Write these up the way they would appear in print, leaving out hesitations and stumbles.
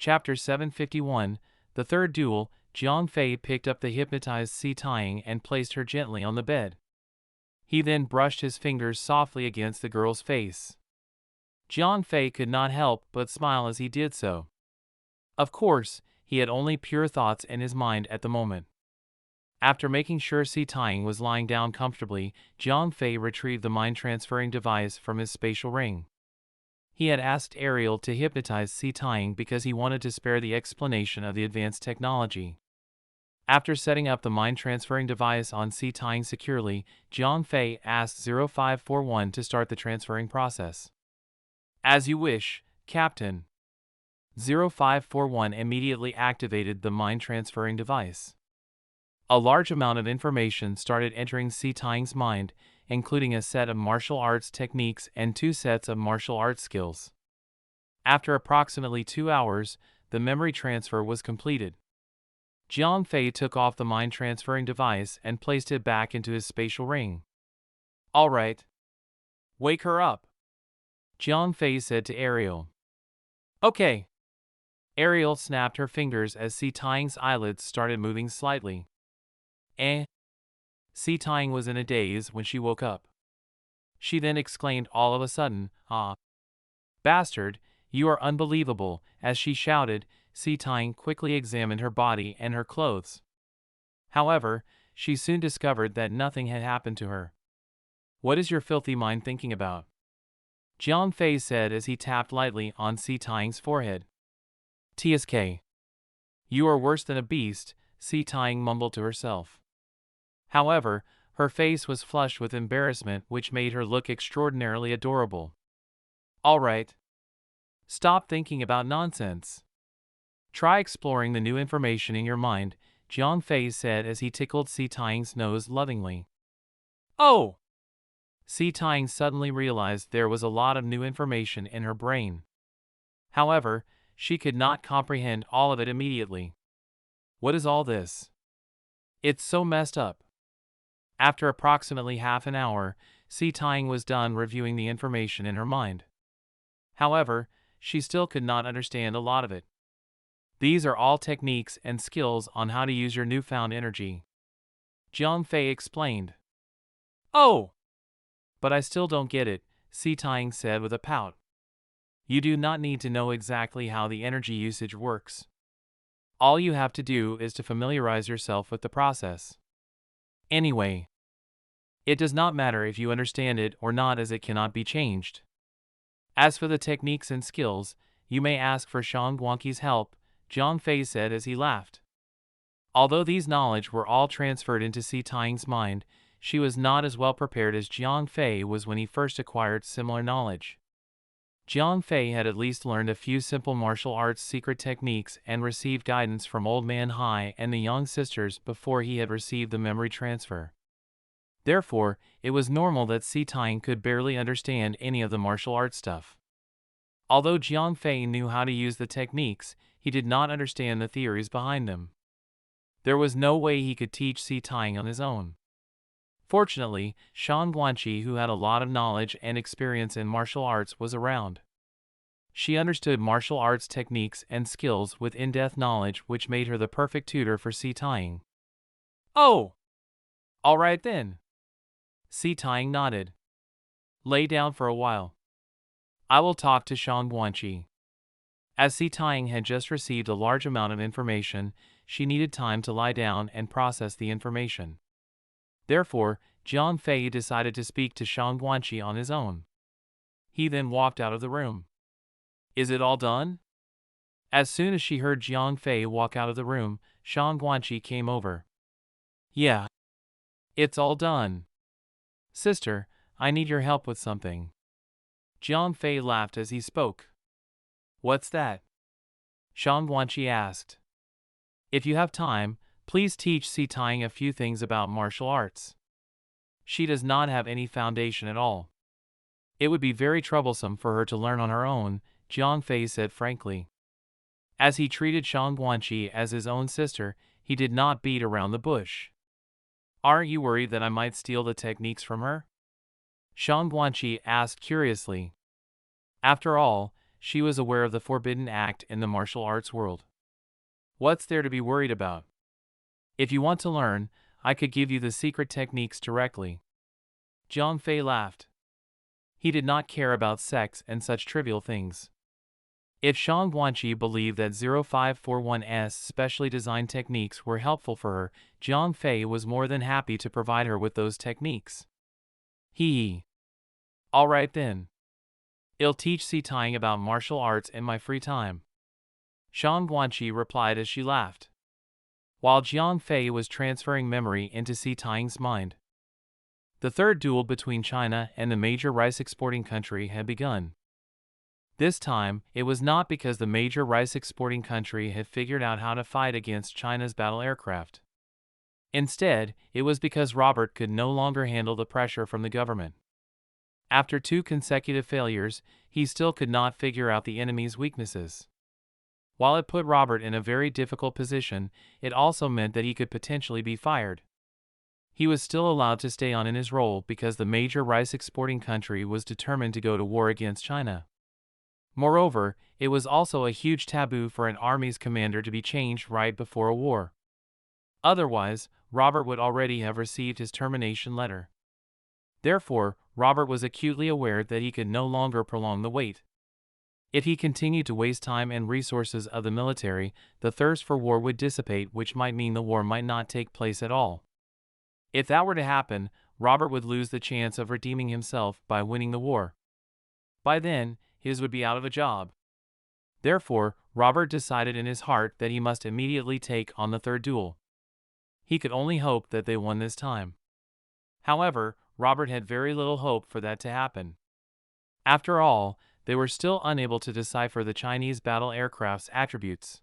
Chapter 751, The Third Duel. Jiang Fei picked up the hypnotized Si Tying and placed her gently on the bed. He then brushed his fingers softly against the girl's face. Jiang Fei could not help but smile as he did so. Of course, he had only pure thoughts in his mind at the moment. After making sure Si Tying was lying down comfortably, Jiang Fei retrieved the mind-transferring device from his spatial ring. He had asked Ariel to hypnotize Si Tying because he wanted to spare the explanation of the advanced technology. After setting up the mind-transferring device on Si Tying securely, Jiang Fei asked 0541 to start the transferring process. As you wish, Captain. 0541 immediately activated the mind-transferring device. A large amount of information started entering Si Tying's mind, including a set of martial arts techniques and 2 sets of martial arts skills. After approximately 2 hours, the memory transfer was completed. Jiang Fei took off the mind-transferring device and placed it back into his spatial ring. "All right. Wake her up," Jiang Fei said to Ariel. "Okay." Ariel snapped her fingers as Si Tying's eyelids started moving slightly. Si Tying was in a daze when she woke up. She then exclaimed all of a sudden, "Ah! Bastard, you are unbelievable," as she shouted. Si Tying quickly examined her body and her clothes. However, she soon discovered that nothing had happened to her. "What is your filthy mind thinking about?" Jiang Fei said as he tapped lightly on Si Tying's forehead. "Tsk. You are worse than a beast," Si Tying mumbled to herself. However, her face was flushed with embarrassment, which made her look extraordinarily adorable. "All right. Stop thinking about nonsense. Try exploring the new information in your mind," Jiang Fei said as he tickled Si Tying's nose lovingly. "Oh!" Si Tying suddenly realized there was a lot of new information in her brain. However, she could not comprehend all of it immediately. "What is all this? It's so messed up." After approximately half an hour, Si Tying was done reviewing the information in her mind. However, she still could not understand a lot of it. "These are all techniques and skills on how to use your newfound energy," Jiang Fei explained. "Oh! But I still don't get it," Si Tying said with a pout. "You do not need to know exactly how the energy usage works. All you have to do is to familiarize yourself with the process. Anyway, it does not matter if you understand it or not, as it cannot be changed. As for the techniques and skills, you may ask for Shang Guanqi's help," Jiang Fei said as he laughed. Although these knowledge were all transferred into Si Tying's mind, she was not as well prepared as Jiang Fei was when he first acquired similar knowledge. Jiang Fei had at least learned a few simple martial arts secret techniques and received guidance from Old Man Hai and the Yang sisters before he had received the memory transfer. Therefore, it was normal that Si Tying could barely understand any of the martial arts stuff. Although Jiang Fei knew how to use the techniques, he did not understand the theories behind them. There was no way he could teach Si Tying on his own. Fortunately, Shang Guanqi, who had a lot of knowledge and experience in martial arts, was around. She understood martial arts techniques and skills with in-depth knowledge, which made her the perfect tutor for Si Tying. "Oh! All right then." Si Tying nodded. "Lay down for a while. I will talk to Shang Guanqi." As Si Tying had just received a large amount of information, she needed time to lie down and process the information. Therefore, Jiang Fei decided to speak to Shang Guanqi on his own. He then walked out of the room. "Is it all done?" As soon as she heard Jiang Fei walk out of the room, Shang Guanqi came over. "Yeah. It's all done. Sister, I need your help with something." Jiang Fei laughed as he spoke. "What's that?" Shang Guanqi asked. "If you have time, please teach Si Tying a few things about martial arts. She does not have any foundation at all. It would be very troublesome for her to learn on her own," Jiang Fei said frankly. As he treated Shang Guanqi as his own sister, he did not beat around the bush. "Aren't you worried that I might steal the techniques from her?" Shang Guanqi asked curiously. After all, she was aware of the forbidden act in the martial arts world. What's there to be worried about? If you want to learn, I could give you the secret techniques directly. Jiang Fei laughed. He did not care about sex and such trivial things. If Shang Guanqi believed that 0541's specially designed techniques were helpful for her, Jiang Fei was more than happy to provide her with those techniques. All right then. I'll teach Si Tang about martial arts in my free time. Shang Guanqi replied as she laughed, while Jiang Fei was transferring memory into Si Tang's mind. The third duel between China and the major rice-exporting country had begun. This time, it was not because the major rice-exporting country had figured out how to fight against China's battle aircraft. Instead, it was because Robert could no longer handle the pressure from the government. After 2 consecutive failures, he still could not figure out the enemy's weaknesses. While it put Robert in a very difficult position, it also meant that he could potentially be fired. He was still allowed to stay on in his role because the major rice-exporting country was determined to go to war against China. Moreover, it was also a huge taboo for an army's commander to be changed right before a war. Otherwise, Robert would already have received his termination letter. Therefore, Robert was acutely aware that he could no longer prolong the wait. If he continued to waste time and resources of the military, the thirst for war would dissipate, which might mean the war might not take place at all. If that were to happen, Robert would lose the chance of redeeming himself by winning the war. By then, his would be out of a job. Therefore, Robert decided in his heart that he must immediately take on the third duel. He could only hope that they won this time. However, Robert had very little hope for that to happen. After all, they were still unable to decipher the Chinese battle aircraft's attributes.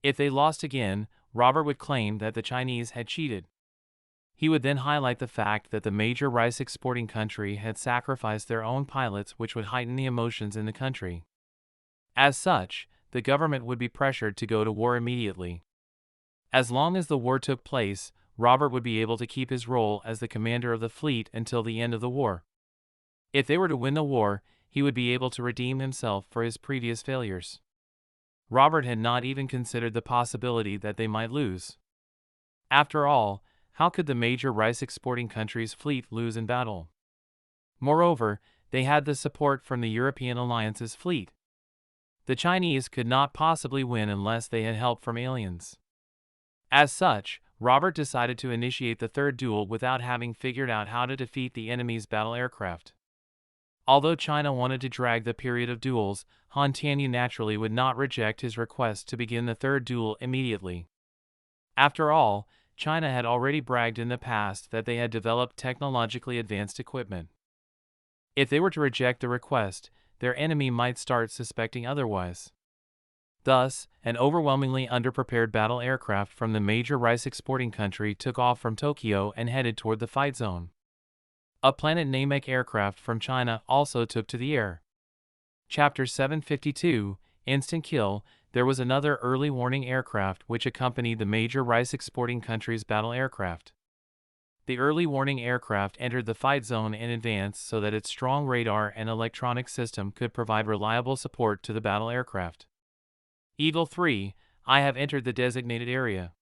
If they lost again, Robert would claim that the Chinese had cheated. He would then highlight the fact that the major rice-exporting country had sacrificed their own pilots, which would heighten the emotions in the country. As such, the government would be pressured to go to war immediately. As long as the war took place, Robert would be able to keep his role as the commander of the fleet until the end of the war. If they were to win the war, he would be able to redeem himself for his previous failures. Robert had not even considered the possibility that they might lose. After all, how could the major rice-exporting country's fleet lose in battle? Moreover, they had the support from the European alliance's fleet. The Chinese could not possibly win unless they had help from aliens. As such, Robert decided to initiate the third duel without having figured out how to defeat the enemy's battle aircraft. Although China wanted to drag the period of duels, Han Tianyu naturally would not reject his request to begin the third duel immediately. After all, China had already bragged in the past that they had developed technologically advanced equipment. If they were to reject the request, their enemy might start suspecting otherwise. Thus, an overwhelmingly underprepared battle aircraft from the major rice-exporting country took off from Tokyo and headed toward the fight zone. A Planet Namek aircraft from China also took to the air. Chapter 752, Instant Kill. There was another early warning aircraft which accompanied the major rice-exporting country's battle aircraft. The early warning aircraft entered the fight zone in advance so that its strong radar and electronic system could provide reliable support to the battle aircraft. Eagle 3, I have entered the designated area.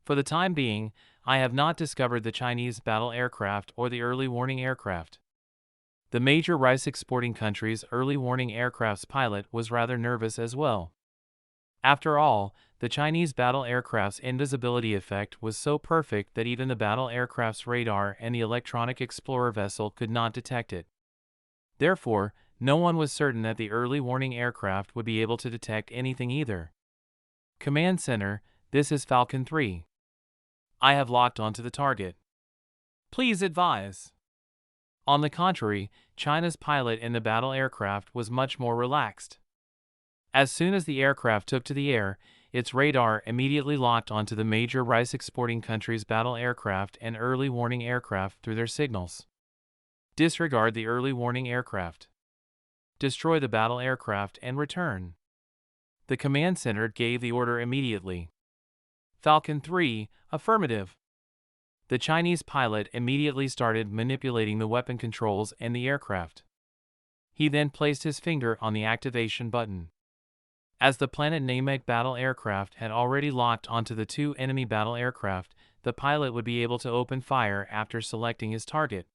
For the time being, I have not discovered the Chinese battle aircraft or the early warning aircraft. The major rice-exporting country's early warning aircraft's pilot was rather nervous as well. After all, the Chinese battle aircraft's invisibility effect was so perfect that even the battle aircraft's radar and the electronic explorer vessel could not detect it. Therefore, no one was certain that the early warning aircraft would be able to detect anything either. Command Center, this is Falcon 3. I have locked onto the target. Please advise. On the contrary, China's pilot in the battle aircraft was much more relaxed. As soon as the aircraft took to the air, its radar immediately locked onto the major rice-exporting country's battle aircraft and early warning aircraft through their signals. Disregard the early warning aircraft. Destroy the battle aircraft and return. The command center gave the order immediately. Falcon 3, affirmative. The Chinese pilot immediately started manipulating the weapon controls and the aircraft. He then placed his finger on the activation button. As the planet-named battle aircraft had already locked onto the two enemy battle aircraft, the pilot would be able to open fire after selecting his target.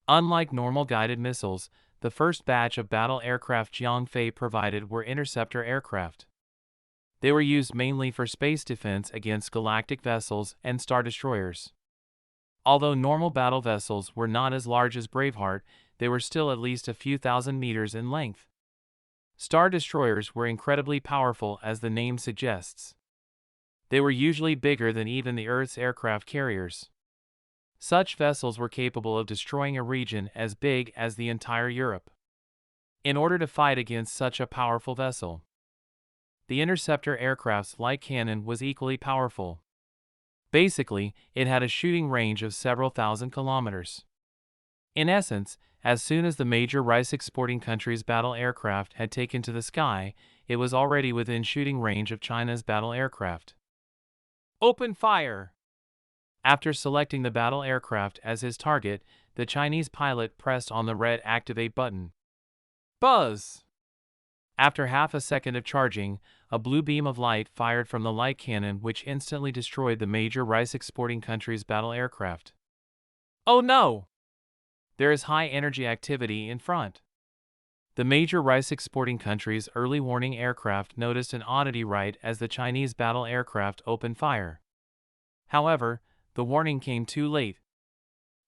Unlike normal guided missiles, the first batch of battle aircraft Jiang Fei provided were interceptor aircraft. They were used mainly for space defense against galactic vessels and star destroyers. Although normal battle vessels were not as large as Braveheart, they were still at least a few thousand meters in length. Star destroyers were incredibly powerful, as the name suggests. They were usually bigger than even the Earth's aircraft carriers. Such vessels were capable of destroying a region as big as the entire Europe. In order to fight against such a powerful vessel, the interceptor aircraft's light cannon was equally powerful. Basically, it had a shooting range of several thousand kilometers. In essence, as soon as the major rice-exporting country's battle aircraft had taken to the sky, it was already within shooting range of China's battle aircraft. Open fire! After selecting the battle aircraft as his target, the Chinese pilot pressed on the red activate button. Buzz! After half a second of charging, a blue beam of light fired from the light cannon, which instantly destroyed the major rice-exporting country's battle aircraft. Oh no! There is high energy activity in front. The major rice-exporting country's early warning aircraft noticed an oddity right as the Chinese battle aircraft opened fire. However, the warning came too late.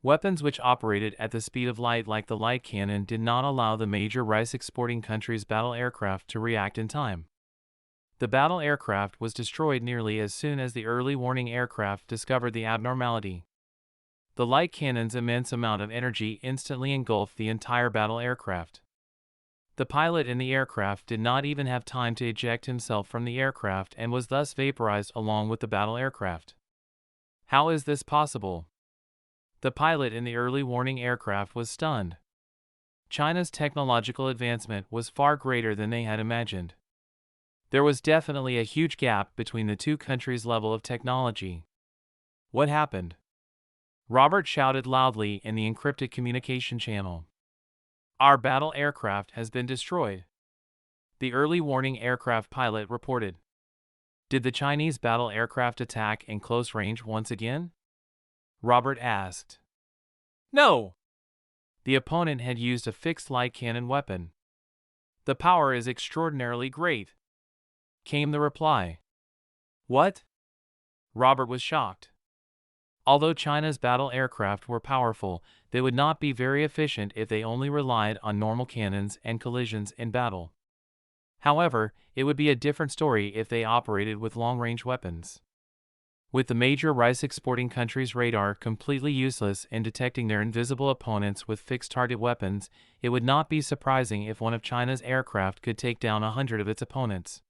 Weapons which operated at the speed of light, like the light cannon, did not allow the major rice-exporting country's battle aircraft to react in time. The battle aircraft was destroyed nearly as soon as the early warning aircraft discovered the abnormality. The light cannon's immense amount of energy instantly engulfed the entire battle aircraft. The pilot in the aircraft did not even have time to eject himself from the aircraft and was thus vaporized along with the battle aircraft. How is this possible? The pilot in the early warning aircraft was stunned. China's technological advancement was far greater than they had imagined. There was definitely a huge gap between the two countries' level of technology. What happened? Robert shouted loudly in the encrypted communication channel. Our battle aircraft has been destroyed. The early warning aircraft pilot reported. Did the Chinese battle aircraft attack in close range once again? Robert asked. No! The opponent had used a fixed light cannon weapon. The power is extraordinarily great, came the reply. What? Robert was shocked. Although China's battle aircraft were powerful, they would not be very efficient if they only relied on normal cannons and collisions in battle. However, it would be a different story if they operated with long-range weapons. With the major rice-exporting country's radar completely useless in detecting their invisible opponents with fixed-target weapons, it would not be surprising if one of China's aircraft could take down 100 of its opponents.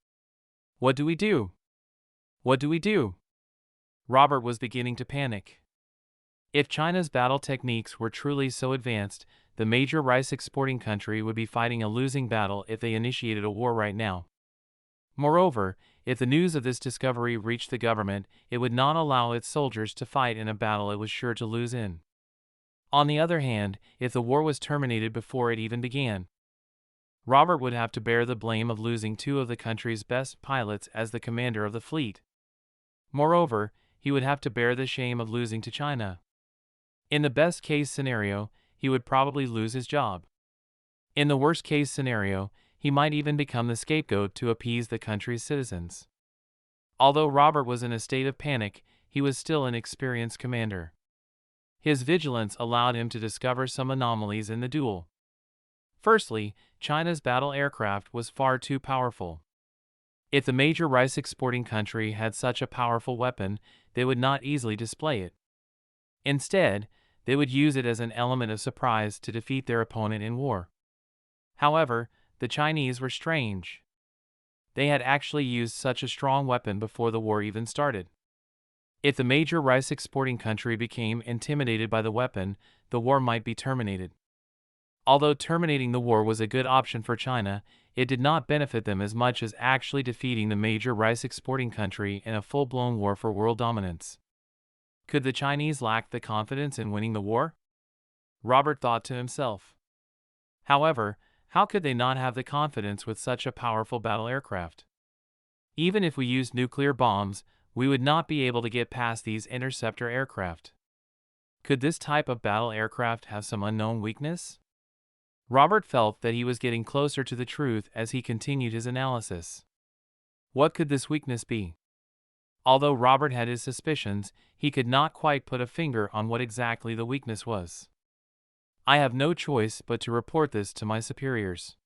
What do we do? What do we do? Robert was beginning to panic. If China's battle techniques were truly so advanced, the major rice-exporting country would be fighting a losing battle if they initiated a war right now. Moreover, if the news of this discovery reached the government, it would not allow its soldiers to fight in a battle it was sure to lose in. On the other hand, if the war was terminated before it even began, Robert would have to bear the blame of losing two of the country's best pilots as the commander of the fleet. Moreover, he would have to bear the shame of losing to China. In the best-case scenario, he would probably lose his job. In the worst-case scenario, he might even become the scapegoat to appease the country's citizens. Although Robert was in a state of panic, he was still an experienced commander. His vigilance allowed him to discover some anomalies in the duel. Firstly, China's battle aircraft was far too powerful. If the major rice-exporting country had such a powerful weapon, they would not easily display it. Instead, they would use it as an element of surprise to defeat their opponent in war. However, the Chinese were strange. They had actually used such a strong weapon before the war even started. If the major rice-exporting country became intimidated by the weapon, the war might be terminated. Although terminating the war was a good option for China, it did not benefit them as much as actually defeating the major rice-exporting country in a full-blown war for world dominance. Could the Chinese lack the confidence in winning the war? Robert thought to himself. However, How could they not have the confidence with such a powerful battle aircraft? Even if we used nuclear bombs, we would not be able to get past these interceptor aircraft. Could this type of battle aircraft have some unknown weakness? Robert felt that he was getting closer to the truth as he continued his analysis. What could this weakness be? Although Robert had his suspicions, he could not quite put a finger on what exactly the weakness was. I have no choice but to report this to my superiors.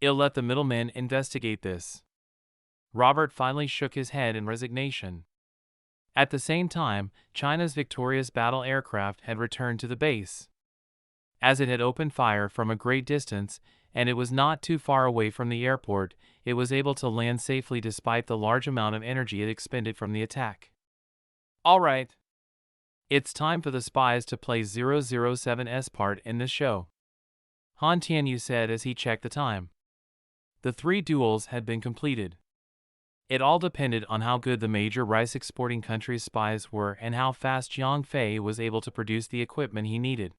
I'll let the middlemen investigate this. Robert finally shook his head in resignation. At the same time, China's victorious battle aircraft had returned to the base. As it had opened fire from a great distance, and it was not too far away from the airport, it was able to land safely despite the large amount of energy it expended from the attack. All right. It's time for the spies to play 007's part in this show, Han Tianyu said as he checked the time. The 3 duels had been completed. It all depended on how good the major rice-exporting country's spies were and how fast Jiang Fei was able to produce the equipment he needed.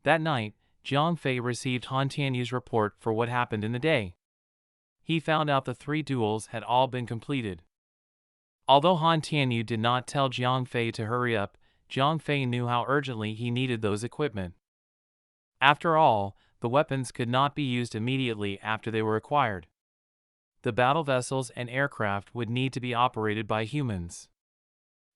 That night, Jiang Fei received Han Tianyu's report for what happened in the day. He found out the 3 duels had all been completed. Although Han Tianyu did not tell Jiang Fei to hurry up, Jiang Fei knew how urgently he needed those equipment. After all, the weapons could not be used immediately after they were acquired. The battle vessels and aircraft would need to be operated by humans.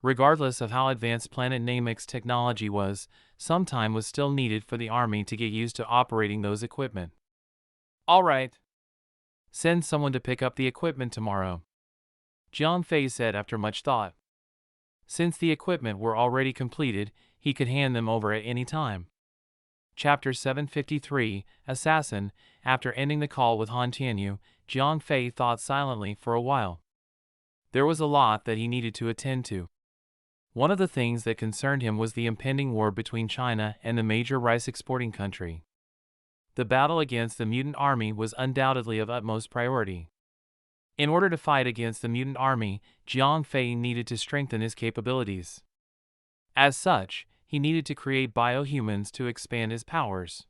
Regardless of how advanced Planet Namek's technology was, some time was still needed for the army to get used to operating those equipment. All right. Send someone to pick up the equipment tomorrow, Jiang Fei said after much thought. Since the equipment were already completed, he could hand them over at any time. Chapter 753, Assassin. After ending the call with Han Tianyu, Jiang Fei thought silently for a while. There was a lot that he needed to attend to. One of the things that concerned him was the impending war between China and the major rice-exporting country. The battle against the mutant army was undoubtedly of utmost priority. In order to fight against the mutant army, Jiang Fei needed to strengthen his capabilities. As such, he needed to create biohumans to expand his powers.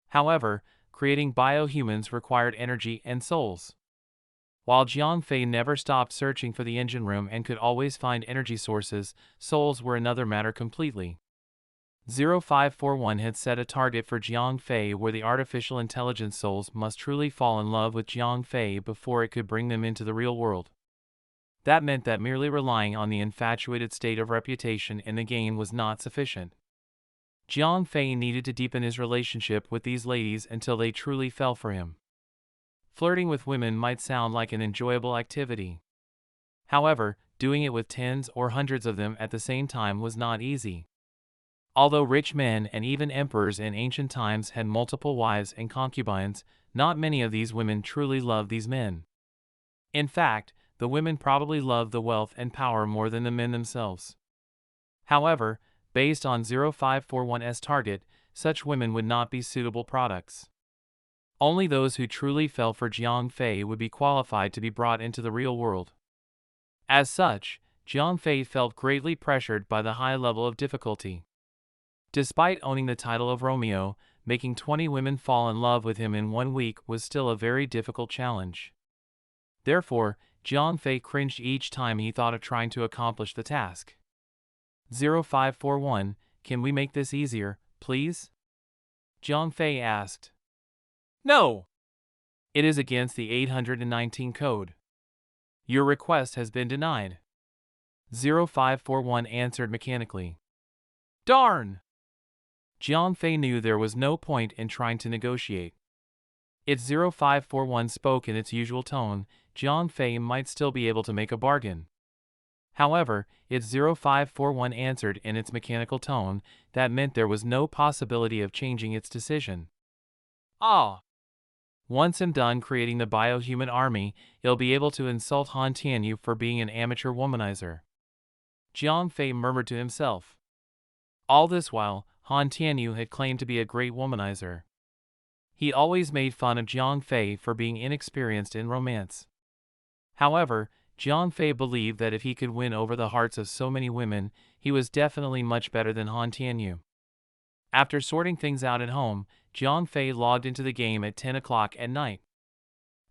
However, creating biohumans required energy and souls. While Jiang Fei never stopped searching for the engine room and could always find energy sources, souls were another matter completely. 0541 had set a target for Jiang Fei where the artificial intelligence souls must truly fall in love with Jiang Fei before it could bring them into the real world. That meant that merely relying on the infatuated state of reputation in the game was not sufficient. Jiang Fei needed to deepen his relationship with these ladies until they truly fell for him. Flirting with women might sound like an enjoyable activity. However, doing it with tens or hundreds of them at the same time was not easy. Although rich men and even emperors in ancient times had multiple wives and concubines, not many of these women truly loved these men. In fact, the women probably loved the wealth and power more than the men themselves. However, based on 0541's target, such women would not be suitable products. Only those who truly fell for Jiang Fei would be qualified to be brought into the real world. As such, Jiang Fei felt greatly pressured by the high level of difficulty. Despite owning the title of Romeo, making 20 women fall in love with him in 1 week was still a very difficult challenge. Therefore, Jiang Fei cringed each time he thought of trying to accomplish the task. 0541, can we make this easier, please? Jiang Fei asked. No! It is against the 819 code. Your request has been denied. 0541 answered mechanically. Darn! Jiang Fei knew there was no point in trying to negotiate. If 0541 spoke in its usual tone, Jiang Fei might still be able to make a bargain. However, if 0541 answered in its mechanical tone, that meant there was no possibility of changing its decision. Ah! Once I'm done creating the biohuman army, it'll be able to insult Han Tianyu for being an amateur womanizer. Jiang Fei murmured to himself. All this while, Han Tianyu had claimed to be a great womanizer. He always made fun of Jiang Fei for being inexperienced in romance. However, Jiang Fei believed that if he could win over the hearts of so many women, he was definitely much better than Han Tianyu. After sorting things out at home, Jiang Fei logged into the game at 10 o'clock at night.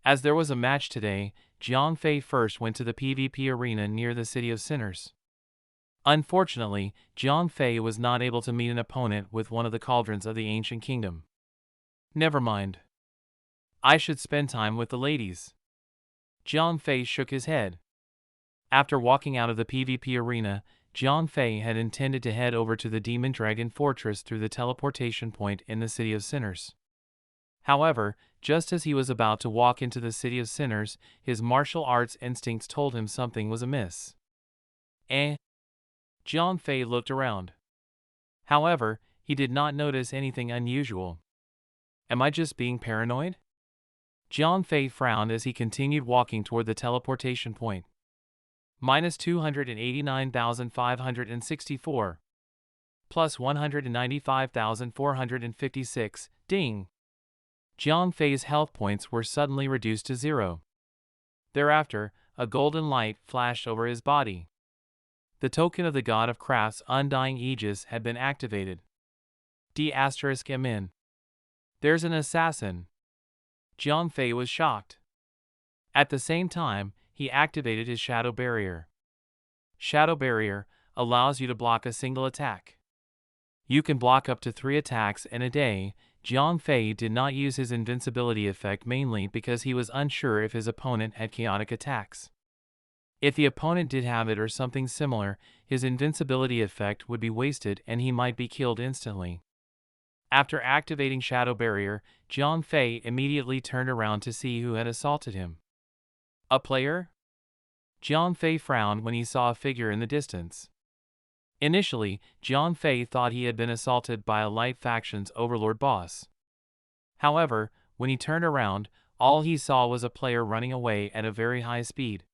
As there was a match today, Jiang Fei first went to the PvP arena near the City of Sinners. Unfortunately, Jiang Fei was not able to meet an opponent with one of the cauldrons of the ancient kingdom. Never mind. I should spend time with the ladies. Jiang Fei shook his head. After walking out of the PvP arena, Jiang Fei had intended to head over to the Demon Dragon Fortress through the teleportation point in the City of Sinners. However, just as he was about to walk into the City of Sinners, his martial arts instincts told him something was amiss. Jiang Fei looked around. However, he did not notice anything unusual. Am I just being paranoid? Jiang Fei frowned as he continued walking toward the teleportation point. Minus 289,564. Plus 195,456, ding. Jiang Fei's health points were suddenly reduced to 0. Thereafter, a golden light flashed over his body. The token of the God of Craft's undying aegis had been activated. D*MN. There's an assassin. Jiang Fei was shocked. At the same time, he activated his Shadow Barrier. Shadow Barrier allows you to block a single attack. You can block up to 3 attacks in a day. Jiang Fei did not use his invincibility effect mainly because he was unsure if his opponent had chaotic attacks. If the opponent did have it or something similar, his invincibility effect would be wasted and he might be killed instantly. After activating Shadow Barrier, Jiang Fei immediately turned around to see who had assaulted him. A player? Jiang Fei frowned when he saw a figure in the distance. Initially, Jiang Fei thought he had been assaulted by a light faction's overlord boss. However, when he turned around, all he saw was a player running away at a very high speed.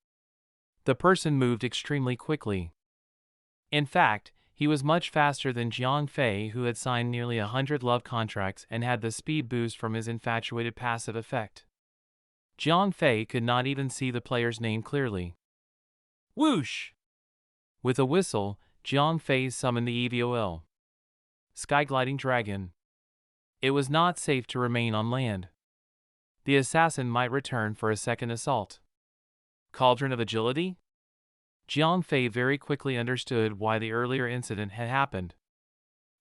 The person moved extremely quickly. In fact, he was much faster than Jiang Fei, who had signed nearly 100 love contracts and had the speed boost from his infatuated passive effect. Jiang Fei could not even see the player's name clearly. Whoosh! With a whistle, Jiang Fei summoned the EVOL. Sky-gliding dragon. It was not safe to remain on land. The assassin might return for a second assault. Cauldron of Agility? Jiang Fei very quickly understood why the earlier incident had happened.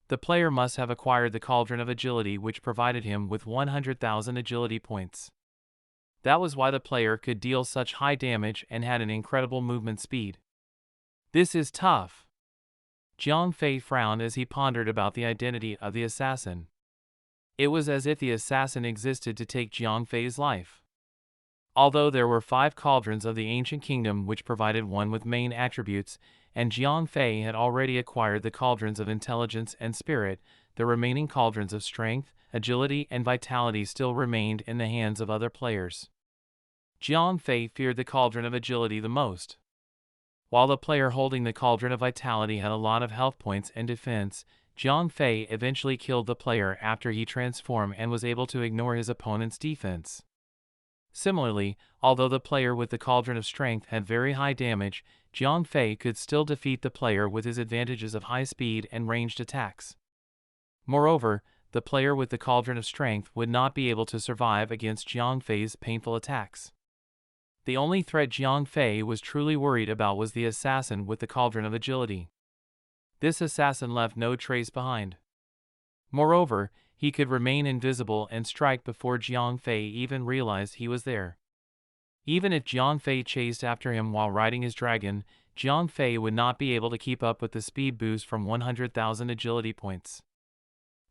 The player must have acquired the Cauldron of Agility, which provided him with 100,000 agility points. That was why the player could deal such high damage and had an incredible movement speed. This is tough. Jiang Fei frowned as he pondered about the identity of the assassin. It was as if the assassin existed to take Jiang Fei's life. Although there were 5 cauldrons of the ancient kingdom which provided one with main attributes, and Jiang Fei had already acquired the cauldrons of intelligence and spirit, the remaining cauldrons of strength, agility and vitality still remained in the hands of other players. Jiang Fei feared the cauldron of agility the most. While the player holding the cauldron of vitality had a lot of health points and defense, Jiang Fei eventually killed the player after he transformed and was able to ignore his opponent's defense. Similarly, although the player with the cauldron of strength had very high damage, Jiang Fei could still defeat the player with his advantages of high speed and ranged attacks. Moreover, the player with the cauldron of strength would not be able to survive against Jiang Fei's painful attacks. The only threat Jiang Fei was truly worried about was the assassin with the cauldron of agility. This assassin left no trace behind. Moreover, he could remain invisible and strike before Jiang Fei even realized he was there. Even if Jiang Fei chased after him while riding his dragon, Jiang Fei would not be able to keep up with the speed boost from 100,000 agility points.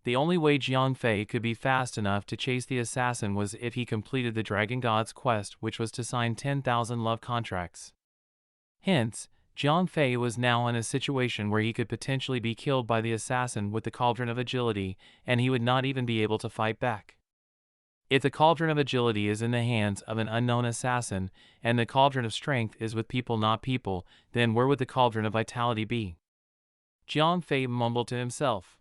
The only way Jiang Fei could be fast enough to chase the assassin was if he completed the Dragon God's quest, which was to sign 10,000 love contracts. Hence, Jiang Fei was now in a situation where he could potentially be killed by the assassin with the Cauldron of Agility, and he would not even be able to fight back. If the Cauldron of Agility is in the hands of an unknown assassin, and the Cauldron of Strength is with people not people, then where would the Cauldron of Vitality be? Jiang Fei mumbled to himself.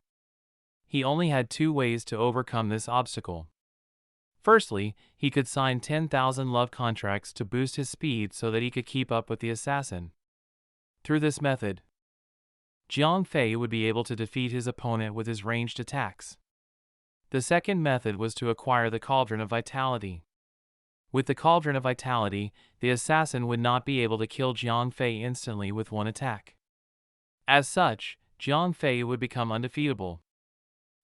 He only had 2 ways to overcome this obstacle. Firstly, he could sign 10,000 love contracts to boost his speed so that he could keep up with the assassin. Through this method, Jiang Fei would be able to defeat his opponent with his ranged attacks. The second method was to acquire the Cauldron of Vitality. With the Cauldron of Vitality, the assassin would not be able to kill Jiang Fei instantly with one attack. As such, Jiang Fei would become undefeatable.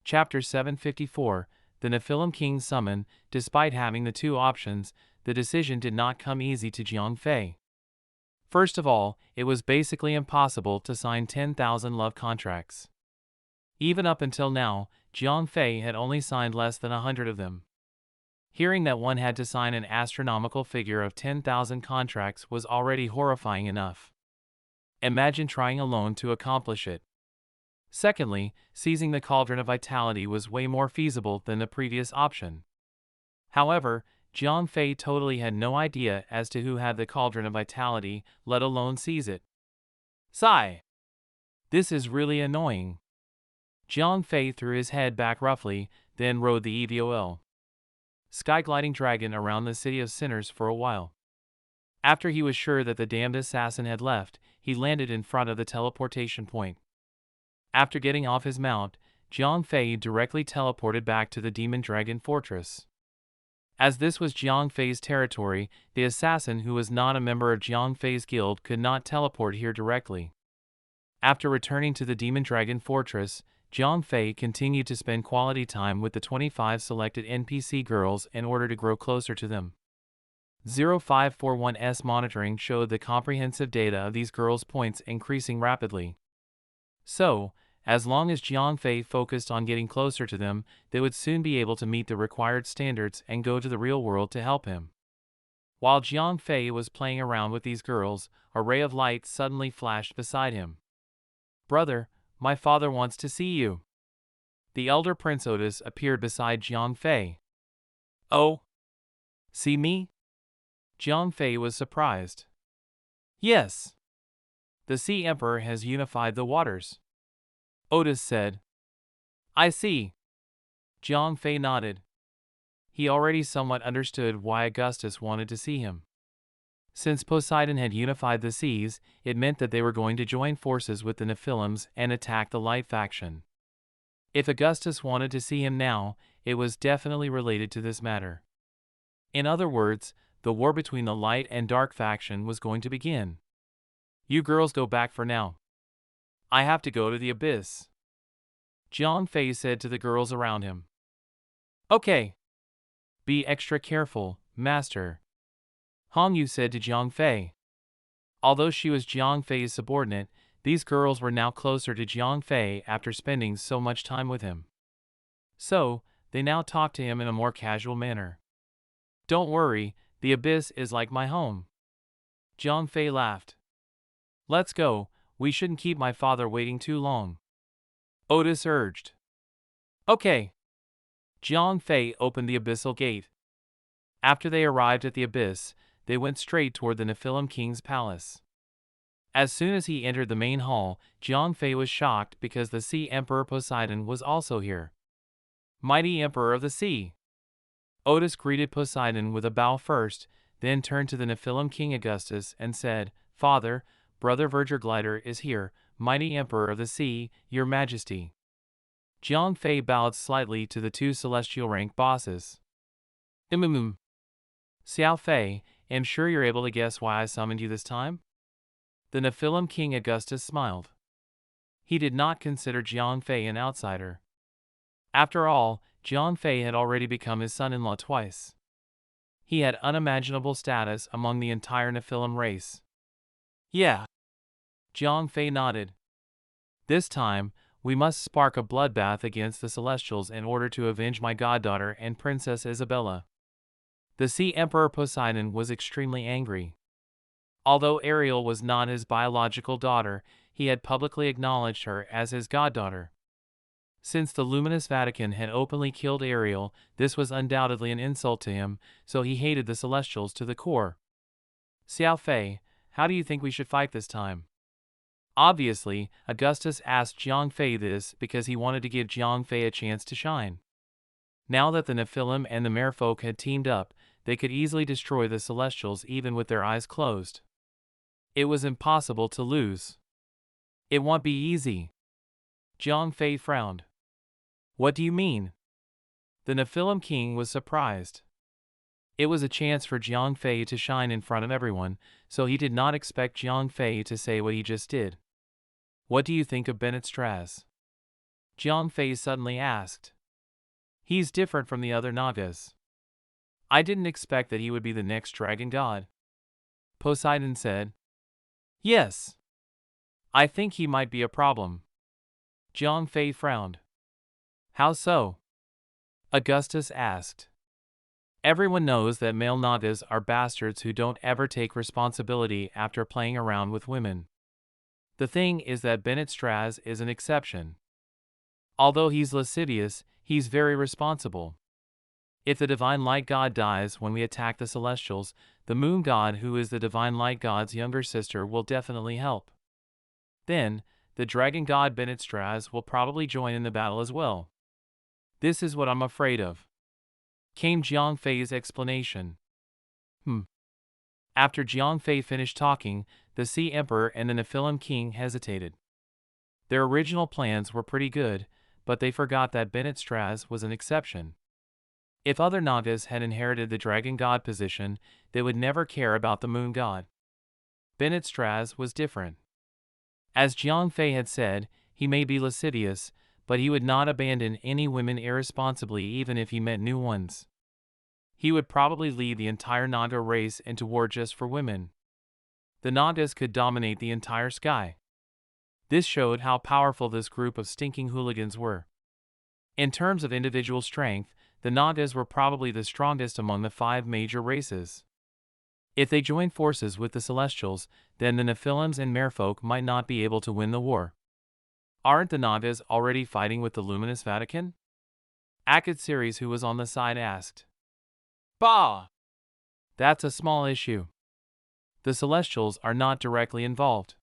Chapter 754, The Nephilim King Summon. Despite having the two options, the decision did not come easy to Jiang Fei. First of all, it was basically impossible to sign 10,000 love contracts. Even up until now, Jiang Fei had only signed less than 100 of them. Hearing that one had to sign an astronomical figure of 10,000 contracts was already horrifying enough. Imagine trying alone to accomplish it. Secondly, seizing the Cauldron of Vitality was way more feasible than the previous option. However, Jiang Fei totally had no idea as to who had the Cauldron of Vitality, let alone seize it. Sigh. This is really annoying. Jiang Fei threw his head back roughly, then rode the EVOL sky-gliding dragon around the city of sinners for a while. After he was sure that the damned assassin had left, he landed in front of the teleportation point. After getting off his mount, Jiang Fei directly teleported back to the Demon Dragon Fortress. As this was Jiang Fei's territory, the assassin who was not a member of Jiang Fei's guild could not teleport here directly. After returning to the Demon Dragon Fortress, Jiang Fei continued to spend quality time with the 25 selected NPC girls in order to grow closer to them. 0541's monitoring showed the comprehensive data of these girls' points increasing rapidly. So, as long as Jiang Fei focused on getting closer to them, they would soon be able to meet the required standards and go to the real world to help him. While Jiang Fei was playing around with these girls, a ray of light suddenly flashed beside him. "Brother, my father wants to see you." The elder Prince Otis appeared beside Jiang Fei. "Oh? See me?" Jiang Fei was surprised. "Yes. The Sea Emperor has unified the waters," Otis said. "I see." Jiang Fei nodded. He already somewhat understood why Augustus wanted to see him. Since Poseidon had unified the seas, it meant that they were going to join forces with the Nephilims and attack the Light faction. If Augustus wanted to see him now, it was definitely related to this matter. In other words, the war between the Light and Dark faction was going to begin. "You girls go back for now. I have to go to the abyss," Jiang Fei said to the girls around him. "Okay. Be extra careful, Master," Hong Yu said to Jiang Fei. Although she was Jiang Fei's subordinate, these girls were now closer to Jiang Fei after spending so much time with him. So, they now talked to him in a more casual manner. "Don't worry, the abyss is like my home." Jiang Fei laughed. "Let's go, we shouldn't keep my father waiting too long," Otis urged. "Okay." Jiang Fei opened the abyssal gate. After they arrived at the abyss, they went straight toward the Nephilim King's palace. As soon as he entered the main hall, Jiang Fei was shocked because the Sea Emperor Poseidon was also here. "Mighty Emperor of the Sea!" Otis greeted Poseidon with a bow first, then turned to the Nephilim King Augustus and said, "Father, Brother Virgurglider is here, Mighty Emperor of the Sea, Your Majesty." Jiang Fei bowed slightly to the two celestial rank bosses. Xiao Fei, am sure you're able to guess why I summoned you this time?" The Nephilim King Augustus smiled. He did not consider Jiang Fei an outsider. After all, Jiang Fei had already become his son-in-law twice. He had unimaginable status among the entire Nephilim race. "Yeah." Jiang Fei nodded. "This time, we must spark a bloodbath against the Celestials in order to avenge my goddaughter and Princess Isabella." The Sea Emperor Poseidon was extremely angry. Although Ariel was not his biological daughter, he had publicly acknowledged her as his goddaughter. Since the Luminous Vatican had openly killed Ariel, this was undoubtedly an insult to him, so he hated the Celestials to the core. "Xiao Fei, how do you think we should fight this time?" Obviously, Augustus asked Jiang Fei this because he wanted to give Jiang Fei a chance to shine. Now that the Nephilim and the Merfolk had teamed up, they could easily destroy the Celestials even with their eyes closed. It was impossible to lose. It won't be easy. Jiang Fei frowned. What do you mean? The Nephilim king was surprised. It was a chance for Jiang Fei to shine in front of everyone, so he did not expect Jiang Fei to say what he just did. What do you think of Bennett Straz? Jiang Fei suddenly asked. He's different from the other Nagas. I didn't expect that he would be the next dragon god. Poseidon said. Yes. I think he might be a problem. Jiang Fei frowned. How so? Augustus asked. Everyone knows that male Nagas are bastards who don't ever take responsibility after playing around with women. The thing is that Bennett Straz is an exception. Although he's lascivious, he's very responsible. If the Divine Light God dies when we attack the Celestials, the Moon God, who is the Divine Light God's younger sister, will definitely help. Then, the Dragon God Bennett Straz will probably join in the battle as well. This is what I'm afraid of. Came Jiang Fei's explanation. After Jiang Fei finished talking, the Sea Emperor and the Nephilim King hesitated. Their original plans were pretty good, but they forgot that Bennett Straz was an exception. If other Nagas had inherited the Dragon God position, they would never care about the Moon God. Bennett Straz was different. As Jiang Fei had said, he may be lascivious, but he would not abandon any women irresponsibly even if he met new ones. He would probably lead the entire Naga race into war just for women. The Nagas could dominate the entire sky. This showed how powerful this group of stinking hooligans were. In terms of individual strength, the Nagas were probably the strongest among the 5 major races. If they joined forces with the Celestials, then the Nephilims and Merfolk might not be able to win the war. Aren't the Nagas already fighting with the Luminous Vatican? Akatsiris, who was on the side, asked. Bah! That's a small issue. The Celestials are not directly involved.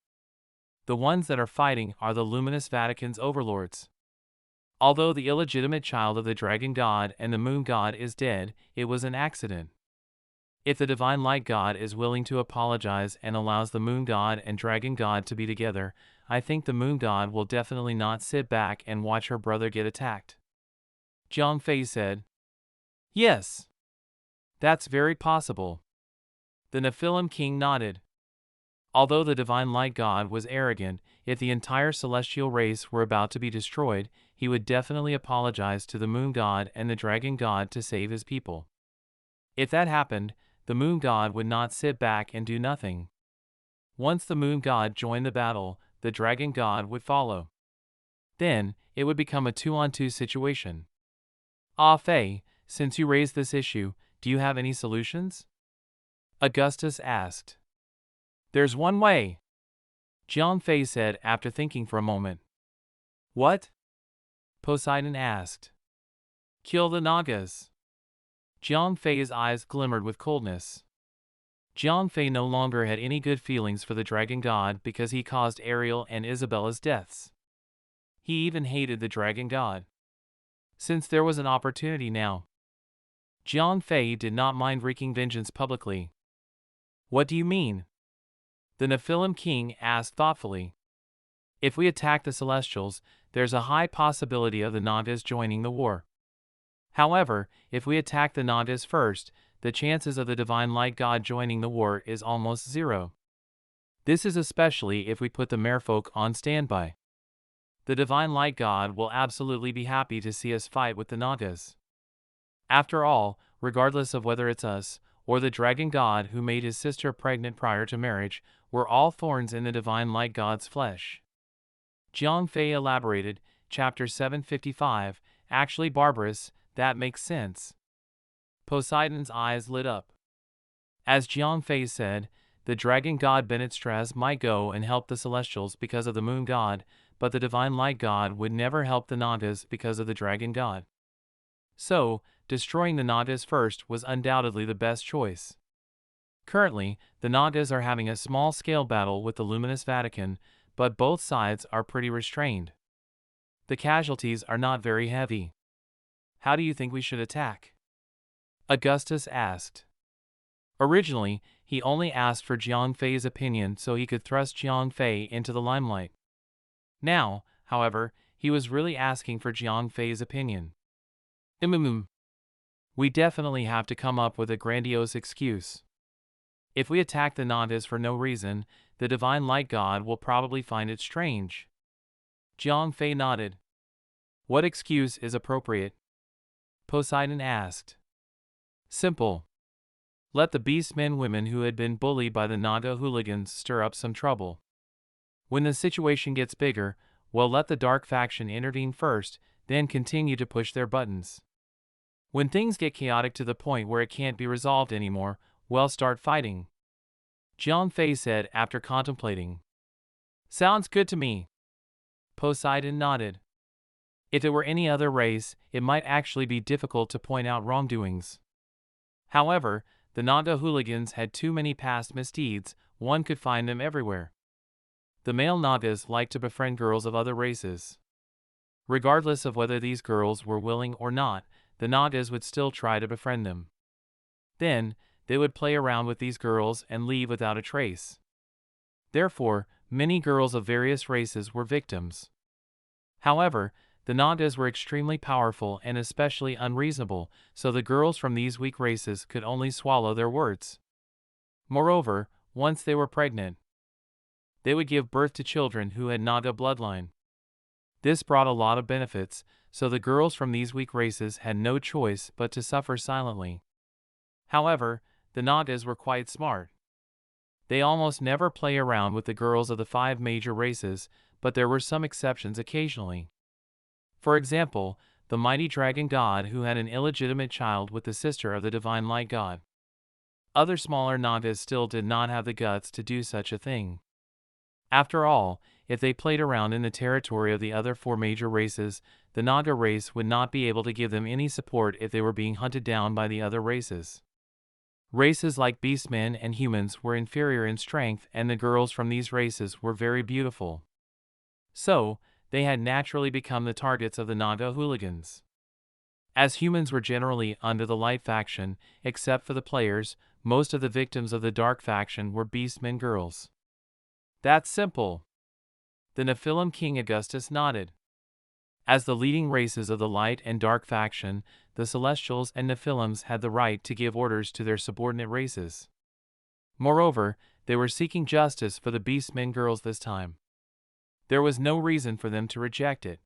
The ones that are fighting are the Luminous Vatican's overlords. Although the illegitimate child of the Dragon God and the Moon God is dead, it was an accident. If the Divine Light God is willing to apologize and allows the Moon God and Dragon God to be together, I think the Moon God will definitely not sit back and watch her brother get attacked. Jiang Fei said. Yes. That's very possible. The Nephilim King nodded. Although the Divine Light God was arrogant, if the entire celestial race were about to be destroyed, he would definitely apologize to the Moon God and the Dragon God to save his people. If that happened, the Moon God would not sit back and do nothing. Once the Moon God joined the battle, the Dragon God would follow. Then, it would become a 2-on-2 situation. Ah Fei, since you raised this issue, do you have any solutions? Augustus asked. There's one way. Jiang Fei said after thinking for a moment. What? Poseidon asked. Kill the Nagas. Jiang Fei's eyes glimmered with coldness. Jiang Fei no longer had any good feelings for the Dragon God because he caused Ariel and Isabella's deaths. He even hated the Dragon God. Since there was an opportunity now, Jiang Fei did not mind wreaking vengeance publicly. What do you mean? The Nephilim King asked thoughtfully. If we attack the Celestials, there's a high possibility of the Nagas joining the war. However, if we attack the Nagas first, the chances of the Divine Light God joining the war is almost 0. This is especially if we put the Merfolk on standby. The Divine Light God will absolutely be happy to see us fight with the Nagas. After all, regardless of whether it's us, or the Dragon God who made his sister pregnant prior to marriage, we're all thorns in the Divine Light God's flesh. Jiang Fei elaborated, Chapter 755, actually barbarous, that makes sense. Poseidon's eyes lit up. As Jiang Fei said, the Dragon God Bennett Straz might go and help the Celestials because of the Moon God, but the Divine Light God would never help the Nagas because of the Dragon God. So, destroying the Nagas first was undoubtedly the best choice. Currently, the Nagas are having a small-scale battle with the Luminous Vatican, but both sides are pretty restrained. The casualties are not very heavy. How do you think we should attack? Augustus asked. Originally, he only asked for Jiang Fei's opinion so he could thrust Jiang Fei into the limelight. Now, however, he was really asking for Jiang Fei's opinion. We definitely have to come up with a grandiose excuse. If we attack the Nagas for no reason, the divine light god will probably find it strange. Jiang Fei nodded. What excuse is appropriate? Poseidon asked. Simple. Let the beastmen women who had been bullied by the Naga hooligans stir up some trouble. When the situation gets bigger, we'll let the dark faction intervene first, then continue to push their buttons. When things get chaotic to the point where it can't be resolved anymore, we'll start fighting. Jiang Fei said after contemplating. Sounds good to me. Poseidon nodded. If it were any other race, it might actually be difficult to point out wrongdoings. However, the Naga hooligans had too many past misdeeds, one could find them everywhere. The male Nagas liked to befriend girls of other races. Regardless of whether these girls were willing or not, the Nagas would still try to befriend them. Then, they would play around with these girls and leave without a trace. Therefore, many girls of various races were victims. However, the Nagas were extremely powerful and especially unreasonable, so the girls from these weak races could only swallow their words. Moreover, once they were pregnant, they would give birth to children who had Naga bloodline. This brought a lot of benefits, so the girls from these weak races had no choice but to suffer silently. However, the Nagas were quite smart. They almost never play around with the girls of the 5 major races, but there were some exceptions occasionally. For example, the mighty dragon god who had an illegitimate child with the sister of the divine light god. Other smaller Nagas still did not have the guts to do such a thing. After all, if they played around in the territory of the other 4 major races, the Naga race would not be able to give them any support if they were being hunted down by the other races. Races like beastmen and humans were inferior in strength, and the girls from these races were very beautiful. So, they had naturally become the targets of the Naga hooligans. As humans were generally under the light faction, except for the players, most of the victims of the dark faction were beastmen girls. That's simple. The Nephilim King Augustus nodded. As the leading races of the light and dark faction, the Celestials and Nephilims had the right to give orders to their subordinate races. Moreover, they were seeking justice for the beastmen girls this time. There was no reason for them to reject it.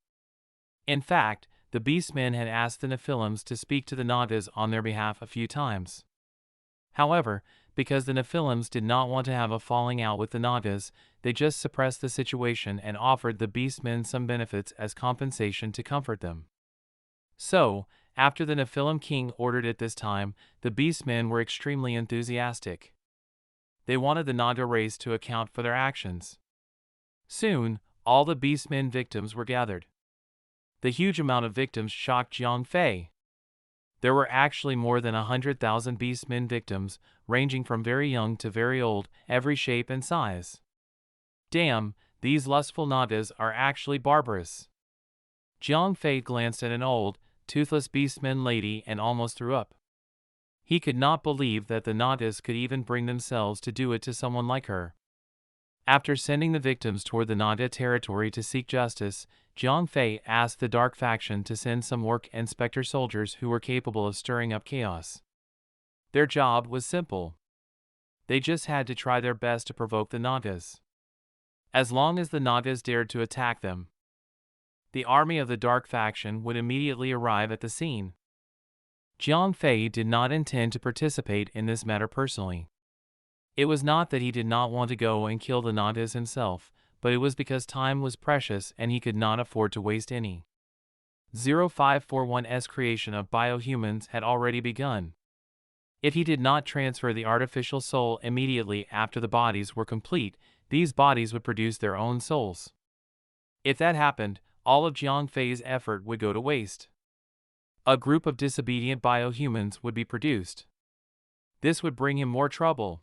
In fact, the beastmen had asked the Nephilims to speak to the Nagas on their behalf a few times. However, because the Nephilims did not want to have a falling out with the Nagas, they just suppressed the situation and offered the beastmen some benefits as compensation to comfort them. So, after the Nephilim king ordered it this time, the beastmen were extremely enthusiastic. They wanted the Naga race to account for their actions. Soon, all the beastmen victims were gathered. The huge amount of victims shocked Jiang Fei. There were actually more than 100,000 beastmen victims, ranging from very young to very old, every shape and size. Damn, these lustful Nagas are actually barbarous. Jiang Fei glanced at an old, toothless beastman lady and almost threw up. He could not believe that the Nagas could even bring themselves to do it to someone like her. After sending the victims toward the Naga territory to seek justice, Jiang Fei asked the dark faction to send some orc and specter soldiers who were capable of stirring up chaos. Their job was simple. They just had to try their best to provoke the Nagas. As long as the Nagas dared to attack them, the army of the dark faction would immediately arrive at the scene. Jiang Fei did not intend to participate in this matter personally. It was not that he did not want to go and kill the Nagas himself, but it was because time was precious and he could not afford to waste any. 0541's creation of biohumans had already begun. If he did not transfer the artificial soul immediately after the bodies were complete, these bodies would produce their own souls. If that happened, all of Jiang Fei's effort would go to waste. A group of disobedient biohumans would be produced. This would bring him more trouble.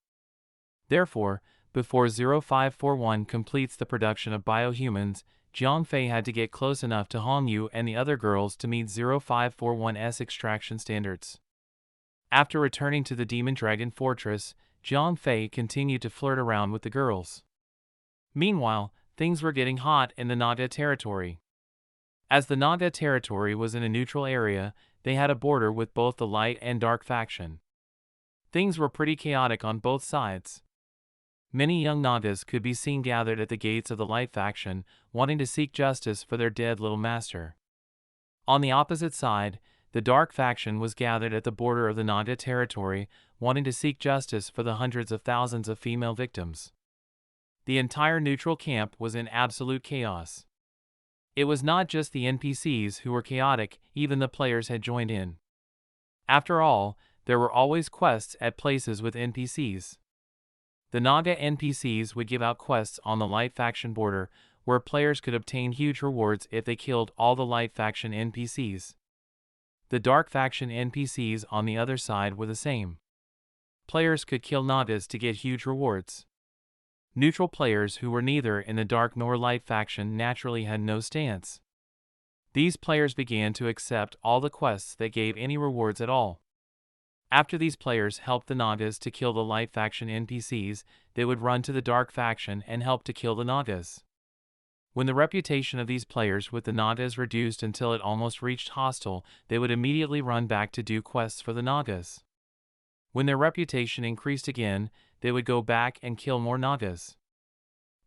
Therefore, before 0541 completes the production of biohumans, Jiang Fei had to get close enough to Hong Yu and the other girls to meet 0541's extraction standards. After returning to the Demon Dragon Fortress, Jiang Fei continued to flirt around with the girls. Meanwhile, things were getting hot in the Naga territory. As the Naga territory was in a neutral area, they had a border with both the light and dark faction. Things were pretty chaotic on both sides. Many young Nagas could be seen gathered at the gates of the light faction, wanting to seek justice for their dead little master. On the opposite side, the dark faction was gathered at the border of the Naga territory, wanting to seek justice for the hundreds of thousands of female victims. The entire neutral camp was in absolute chaos. It was not just the NPCs who were chaotic, even the players had joined in. After all, there were always quests at places with NPCs. The Naga NPCs would give out quests on the light faction border, where players could obtain huge rewards if they killed all the light faction NPCs. The dark faction NPCs on the other side were the same. Players could kill Nagas to get huge rewards. Neutral players who were neither in the dark nor light faction naturally had no stance. These players began to accept all the quests that gave any rewards at all. After these players helped the Nagas to kill the light faction NPCs, they would run to the dark faction and help to kill the Nagas. When the reputation of these players with the Nagas reduced until it almost reached hostile, they would immediately run back to do quests for the Nagas. When their reputation increased again, they would go back and kill more Nagas.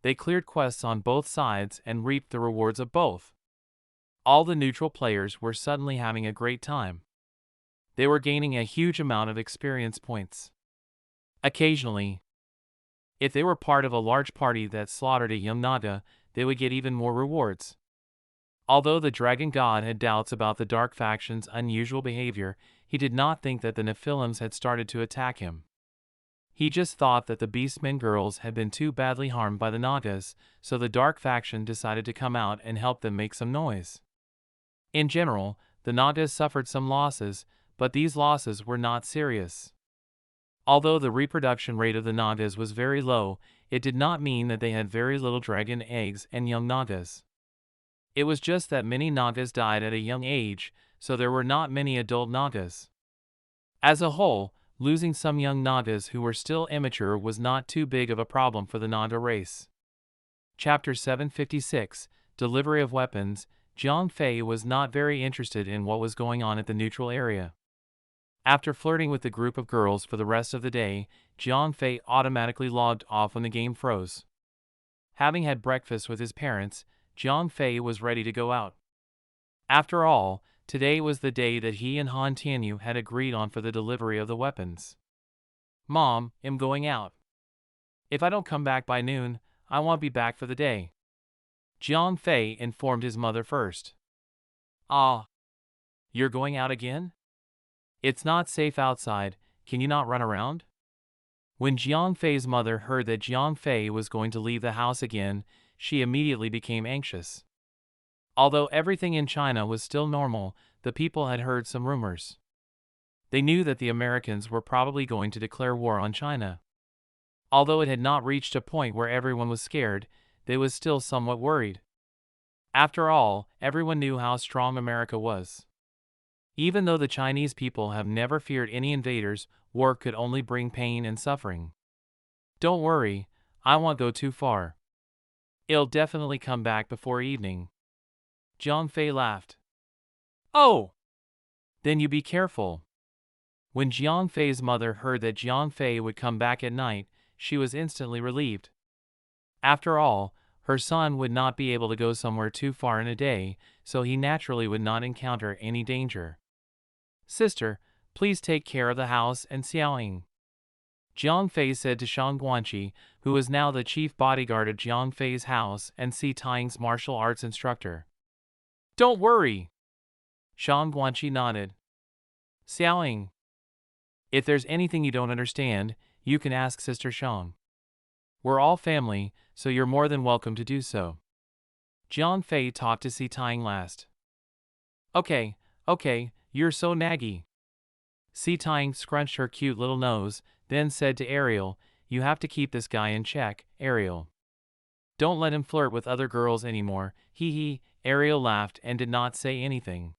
They cleared quests on both sides and reaped the rewards of both. All the neutral players were suddenly having a great time. They were gaining a huge amount of experience points. Occasionally, if they were part of a large party that slaughtered a young Naga, they would get even more rewards. Although the Dragon God had doubts about the Dark Faction's unusual behavior, he did not think that the Nephilims had started to attack him. He just thought that the Beastmen girls had been too badly harmed by the Nagas, so the Dark Faction decided to come out and help them make some noise. In general, the Nagas suffered some losses, but these losses were not serious. Although the reproduction rate of the Nagas was very low, it did not mean that they had very little dragon eggs and young Nagas. It was just that many Nagas died at a young age, so there were not many adult Nagas. As a whole, losing some young Nagas who were still immature was not too big of a problem for the Naga race. Chapter 756, Delivery of Weapons. Jiang Fei was not very interested in what was going on at the neutral area. After flirting with the group of girls for the rest of the day, Jiang Fei automatically logged off when the game froze. Having had breakfast with his parents, Jiang Fei was ready to go out. After all, today was the day that he and Han Tianyu had agreed on for the delivery of the weapons. "Mom, I'm going out. If I don't come back by noon, I won't be back for the day," Jiang Fei informed his mother first. "Ah, you're going out again? It's not safe outside, can you not run around?" When Jiang Fei's mother heard that Jiang Fei was going to leave the house again, she immediately became anxious. Although everything in China was still normal, the people had heard some rumors. They knew that the Americans were probably going to declare war on China. Although it had not reached a point where everyone was scared, they was still somewhat worried. After all, everyone knew how strong America was. Even though the Chinese people have never feared any invaders, war could only bring pain and suffering. "Don't worry, I won't go too far. It'll definitely come back before evening." Jiang Fei laughed. "Oh! Then you be careful." When Jiang Fei's mother heard that Jiang Fei would come back at night, she was instantly relieved. After all, her son would not be able to go somewhere too far in a day, so he naturally would not encounter any danger. "Sister, please take care of the house and Xiaoying," Jiang Fei said to Shang Guanqi, who was now the chief bodyguard of Jiang Fei's house and Si Taiying's martial arts instructor. "Don't worry." Shang Guanqi nodded. "Xiaoying, if there's anything you don't understand, you can ask Sister Shang. We're all family, so you're more than welcome to do so." Jiang Fei talked to Si Taiying last. Okay, you're so naggy." Si Taiying scrunched her cute little nose, then said to Ariel, "You have to keep this guy in check, Ariel. Don't let him flirt with other girls anymore." Hee. Ariel laughed and did not say anything.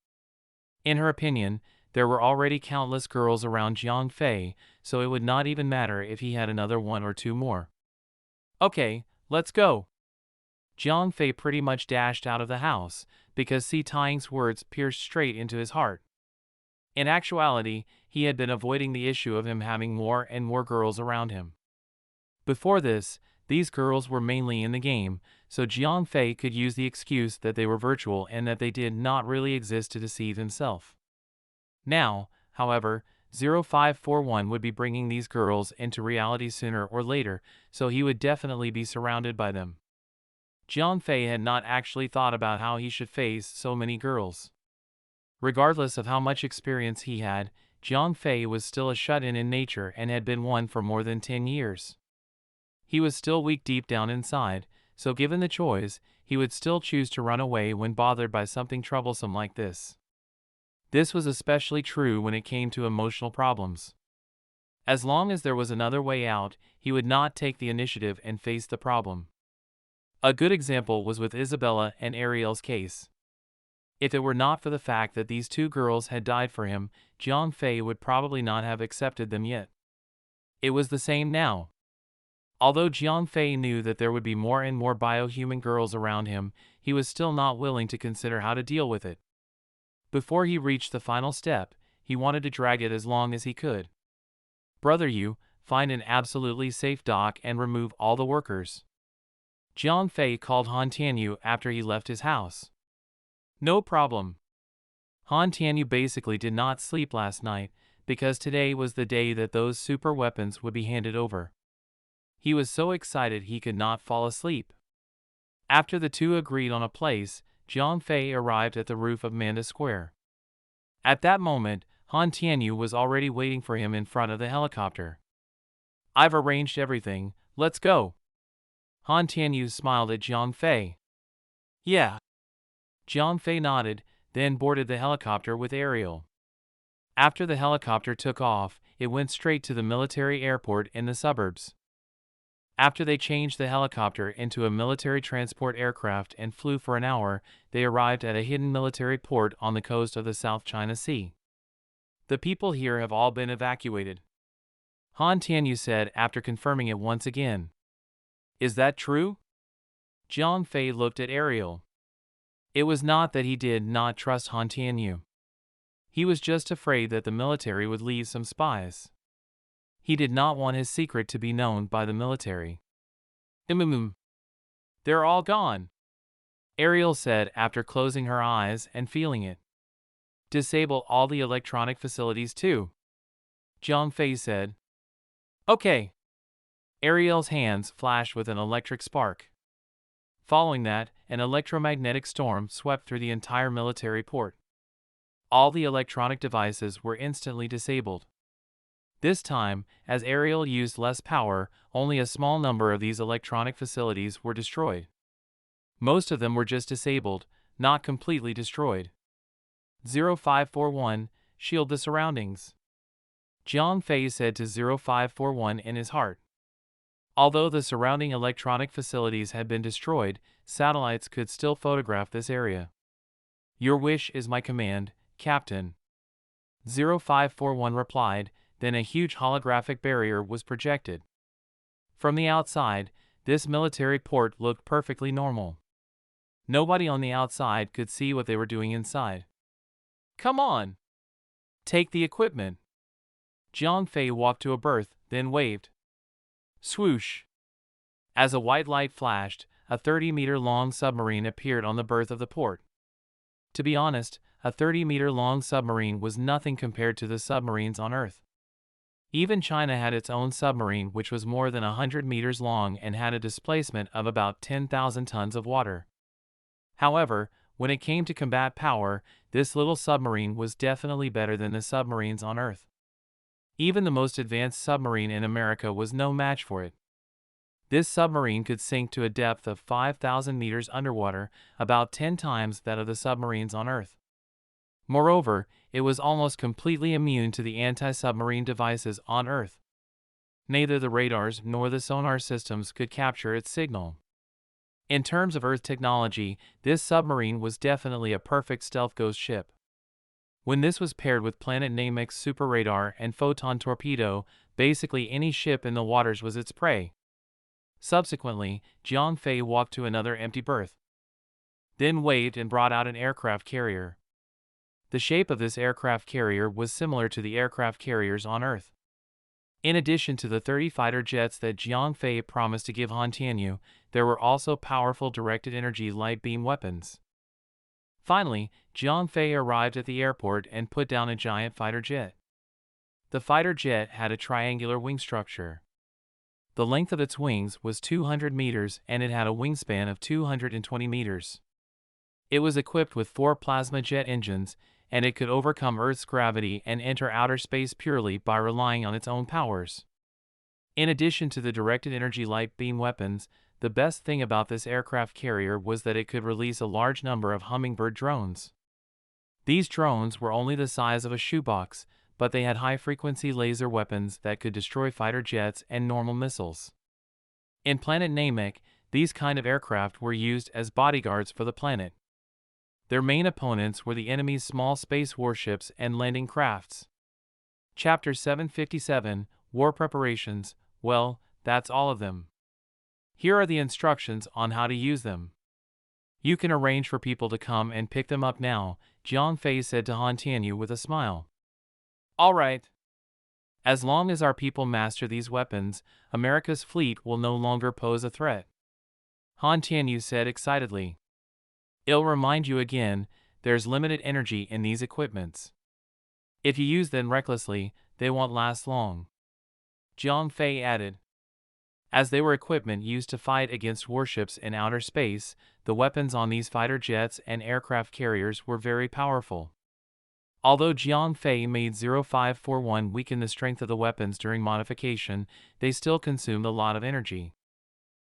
In her opinion, there were already countless girls around Jiang Fei, so it would not even matter if he had another one or two more. "Okay, let's go." Jiang Fei pretty much dashed out of the house, because Si Taiying's words pierced straight into his heart. In actuality, he had been avoiding the issue of him having more and more girls around him. Before this, these girls were mainly in the game, so Jiang Fei could use the excuse that they were virtual and that they did not really exist to deceive himself. Now, however, 0541 would be bringing these girls into reality sooner or later, so he would definitely be surrounded by them. Jiang Fei had not actually thought about how he should face so many girls. Regardless of how much experience he had, Jiang Fei was still a shut-in in nature and had been one for more than 10 years. He was still weak deep down inside, so given the choice, he would still choose to run away when bothered by something troublesome like this. This was especially true when it came to emotional problems. As long as there was another way out, he would not take the initiative and face the problem. A good example was with Isabella and Ariel's case. If it were not for the fact that these two girls had died for him, Jiang Fei would probably not have accepted them yet. It was the same now. Although Jiang Fei knew that there would be more and more biohuman girls around him, he was still not willing to consider how to deal with it. Before he reached the final step, he wanted to drag it as long as he could. "Brother, you find an absolutely safe dock and remove all the workers." Jiang Fei called Han Tianyu after he left his house. "No problem." Han Tianyu basically did not sleep last night, because today was the day that those super weapons would be handed over. He was so excited he could not fall asleep. After the two agreed on a place, Jiang Fei arrived at the roof of Manda Square. At that moment, Han Tianyu was already waiting for him in front of the helicopter. "I've arranged everything, let's go." Han Tianyu smiled at Jiang Fei. "Yeah." Jiang Fei nodded, then boarded the helicopter with Ariel. After the helicopter took off, it went straight to the military airport in the suburbs. After they changed the helicopter into a military transport aircraft and flew for an hour, they arrived at a hidden military port on the coast of the South China Sea. "The people here have all been evacuated," Han Tianyu said after confirming it once again. "Is that true?" Jiang Fei looked at Ariel. It was not that he did not trust Han Tianyu. He was just afraid that the military would leave some spies. He did not want his secret to be known by the military. They're all gone," Ariel said after closing her eyes and feeling it. "Disable all the electronic facilities too," Jiang Fei said. "Okay." Ariel's hands flashed with an electric spark. Following that, an electromagnetic storm swept through the entire military port. All the electronic devices were instantly disabled. This time, as Ariel used less power, only a small number of these electronic facilities were destroyed. Most of them were just disabled, not completely destroyed. 0541, shield the surroundings, Jiang Fei said to 0541 in his heart. Although the surrounding electronic facilities had been destroyed, satellites could still photograph this area. "Your wish is my command, Captain," 0541 replied. Then a huge holographic barrier was projected. From the outside, this military port looked perfectly normal. Nobody on the outside could see what they were doing inside. "Come on! Take the equipment." Jiang Fei walked to a berth, then waved. Swoosh! As a white light flashed, a 30-meter-long submarine appeared on the berth of the port. To be honest, a 30-meter-long submarine was nothing compared to the submarines on Earth. Even China had its own submarine which was more than 100 meters long and had a displacement of about 10,000 tons of water. However, when it came to combat power, this little submarine was definitely better than the submarines on Earth. Even the most advanced submarine in America was no match for it. This submarine could sink to a depth of 5,000 meters underwater, about 10 times that of the submarines on Earth. Moreover, it was almost completely immune to the anti-submarine devices on Earth. Neither the radars nor the sonar systems could capture its signal. In terms of Earth technology, this submarine was definitely a perfect stealth ghost ship. When this was paired with Planet Namek's super radar and photon torpedo, basically any ship in the waters was its prey. Subsequently, Jiang Fei walked to another empty berth, then waved and brought out an aircraft carrier. The shape of this aircraft carrier was similar to the aircraft carriers on Earth. In addition to the 30 fighter jets that Jiang Fei promised to give Han Tianyu, there were also powerful directed energy light beam weapons. Finally, Jiang Fei arrived at the airport and put down a giant fighter jet. The fighter jet had a triangular wing structure. The length of its wings was 200 meters and it had a wingspan of 220 meters. It was equipped with 4 plasma jet engines, and it could overcome Earth's gravity and enter outer space purely by relying on its own powers. In addition to the directed energy light beam weapons, the best thing about this aircraft carrier was that it could release a large number of hummingbird drones. These drones were only the size of a shoebox, but they had high-frequency laser weapons that could destroy fighter jets and normal missiles. In planet Namek, these kind of aircraft were used as bodyguards for the planet. Their main opponents were the enemy's small space warships and landing crafts. Chapter 757, War Preparations. Well, that's all of them. Here are the instructions on how to use them. You can arrange for people to come and pick them up now, Jiang Fei said to Han Tianyu with a smile. All right. As long as our people master these weapons, America's fleet will no longer pose a threat. Han Tianyu said excitedly. I'll remind you again, there's limited energy in these equipments. If you use them recklessly, they won't last long. Jiang Fei added. As they were equipment used to fight against warships in outer space, the weapons on these fighter jets and aircraft carriers were very powerful. Although Jiang Fei made 0541 weaken the strength of the weapons during modification, they still consumed a lot of energy.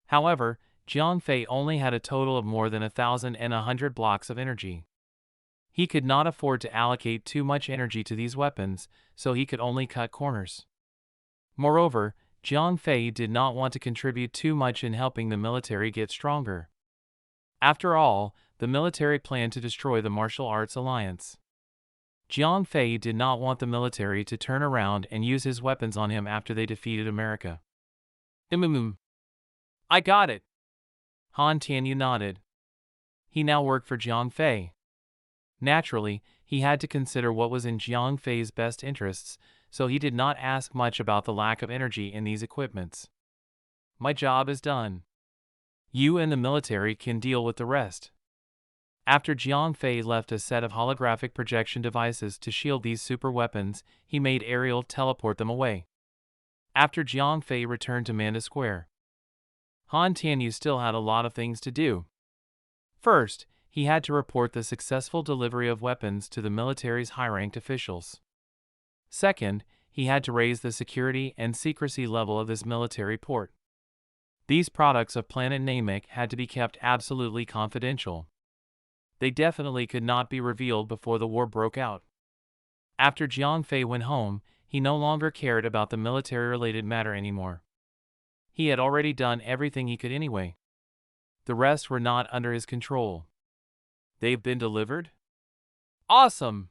However, Jiang Fei only had a total of more than 1,100 blocks of energy. He could not afford to allocate too much energy to these weapons, so he could only cut corners. Moreover, Jiang Fei did not want to contribute too much in helping the military get stronger. After all, the military planned to destroy the martial arts alliance. Jiang Fei did not want the military to turn around and use his weapons on him after they defeated America. I got it. Han Tianyu nodded. He now worked for Jiang Fei. Naturally, he had to consider what was in Jiang Fei's best interests, so he did not ask much about the lack of energy in these equipments. My job is done. You and the military can deal with the rest. After Jiang Fei left a set of holographic projection devices to shield these super weapons, he made Ariel teleport them away. After Jiang Fei returned to Manda Square, Han Tianyu still had a lot of things to do. First, he had to report the successful delivery of weapons to the military's high-ranked officials. Second, he had to raise the security and secrecy level of this military port. These products of planet Namek had to be kept absolutely confidential. They definitely could not be revealed before the war broke out. After Jiang Fei went home, he no longer cared about the military-related matter anymore. He had already done everything he could anyway. The rest were not under his control. They've been delivered? Awesome!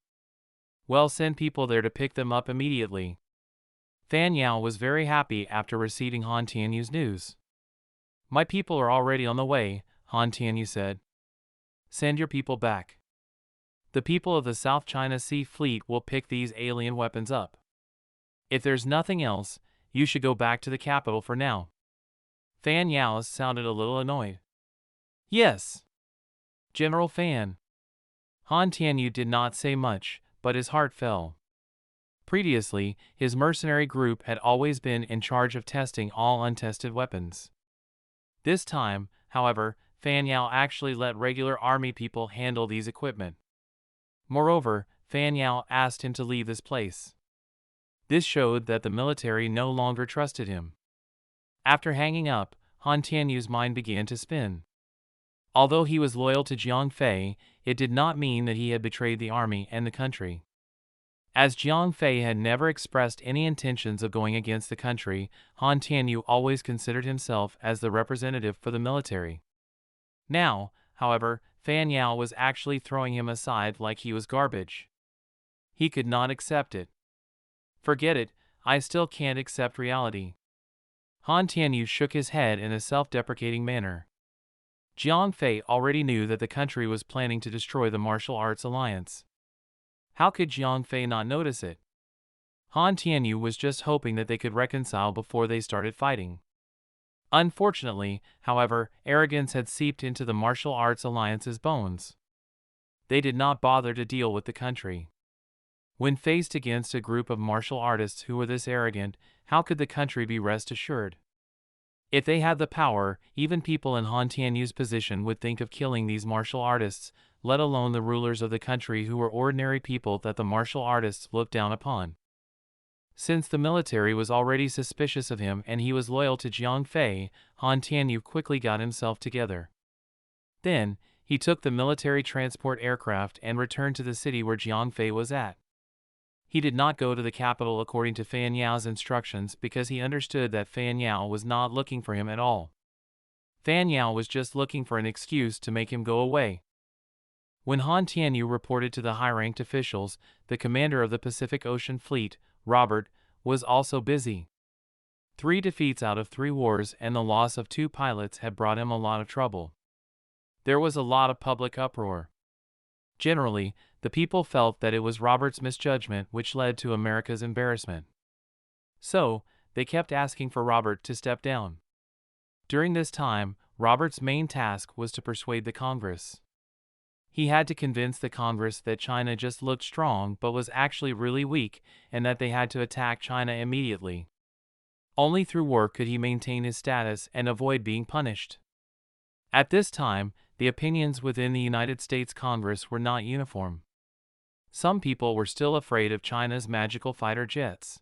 Well, send people there to pick them up immediately. Fan Yao was very happy after receiving Han Tianyu's news. My people are already on the way, Han Tianyu said. Send your people back. The people of the South China Sea Fleet will pick these alien weapons up. If there's nothing else, you should go back to the capital for now. Fan Yao sounded a little annoyed. Yes. General Fan. Han Tianyu did not say much, but his heart fell. Previously, his mercenary group had always been in charge of testing all untested weapons. This time, however, Fan Yao actually let regular army people handle these equipment. Moreover, Fan Yao asked him to leave this place. This showed that the military no longer trusted him. After hanging up, Han Tianyu's mind began to spin. Although he was loyal to Jiang Fei, it did not mean that he had betrayed the army and the country. As Jiang Fei had never expressed any intentions of going against the country, Han Tianyu always considered himself as the representative for the military. Now, however, Fan Yao was actually throwing him aside like he was garbage. He could not accept it. Forget it, I still can't accept reality. Han Tianyu shook his head in a self-deprecating manner. Jiang Fei already knew that the country was planning to destroy the martial arts alliance. How could Jiang Fei not notice it? Han Tianyu was just hoping that they could reconcile before they started fighting. Unfortunately, however, arrogance had seeped into the martial arts alliance's bones. They did not bother to deal with the country. When faced against a group of martial artists who were this arrogant, how could the country be rest assured? If they had the power, even people in Han Tianyu's position would think of killing these martial artists, let alone the rulers of the country who were ordinary people that the martial artists looked down upon. Since the military was already suspicious of him and he was loyal to Jiang Fei, Han Tianyu quickly got himself together. Then, he took the military transport aircraft and returned to the city where Jiang Fei was at. He did not go to the capital according to Fan Yao's instructions because he understood that Fan Yao was not looking for him at all. Fan Yao was just looking for an excuse to make him go away. When Han Tianyu reported to the high-ranked officials, the commander of the Pacific Ocean Fleet, Robert, was also busy. 3 defeats out of 3 wars and the loss of 2 pilots had brought him a lot of trouble. There was a lot of public uproar. Generally, the people felt that it was Robert's misjudgment which led to America's embarrassment. So, they kept asking for Robert to step down. During this time, Robert's main task was to persuade the Congress. He had to convince the Congress that China just looked strong but was actually really weak and that they had to attack China immediately. Only through war could he maintain his status and avoid being punished. At this time, the opinions within the United States Congress were not uniform. Some people were still afraid of China's magical fighter jets.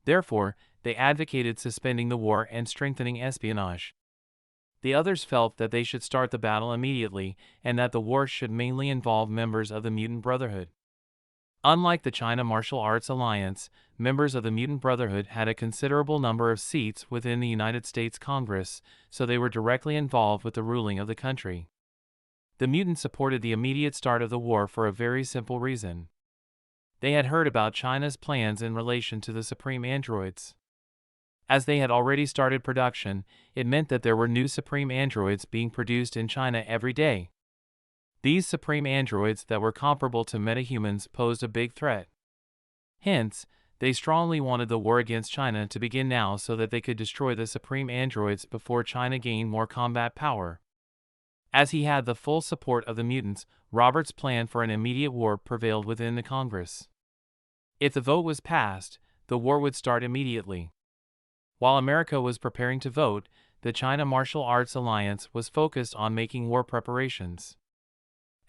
Therefore, they advocated suspending the war and strengthening espionage. The others felt that they should start the battle immediately and that the war should mainly involve members of the Mutant Brotherhood. Unlike the China Martial Arts Alliance, members of the Mutant Brotherhood had a considerable number of seats within the United States Congress, so they were directly involved with the ruling of the country. The mutants supported the immediate start of the war for a very simple reason. They had heard about China's plans in relation to the Supreme Androids. As they had already started production, it meant that there were new Supreme Androids being produced in China every day. These Supreme Androids that were comparable to metahumans posed a big threat. Hence, they strongly wanted the war against China to begin now so that they could destroy the Supreme Androids before China gained more combat power. As he had the full support of the mutants, Robert's plan for an immediate war prevailed within the Congress. If the vote was passed, the war would start immediately. While America was preparing to vote, the China Martial Arts Alliance was focused on making war preparations.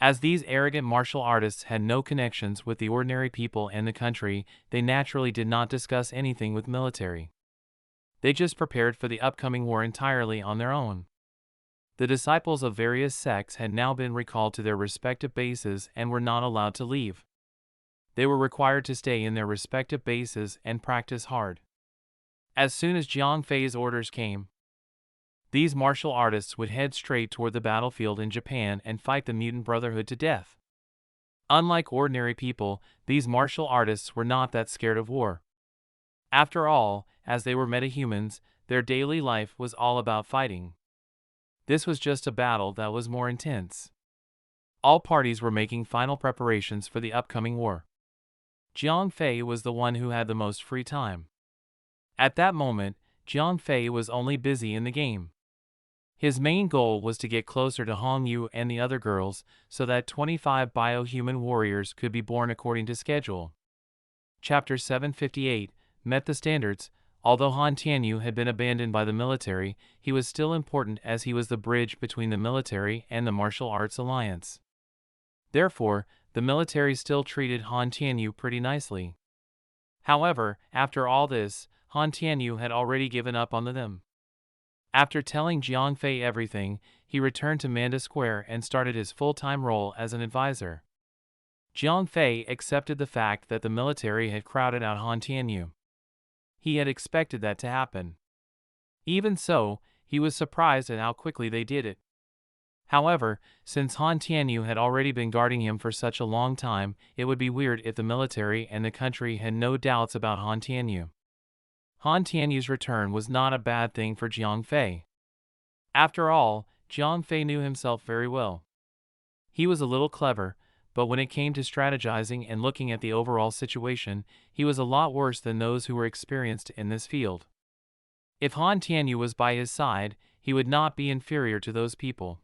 As these arrogant martial artists had no connections with the ordinary people and the country, they naturally did not discuss anything with military. They just prepared for the upcoming war entirely on their own. The disciples of various sects had now been recalled to their respective bases and were not allowed to leave. They were required to stay in their respective bases and practice hard. As soon as Jiang Fei's orders came, these martial artists would head straight toward the battlefield in Japan and fight the Mutant Brotherhood to death. Unlike ordinary people, these martial artists were not that scared of war. After all, as they were metahumans, their daily life was all about fighting. This was just a battle that was more intense. All parties were making final preparations for the upcoming war. Jiang Fei was the one who had the most free time. At that moment, Jiang Fei was only busy in the game. His main goal was to get closer to Hong Yu and the other girls so that 25 biohuman warriors could be born according to schedule. Chapter 758 met the standards. Although Han Tianyu had been abandoned by the military, he was still important as he was the bridge between the military and the Martial Arts Alliance. Therefore, the military still treated Han Tianyu pretty nicely. However, after all this, Han Tianyu had already given up on them. After telling Jiang Fei everything, he returned to Manda Square and started his full-time role as an advisor. Jiang Fei accepted the fact that the military had crowded out Han Tianyu. He had expected that to happen. Even so, he was surprised at how quickly they did it. However, since Han Tianyu had already been guarding him for such a long time, it would be weird if the military and the country had no doubts about Han Tianyu. Han Tianyu's return was not a bad thing for Jiang Fei. After all, Jiang Fei knew himself very well. He was a little clever, but when it came to strategizing and looking at the overall situation, he was a lot worse than those who were experienced in this field. If Han Tianyu was by his side, he would not be inferior to those people.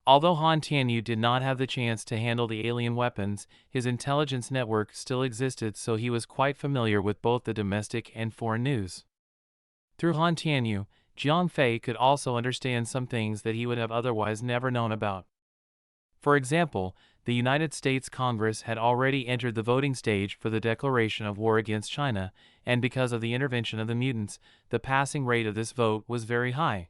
Although Han Tianyu did not have the chance to handle the alien weapons, his intelligence network still existed, so he was quite familiar with both the domestic and foreign news. Through Han Tianyu, Jiang Fei could also understand some things that he would have otherwise never known about. For example, the United States Congress had already entered the voting stage for the declaration of war against China, and because of the intervention of the mutants, the passing rate of this vote was very high.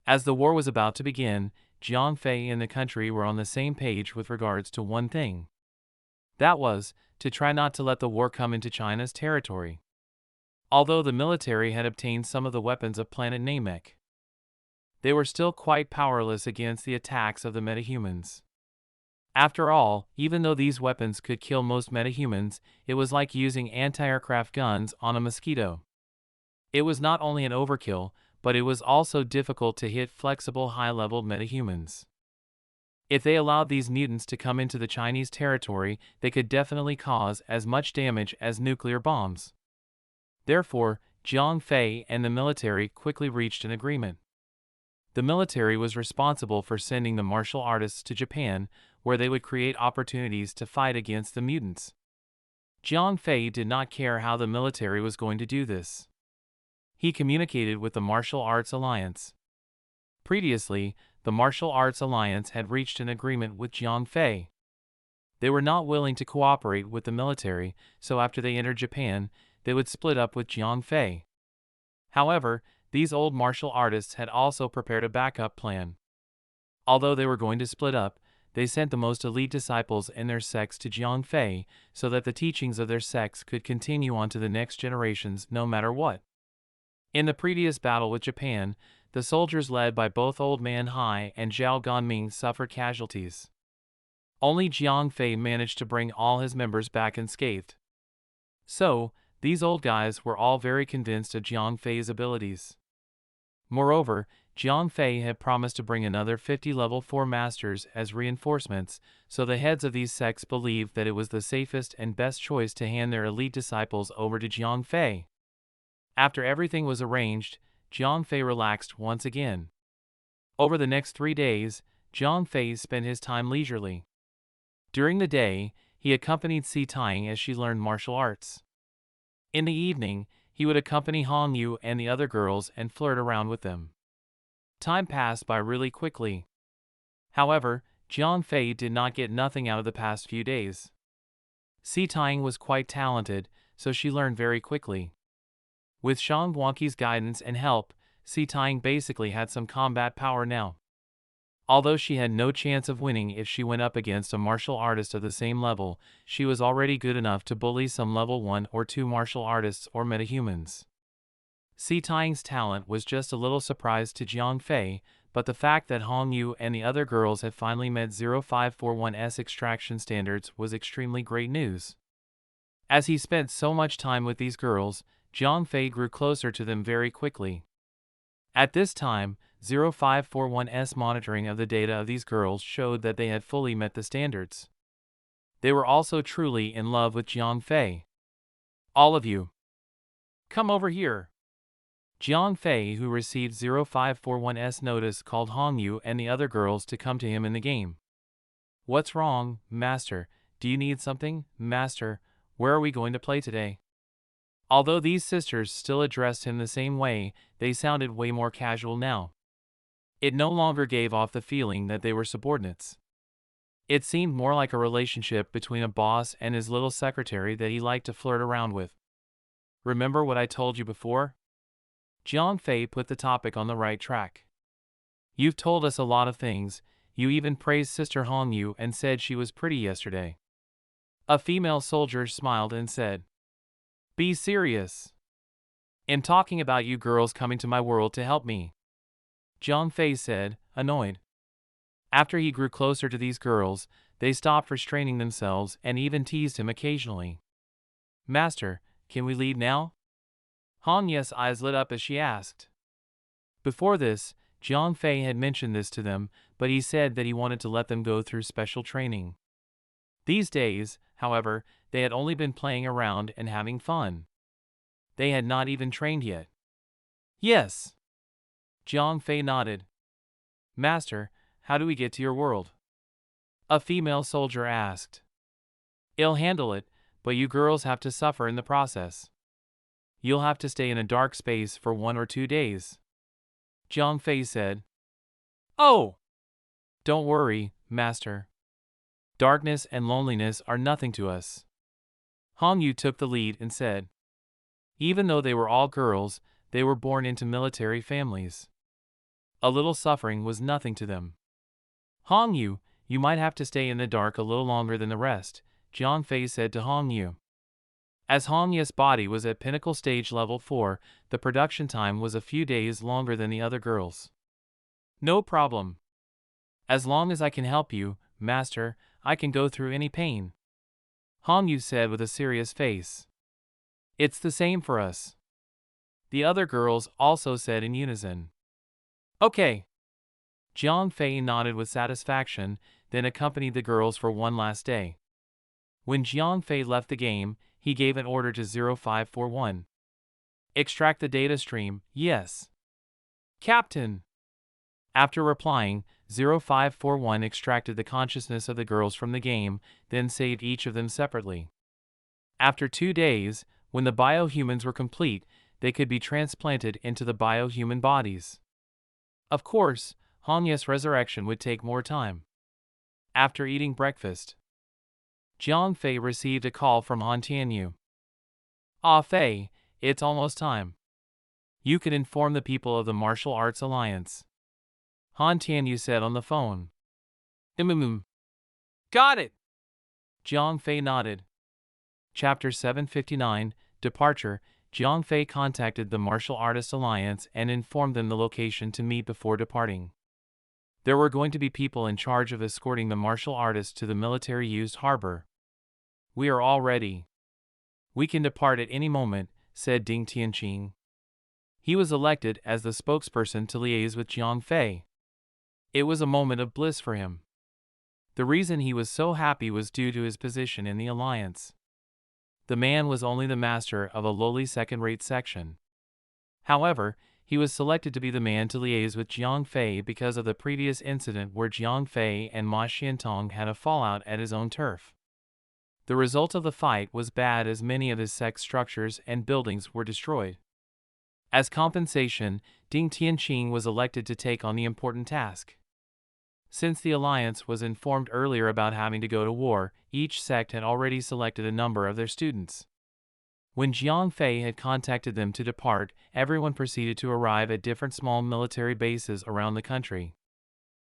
As the war was about to begin, Jiang Fei and the country were on the same page with regards to one thing. That was, to try not to let the war come into China's territory. Although the military had obtained some of the weapons of planet Namek, they were still quite powerless against the attacks of the metahumans. After all, even though these weapons could kill most metahumans, it was like using anti-aircraft guns on a mosquito. It was not only an overkill, but it was also difficult to hit flexible high-level metahumans. If they allowed these mutants to come into the Chinese territory, they could definitely cause as much damage as nuclear bombs. Therefore, Jiang Fei and the military quickly reached an agreement. The military was responsible for sending the martial artists to Japan, where they would create opportunities to fight against the mutants. Jiang Fei did not care how the military was going to do this. He communicated with the Martial Arts Alliance. Previously, the Martial Arts Alliance had reached an agreement with Jiang Fei. They were not willing to cooperate with the military, so after they entered Japan, they would split up with Jiang Fei. However, these old martial artists had also prepared a backup plan. Although they were going to split up, they sent the most elite disciples in their sects to Jiang Fei so that the teachings of their sects could continue on to the next generations no matter what. In the previous battle with Japan, the soldiers led by both Old Man Hai and Zhao Ganming suffered casualties. Only Jiang Fei managed to bring all his members back unscathed. So, these old guys were all very convinced of Jiang Fei's abilities. Moreover, Jiang Fei had promised to bring another 50 level 4 masters as reinforcements, so the heads of these sects believed that it was the safest and best choice to hand their elite disciples over to Jiang Fei. After everything was arranged, Jiang Fei relaxed once again. Over the next 3 days, Jiang Fei spent his time leisurely. During the day, he accompanied Si Tying as she learned martial arts. In the evening, he would accompany Hong Yu and the other girls and flirt around with them. Time passed by really quickly. However, Jiang Fei did not get nothing out of the past few days. Si Tying was quite talented, so she learned very quickly. With Shang Guangqi's guidance and help, Si Tying basically had some combat power now. Although she had no chance of winning if she went up against a martial artist of the same level, she was already good enough to bully some level 1 or 2 martial artists or metahumans. Si Tying's talent was just a little surprise to Jiang Fei, but the fact that Hong Yu and the other girls had finally met 0541's extraction standards was extremely great news. As he spent so much time with these girls, Jiang Fei grew closer to them very quickly. At this time, 0541's monitoring of the data of these girls showed that they had fully met the standards. They were also truly in love with Jiang Fei. All of you, come over here. Jiang Fei, who received 0541's notice, called Hong Yu and the other girls to come to him in the game. What's wrong, Master? Do you need something, Master? Where are we going to play today? Although these sisters still addressed him the same way, they sounded way more casual now. It no longer gave off the feeling that they were subordinates. It seemed more like a relationship between a boss and his little secretary that he liked to flirt around with. Remember what I told you before? Jiang Fei put the topic on the right track. You've told us a lot of things, you even praised Sister Hong Yu and said she was pretty yesterday. A female soldier smiled and said, "Be serious. I'm talking about you girls coming to my world to help me," Jiang Fei said, annoyed. After he grew closer to these girls, they stopped restraining themselves and even teased him occasionally. Master, can we leave now? Han Ye's eyes lit up as she asked. Before this, Jiang Fei had mentioned this to them, but he said that he wanted to let them go through special training. These days, however, they had only been playing around and having fun. They had not even trained yet. Yes. Jiang Fei nodded. Master, how do we get to your world? A female soldier asked. I'll handle it, but you girls have to suffer in the process. You'll have to stay in a dark space for 1 or 2 days. Jiang Fei said. Oh! Don't worry, Master. Darkness and loneliness are nothing to us. Hong Yu took the lead and said. Even though they were all girls, they were born into military families. A little suffering was nothing to them. Hong Yu, you might have to stay in the dark a little longer than the rest, Jiang Fei said to Hong Yu. As Hong Yu's body was at pinnacle stage level 4, the production time was a few days longer than the other girls. No problem. As long as I can help you, Master, I can go through any pain. Hong Yu said with a serious face. It's the same for us. The other girls also said in unison. Okay. Jiang Fei nodded with satisfaction, then accompanied the girls for one last day. When Jiang Fei left the game, he gave an order to 0541. Extract the data stream, yes. Captain. After replying, 0541 extracted the consciousness of the girls from the game, then saved each of them separately. After 2 days, when the biohumans were complete, they could be transplanted into the biohuman bodies. Of course, Hong Ye's resurrection would take more time. After eating breakfast, Jiang Fei received a call from Han Tianyu. Ah Fei, it's almost time. You can inform the people of the Martial Arts Alliance. Han Tianyu said on the phone. Got it! Jiang Fei nodded. Chapter 759, Departure. Jiang Fei contacted the Martial Artists Alliance and informed them the location to meet before departing. There were going to be people in charge of escorting the martial artists to the military-used harbor. We are all ready. We can depart at any moment, said Ding Tianqing. He was elected as the spokesperson to liaise with Jiang Fei. It was a moment of bliss for him. The reason he was so happy was due to his position in the alliance. The man was only the master of a lowly second-rate section. However, he was selected to be the man to liaise with Jiang Fei because of the previous incident where Jiang Fei and Ma Xiantong had a fallout at his own turf. The result of the fight was bad as many of his sect structures and buildings were destroyed. As compensation, Ding Tianqing was elected to take on the important task. Since the alliance was informed earlier about having to go to war, each sect had already selected a number of their students. When Jiang Fei had contacted them to depart, everyone proceeded to arrive at different small military bases around the country.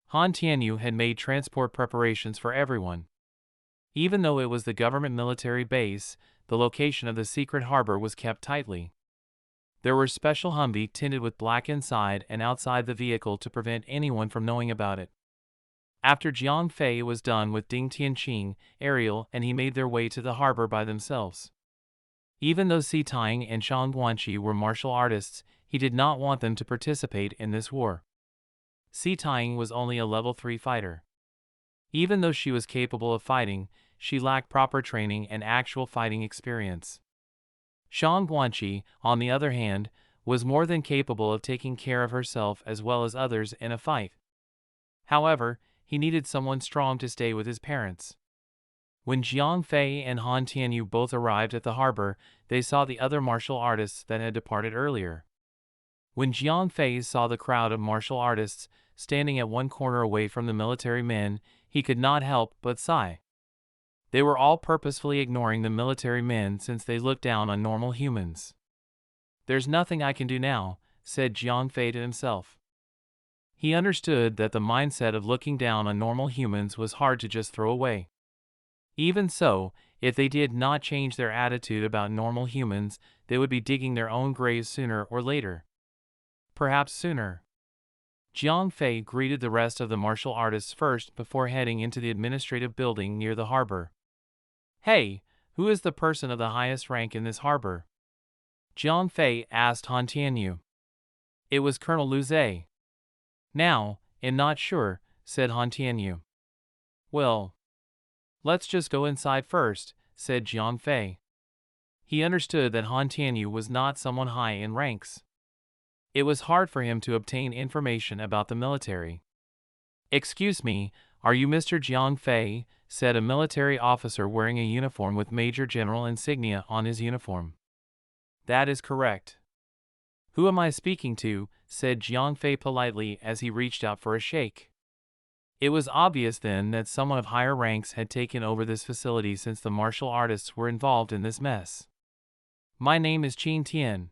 Han Tianyu had made transport preparations for everyone. Even though it was the government military base, the location of the secret harbor was kept tightly. There were special Humvee tinted with black inside and outside the vehicle to prevent anyone from knowing about it. After Jiang Fei was done with Ding Tianqing, Ariel and he made their way to the harbor by themselves. Even though Si Tang and Shang Guanqi were martial artists, he did not want them to participate in this war. Si Tang was only a level 3 fighter. Even though she was capable of fighting, she lacked proper training and actual fighting experience. Shang Guanqi, on the other hand, was more than capable of taking care of herself as well as others in a fight. However, he needed someone strong to stay with his parents. When Jiang Fei and Han Tianyu both arrived at the harbor, they saw the other martial artists that had departed earlier. When Jiang Fei saw the crowd of martial artists standing at one corner away from the military men, he could not help but sigh. They were all purposefully ignoring the military men since they looked down on normal humans. There's nothing I can do now, said Jiang Fei to himself. He understood that the mindset of looking down on normal humans was hard to just throw away. Even so, if they did not change their attitude about normal humans, they would be digging their own graves sooner or later. Perhaps sooner. Jiang Fei greeted the rest of the martial artists first before heading into the administrative building near the harbor. Hey, who is the person of the highest rank in this harbor? Jiang Fei asked Han Tianyu. It was Colonel Lu Zhe. Now, I'm not sure, said Han Tianyu. Well, let's just go inside first, said Jiang Fei. He understood that Han Tianyu was not someone high in ranks. It was hard for him to obtain information about the military. Excuse me, are you Mr. Jiang Fei? Said a military officer wearing a uniform with Major General insignia on his uniform. That is correct. Who am I speaking to? Said Jiang Fei politely as he reached out for a shake. It was obvious then that someone of higher ranks had taken over this facility since the martial artists were involved in this mess. My name is Qin Tian.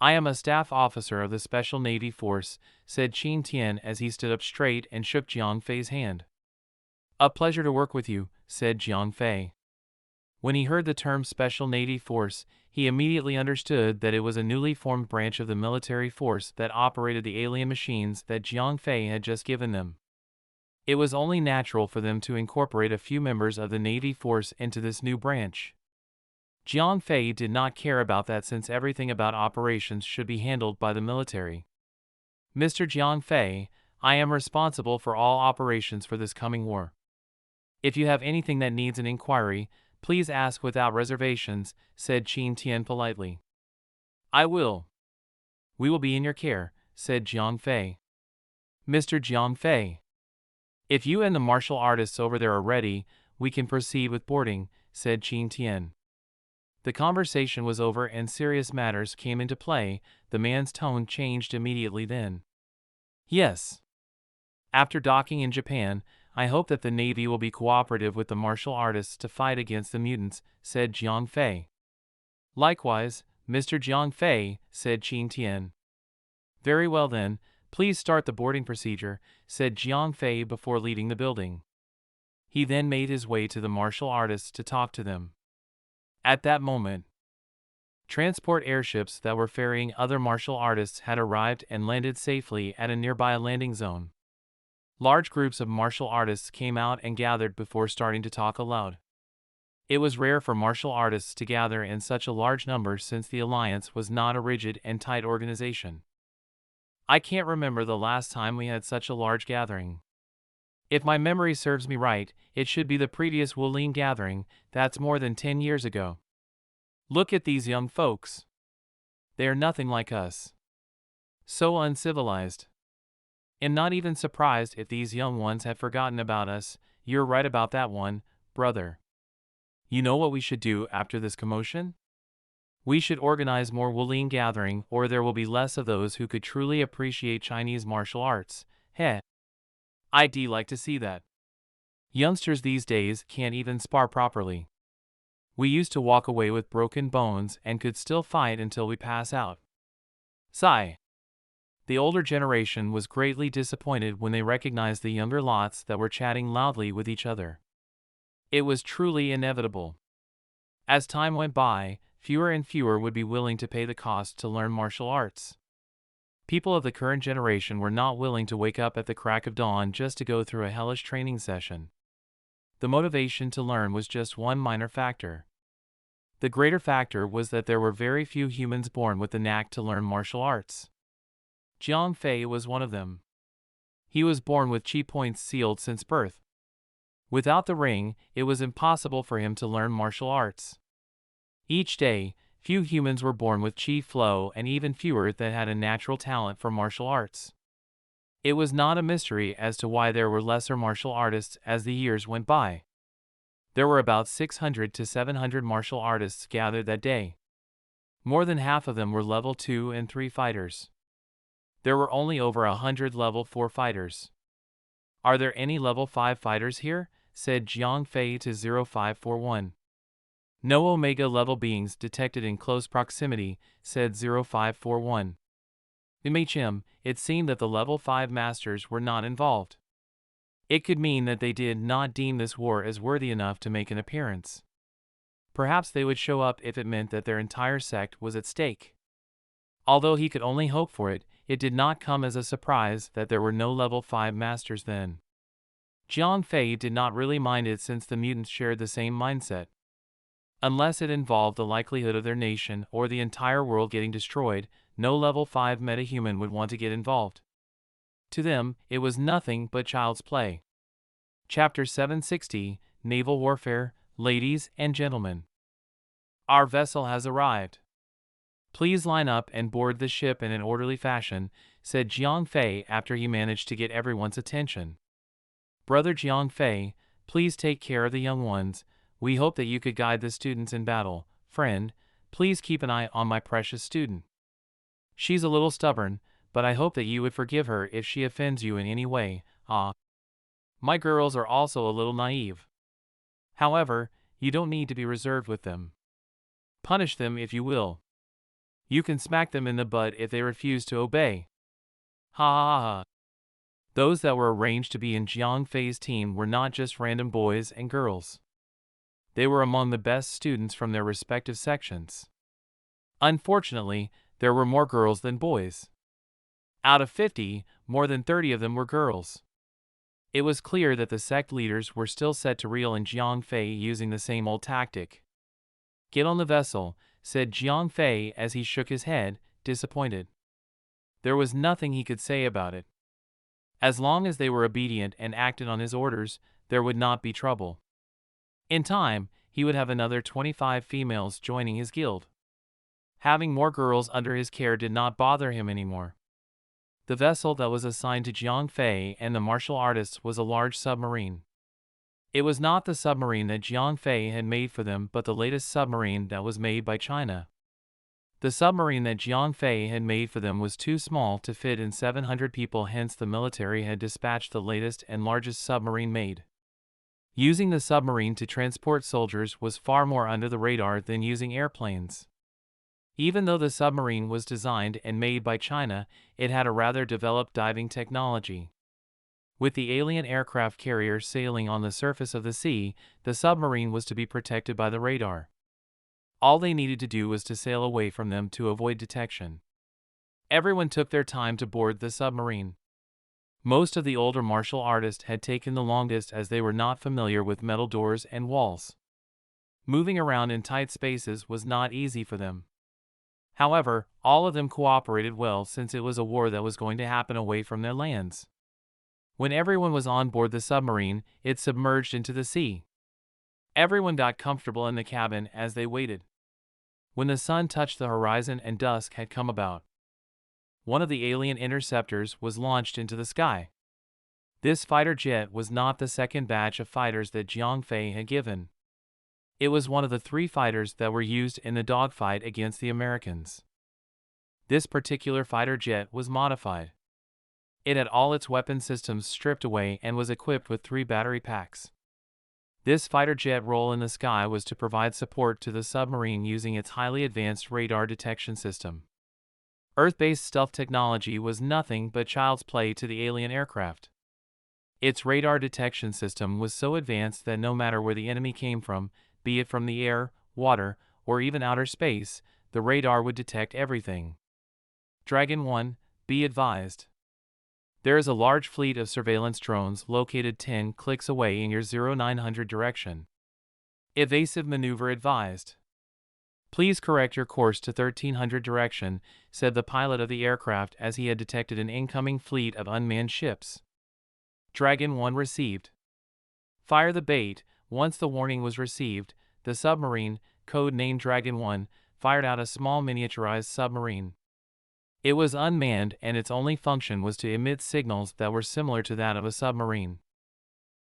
I am a staff officer of the Special Navy Force, said Qin Tian as he stood up straight and shook Jiang Fei's hand. A pleasure to work with you, said Jiang Fei. When he heard the term Special Navy Force, he immediately understood that it was a newly formed branch of the military force that operated the alien machines that Jiang Fei had just given them. It was only natural for them to incorporate a few members of the Navy Force into this new branch. Jiang Fei did not care about that since everything about operations should be handled by the military. Mr. Jiang Fei, I am responsible for all operations for this coming war. If you have anything that needs an inquiry, please ask without reservations, said Qin Tian politely. I will. We will be in your care, said Jiang Fei. Mr. Jiang Fei. If you and the martial artists over there are ready, we can proceed with boarding, said Qin Tian. The conversation was over and serious matters came into play. The man's tone changed immediately then. Yes. After docking in Japan, I hope that the Navy will be cooperative with the martial artists to fight against the mutants, said Jiang Fei. Likewise, Mr. Jiang Fei, said Qin Tian. Very well then, please start the boarding procedure, said Jiang Fei before leaving the building. He then made his way to the martial artists to talk to them. At that moment, transport airships that were ferrying other martial artists had arrived and landed safely at a nearby landing zone. Large groups of martial artists came out and gathered before starting to talk aloud. It was rare for martial artists to gather in such a large number since the Alliance was not a rigid and tight organization. I can't remember the last time we had such a large gathering. If my memory serves me right, it should be the previous Wulin gathering, that's more than 10 years ago. Look at these young folks. They are nothing like us. So uncivilized. I'm not even surprised if these young ones have forgotten about us. You're right about that one, brother. You know what we should do after this commotion? We should organize more Wulin gathering, or there will be less of those who could truly appreciate Chinese martial arts. Heh. I'd like to see that. Youngsters these days can't even spar properly. We used to walk away with broken bones and could still fight until we pass out. Sigh. The older generation was greatly disappointed when they recognized the younger lots that were chatting loudly with each other. It was truly inevitable. As time went by, fewer and fewer would be willing to pay the cost to learn martial arts. People of the current generation were not willing to wake up at the crack of dawn just to go through a hellish training session. The motivation to learn was just one minor factor. The greater factor was that there were very few humans born with the knack to learn martial arts. Jiang Fei was one of them. He was born with chi points sealed since birth. Without the ring, it was impossible for him to learn martial arts. Each day, few humans were born with chi flow and even fewer that had a natural talent for martial arts. It was not a mystery as to why there were lesser martial artists as the years went by. There were about 600 to 700 martial artists gathered that day. More than half of them were level 2 and 3 fighters. There were only over 100 level 4 fighters. Are there any level 5 fighters here? Said Jiang Fei to 0541. No Omega level beings detected in close proximity, said 0541. MHM, it seemed that the level 5 masters were not involved. It could mean that they did not deem this war as worthy enough to make an appearance. Perhaps they would show up if it meant that their entire sect was at stake. Although he could only hope for it, it did not come as a surprise that there were no level 5 masters then. Jiang Fei did not really mind it since the mutants shared the same mindset. Unless it involved the likelihood of their nation or the entire world getting destroyed, no level 5 metahuman would want to get involved. To them, it was nothing but child's play. Chapter 760, Naval Warfare. Ladies and gentlemen, our vessel has arrived. Please line up and board the ship in an orderly fashion, said Jiang Fei after he managed to get everyone's attention. Brother Jiang Fei, please take care of the young ones. We hope that you could guide the students in battle. Friend, please keep an eye on my precious student. She's a little stubborn, but I hope that you would forgive her if she offends you in any way. My girls are also a little naive. However, you don't need to be reserved with them. Punish them if you will. You can smack them in the butt if they refuse to obey. Ha ha ha. Those that were arranged to be in Jiang Fei's team were not just random boys and girls. They were among the best students from their respective sections. Unfortunately, there were more girls than boys. Out of 50, more than 30 of them were girls. It was clear that the sect leaders were still set to reel in Jiang Fei using the same old tactic. Get on the vessel, said Jiang Fei as he shook his head, disappointed. There was nothing he could say about it. As long as they were obedient and acted on his orders, there would not be trouble. In time, he would have another 25 females joining his guild. Having more girls under his care did not bother him anymore. The vessel that was assigned to Jiang Fei and the martial artists was a large submarine. It was not the submarine that Jiang Fei had made for them but the latest submarine that was made by China. The submarine that Jiang Fei had made for them was too small to fit in 700 people, hence the military had dispatched the latest and largest submarine made. Using the submarine to transport soldiers was far more under the radar than using airplanes. Even though the submarine was designed and made by China, it had a rather developed diving technology. With the alien aircraft carrier sailing on the surface of the sea, the submarine was to be protected by the radar. All they needed to do was to sail away from them to avoid detection. Everyone took their time to board the submarine. Most of the older martial artists had taken the longest as they were not familiar with metal doors and walls. Moving around in tight spaces was not easy for them. However, all of them cooperated well since it was a war that was going to happen away from their lands. When everyone was on board the submarine, it submerged into the sea. Everyone got comfortable in the cabin as they waited. When the sun touched the horizon and dusk had come about, one of the alien interceptors was launched into the sky. This fighter jet was not the second batch of fighters that Jiang Fei had given. It was one of the 3 fighters that were used in the dogfight against the Americans. This particular fighter jet was modified. It had all its weapon systems stripped away and was equipped with 3 battery packs. This fighter jet role in the sky was to provide support to the submarine using its highly advanced radar detection system. Earth-based stealth technology was nothing but child's play to the alien aircraft. Its radar detection system was so advanced that no matter where the enemy came from, be it from the air, water, or even outer space, the radar would detect everything. Dragon 1, be advised. There is a large fleet of surveillance drones located 10 clicks away in your 0900 direction. Evasive maneuver advised. Please correct your course to 1300 direction, said the pilot of the aircraft as he had detected an incoming fleet of unmanned ships. Dragon 1 received. Fire the bait. Once the warning was received, the submarine, code-named Dragon 1, fired out a small miniaturized submarine. It was unmanned and its only function was to emit signals that were similar to that of a submarine.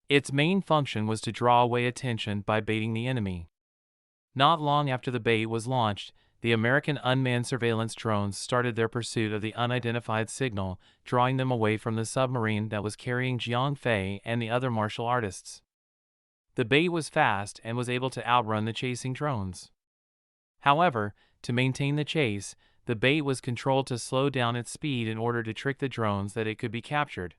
Its main function was to draw away attention by baiting the enemy. Not long after the bait was launched, the American unmanned surveillance drones started their pursuit of the unidentified signal, drawing them away from the submarine that was carrying Jiang Fei and the other martial artists. The bait was fast and was able to outrun the chasing drones. However, to maintain the chase, the bait was controlled to slow down its speed in order to trick the drones that it could be captured.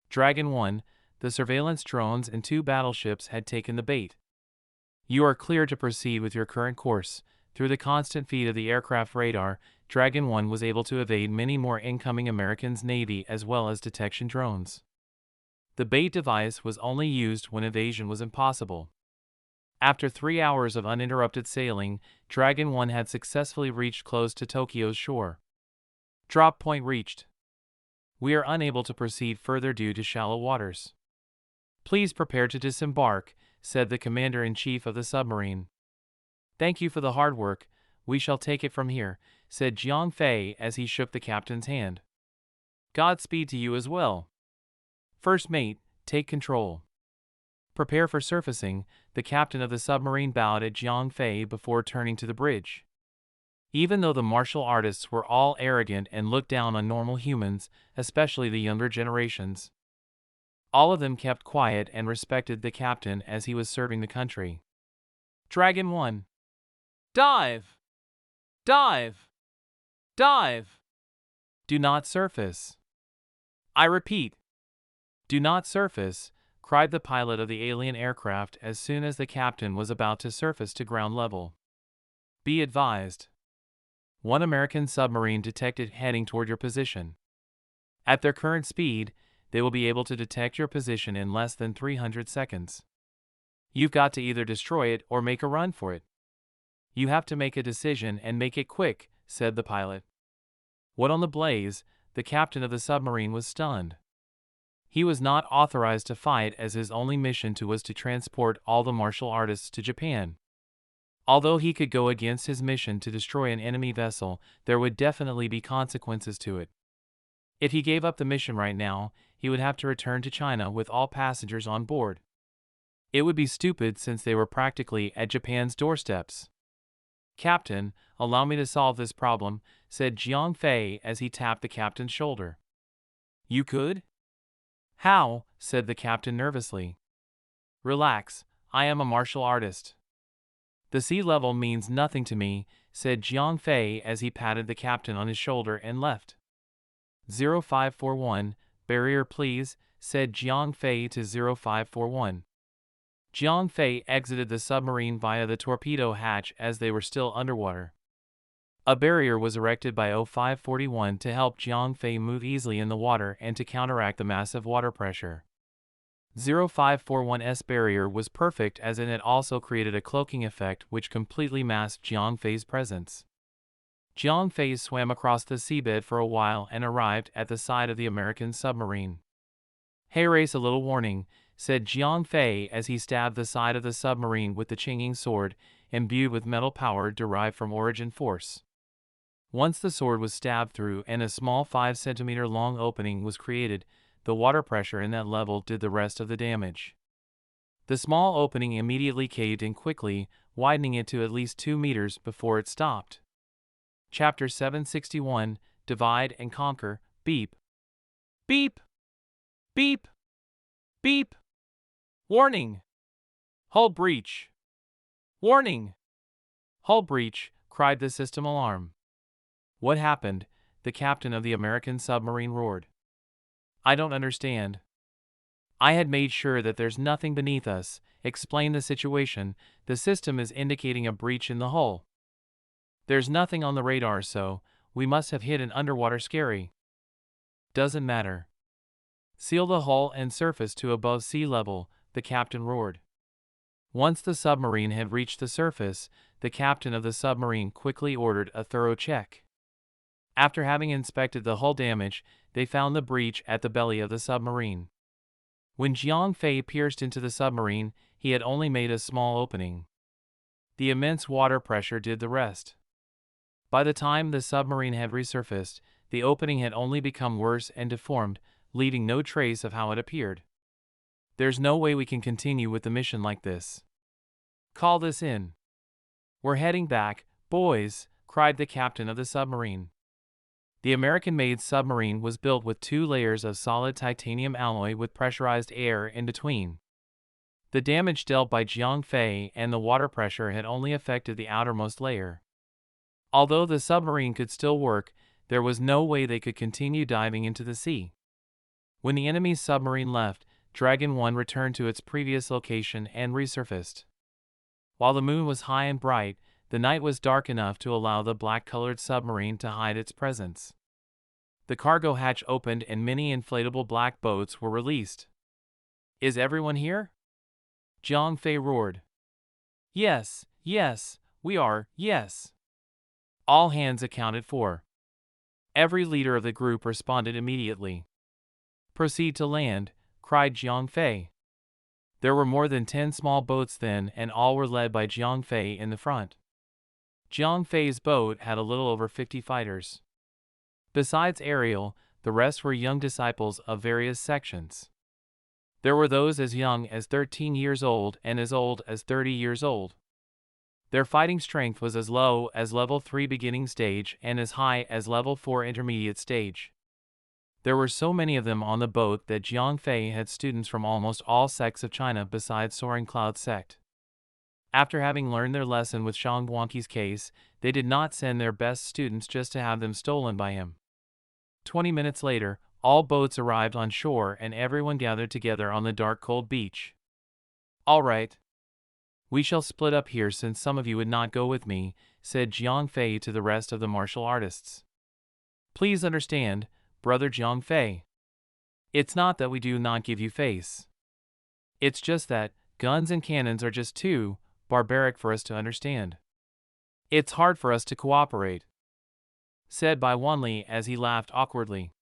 Dragon 1, the surveillance drones and 2 battleships had taken the bait. You are clear to proceed with your current course. Through the constant feed of the aircraft radar, Dragon 1 was able to evade many more incoming Americans' Navy as well as detection drones. The bait device was only used when evasion was impossible. After 3 hours of uninterrupted sailing, Dragon 1 had successfully reached close to Tokyo's shore. Drop point reached. We are unable to proceed further due to shallow waters. Please prepare to disembark, said the commander-in-chief of the submarine. Thank you for the hard work, we shall take it from here, said Jiang Fei as he shook the captain's hand. Godspeed to you as well. First mate, take control. Prepare for surfacing, the captain of the submarine bowed at Jiang Fei before turning to the bridge. Even though the martial artists were all arrogant and looked down on normal humans, especially the younger generations, all of them kept quiet and respected the captain as he was serving the country. Dragon 1. Dive! Dive! Dive! Do not surface. I repeat, do not surface, cried the pilot of the alien aircraft as soon as the captain was about to surface to ground level. Be advised. One American submarine detected heading toward your position. At their current speed, they will be able to detect your position in less than 300 seconds. You've got to either destroy it or make a run for it. You have to make a decision and make it quick, said the pilot. What on the blaze? The captain of the submarine was stunned. He was not authorized to fight as his only mission was to transport all the martial artists to Japan. Although he could go against his mission to destroy an enemy vessel, there would definitely be consequences to it. If he gave up the mission right now, he would have to return to China with all passengers on board. It would be stupid since they were practically at Japan's doorsteps. Captain, allow me to solve this problem, said Jiang Fei as he tapped the captain's shoulder. You could? How? Said the captain nervously. Relax, I am a martial artist. The sea level means nothing to me, said Jiang Fei as he patted the captain on his shoulder and left. 0541, barrier please, said Jiang Fei to 0541. Jiang Fei exited the submarine via the torpedo hatch as they were still underwater. A barrier was erected by 0541 to help Jiang Fei move easily in the water and to counteract the massive water pressure. 0541's barrier was perfect as it also created a cloaking effect which completely masked Jiang Fei's presence. Jiang Fei swam across the seabed for a while and arrived at the side of the American submarine. Hey race, a little warning, said Jiang Fei as he stabbed the side of the submarine with the Qingyin sword, imbued with metal power derived from origin force. Once the sword was stabbed through and a small 5 cm long opening was created, the water pressure in that level did the rest of the damage. The small opening immediately caved in quickly, widening it to at least 2 meters before it stopped. Chapter 761, Divide and Conquer, Beep. Beep! Beep! Beep! Warning! Hull breach! Warning! Hull breach, cried the system alarm. What happened? The captain of the American submarine roared. I don't understand. I had made sure that there's nothing beneath us, explained the situation, the system is indicating a breach in the hull. There's nothing on the radar, so we must have hit an underwater skerry. Doesn't matter. Seal the hull and surface to above sea level, the captain roared. Once the submarine had reached the surface, the captain of the submarine quickly ordered a thorough check. After having inspected the hull damage, they found the breach at the belly of the submarine. When Jiang Fei pierced into the submarine, he had only made a small opening. The immense water pressure did the rest. By the time the submarine had resurfaced, the opening had only become worse and deformed, leaving no trace of how it appeared. There's no way we can continue with the mission like this. Call this in. We're heading back, boys, cried the captain of the submarine. The American-made submarine was built with 2 layers of solid titanium alloy with pressurized air in between. The damage dealt by Jiang Fei and the water pressure had only affected the outermost layer. Although the submarine could still work, there was no way they could continue diving into the sea. When the enemy's submarine left, Dragon 1 returned to its previous location and resurfaced. While the moon was high and bright, the night was dark enough to allow the black-colored submarine to hide its presence. The cargo hatch opened and many inflatable black boats were released. Is everyone here? Jiang Fei roared. Yes, yes, we are, yes. All hands accounted for. Every leader of the group responded immediately. Proceed to land, cried Jiang Fei. There were more than 10 small boats then, and all were led by Jiang Fei in the front. Jiang Fei's boat had a little over 50 fighters. Besides Ariel, the rest were young disciples of various sections. There were those as young as 13 years old and as old as 30 years old. Their fighting strength was as low as level 3 beginning stage and as high as level 4 intermediate stage. There were so many of them on the boat that Jiang Fei had students from almost all sects of China besides Soaring Cloud sect. After having learned their lesson with Shang Guangqi's case, they did not send their best students just to have them stolen by him. 20 minutes later, all boats arrived on shore and everyone gathered together on the dark cold beach. All right. We shall split up here since some of you would not go with me, said Jiang Fei to the rest of the martial artists. Please understand, Brother Jiang Fei. It's not that we do not give you face. It's just that guns and cannons are just too barbaric for us to understand. It's hard for us to cooperate, said Bai Wanli as he laughed awkwardly.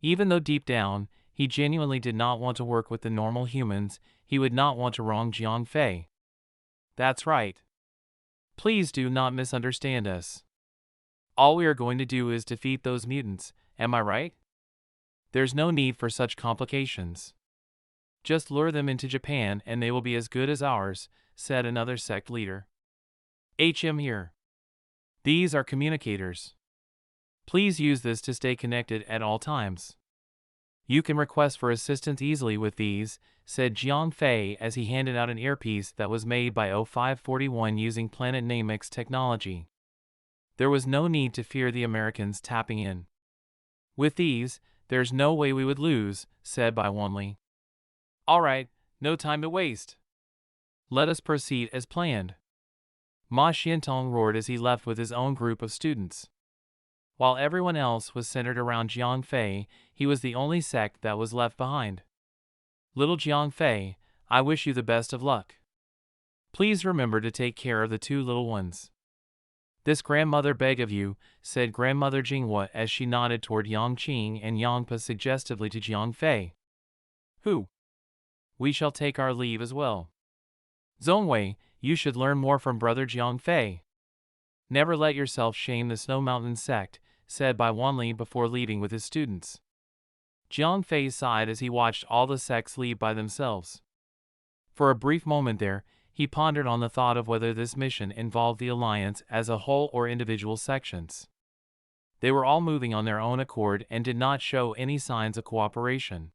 Even though deep down, he genuinely did not want to work with the normal humans, he would not want to wrong Jiang Fei. That's right. Please do not misunderstand us. All we are going to do is defeat those mutants, am I right? There's no need for such complications. Just lure them into Japan and they will be as good as ours, said another sect leader. here. These are communicators. Please use this to stay connected at all times. You can request for assistance easily with these, said Jiang Fei as he handed out an earpiece that was made by 0541 using Planet Namex technology. There was no need to fear the Americans tapping in. With these, there's no way we would lose, said Bai Wanli. All right, no time to waste. Let us proceed as planned. Ma Xiantong roared as he left with his own group of students. While everyone else was centered around Jiang Fei, he was the only sect that was left behind. Little Jiang Fei, I wish you the best of luck. Please remember to take care of the two little ones. This grandmother beg of you, said Grandmother Jinghua as she nodded toward Yang Qing and Yang Pa suggestively to Jiang Fei. Who? We shall take our leave as well. Zongwei, you should learn more from Brother Jiang Fei. Never let yourself shame the Snow Mountain sect, said Bai Wanli before leaving with his students. Jiang Fei sighed as he watched all the sects leave by themselves. For a brief moment there, he pondered on the thought of whether this mission involved the alliance as a whole or individual sections. They were all moving on their own accord and did not show any signs of cooperation.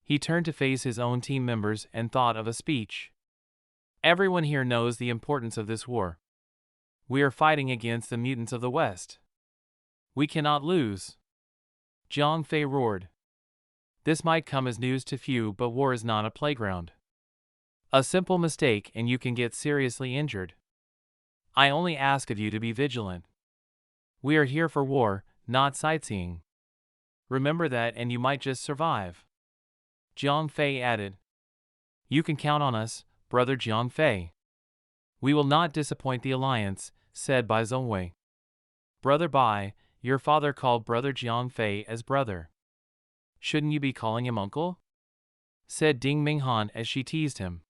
He turned to face his own team members and thought of a speech. Everyone here knows the importance of this war. We are fighting against the mutants of the West. We cannot lose. Jiang Fei roared. This might come as news to few, but war is not a playground. A simple mistake and you can get seriously injured. I only ask of you to be vigilant. We are here for war, not sightseeing. Remember that and you might just survive. Jiang Fei added. You can count on us, Brother Jiang Fei. We will not disappoint the alliance, said Bai Zongwei. Brother Bai, your father called Brother Jiang Fei as brother. Shouldn't you be calling him uncle? Said Ding Minghan as she teased him.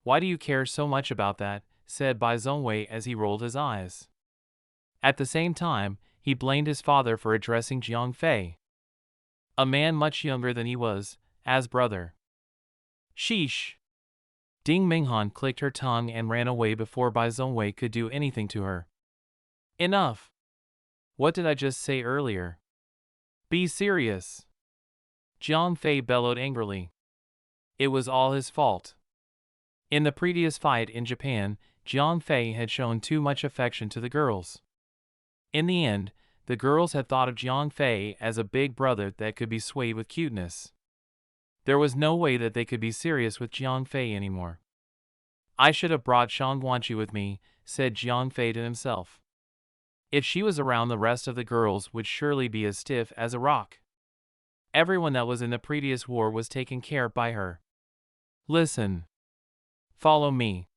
Why do you care so much about that? Said Bai Zongwei as he rolled his eyes. At the same time, he blamed his father for addressing Jiang Fei, a man much younger than he was, as brother. Sheesh. Ding Minghan clicked her tongue and ran away before Bai Zongwei could do anything to her. Enough. What did I just say earlier? Be serious. Jiang Fei bellowed angrily. It was all his fault. In the previous fight in Japan, Jiang Fei had shown too much affection to the girls. In the end, the girls had thought of Jiang Fei as a big brother that could be swayed with cuteness. There was no way that they could be serious with Jiang Fei anymore. I should have brought Shang Guanqi with me, said Jiang Fei to himself. If she was around, the rest of the girls would surely be as stiff as a rock. Everyone that was in the previous war was taken care of by her. Listen. Follow me.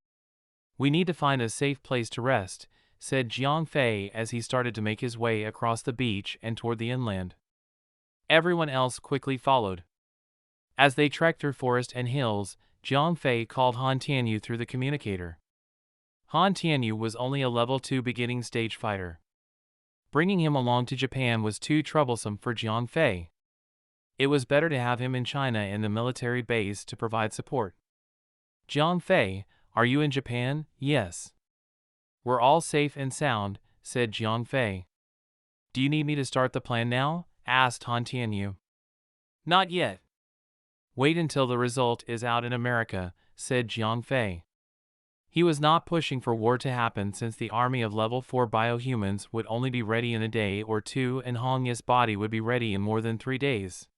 We need to find a safe place to rest, said Jiang Fei as he started to make his way across the beach and toward the inland. Everyone else quickly followed. As they trekked through forest and hills, Jiang Fei called Han Tianyu through the communicator. Han Tianyu was only a level 2 beginning stage fighter. Bringing him along to Japan was too troublesome for Jiang Fei. It was better to have him in China in the military base to provide support. Jiang Fei, are you in Japan? Yes. We're all safe and sound, said Jiang Fei. Do you need me to start the plan now? Asked Han Tianyu. Not yet. Wait until the result is out in America, said Jiang Fei. He was not pushing for war to happen since the army of level 4 biohumans would only be ready in a day or two and Hong Yis' body would be ready in more than 3 days.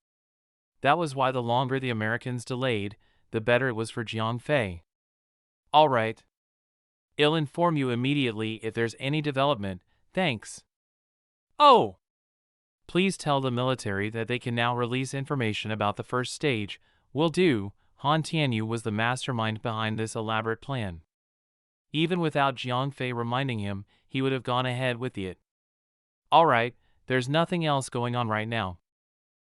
That was why the longer the Americans delayed, the better it was for Jiang Fei. All right. I'll inform you immediately if there's any development, thanks. Oh! Please tell the military that they can now release information about the first stage. Will do. Han Tianyu was the mastermind behind this elaborate plan. Even without Jiang Fei reminding him, he would have gone ahead with it. All right, there's nothing else going on right now.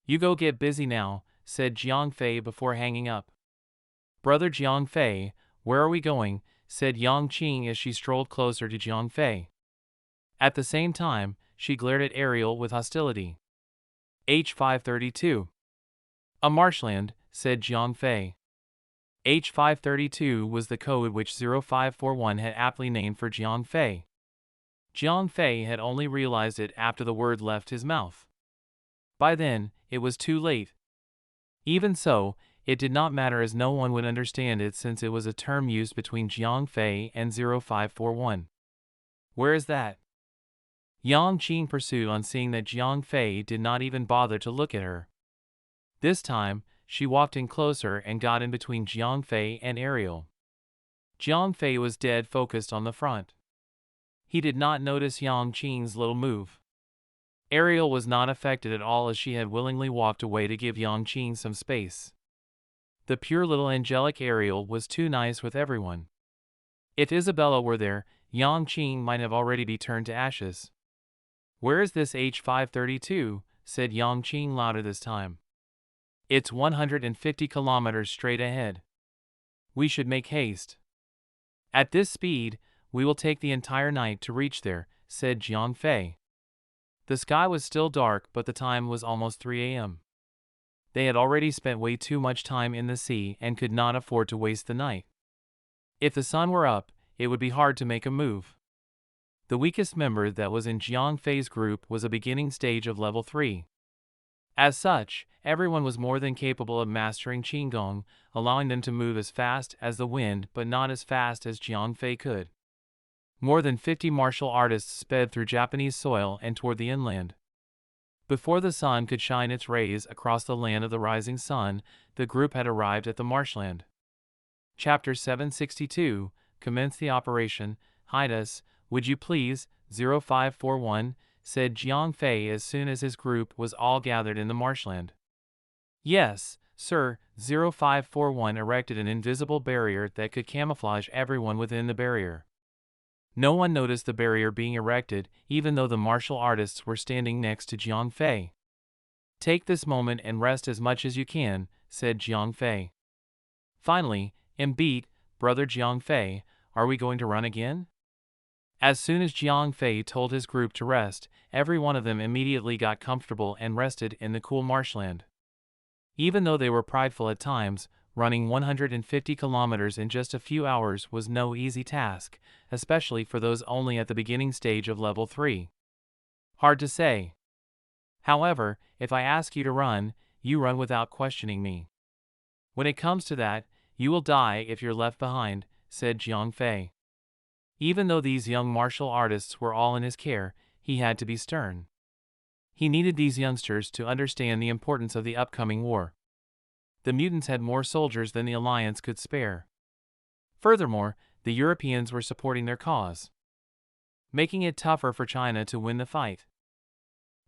You go get busy now, said Jiang Fei before hanging up. Brother Jiang Fei, where are we going? Said Yang Qing as she strolled closer to Jiang Fei. At the same time, she glared at Ariel with hostility. H532. A marshland, said Jiang Fei. H532 was the code which 0541 had aptly named for Jiang Fei. Jiang Fei had only realized it after the word left his mouth. By then, it was too late. Even so, it did not matter as no one would understand it since it was a term used between Jiang Fei and 0541. Where is that? Yang Qing pursued on seeing that Jiang Fei did not even bother to look at her. This time, she walked in closer and got in between Jiang Fei and Ariel. Jiang Fei was dead focused on the front. He did not notice Yang Qing's little move. Ariel was not affected at all as she had willingly walked away to give Yang Qing some space. The pure little angelic Ariel was too nice with everyone. If Isabella were there, Yang Qing might have already be turned to ashes. Where is this H532? Said Yang Qing louder this time. It's 150 kilometers straight ahead. We should make haste. At this speed, we will take the entire night to reach there, said Jiang Fei. The sky was still dark but the time was almost 3 a.m. They had already spent way too much time in the sea and could not afford to waste the night. If the sun were up, it would be hard to make a move. The weakest member that was in Jiang Fei's group was a beginning stage of level 3. As such, everyone was more than capable of mastering Qigong, allowing them to move as fast as the wind but not as fast as Jiang Fei could. More than 50 martial artists sped through Japanese soil and toward the inland. Before the sun could shine its rays across the land of the rising sun, the group had arrived at the marshland. Chapter 762, Commence the operation. Hide us, would you please, 0541, said Jiang Fei as soon as his group was all gathered in the marshland. Yes, sir, 0541 erected an invisible barrier that could camouflage everyone within the barrier. No one noticed the barrier being erected, even though the martial artists were standing next to Jiang Fei. Take this moment and rest as much as you can, said Jiang Fei. Finally, beat, brother Jiang Fei, are we going to run again? As soon as Jiang Fei told his group to rest, every one of them immediately got comfortable and rested in the cool marshland. Even though they were prideful at times, running 150 kilometers in just a few hours was no easy task, especially for those only at the beginning stage of level 3. Hard to say. However, if I ask you to run, you run without questioning me. When it comes to that, you will die if you're left behind, said Jiang Fei. Even though these young martial artists were all in his care, he had to be stern. He needed these youngsters to understand the importance of the upcoming war. The mutants had more soldiers than the Alliance could spare. Furthermore, the Europeans were supporting their cause, making it tougher for China to win the fight.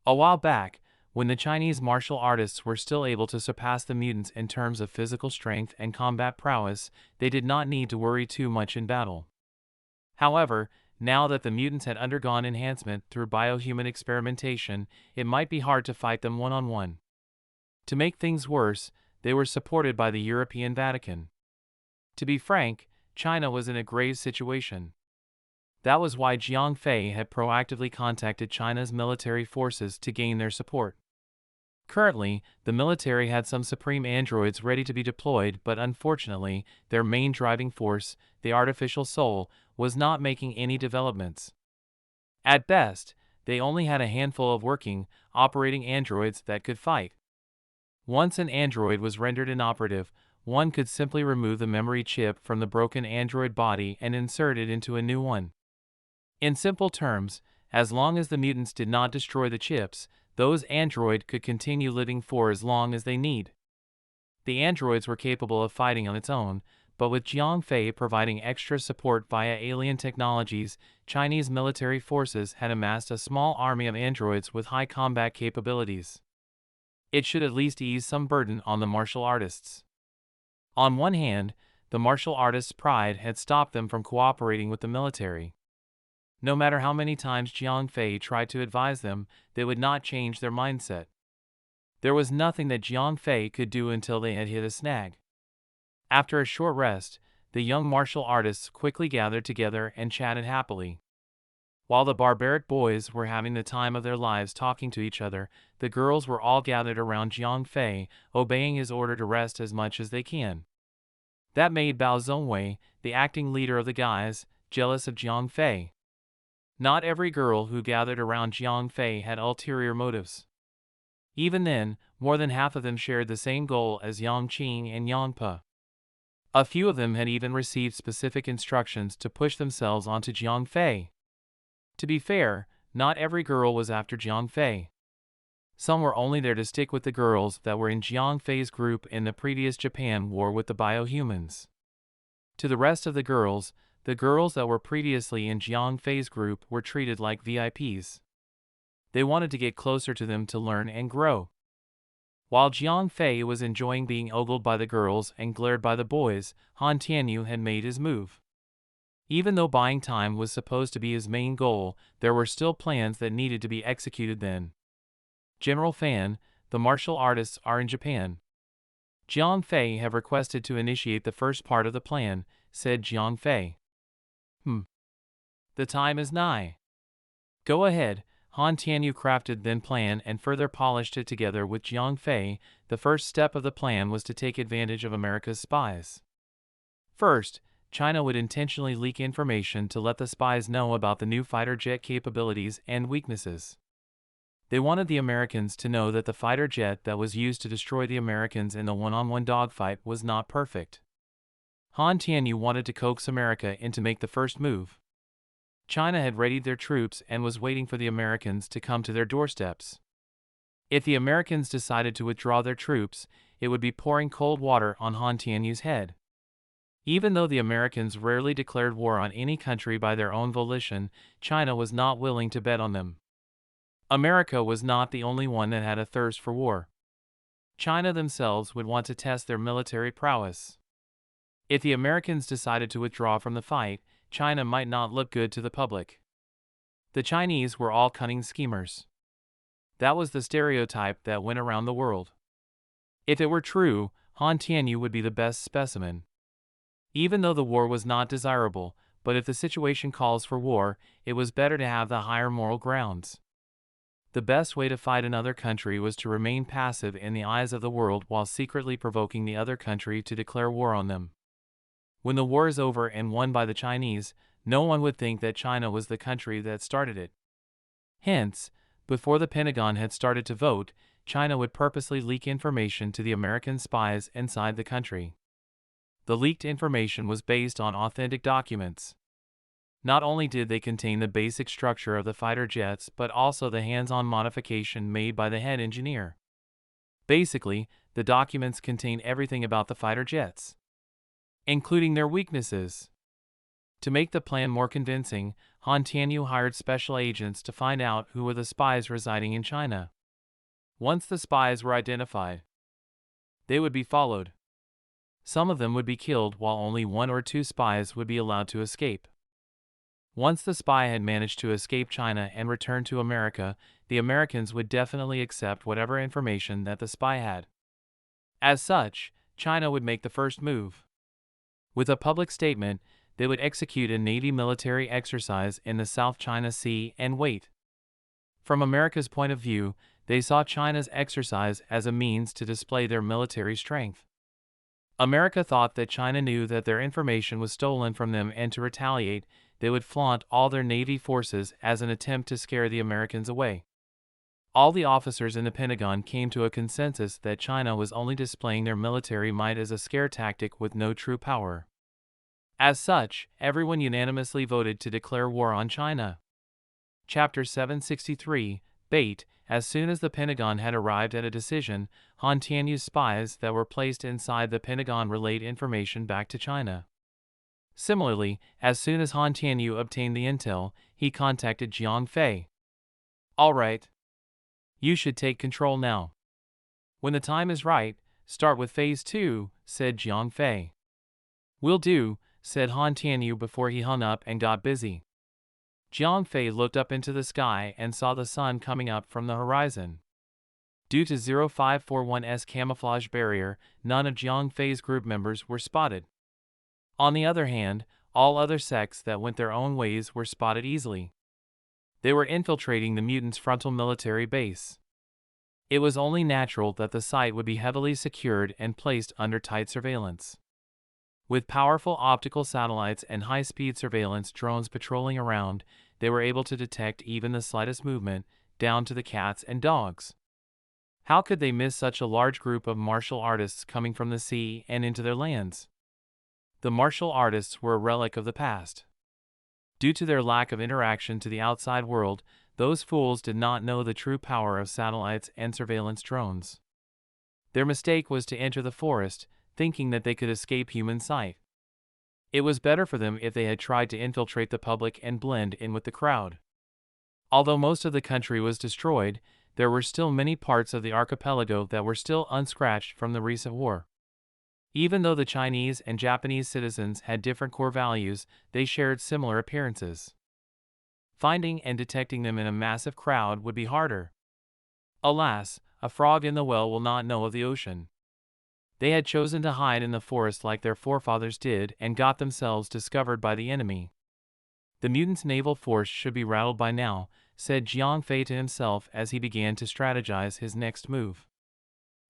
A while back, when the Chinese martial artists were still able to surpass the mutants in terms of physical strength and combat prowess, they did not need to worry too much in battle. However, now that the mutants had undergone enhancement through biohuman experimentation, it might be hard to fight them one-on-one. To make things worse, they were supported by the European Vatican. To be frank, China was in a grave situation. That was why Jiang Fei had proactively contacted China's military forces to gain their support. Currently, the military had some supreme androids ready to be deployed, but unfortunately, their main driving force, the artificial soul, was not making any developments. At best, they only had a handful of working, operating androids that could fight. Once an android was rendered inoperative, one could simply remove the memory chip from the broken android body and insert it into a new one. In simple terms, as long as the mutants did not destroy the chips, those androids could continue living for as long as they need. The androids were capable of fighting on its own, but with Jiang Fei providing extra support via alien technologies, Chinese military forces had amassed a small army of androids with high combat capabilities. It should at least ease some burden on the martial artists. On one hand, the martial artists' pride had stopped them from cooperating with the military. No matter how many times Jiang Fei tried to advise them, they would not change their mindset. There was nothing that Jiang Fei could do until they had hit a snag. After a short rest, the young martial artists quickly gathered together and chatted happily. While the barbaric boys were having the time of their lives talking to each other, the girls were all gathered around Jiang Fei, obeying his order to rest as much as they can. That made Bao Zhongwei, the acting leader of the guys, jealous of Jiang Fei. Not every girl who gathered around Jiang Fei had ulterior motives. Even then, more than half of them shared the same goal as Yang Qing and Yang Pe. A few of them had even received specific instructions to push themselves onto Jiang Fei. To be fair, not every girl was after Jiang Fei. Some were only there to stick with the girls that were in Jiang Fei's group in the previous Japan war with the biohumans. To the rest of the girls that were previously in Jiang Fei's group were treated like VIPs. They wanted to get closer to them to learn and grow. While Jiang Fei was enjoying being ogled by the girls and glared by the boys, Han Tianyu had made his move. Even though buying time was supposed to be his main goal, there were still plans that needed to be executed then. General Fan, the martial artists are in Japan. Jiang Fei have requested to initiate the first part of the plan, said Jiang Fei. The time is nigh. Go ahead, Han Tianyu crafted then plan and further polished it together with Jiang Fei. The first step of the plan was to take advantage of America's spies. First, China would intentionally leak information to let the spies know about the new fighter jet capabilities and weaknesses. They wanted the Americans to know that the fighter jet that was used to destroy the Americans in the one-on-one dogfight was not perfect. Han Tianyu wanted to coax America into make the first move. China had readied their troops and was waiting for the Americans to come to their doorsteps. If the Americans decided to withdraw their troops, it would be pouring cold water on Han Tianyu's head. Even though the Americans rarely declared war on any country by their own volition, China was not willing to bet on them. America was not the only one that had a thirst for war. China themselves would want to test their military prowess. If the Americans decided to withdraw from the fight, China might not look good to the public. The Chinese were all cunning schemers. That was the stereotype that went around the world. If it were true, Han Tianyu would be the best specimen. Even though the war was not desirable, but if the situation calls for war, it was better to have the higher moral grounds. The best way to fight another country was to remain passive in the eyes of the world while secretly provoking the other country to declare war on them. When the war is over and won by the Chinese, no one would think that China was the country that started it. Hence, before the Pentagon had started to vote, China would purposely leak information to the American spies inside the country. The leaked information was based on authentic documents. Not only did they contain the basic structure of the fighter jets, but also the hands-on modification made by the head engineer. Basically, the documents contain everything about the fighter jets, including their weaknesses. To make the plan more convincing, Han Tianyu hired special agents to find out who were the spies residing in China. Once the spies were identified, they would be followed. Some of them would be killed while only 1 or 2 spies would be allowed to escape. Once the spy had managed to escape China and return to America, the Americans would definitely accept whatever information that the spy had. As such, China would make the first move. With a public statement, they would execute a Navy military exercise in the South China Sea and wait. From America's point of view, they saw China's exercise as a means to display their military strength. America thought that China knew that their information was stolen from them, and to retaliate, they would flaunt all their Navy forces as an attempt to scare the Americans away. All the officers in the Pentagon came to a consensus that China was only displaying their military might as a scare tactic with no true power. As such, everyone unanimously voted to declare war on China. Chapter 763, Bait. As soon as the Pentagon had arrived at a decision, Han Tianyu's spies that were placed inside the Pentagon relayed information back to China. Similarly, as soon as Han Tianyu obtained the intel, he contacted Jiang Fei. "All right. You should take control now. When the time is right, start with Phase 2, said Jiang Fei. "Will do," said Han Tianyu before he hung up and got busy. Jiang Fei looked up into the sky and saw the sun coming up from the horizon. Due to 0541's camouflage barrier, none of Jiang Fei's group members were spotted. On the other hand, all other sects that went their own ways were spotted easily. They were infiltrating the mutants' frontal military base. It was only natural that the site would be heavily secured and placed under tight surveillance. With powerful optical satellites and high-speed surveillance drones patrolling around, they were able to detect even the slightest movement, down to the cats and dogs. How could they miss such a large group of martial artists coming from the sea and into their lands? The martial artists were a relic of the past. Due to their lack of interaction to the outside world, those fools did not know the true power of satellites and surveillance drones. Their mistake was to enter the forest, thinking that they could escape human sight. It was better for them if they had tried to infiltrate the public and blend in with the crowd. Although most of the country was destroyed, there were still many parts of the archipelago that were still unscratched from the recent war. Even though the Chinese and Japanese citizens had different core values, they shared similar appearances. Finding and detecting them in a massive crowd would be harder. Alas, a frog in the well will not know of the ocean. They had chosen to hide in the forest like their forefathers did and got themselves discovered by the enemy. The mutants' naval force should be rattled by now, said Jiang Fei to himself as he began to strategize his next move.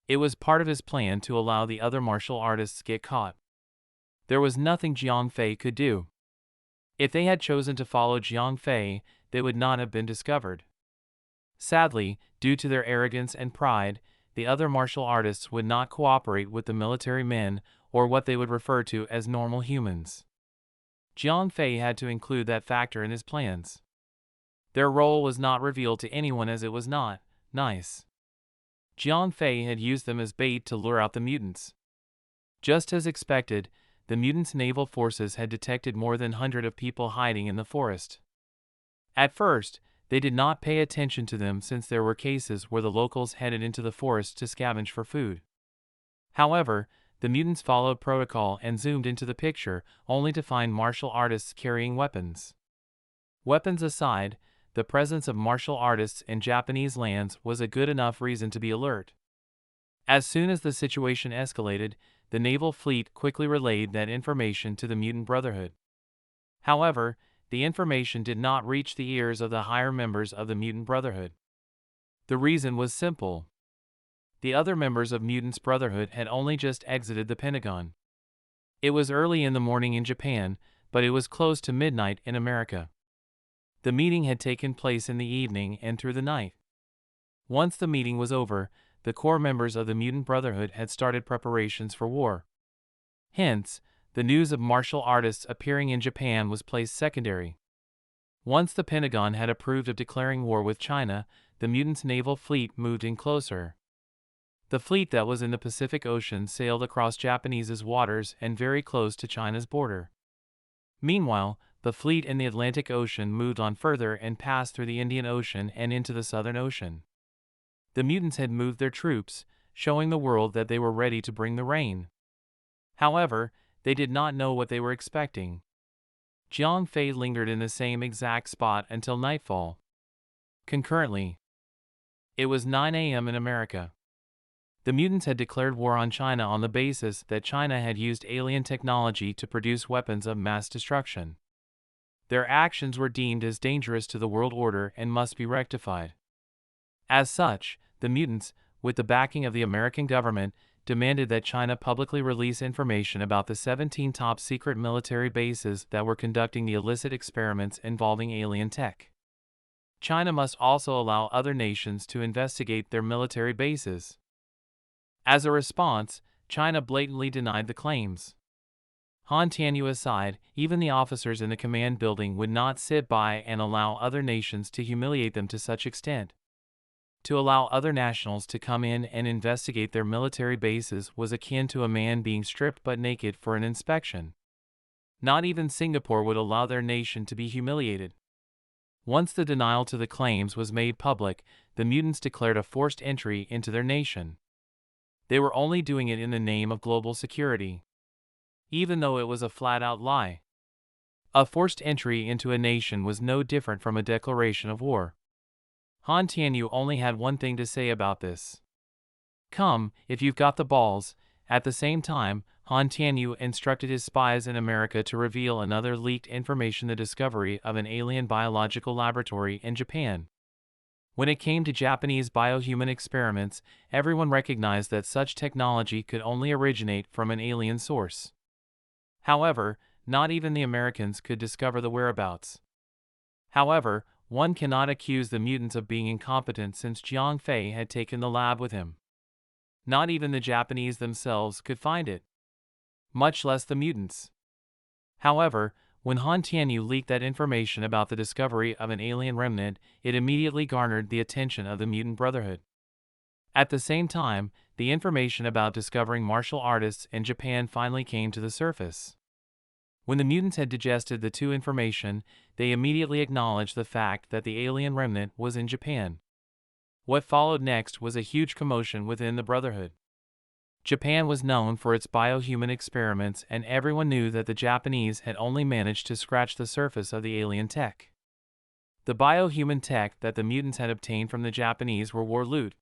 It was part of his plan to allow the other martial artists get caught. There was nothing Jiang Fei could do. If they had chosen to follow Jiang Fei, they would not have been discovered. Sadly, due to their arrogance and pride, the other martial artists would not cooperate with the military men, or what they would refer to as normal humans. Jiang Fei had to include that factor in his plans. Their role was not revealed to anyone as it was not nice. Jiang Fei had used them as bait to lure out the mutants. Just as expected, the mutants' naval forces had detected more than 100 of people hiding in the forest. At first, they did not pay attention to them since there were cases where the locals headed into the forest to scavenge for food. However, the mutants followed protocol and zoomed into the picture, only to find martial artists carrying weapons. Weapons aside, the presence of martial artists in Japanese lands was a good enough reason to be alert. As soon as the situation escalated, the naval fleet quickly relayed that information to the Mutant Brotherhood. However, the information did not reach the ears of the higher members of the Mutant Brotherhood. The reason was simple. The other members of Mutants Brotherhood had only just exited the Pentagon. It was early in the morning in Japan, but it was close to midnight in America. The meeting had taken place in the evening and through the night. Once the meeting was over, the core members of the Mutant Brotherhood had started preparations for war. Hence, the news of martial artists appearing in Japan was placed secondary. Once the Pentagon had approved of declaring war with China, the mutants' naval fleet moved in closer. The fleet that was in the Pacific Ocean sailed across Japanese's waters and very close to China's border. Meanwhile, the fleet in the Atlantic Ocean moved on further and passed through the Indian Ocean and into the Southern Ocean. The mutants had moved their troops, showing the world that they were ready to bring the rain. However, they did not know what they were expecting. Jiang Fei lingered in the same exact spot until nightfall. Concurrently, it was 9 a.m. in America. The mutants had declared war on China on the basis that China had used alien technology to produce weapons of mass destruction. Their actions were deemed as dangerous to the world order and must be rectified. As such, the mutants, with the backing of the American government, demanded that China publicly release information about the 17 top-secret military bases that were conducting the illicit experiments involving alien tech. China must also allow other nations to investigate their military bases. As a response, China blatantly denied the claims. Han Tianyu aside, even the officers in the command building would not sit by and allow other nations to humiliate them to such extent. To allow other nationals to come in and investigate their military bases was akin to a man being stripped but naked for an inspection. Not even Singapore would allow their nation to be humiliated. Once the denial to the claims was made public, the mutants declared a forced entry into their nation. They were only doing it in the name of global security, even though it was a flat-out lie. A forced entry into a nation was no different from a declaration of war. Han Tianyu only had one thing to say about this. Come, if you've got the balls. At the same time, Han Tianyu instructed his spies in America to reveal another leaked information: the discovery of an alien biological laboratory in Japan. When it came to Japanese biohuman experiments, everyone recognized that such technology could only originate from an alien source. However, not even the Americans could discover the whereabouts. However, one cannot accuse the mutants of being incompetent since Jiang Fei had taken the lab with him. Not even the Japanese themselves could find it, much less the mutants. However, when Han Tianyu leaked that information about the discovery of an alien remnant, it immediately garnered the attention of the Mutant Brotherhood. At the same time, the information about discovering martial artists in Japan finally came to the surface. When the mutants had digested the two information, they immediately acknowledged the fact that the alien remnant was in Japan. What followed next was a huge commotion within the Brotherhood. Japan was known for its biohuman experiments, and everyone knew that the Japanese had only managed to scratch the surface of the alien tech. The biohuman tech that the mutants had obtained from the Japanese were war loot.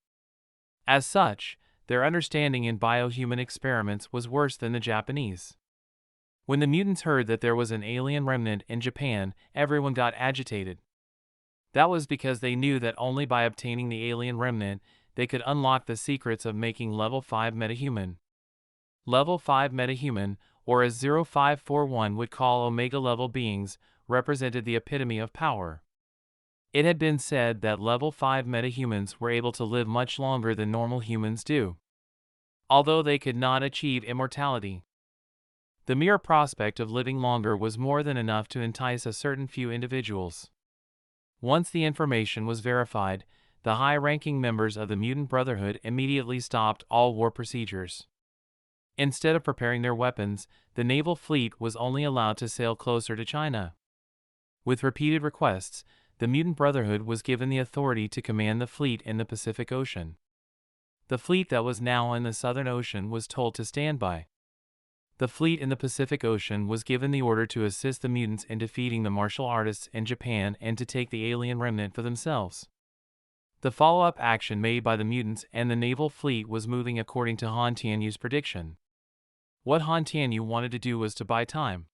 As such, their understanding in biohuman experiments was worse than the Japanese. When the mutants heard that there was an alien remnant in Japan, everyone got agitated. That was because they knew that only by obtaining the alien remnant, they could unlock the secrets of making Level 5 metahuman. Level 5 metahuman, or as 0541 would call Omega-level beings, represented the epitome of power. It had been said that Level 5 metahumans were able to live much longer than normal humans do, although they could not achieve immortality. The mere prospect of living longer was more than enough to entice a certain few individuals. Once the information was verified, the high-ranking members of the Mutant Brotherhood immediately stopped all war procedures. Instead of preparing their weapons, the naval fleet was only allowed to sail closer to China. With repeated requests, the Mutant Brotherhood was given the authority to command the fleet in the Pacific Ocean. The fleet that was now in the Southern Ocean was told to stand by. The fleet in the Pacific Ocean was given the order to assist the mutants in defeating the martial artists in Japan and to take the alien remnant for themselves. The follow-up action made by the mutants and the naval fleet was moving according to Han Tianyu's prediction. What Han Tianyu wanted to do was to buy time.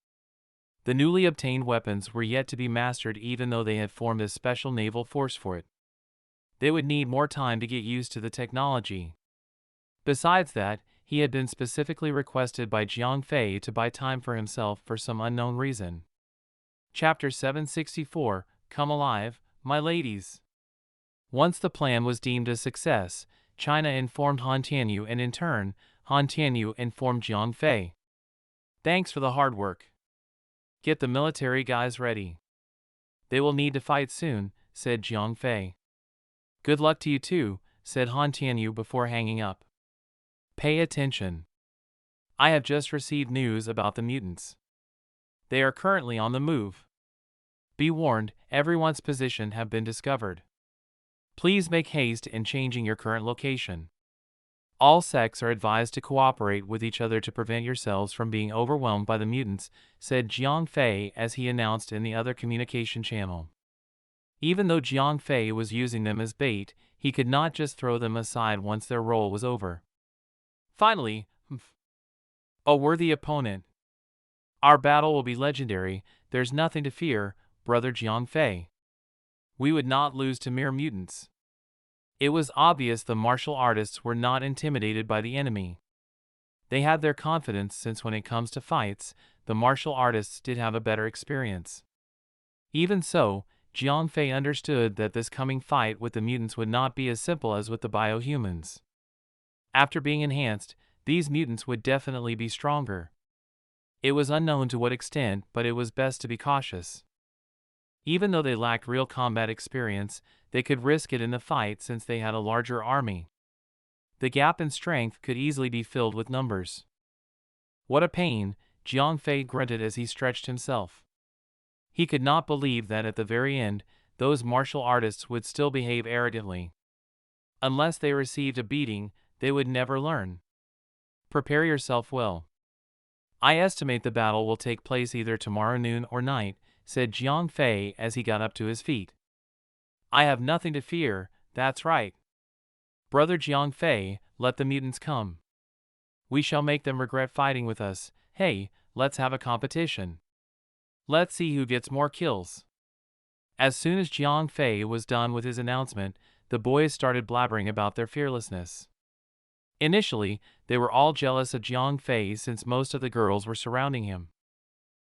The newly obtained weapons were yet to be mastered, even though they had formed a special naval force for it. They would need more time to get used to the technology. Besides that, he had been specifically requested by Jiang Fei to buy time for himself for some unknown reason. Chapter 764, Come Alive, My Ladies. Once the plan was deemed a success, China informed Han Tianyu, and in turn, Han Tianyu informed Jiang Fei. Thanks for the hard work. Get the military guys ready. They will need to fight soon, said Jiang Fei. Good luck to you too, said Han Tianyu before hanging up. Pay attention. I have just received news about the mutants. They are currently on the move. Be warned, everyone's position have been discovered. Please make haste in changing your current location. All sects are advised to cooperate with each other to prevent yourselves from being overwhelmed by the mutants, said Jiang Fei as he announced in the other communication channel. Even though Jiang Fei was using them as bait, he could not just throw them aside once their role was over. Finally, a worthy opponent. Our battle will be legendary, there's nothing to fear, brother Jiang Fei. We would not lose to mere mutants. It was obvious the martial artists were not intimidated by the enemy. They had their confidence since when it comes to fights, the martial artists did have a better experience. Even so, Jiang Fei understood that this coming fight with the mutants would not be as simple as with the biohumans. After being enhanced, these mutants would definitely be stronger. It was unknown to what extent, but it was best to be cautious. Even though they lacked real combat experience, they could risk it in the fight since they had a larger army. The gap in strength could easily be filled with numbers. What a pain, Jiang Fei grunted as he stretched himself. He could not believe that at the very end, those martial artists would still behave arrogantly. Unless they received a beating, they would never learn. Prepare yourself well. I estimate the battle will take place either tomorrow noon or night, said Jiang Fei as he got up to his feet. I have nothing to fear, that's right. Brother Jiang Fei, let the mutants come. We shall make them regret fighting with us. Hey, let's have a competition. Let's see who gets more kills. As soon as Jiang Fei was done with his announcement, the boys started blabbering about their fearlessness. Initially, they were all jealous of Jiang Fei since most of the girls were surrounding him.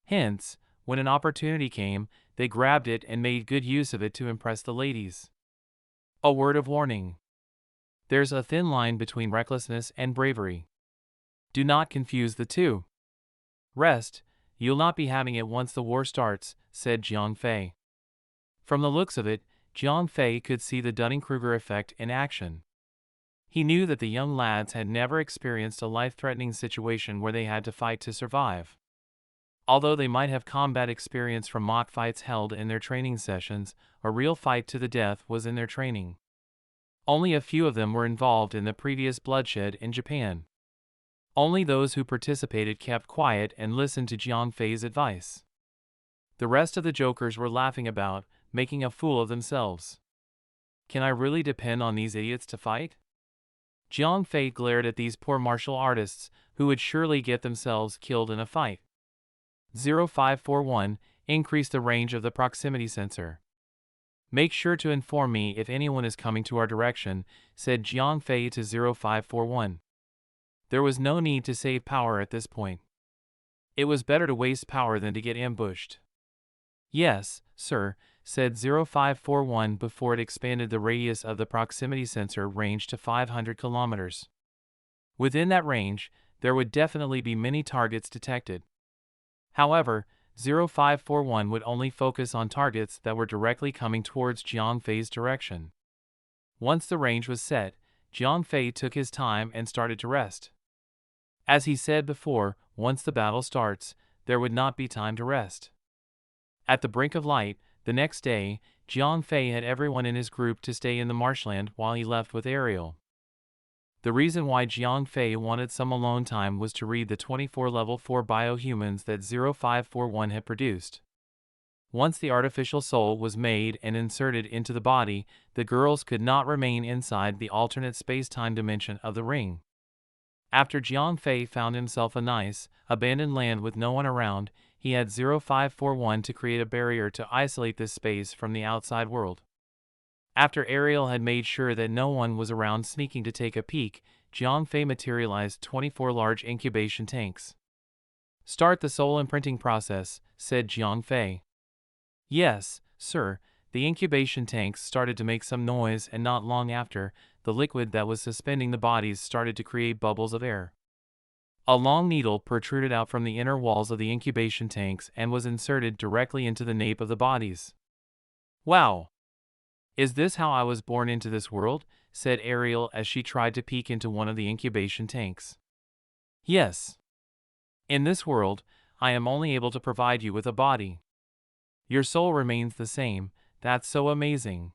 Hence, when an opportunity came, they grabbed it and made good use of it to impress the ladies. A word of warning. There's a thin line between recklessness and bravery. Do not confuse the two. Rest, you'll not be having it once the war starts, said Jiang Fei. From the looks of it, Jiang Fei could see the Dunning-Kruger effect in action. He knew that the young lads had never experienced a life-threatening situation where they had to fight to survive. Although they might have combat experience from mock fights held in their training sessions, a real fight to the death was in their training. Only a few of them were involved in the previous bloodshed in Japan. Only those who participated kept quiet and listened to Jiang Fei's advice. The rest of the jokers were laughing about, making a fool of themselves. Can I really depend on these idiots to fight? Jiang Fei glared at these poor martial artists, who would surely get themselves killed in a fight. 0541, increase the range of the proximity sensor. Make sure to inform me if anyone is coming to our direction, said Jiang Fei to 0541. There was no need to save power at this point. It was better to waste power than to get ambushed. Yes, sir, said 0541 before it expanded the radius of the proximity sensor range to 500 kilometers. Within that range, there would definitely be many targets detected. However, 0541 would only focus on targets that were directly coming towards Jiang Fei's direction. Once the range was set, Jiang Fei took his time and started to rest. As he said before, once the battle starts, there would not be time to rest. At the brink of light, the next day, Jiang Fei had everyone in his group to stay in the marshland while he left with Ariel. The reason why Jiang Fei wanted some alone time was to read the 24 level 4 biohumans that 0541 had produced. Once the artificial soul was made and inserted into the body, the girls could not remain inside the alternate space-time dimension of the ring. After Jiang Fei found himself a nice, abandoned land with no one around, he had 0541 to create a barrier to isolate this space from the outside world. After Ariel had made sure that no one was around sneaking to take a peek, Jiang Fei materialized 24 large incubation tanks. Start the soul imprinting process, said Jiang Fei. Yes, sir, the incubation tanks started to make some noise and not long after, the liquid that was suspending the bodies started to create bubbles of air. A long needle protruded out from the inner walls of the incubation tanks and was inserted directly into the nape of the bodies. Wow! Is this how I was born into this world? Said Ariel as she tried to peek into one of the incubation tanks. Yes. In this world, I am only able to provide you with a body. Your soul remains the same, that's so amazing.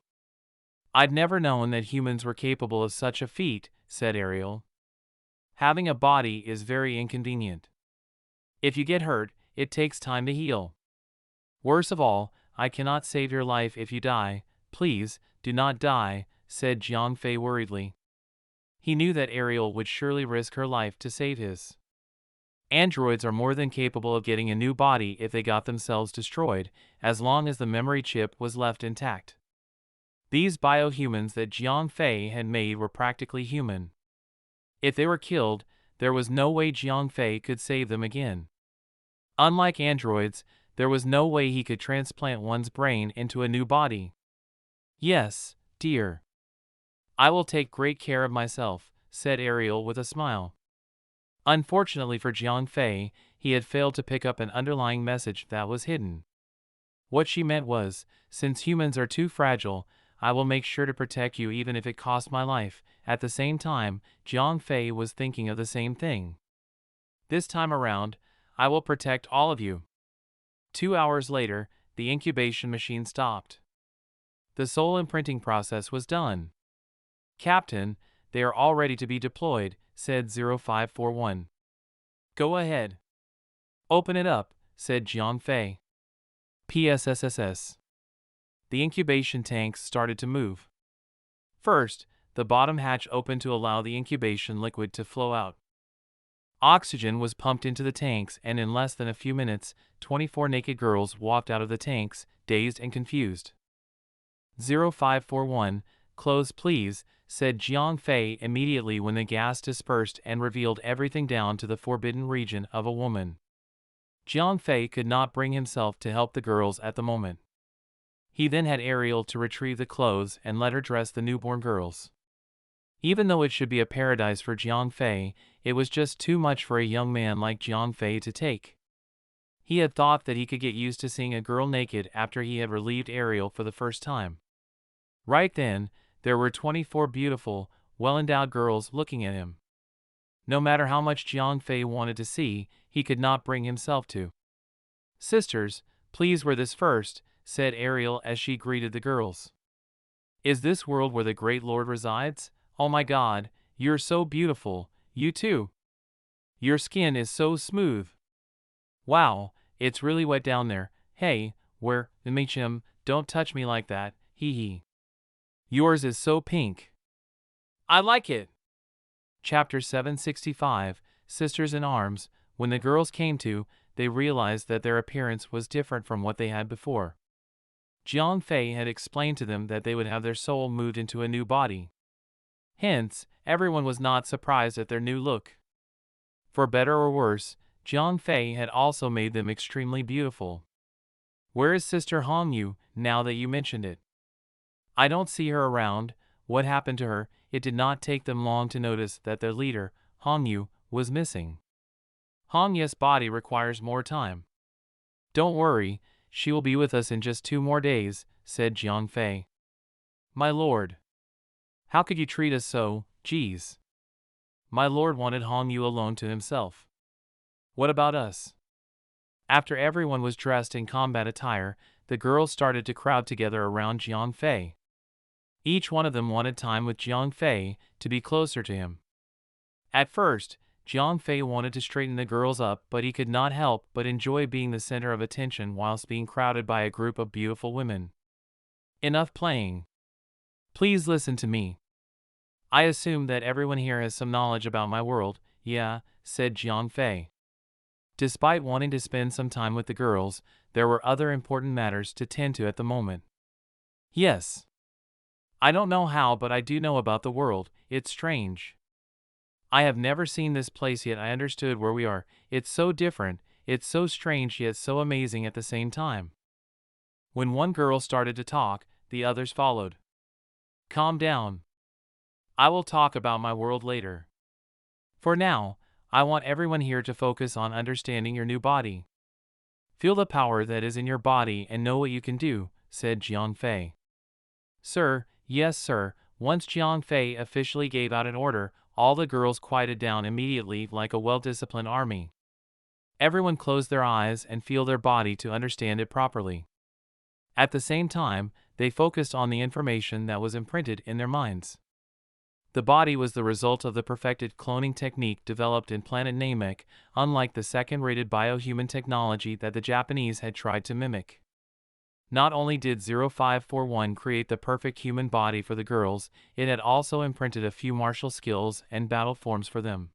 I'd never known that humans were capable of such a feat, said Ariel. Having a body is very inconvenient. If you get hurt, it takes time to heal. Worst of all, I cannot save your life if you die. Please, do not die, said Jiang Fei worriedly. He knew that Ariel would surely risk her life to save his. Androids are more than capable of getting a new body if they got themselves destroyed, as long as the memory chip was left intact. These biohumans that Jiang Fei had made were practically human. If they were killed, there was no way Jiang Fei could save them again. Unlike androids, there was no way he could transplant one's brain into a new body. Yes, dear. I will take great care of myself, said Ariel with a smile. Unfortunately for Jiang Fei, he had failed to pick up an underlying message that was hidden. What she meant was, since humans are too fragile, I will make sure to protect you even if it costs my life. At the same time, Jiang Fei was thinking of the same thing. This time around, I will protect all of you. 2 hours later, the incubation machine stopped. The soul imprinting process was done. Captain, they are all ready to be deployed, said 0541. Go ahead. Open it up, said Jiang Fei. PSSSS. The incubation tanks started to move. First, the bottom hatch opened to allow the incubation liquid to flow out. Oxygen was pumped into the tanks, and in less than a few minutes, 24 naked girls walked out of the tanks, dazed and confused. 0541, close please, said Jiang Fei immediately when the gas dispersed and revealed everything down to the forbidden region of a woman. Jiang Fei could not bring himself to help the girls at the moment. He then had Ariel to retrieve the clothes and let her dress the newborn girls. Even though it should be a paradise for Jiang Fei, it was just too much for a young man like Jiang Fei to take. He had thought that he could get used to seeing a girl naked after he had relieved Ariel for the first time. Right then, there were 24 beautiful, well-endowed girls looking at him. No matter how much Jiang Fei wanted to see, he could not bring himself to. Sisters, please wear this first, said Ariel as she greeted the girls. Is this world where the great Lord resides? Oh my God, you're so beautiful, you too. Your skin is so smooth. Wow, it's really wet down there. Hey, where, Machim, don't touch me like that, hee hee. Yours is so pink. I like it. Chapter 765, Sisters in Arms. When the girls came to, they realized that their appearance was different from what they had before. Jiang Fei had explained to them that they would have their soul moved into a new body. Hence, everyone was not surprised at their new look. For better or worse, Jiang Fei had also made them extremely beautiful. Where is Sister Hongyu, now that you mentioned it? I don't see her around. What happened to her? It did not take them long to notice that their leader, Hongyu, was missing. Hongyu's body requires more time. Don't worry, she will be with us in just 2 more days, said Jiang Fei. My lord. How could you treat us so, geez? My lord wanted Hongyu alone to himself. What about us? After everyone was dressed in combat attire, the girls started to crowd together around Jiang Fei. Each one of them wanted time with Jiang Fei to be closer to him. At first, Jiang Fei wanted to straighten the girls up, but he could not help but enjoy being the center of attention whilst being crowded by a group of beautiful women. Enough playing. Please listen to me. I assume that everyone here has some knowledge about my world, yeah, said Jiang Fei. Despite wanting to spend some time with the girls, there were other important matters to tend to at the moment. Yes. I don't know how, but I do know about the world. It's strange. I have never seen this place yet. I understood where we are. It's so different, it's so strange yet so amazing at the same time. When one girl started to talk, the others followed. Calm down. I will talk about my world later. For now, I want everyone here to focus on understanding your new body. Feel the power that is in your body and know what you can do, said Jiang Fei. Sir, yes sir. Once Jiang Fei officially gave out an order, all the girls quieted down immediately like a well-disciplined army. Everyone closed their eyes and feel their body to understand it properly. At the same time, they focused on the information that was imprinted in their minds. The body was the result of the perfected cloning technique developed in planet Namek, unlike the second-rated biohuman technology that the Japanese had tried to mimic. Not only did 0541 create the perfect human body for the girls, it had also imprinted a few martial skills and battle forms for them.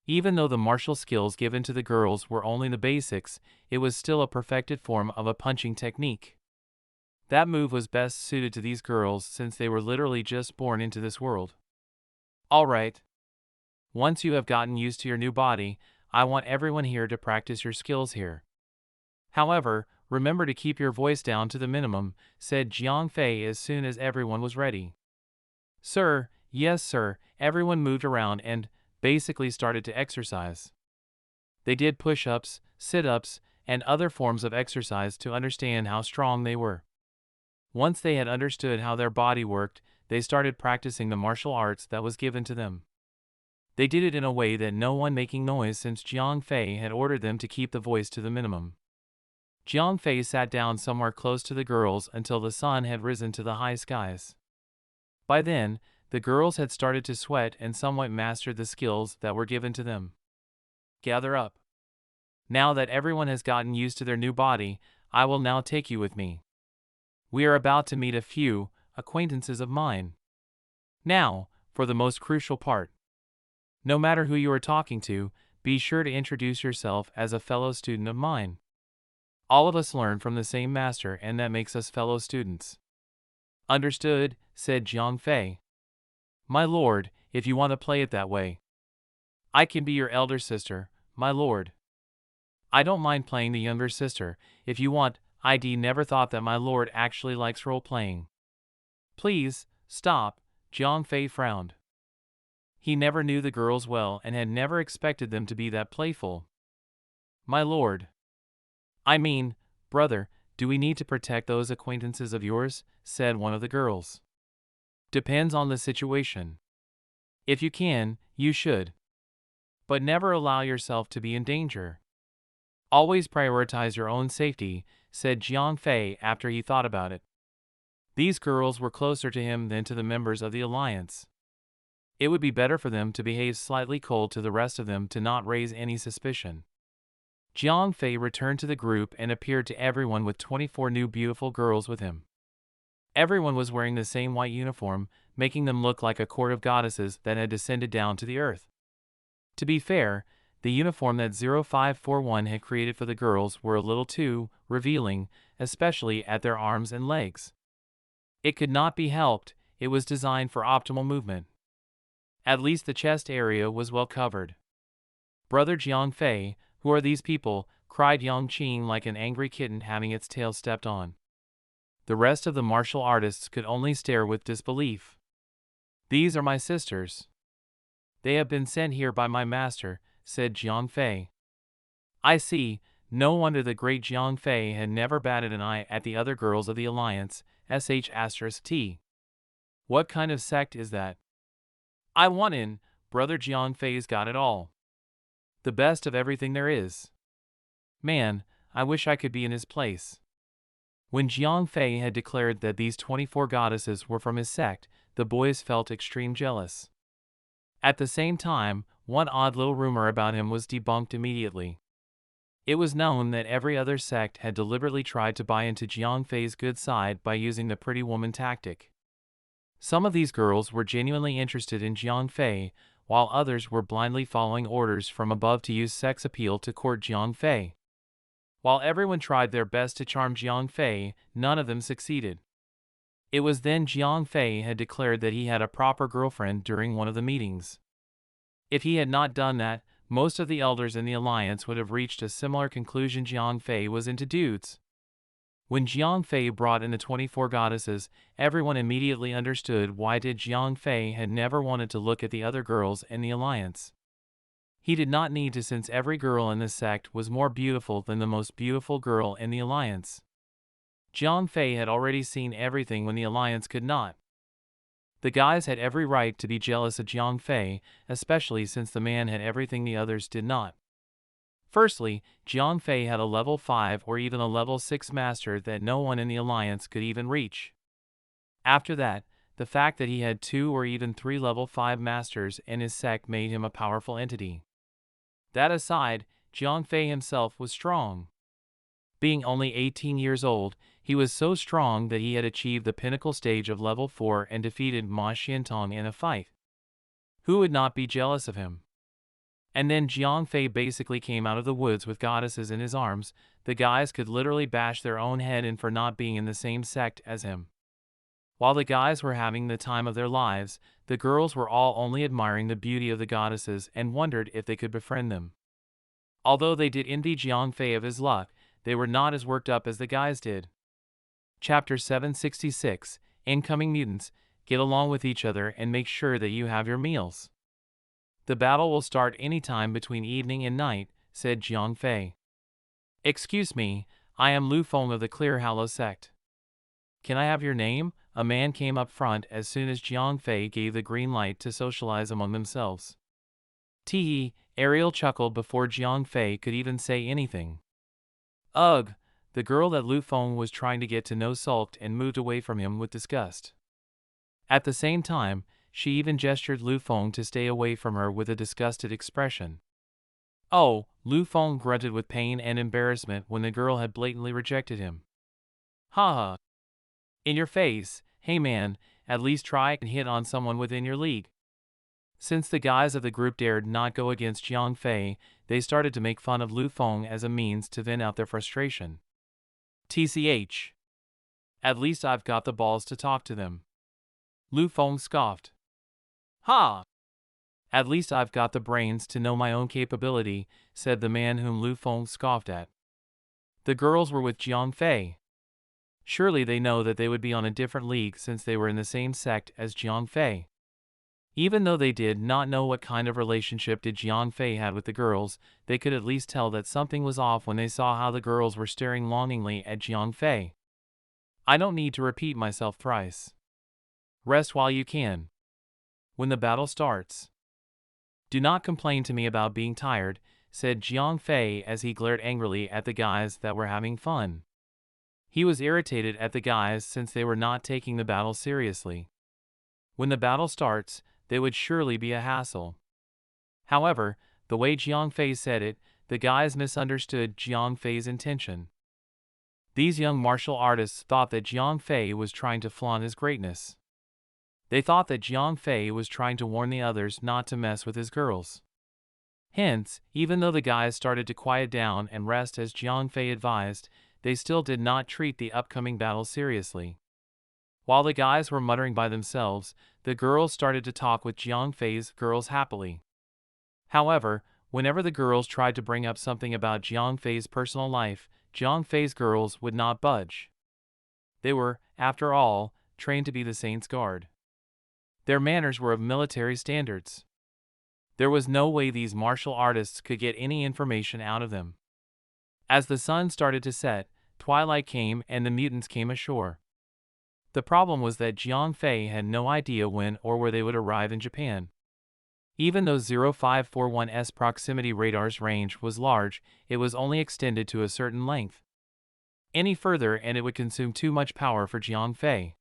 Even though the martial skills given to the girls were only the basics, it was still a perfected form of a punching technique. That move was best suited to these girls since they were literally just born into this world. Alright. Once you have gotten used to your new body, I want everyone here to practice your skills here. However, remember to keep your voice down to the minimum, said Jiang Fei as soon as everyone was ready. Sir, yes sir, everyone moved around and, basically started to exercise. They did push-ups, sit-ups, and other forms of exercise to understand how strong they were. Once they had understood how their body worked, they started practicing the martial arts that was given to them. They did it in a way that no one making noise since Jiang Fei had ordered them to keep the voice to the minimum. Jiang Fei sat down somewhere close to the girls until the sun had risen to the high skies. By then, the girls had started to sweat and somewhat mastered the skills that were given to them. Gather up. Now that everyone has gotten used to their new body, I will now take you with me. We are about to meet a few acquaintances of mine. Now, for the most crucial part. No matter who you are talking to, be sure to introduce yourself as a fellow student of mine. All of us learn from the same master, and that makes us fellow students. Understood, said Jiang Fei. My lord, if you want to play it that way. I can be your elder sister, my lord. I don't mind playing the younger sister, if you want. ID never thought that my lord actually likes role-playing. Please, stop, Jiang Fei frowned. He never knew the girls well and had never expected them to be that playful. My lord. I mean, brother, do we need to protect those acquaintances of yours? Said one of the girls. Depends on the situation. If you can, you should. But never allow yourself to be in danger. Always prioritize your own safety, said Jiang Fei after he thought about it. These girls were closer to him than to the members of the alliance. It would be better for them to behave slightly cold to the rest of them to not raise any suspicion. Jiang Fei returned to the group and appeared to everyone with 24 new beautiful girls with him. Everyone was wearing the same white uniform, making them look like a court of goddesses that had descended down to the earth. To be fair, the uniform that 0541 had created for the girls were a little too revealing, especially at their arms and legs. It could not be helped, it was designed for optimal movement. At least the chest area was well covered. Brother Jiang Fei, who are these people? Cried Yang Qing like an angry kitten having its tail stepped on. The rest of the martial artists could only stare with disbelief. These are my sisters. They have been sent here by my master, said Jiang Fei. I see, no wonder the great Jiang Fei had never batted an eye at the other girls of the alliance, **T. What kind of sect is that? I want in, brother Jiang Fei's got it all. The best of everything there is. Man, I wish I could be in his place. When Jiang Fei had declared that these 24 goddesses were from his sect, the boys felt extreme jealous. At the same time, one odd little rumor about him was debunked immediately. It was known that every other sect had deliberately tried to buy into Jiang Fei's good side by using the pretty woman tactic. Some of these girls were genuinely interested in Jiang Fei, while others were blindly following orders from above to use sex appeal to court Jiang Fei. While everyone tried their best to charm Jiang Fei, none of them succeeded. It was then Jiang Fei had declared that he had a proper girlfriend during one of the meetings. If he had not done that, most of the elders in the alliance would have reached a similar conclusion. Jiang Fei was into dudes. When Jiang Fei brought in the 24 goddesses, everyone immediately understood why Jiang Fei had never wanted to look at the other girls in the alliance. He did not need to, since every girl in the sect was more beautiful than the most beautiful girl in the alliance. Jiang Fei had already seen everything when the alliance could not. The guys had every right to be jealous of Jiang Fei, especially since the man had everything the others did not. Firstly, Jiang Fei had a level 5 or even a level 6 master that no one in the alliance could even reach. After that, the fact that he had 2 or even 3 level 5 masters in his sect made him a powerful entity. That aside, Jiang Fei himself was strong. Being only 18 years old, he was so strong that he had achieved the pinnacle stage of level 4 and defeated Ma Xiantong in a fight. Who would not be jealous of him? And then Jiang Fei basically came out of the woods with goddesses in his arms. The guys could literally bash their own head in for not being in the same sect as him. While the guys were having the time of their lives, the girls were all only admiring the beauty of the goddesses and wondered if they could befriend them. Although they did envy Jiang Fei of his luck, they were not as worked up as the guys did. Chapter 766, Incoming Mutants. Get along with each other and make sure that you have your meals. The battle will start any time between evening and night, said Jiang Fei. Excuse me, I am Lu Feng of the Clear Hallow sect. Can I have your name? A man came up front as soon as Jiang Fei gave the green light to socialize among themselves. Tee, Ariel chuckled before Jiang Fei could even say anything. Ugh, the girl that Lu Feng was trying to get to know sulked and moved away from him with disgust. At the same time, she even gestured Lu Feng to stay away from her with a disgusted expression. Oh, Lu Feng grunted with pain and embarrassment when the girl had blatantly rejected him. Haha. In your face, hey man, at least try and hit on someone within your league. Since the guys of the group dared not go against Jiang Fei, they started to make fun of Lu Feng as a means to vent out their frustration. TCH. At least I've got the balls to talk to them. Lu Feng scoffed. Ha! At least I've got the brains to know my own capability, said the man whom Lu Feng scoffed at. The girls were with Jiang Fei. Surely they know that they would be on a different league since they were in the same sect as Jiang Fei. Even though they did not know what kind of relationship did Jiang Fei had with the girls, they could at least tell that something was off when they saw how the girls were staring longingly at Jiang Fei. I don't need to repeat myself thrice. Rest while you can. When the battle starts. Do not complain to me about being tired, said Jiang Fei as he glared angrily at the guys that were having fun. He was irritated at the guys since they were not taking the battle seriously. When the battle starts, they would surely be a hassle. However, the way Jiang Fei said it, the guys misunderstood Jiang Fei's intention. These young martial artists thought that Jiang Fei was trying to flaunt his greatness. They thought that Jiang Fei was trying to warn the others not to mess with his girls. Hence, even though the guys started to quiet down and rest as Jiang Fei advised, they still did not treat the upcoming battle seriously. While the guys were muttering by themselves, the girls started to talk with Jiang Fei's girls happily. However, whenever the girls tried to bring up something about Jiang Fei's personal life, Jiang Fei's girls would not budge. They were, after all, trained to be the Saint's Guard. Their manners were of military standards. There was no way these martial artists could get any information out of them. As the sun started to set, twilight came and the mutants came ashore. The problem was that Jiang Fei had no idea when or where they would arrive in Japan. Even though 0541's proximity radar's range was large, it was only extended to a certain length. Any further and it would consume too much power for Jiang Fei.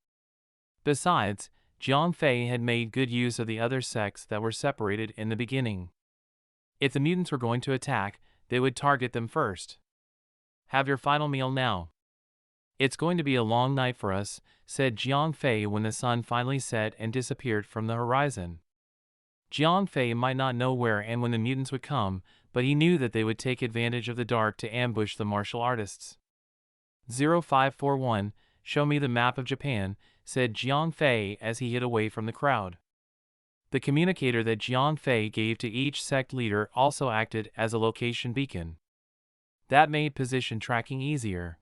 Besides, Jiang Fei had made good use of the other sects that were separated in the beginning. If the mutants were going to attack, they would target them first. Have your final meal now. It's going to be a long night for us, said Jiang Fei when the sun finally set and disappeared from the horizon. Jiang Fei might not know where and when the mutants would come, but he knew that they would take advantage of the dark to ambush the martial artists. 0541, show me the map of Japan, said Jiang Fei as he hid away from the crowd. The communicator that Jiang Fei gave to each sect leader also acted as a location beacon. That made position tracking easier.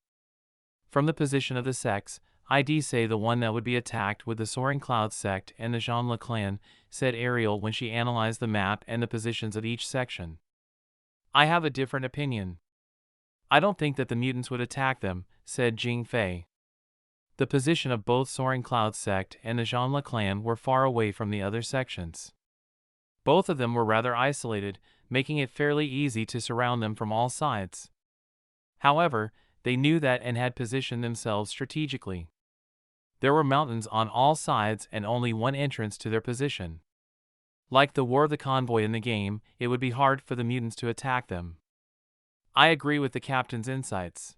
From the position of the sects, I'd say the one that would be attacked with the Soaring Cloud sect and the Zhanle clan, said Ariel when she analyzed the map and the positions of each section. I have a different opinion. I don't think that the mutants would attack them, said Jiang Fei. The position of both Soaring Cloud sect and the Zhanle clan were far away from the other sections. Both of them were rather isolated, making it fairly easy to surround them from all sides. However, they knew that and had positioned themselves strategically. There were mountains on all sides and only one entrance to their position. Like the War of the Convoy in the game, it would be hard for the mutants to attack them. I agree with the captain's insights.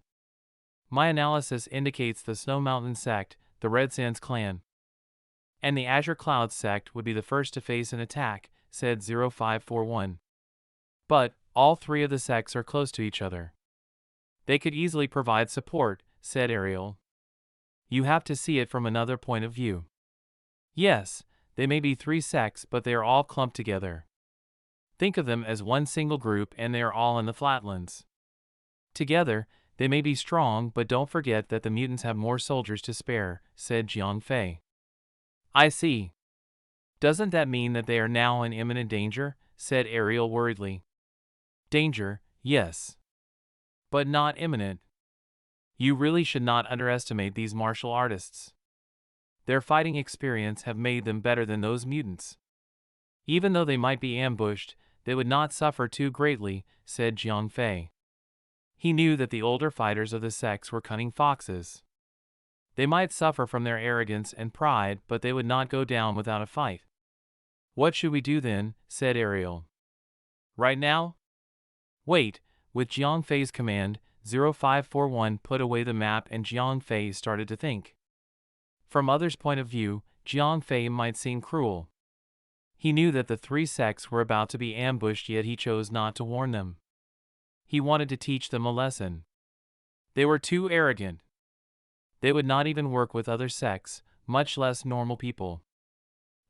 My analysis indicates the Snow Mountain sect, the Red Sands clan, and the Azure Clouds sect would be the first to face an attack, said 0541. But, all three of the sects are close to each other. They could easily provide support, said Ariel. You have to see it from another point of view. Yes, they may be three sects, but they are all clumped together. Think of them as one single group and they are all in the flatlands. Together, they may be strong, but don't forget that the mutants have more soldiers to spare, said Jiang Fei. I see. Doesn't that mean that they are now in imminent danger? Said Ariel worriedly. Danger, yes. But not imminent. You really should not underestimate these martial artists. Their fighting experience have made them better than those mutants. Even though they might be ambushed, they would not suffer too greatly, said Jiang Fei. He knew that the older fighters of the sects were cunning foxes. They might suffer from their arrogance and pride, but they would not go down without a fight. What should we do then? Said Ariel. Right now? Wait, with Jiang Fei's command, 0541 put away the map and Jiang Fei started to think. From others' point of view, Jiang Fei might seem cruel. He knew that the three sects were about to be ambushed, yet he chose not to warn them. He wanted to teach them a lesson. They were too arrogant. They would not even work with other sects, much less normal people.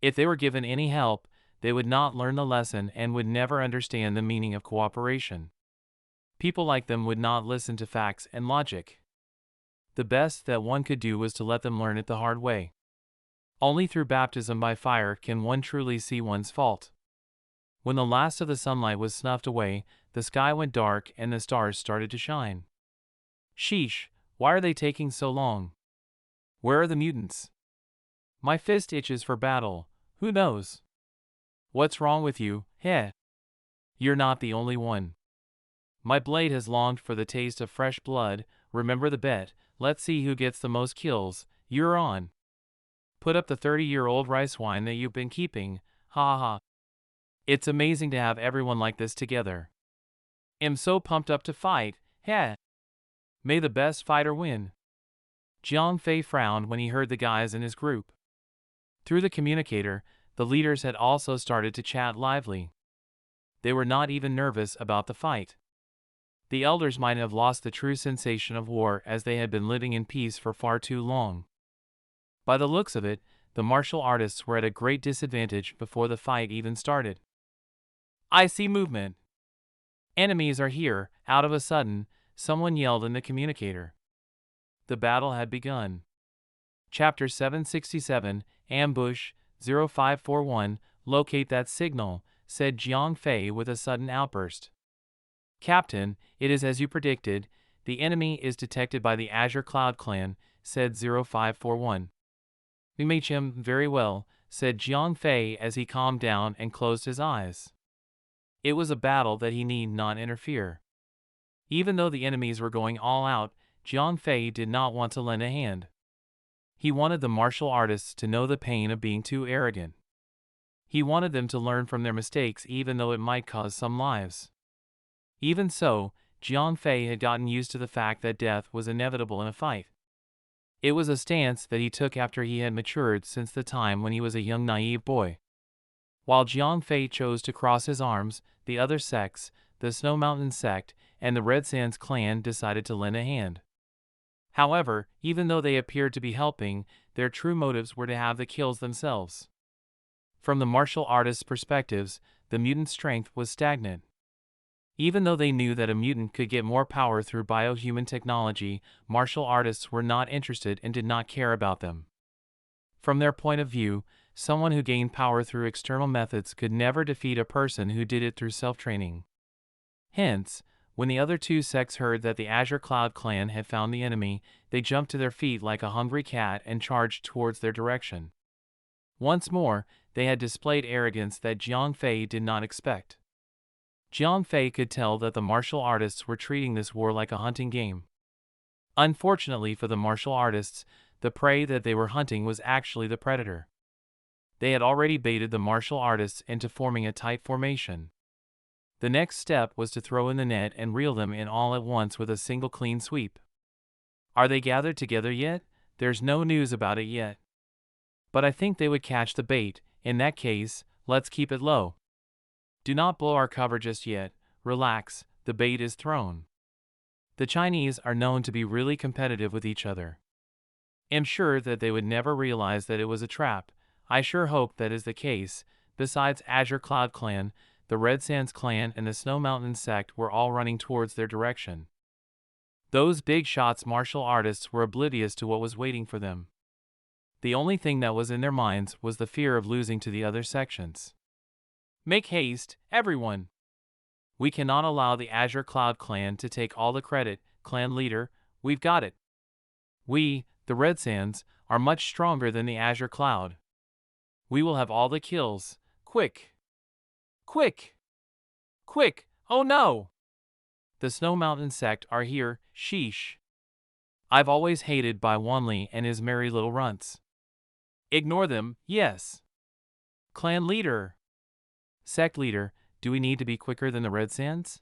If they were given any help, they would not learn the lesson and would never understand the meaning of cooperation. People like them would not listen to facts and logic. The best that one could do was to let them learn it the hard way. Only through baptism by fire can one truly see one's fault. When the last of the sunlight was snuffed away, the sky went dark and the stars started to shine. Sheesh, why are they taking so long? Where are the mutants? My fist itches for battle, who knows? What's wrong with you, heh? You're not the only one. My blade has longed for the taste of fresh blood, remember the bet, let's see who gets the most kills, you're on. Put up the 30-year-old rice wine that you've been keeping, ha ha. It's amazing to have everyone like this together. Am so pumped up to fight, heh. May the best fighter win. Jiang Fei frowned when he heard the guys in his group. Through the communicator, the leaders had also started to chat lively. They were not even nervous about the fight. The elders might have lost the true sensation of war as they had been living in peace for far too long. By the looks of it, the martial artists were at a great disadvantage before the fight even started. I see movement. Enemies are here, out of a sudden, someone yelled in the communicator. The battle had begun. Chapter 767, Ambush, 0541, locate that signal, said Jiang Fei with a sudden outburst. Captain, it is as you predicted, the enemy is detected by the Azure Cloud clan, said 0541. We match him very well, said Jiang Fei as he calmed down and closed his eyes. It was a battle that he need not interfere. Even though the enemies were going all out, Jiang Fei did not want to lend a hand. He wanted the martial artists to know the pain of being too arrogant. He wanted them to learn from their mistakes even though it might cause some lives. Even so, Jiang Fei had gotten used to the fact that death was inevitable in a fight. It was a stance that he took after he had matured since the time when he was a young naive boy. While Jiang Fei chose to cross his arms, the other sects, the Snow Mountain sect, and the Red Sands clan decided to lend a hand. However, even though they appeared to be helping, their true motives were to have the kills themselves. From the martial artists' perspectives, the mutant strength was stagnant. Even though they knew that a mutant could get more power through biohuman technology, martial artists were not interested and did not care about them. From their point of view, someone who gained power through external methods could never defeat a person who did it through self-training. Hence, when the other two sects heard that the Azure Cloud clan had found the enemy, they jumped to their feet like a hungry cat and charged towards their direction. Once more, they had displayed arrogance that Jiang Fei did not expect. Jiang Fei could tell that the martial artists were treating this war like a hunting game. Unfortunately for the martial artists, the prey that they were hunting was actually the predator. They had already baited the martial artists into forming a tight formation. The next step was to throw in the net and reel them in all at once with a single clean sweep. Are they gathered together yet? There's no news about it yet. But I think they would catch the bait. In that case, let's keep it low. Do not blow our cover just yet. Relax, the bait is thrown. The Chinese are known to be really competitive with each other. I'm sure that they would never realize that it was a trap. I sure hope that is the case. Besides Azure Cloud Clan, the Red Sands Clan and the Snow Mountain sect were all running towards their direction. Those big shots martial artists were oblivious to what was waiting for them. The only thing that was in their minds was the fear of losing to the other sections. Make haste, everyone! We cannot allow the Azure Cloud Clan to take all the credit. Clan leader, we've got it. We, the Red Sands, are much stronger than the Azure Cloud. We will have all the kills. Quick! Quick! Quick! Oh no! The Snow Mountain sect are here, sheesh. I've always hated Bai Wanli and his merry little runts. Ignore them, yes. Clan leader. Sect leader, do we need to be quicker than the Red Sands?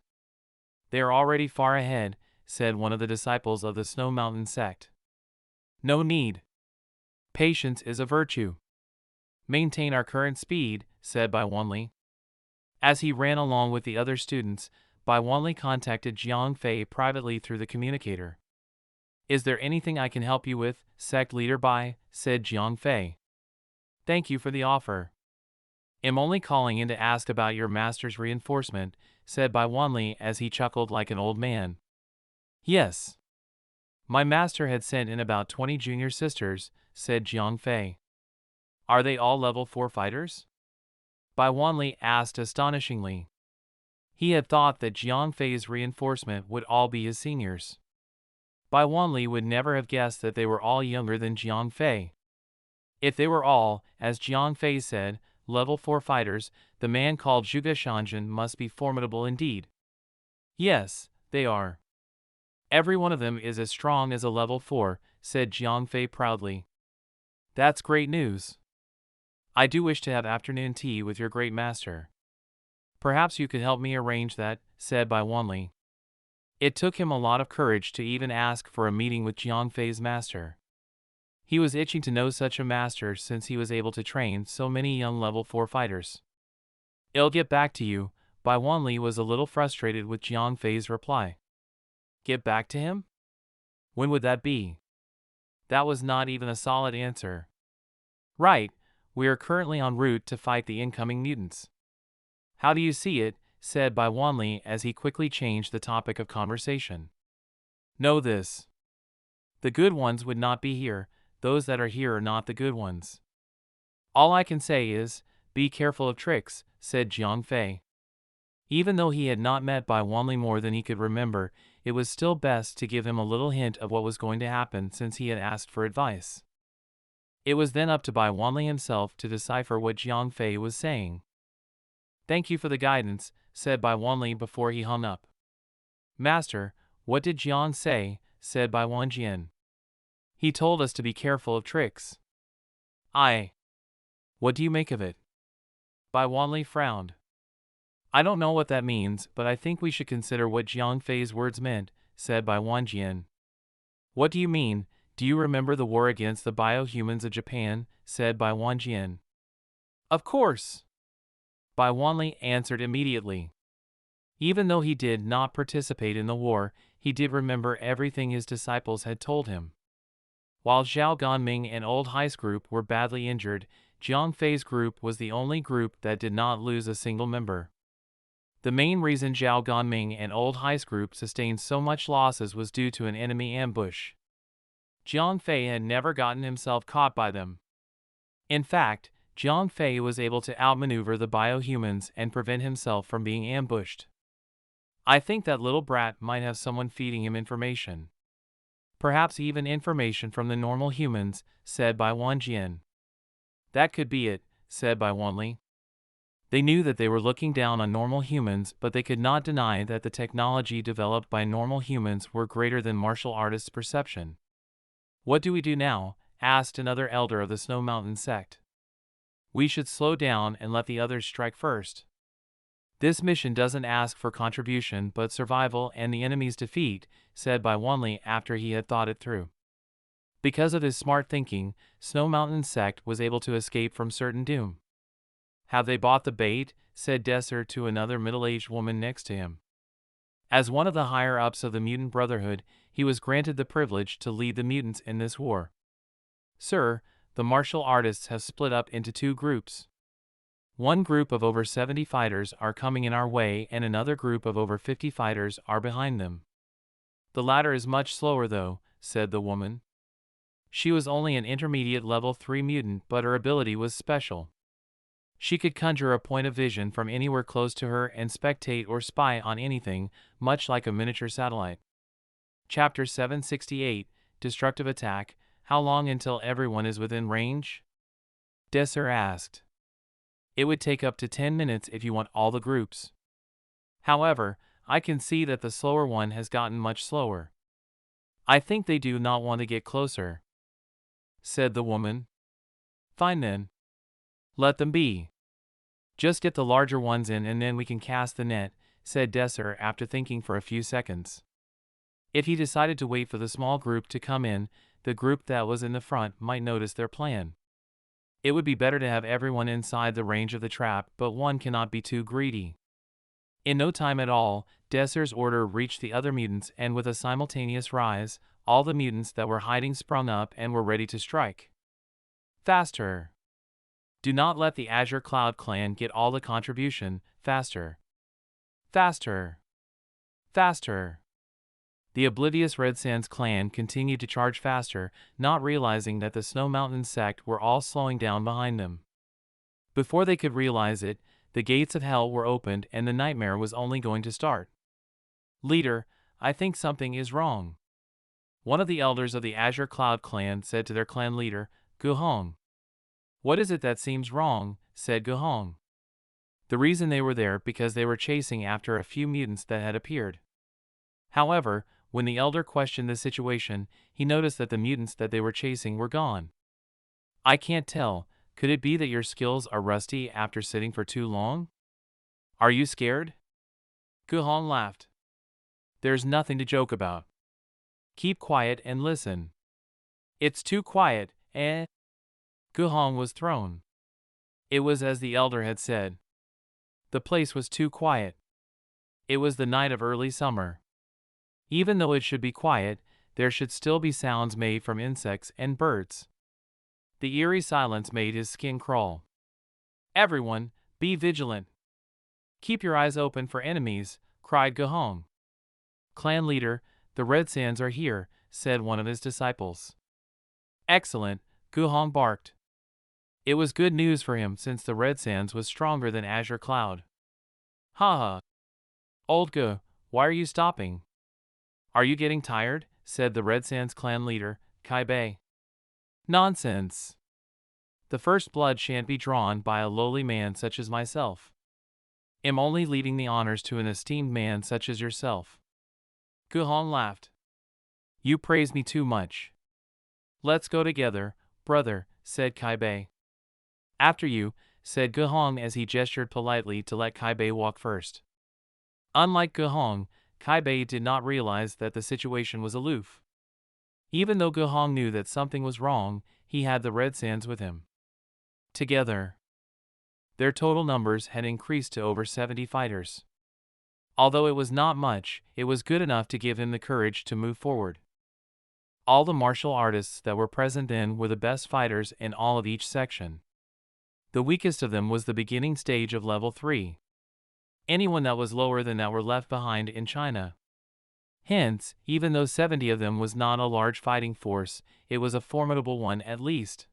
They are already far ahead, said one of the disciples of the Snow Mountain sect. No need. Patience is a virtue. Maintain our current speed, said Bai Wanli. As he ran along with the other students, Bai Wanli contacted Jiang Fei privately through the communicator. Is there anything I can help you with, sect leader Bai? Said Jiang Fei. Thank you for the offer. I'm only calling in to ask about your master's reinforcement, said Bai Wanli as he chuckled like an old man. Yes. My master had sent in about 20 junior sisters, said Jiang Fei. Are they all level 4 fighters? Bai Wanli asked astonishingly. He had thought that Jiang Fei's reinforcement would all be his seniors. Bai Wanli would never have guessed that they were all younger than Jiang Fei. If they were all, as Jiang Fei said, level 4 fighters, the man called Zhuge Shanjin must be formidable indeed. Yes, they are. Every one of them is as strong as a level 4, said Jiang Fei proudly. That's great news. I do wish to have afternoon tea with your great master. Perhaps you could help me arrange that, said Bai Wanli. It took him a lot of courage to even ask for a meeting with Jiang Fei's master. He was itching to know such a master since he was able to train so many young level 4 fighters. I'll get back to you. Bai Wanli was a little frustrated with Jiang Fei's reply. Get back to him? When would that be? That was not even a solid answer. Right, we are currently en route to fight the incoming mutants. How do you see it? Said Bai Wanli as he quickly changed the topic of conversation. Know this. The good ones would not be here, those that are here are not the good ones. All I can say is, be careful of tricks, said Jiang Fei. Even though he had not met Bai Wanli more than he could remember, it was still best to give him a little hint of what was going to happen since he had asked for advice. It was then up to Bai Wanli himself to decipher what Jiang Fei was saying. Thank you for the guidance, said Bai Wanli before he hung up. Master, what did Jiang say? Said Bai Wanjian. He told us to be careful of tricks. What do you make of it? Bai Wanli frowned. I don't know what that means, but I think we should consider what Jiang Fei's words meant, said Bai Wanjian. What do you mean? Do you remember the war against the biohumans of Japan? Said Bai Wanjian. Of course. Bai Wanli answered immediately. Even though he did not participate in the war, he did remember everything his disciples had told him. While Zhao Ganming and Old Heist group were badly injured, Jiang Fei's group was the only group that did not lose a single member. The main reason Zhao Ganming and Old Heist group sustained so much losses was due to an enemy ambush. Jiang Fei had never gotten himself caught by them. In fact, Jiang Fei was able to outmaneuver the biohumans and prevent himself from being ambushed. I think that little brat might have someone feeding him information. Perhaps even information from the normal humans, said Bai Wanjian. That could be it, said Bai Wanli. They knew that they were looking down on normal humans, but they could not deny that the technology developed by normal humans were greater than martial artists' perception. What do we do now? asked another elder of the Snow Mountain sect. We should slow down and let the others strike first. This mission doesn't ask for contribution but survival and the enemy's defeat, said Bai Wanli after he had thought it through. Because of his smart thinking, Snow Mountain sect was able to escape from certain doom. Have they bought the bait? Said Desser to another middle-aged woman next to him. As one of the higher-ups of the Mutant Brotherhood, he was granted the privilege to lead the mutants in this war. Sir, the martial artists have split up into two groups. One group of over 70 fighters are coming in our way and another group of over 50 fighters are behind them. The latter is much slower though, said the woman. She was only an intermediate level 3 mutant but her ability was special. She could conjure a point of vision from anywhere close to her and spectate or spy on anything, much like a miniature satellite. Chapter 768, Destructive Attack. How long until everyone is within range? Desser asked. It would take up to 10 minutes if you want all the groups. However, I can see that the slower one has gotten much slower. I think they do not want to get closer, said the woman. Fine then. Let them be. Just get the larger ones in and then we can cast the net, said Desser after thinking for a few seconds. If he decided to wait for the small group to come in, the group that was in the front might notice their plan. It would be better to have everyone inside the range of the trap, but one cannot be too greedy. In no time at all, Desser's order reached the other mutants and with a simultaneous rise, all the mutants that were hiding sprung up and were ready to strike. Faster! Do not let the Azure Cloud clan get all the contribution. Faster! Faster! Faster! The oblivious Red Sands clan continued to charge faster, not realizing that the Snow Mountain sect were all slowing down behind them. Before they could realize it, the gates of hell were opened and the nightmare was only going to start. Leader, I think something is wrong. One of the elders of the Azure Cloud clan said to their clan leader, Guhong. What is it that seems wrong? Said Guhong. The reason they were there because they were chasing after a few mutants that had appeared. However, when the elder questioned the situation, he noticed that the mutants that they were chasing were gone. I can't tell, could it be that your skills are rusty after sitting for too long? Are you scared? Guhong laughed. There's nothing to joke about. Keep quiet and listen. It's too quiet, eh? Guhong was thrown. It was as the elder had said. The place was too quiet. It was the night of early summer. Even though it should be quiet, there should still be sounds made from insects and birds. The eerie silence made his skin crawl. Everyone, be vigilant. Keep your eyes open for enemies, cried Guhong. Clan leader, the Red Sands are here, said one of his disciples. Excellent, Guhong barked. It was good news for him since the Red Sands was stronger than Azure Cloud. Ha ha. Old Gu, why are you stopping? Are you getting tired? Said the Red Sands clan leader, Kai Bei. Nonsense. The first blood shan't be drawn by a lowly man such as myself. Am only leaving the honors to an esteemed man such as yourself. Guhong laughed. You praise me too much. Let's go together, brother, said Kai Bei. After you, said Guhong as he gestured politely to let Kai Bei walk first. Unlike Guhong, Kai Bei did not realize that the situation was aloof. Even though Guhong knew that something was wrong, he had the Red Sands with him. Together, their total numbers had increased to over 70 fighters. Although it was not much, it was good enough to give him the courage to move forward. All the martial artists that were present then were the best fighters in all of each section. The weakest of them was the beginning stage of level 3. Anyone that was lower than that were left behind in China. Hence, even though 70 of them was not a large fighting force, it was a formidable one at least.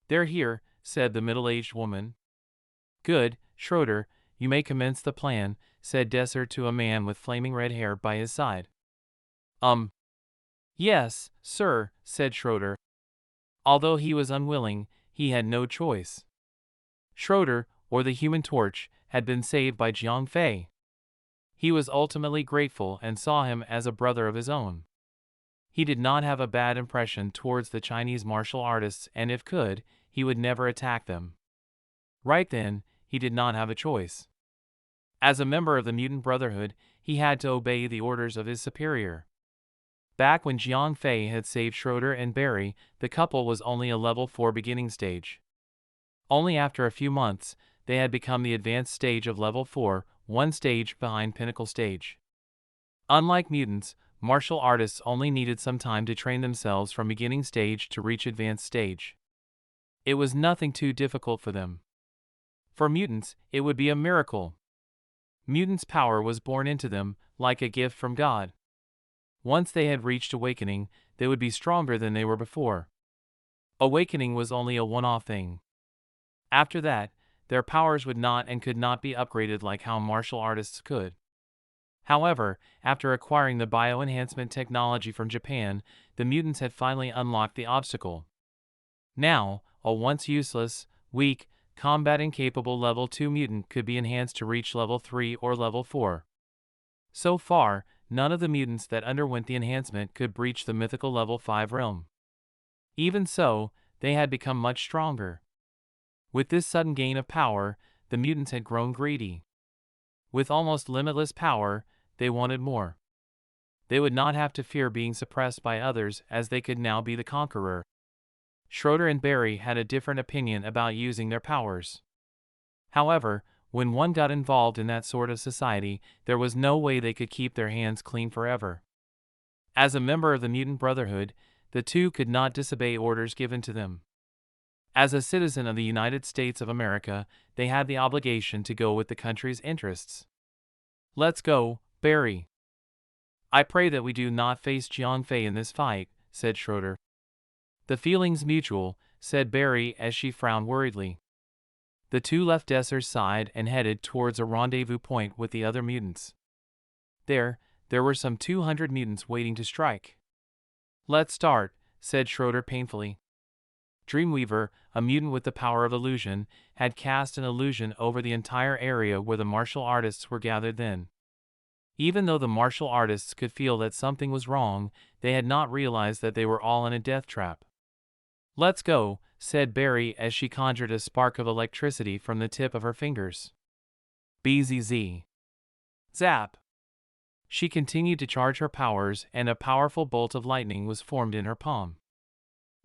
They're here, said the middle-aged woman. Good, Schroeder, you may commence the plan, said Desser to a man with flaming red hair by his side. Yes, sir, said Schroeder. Although he was unwilling, he had no choice. Schroeder, or the Human Torch, had been saved by Jiang Fei. He was ultimately grateful and saw him as a brother of his own. He did not have a bad impression towards the Chinese martial artists, and if could, he would never attack them. Right then, he did not have a choice. As a member of the Mutant Brotherhood, he had to obey the orders of his superior. Back when Jiang Fei had saved Schroeder and Barry, the couple was only a level 4 beginning stage. Only after a few months, they had become the advanced stage of level 4, one stage behind Pinnacle stage. Unlike mutants, martial artists only needed some time to train themselves from beginning stage to reach advanced stage. It was nothing too difficult for them. For mutants, it would be a miracle. Mutants' power was born into them, like a gift from God. Once they had reached awakening, they would be stronger than they were before. Awakening was only a one-off thing. After that, their powers would not and could not be upgraded like how martial artists could. However, after acquiring the bioenhancement technology from Japan, the mutants had finally unlocked the obstacle. Now, a once useless, weak, combat-incapable level 2 mutant could be enhanced to reach level 3 or level 4. So far, none of the mutants that underwent the enhancement could breach the mythical level 5 realm. Even so, they had become much stronger. With this sudden gain of power, the mutants had grown greedy. With almost limitless power, they wanted more. They would not have to fear being suppressed by others, as they could now be the conqueror. Schroeder and Barry had a different opinion about using their powers. However, when one got involved in that sort of society, there was no way they could keep their hands clean forever. As a member of the Mutant Brotherhood, the two could not disobey orders given to them. As a citizen of the United States of America, they had the obligation to go with the country's interests. "Let's go, Barry." "I pray that we do not face Jiang Fei in this fight," said Schroeder. "The feeling's mutual," said Barry as she frowned worriedly. The two left Desser's side and headed towards a rendezvous point with the other mutants. There were some 200 mutants waiting to strike. "Let's start," said Schroeder painfully. Dreamweaver, a mutant with the power of illusion, had cast an illusion over the entire area where the martial artists were gathered then. Even though the martial artists could feel that something was wrong, they had not realized that they were all in a death trap. "Let's go," said Barry as she conjured a spark of electricity from the tip of her fingers. Bzz. Zap. She continued to charge her powers, and a powerful bolt of lightning was formed in her palm.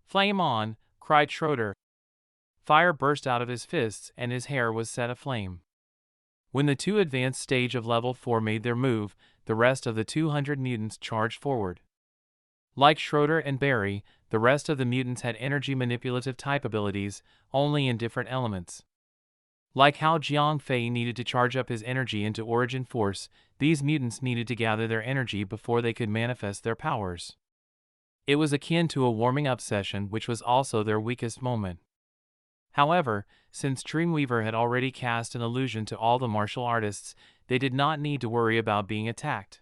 "Flame on!" cried Schroeder. Fire burst out of his fists and his hair was set aflame. When the two advanced stage of level 4 made their move, the rest of the 200 mutants charged forward. Like Schroeder and Barry, the rest of the mutants had energy manipulative type abilities, only in different elements. Like how Jiang Fei needed to charge up his energy into origin force, these mutants needed to gather their energy before they could manifest their powers. It was akin to a warming up session, which was also their weakest moment. However, since Dreamweaver had already cast an illusion to all the martial artists, they did not need to worry about being attacked.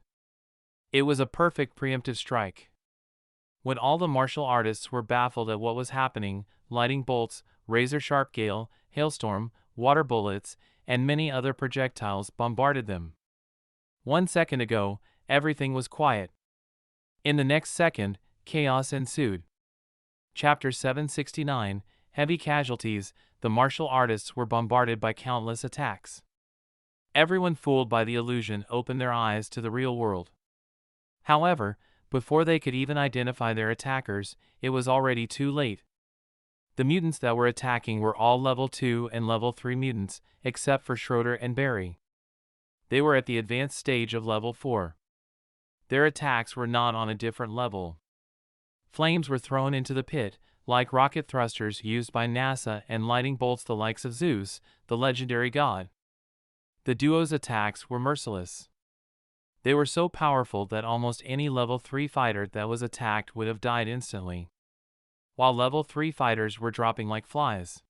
It was a perfect preemptive strike. When all the martial artists were baffled at what was happening, lightning bolts, razor-sharp gale, hailstorm, water bullets, and many other projectiles bombarded them. 1 second ago, everything was quiet. In the next second, chaos ensued. Chapter 769, Heavy Casualties. The martial artists were bombarded by countless attacks. Everyone fooled by the illusion opened their eyes to the real world. However, before they could even identify their attackers, it was already too late. The mutants that were attacking were all level 2 and level 3 mutants, except for Schroeder and Barry. They were at the advanced stage of level 4. Their attacks were not on a different level. Flames were thrown into the pit, like rocket thrusters used by NASA, and lightning bolts the likes of Zeus, the legendary god. The duo's attacks were merciless. They were so powerful that almost any level 3 fighter that was attacked would have died instantly, while level 3 fighters were dropping like flies.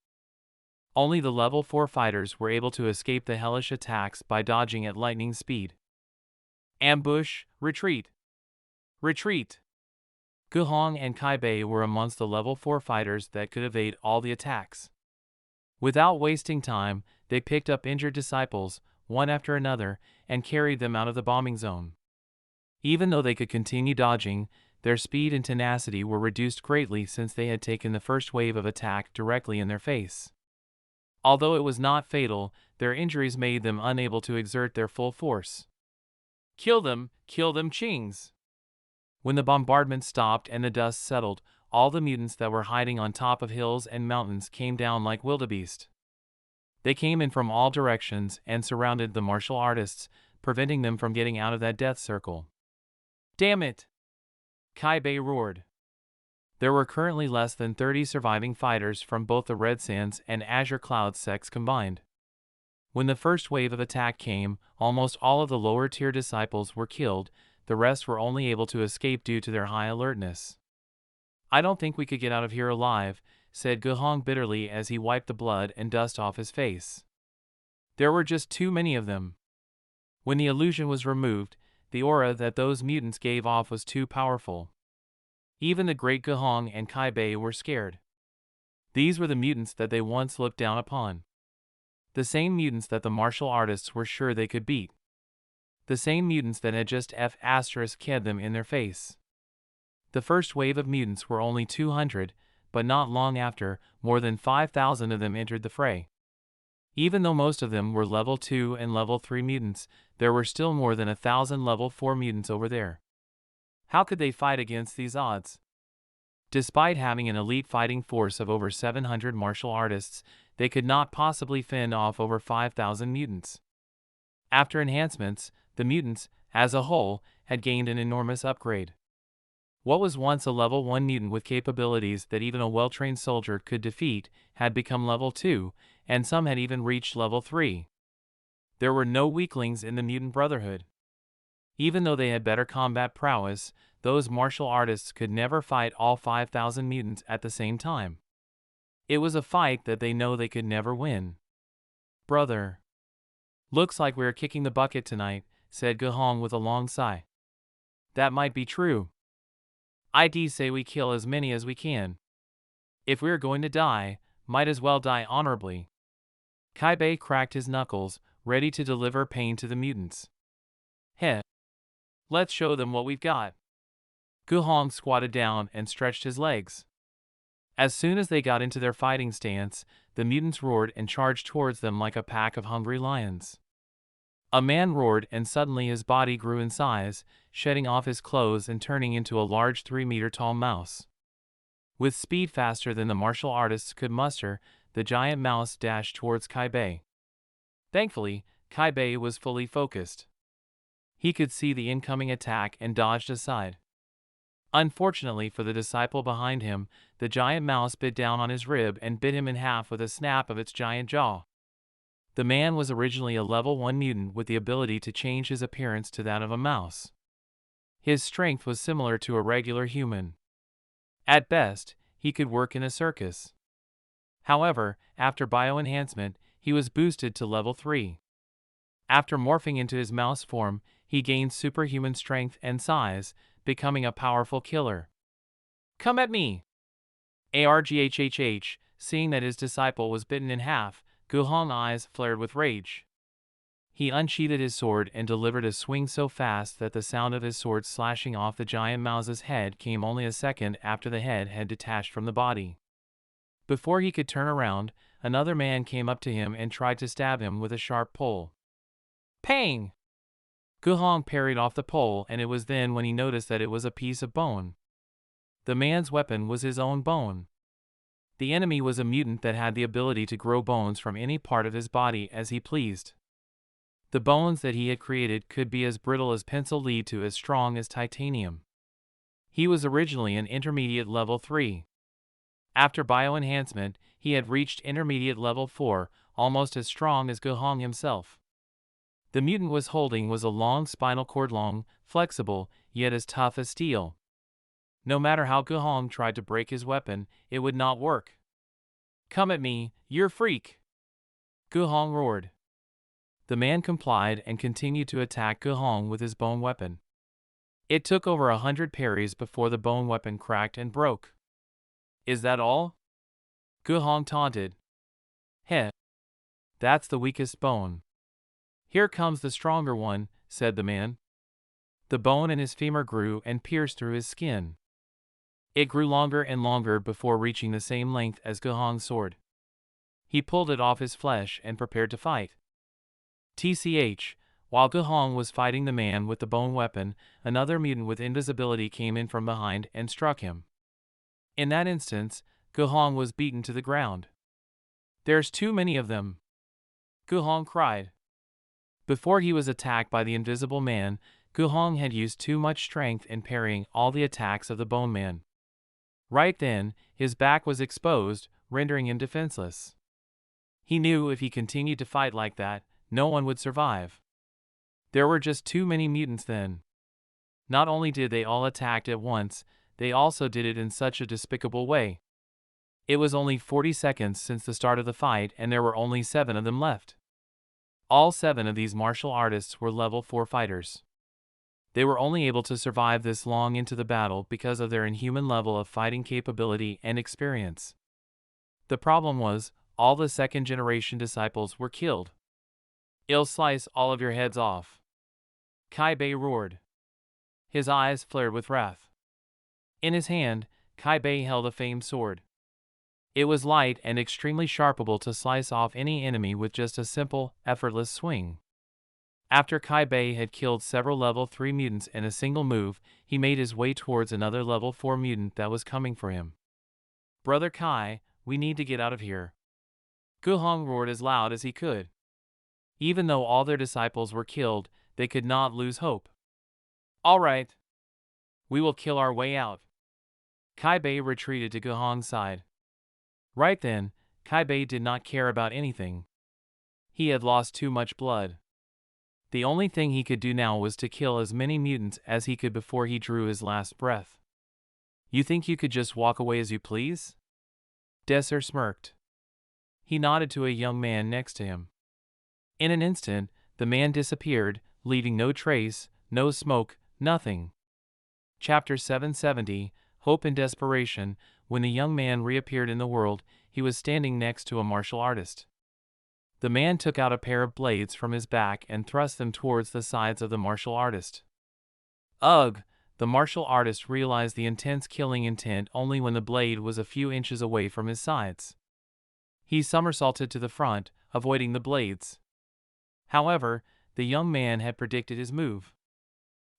Only the level 4 fighters were able to escape the hellish attacks by dodging at lightning speed. Ambush, retreat! Retreat! Guhong and Kaibei were amongst the level 4 fighters that could evade all the attacks. Without wasting time, they picked up injured disciples, one after another, and carried them out of the bombing zone. Even though they could continue dodging, their speed and tenacity were reduced greatly since they had taken the first wave of attack directly in their face. Although it was not fatal, their injuries made them unable to exert their full force. Kill them, Chings! When the bombardment stopped and the dust settled, all the mutants that were hiding on top of hills and mountains came down like wildebeest. They came in from all directions and surrounded the martial artists, preventing them from getting out of that death circle. Damn it! Kai Bei roared. There were currently less than 30 surviving fighters from both the Red Sands and Azure Cloud sects combined. When the first wave of attack came, almost all of the lower-tier disciples were killed, the rest were only able to escape due to their high alertness. I don't think we could get out of here alive, said Guhong bitterly as he wiped the blood and dust off his face. There were just too many of them. When the illusion was removed, the aura that those mutants gave off was too powerful. Even the great Guhong and Kai Bei were scared. These were the mutants that they once looked down upon. The same mutants that the martial artists were sure they could beat. The same mutants that had just F***ed them in their face. The first wave of mutants were only 200, but not long after, more than 5,000 of them entered the fray. Even though most of them were level 2 and level 3 mutants, there were still more than 1,000 level 4 mutants over there. How could they fight against these odds? Despite having an elite fighting force of over 700 martial artists, they could not possibly fend off over 5,000 mutants. After enhancements, the mutants, as a whole, had gained an enormous upgrade. What was once a level 1 mutant with capabilities that even a well-trained soldier could defeat had become level 2, and some had even reached level 3. There were no weaklings in the Mutant Brotherhood. Even though they had better combat prowess, those martial artists could never fight all 5,000 mutants at the same time. It was a fight that they know they could never win. Brother. Looks like we're kicking the bucket tonight, said Guhong with a long sigh. That might be true. I'd say we kill as many as we can. If we're going to die, might as well die honorably. Kai Bei cracked his knuckles, ready to deliver pain to the mutants. Heh. Let's show them what we've got. Guhong squatted down and stretched his legs. As soon as they got into their fighting stance, the mutants roared and charged towards them like a pack of hungry lions. A man roared and suddenly his body grew in size, shedding off his clothes and turning into a large 3-meter-tall mouse. With speed faster than the martial artists could muster, the giant mouse dashed towards Kai Bei. Thankfully, Kai Bei was fully focused. He could see the incoming attack and dodged aside. Unfortunately for the disciple behind him, the giant mouse bit down on his rib and bit him in half with a snap of its giant jaw. The man was originally a level 1 mutant with the ability to change his appearance to that of a mouse. His strength was similar to a regular human. At best, he could work in a circus. However, after bioenhancement, he was boosted to level 3. After morphing into his mouse form, he gained superhuman strength and size, becoming a powerful killer. Come at me! Arghhh, seeing that his disciple was bitten in half, Guhong's eyes flared with rage. He unsheathed his sword and delivered a swing so fast that the sound of his sword slashing off the giant mouse's head came only a second after the head had detached from the body. Before he could turn around, another man came up to him and tried to stab him with a sharp pole. Pang! Guhong parried off the pole, and it was then when he noticed that it was a piece of bone. The man's weapon was his own bone. The enemy was a mutant that had the ability to grow bones from any part of his body as he pleased. The bones that he had created could be as brittle as pencil lead to as strong as titanium. He was originally an intermediate level 3. After bioenhancement, he had reached intermediate level 4, almost as strong as Guhong himself. The mutant was holding was a long spinal cord, long, flexible, yet as tough as steel. No matter how Guhong tried to break his weapon, it would not work. Come at me, you freak! Guhong roared. The man complied and continued to attack Guhong with his bone weapon. It took over 100 parries before the bone weapon cracked and broke. Is that all? Guhong taunted. Heh. That's the weakest bone. Here comes the stronger one, said the man. The bone in his femur grew and pierced through his skin. It grew longer and longer before reaching the same length as Guhong's sword. He pulled it off his flesh and prepared to fight. TCH, while Guhong was fighting the man with the bone weapon, another mutant with invisibility came in from behind and struck him. In that instance, Guhong was beaten to the ground. "There's too many of them," Guhong cried. Before he was attacked by the invisible man, Guhong had used too much strength in parrying all the attacks of the bone man. Right then, his back was exposed, rendering him defenseless. He knew if he continued to fight like that, no one would survive. There were just too many mutants then. Not only did they all attack at once, they also did it in such a despicable way. It was only 40 seconds since the start of the fight and there were only 7 of them left. All 7 of these martial artists were level 4 fighters. They were only able to survive this long into the battle because of their inhuman level of fighting capability and experience. The problem was, all the second-generation disciples were killed. "I'll slice all of your heads off," Kai Bei roared. His eyes flared with wrath. In his hand, Kai Bei held a famed sword. It was light and extremely sharpable to slice off any enemy with just a simple, effortless swing. After Kai Bei had killed several level 3 mutants in a single move, he made his way towards another level 4 mutant that was coming for him. "Brother Kai, we need to get out of here," Guhong roared as loud as he could. Even though all their disciples were killed, they could not lose hope. "All right. We will kill our way out." Kai Bei retreated to Guhong's side. Right then, Kai Bei did not care about anything. He had lost too much blood. The only thing he could do now was to kill as many mutants as he could before he drew his last breath. "You think you could just walk away as you please?" Desser smirked. He nodded to a young man next to him. In an instant, the man disappeared, leaving no trace, no smoke, nothing. Chapter 770, Hope and Desperation. When the young man reappeared in the world, he was standing next to a martial artist. The man took out a pair of blades from his back and thrust them towards the sides of the martial artist. Ugh! The martial artist realized the intense killing intent only when the blade was a few inches away from his sides. He somersaulted to the front, avoiding the blades. However, the young man had predicted his move.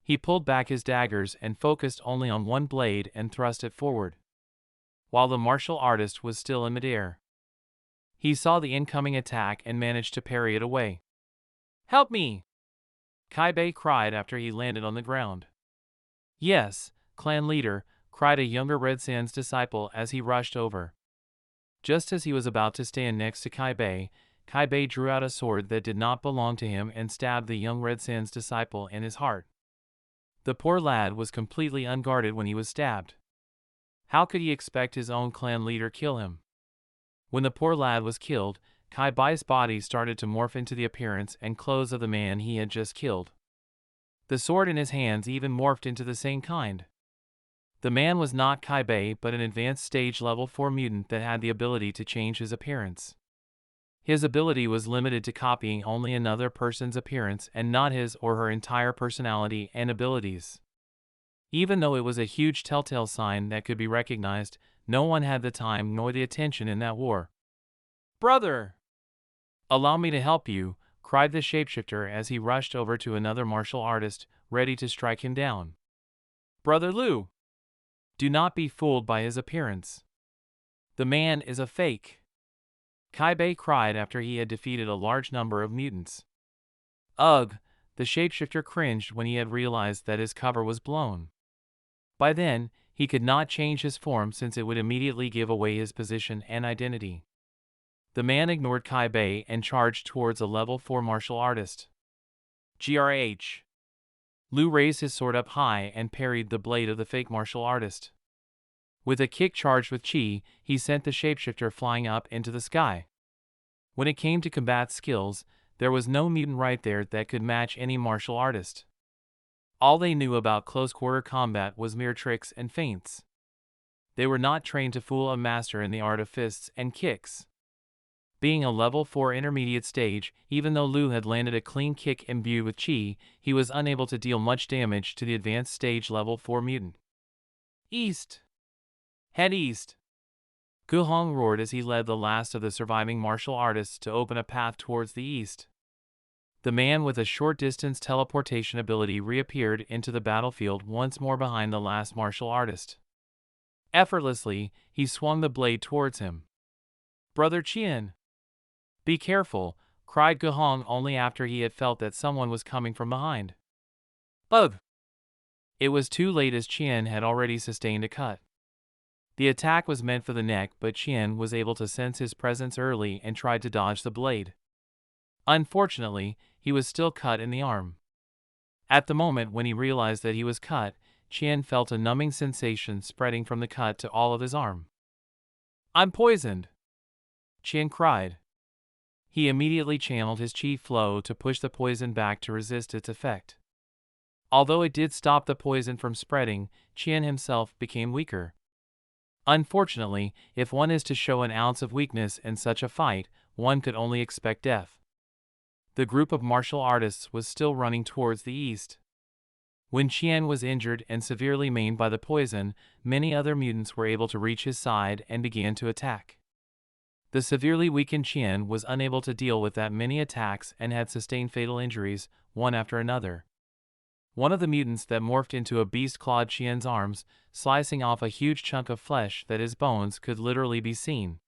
He pulled back his daggers and focused only on one blade and thrust it forward, while the martial artist was still in midair. He saw the incoming attack and managed to parry it away. "Help me!" Kai Bei cried after he landed on the ground. "Yes, clan leader," cried a younger Red Sands disciple as he rushed over. Just as he was about to stand next to Kai Bei drew out a sword that did not belong to him and stabbed the young Red Sands disciple in his heart. The poor lad was completely unguarded when he was stabbed. How could he expect his own clan leader kill him? When the poor lad was killed, Kai Bai's body started to morph into the appearance and clothes of the man he had just killed. The sword in his hands even morphed into the same kind. The man was not Kai Bei but an advanced stage level 4 mutant that had the ability to change his appearance. His ability was limited to copying only another person's appearance and not his or her entire personality and abilities. Even though it was a huge telltale sign that could be recognized, no one had the time nor the attention in that war. "Brother! Allow me to help you," cried the shapeshifter as he rushed over to another martial artist, ready to strike him down. "Brother Liu! Do not be fooled by his appearance. The man is a fake," Kai Bei cried after he had defeated a large number of mutants. Ugh! The shapeshifter cringed when he had realized that his cover was blown. By then, he could not change his form since it would immediately give away his position and identity. The man ignored Kai Bei and charged towards a level 4 martial artist. Grh! Liu raised his sword up high and parried the blade of the fake martial artist. With a kick charged with chi, he sent the shapeshifter flying up into the sky. When it came to combat skills, there was no mutant right there that could match any martial artist. All they knew about close-quarter combat was mere tricks and feints. They were not trained to fool a master in the art of fists and kicks. Being a level 4 intermediate stage, even though Lu had landed a clean kick imbued with chi, he was unable to deal much damage to the advanced stage level 4 mutant. East! Head east! Gu Hong roared as he led the last of the surviving martial artists to open a path towards the east. The man with a short-distance teleportation ability reappeared into the battlefield once more behind the last martial artist. Effortlessly, he swung the blade towards him. "Brother Qian! Be careful," cried Gu Hong only after he had felt that someone was coming from behind. Ugh! It was too late as Qian had already sustained a cut. The attack was meant for the neck, but Qian was able to sense his presence early and tried to dodge the blade. Unfortunately, he was still cut in the arm. At the moment when he realized that he was cut, Qian felt a numbing sensation spreading from the cut to all of his arm. "I'm poisoned!" Qian cried. He immediately channeled his chi flow to push the poison back to resist its effect. Although it did stop the poison from spreading, Qian himself became weaker. Unfortunately, if one is to show an ounce of weakness in such a fight, one could only expect death. The group of martial artists was still running towards the east. When Qian was injured and severely maimed by the poison, many other mutants were able to reach his side and began to attack. The severely weakened Qian was unable to deal with that many attacks and had sustained fatal injuries, one after another. One of the mutants that morphed into a beast clawed Qian's arms, slicing off a huge chunk of flesh that his bones could literally be seen.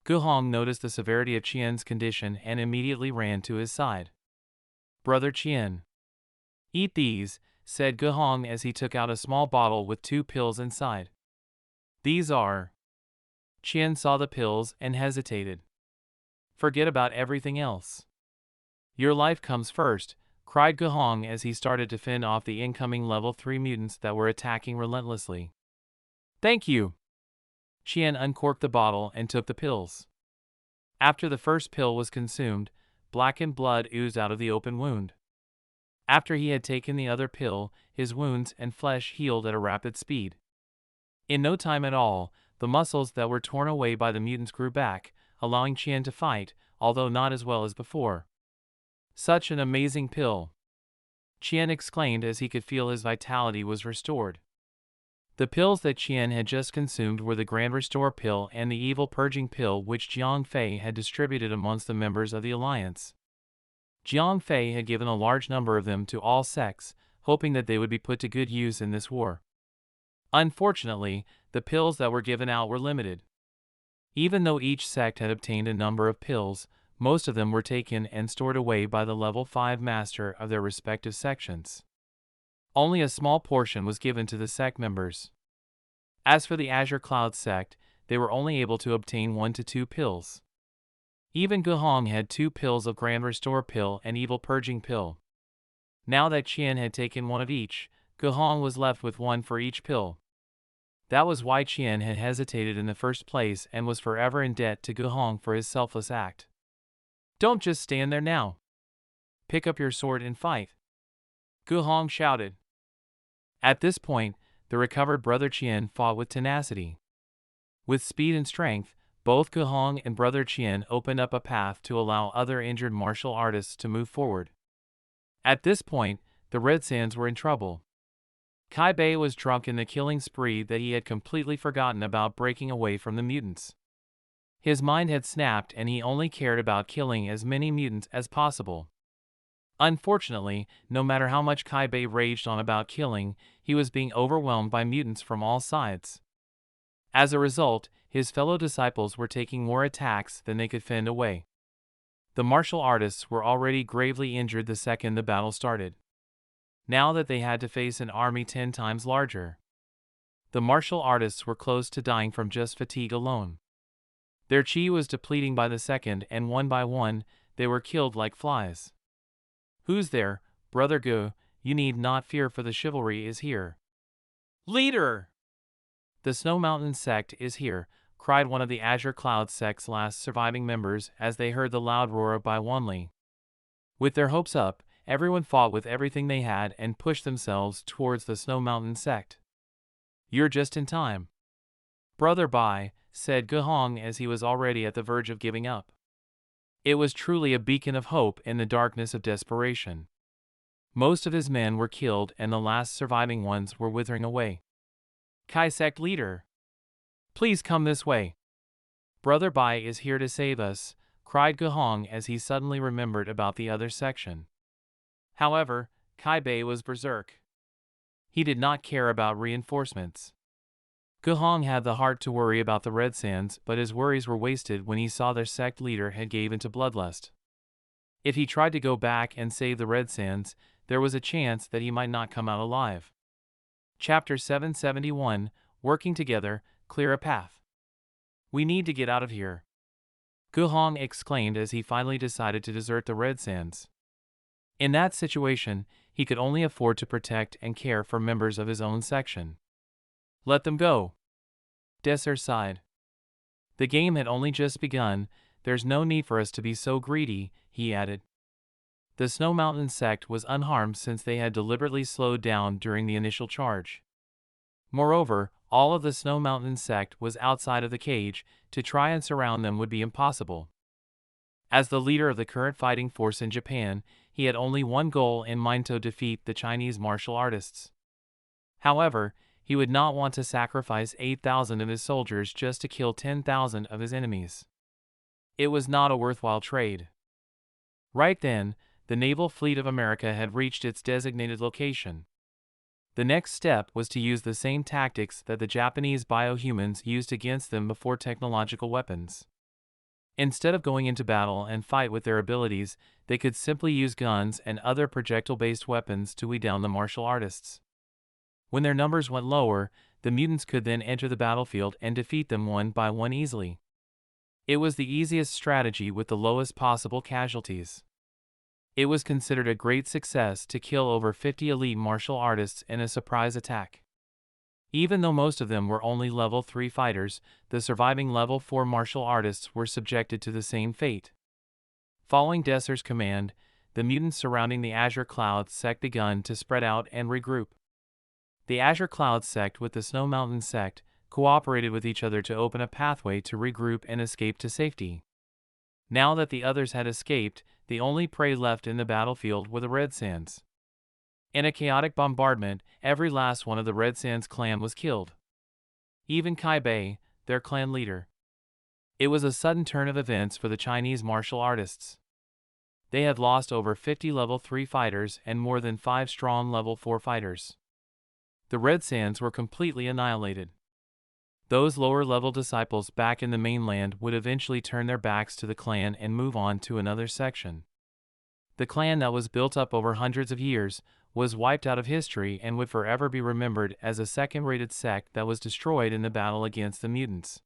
Gu Hong noticed the severity of Qian's condition and immediately ran to his side. "Brother Qian, eat these," said Gu Hong as he took out a small bottle with 2 pills inside. "These are..." Qian saw the pills and hesitated. "Forget about everything else. Your life comes first," cried Gu Hong as he started to fend off the incoming level 3 mutants that were attacking relentlessly. "Thank you." Qian uncorked the bottle and took the pills. After the first pill was consumed, blackened blood oozed out of the open wound. After he had taken the other pill, his wounds and flesh healed at a rapid speed. In no time at all, the muscles that were torn away by the mutants grew back, allowing Qian to fight, although not as well as before. "Such an amazing pill!" Qian exclaimed as he could feel his vitality was restored. The pills that Qian had just consumed were the Grand Restore pill and the Evil Purging pill which Jiang Fei had distributed amongst the members of the Alliance. Jiang Fei had given a large number of them to all sects, hoping that they would be put to good use in this war. Unfortunately, the pills that were given out were limited. Even though each sect had obtained a number of pills, most of them were taken and stored away by the level 5 master of their respective sections. Only a small portion was given to the sect members. As for the Azure Cloud sect, they were only able to obtain 1 to 2 pills. Even Gu Hong had 2 pills of Grand Restore pill and Evil Purging pill. Now that Qian had taken 1 of each, Gu Hong was left with 1 for each pill. That was why Qian had hesitated in the first place and was forever in debt to Gu Hong for his selfless act. "Don't just stand there now. Pick up your sword and fight," Gu Hong shouted. At this point, the recovered Brother Qian fought with tenacity. With speed and strength, both Gu Hong and Brother Qian opened up a path to allow other injured martial artists to move forward. At this point, the Red Sands were in trouble. Kai Bei was drunk in the killing spree that he had completely forgotten about breaking away from the mutants. His mind had snapped and he only cared about killing as many mutants as possible. Unfortunately, no matter how much Kai Bei raged on about killing, he was being overwhelmed by mutants from all sides. As a result, his fellow disciples were taking more attacks than they could fend away. The martial artists were already gravely injured the second the battle started. Now that they had to face an army 10 times larger. The martial artists were close to dying from just fatigue alone. Their chi was depleting by the second and one by one, they were killed like flies. "Who's there, Brother Gu? You need not fear for the chivalry is here." "Leader! The Snow Mountain sect is here," cried one of the Azure Cloud sect's last surviving members as they heard the loud roar of Bai Wanli. With their hopes up, everyone fought with everything they had and pushed themselves towards the Snow Mountain sect. "You're just in time, Brother Bai," said Gu Hong as he was already at the verge of giving up. It was truly a beacon of hope in the darkness of desperation. Most of his men were killed and the last surviving ones were withering away. Kai sect leader, please come this way. Brother Bai is here to save us, cried Guhong as he suddenly remembered about the other section. However, Kai Bei was berserk. He did not care about reinforcements. Guhong had the heart to worry about the Red Sands, but his worries were wasted when he saw their sect leader had gave into bloodlust. If he tried to go back and save the Red Sands, there was a chance that he might not come out alive. Chapter 771, Working Together, Clear a Path. We need to get out of here, Guhong exclaimed as he finally decided to desert the Red Sands. In that situation, he could only afford to protect and care for members of his own section. Let them go. Desser sighed. The game had only just begun, there's no need for us to be so greedy, he added. The Snow Mountain sect was unharmed since they had deliberately slowed down during the initial charge. Moreover, all of the Snow Mountain sect was outside of the cage, to try and surround them would be impossible. As the leader of the current fighting force in Japan, he had only one goal in mind: to defeat the Chinese martial artists. However, he would not want to sacrifice 8,000 of his soldiers just to kill 10,000 of his enemies. It was not a worthwhile trade. Right then, the naval fleet of America had reached its designated location. The next step was to use the same tactics that the Japanese biohumans used against them before technological weapons. Instead of going into battle and fight with their abilities, they could simply use guns and other projectile-based weapons to weed down the martial artists. When their numbers went lower, the mutants could then enter the battlefield and defeat them one by one easily. It was the easiest strategy with the lowest possible casualties. It was considered a great success to kill over 50 elite martial artists in a surprise attack. Even though most of them were only level 3 fighters, the surviving level 4 martial artists were subjected to the same fate. Following Desser's command, the mutants surrounding the Azure Cloud sect begun to spread out and regroup. The Azure Cloud sect with the Snow Mountain sect cooperated with each other to open a pathway to regroup and escape to safety. Now that the others had escaped, the only prey left in the battlefield were the Red Sands. In a chaotic bombardment, every last one of the Red Sands clan was killed. Even Kai Bei, their clan leader. It was a sudden turn of events for the Chinese martial artists. They had lost over 50 level 3 fighters and more than 5 strong level 4 fighters. The Red Sands were completely annihilated. Those lower-level disciples back in the mainland would eventually turn their backs to the clan and move on to another section. The clan that was built up over hundreds of years was wiped out of history and would forever be remembered as a second-rated sect that was destroyed in the battle against the mutants.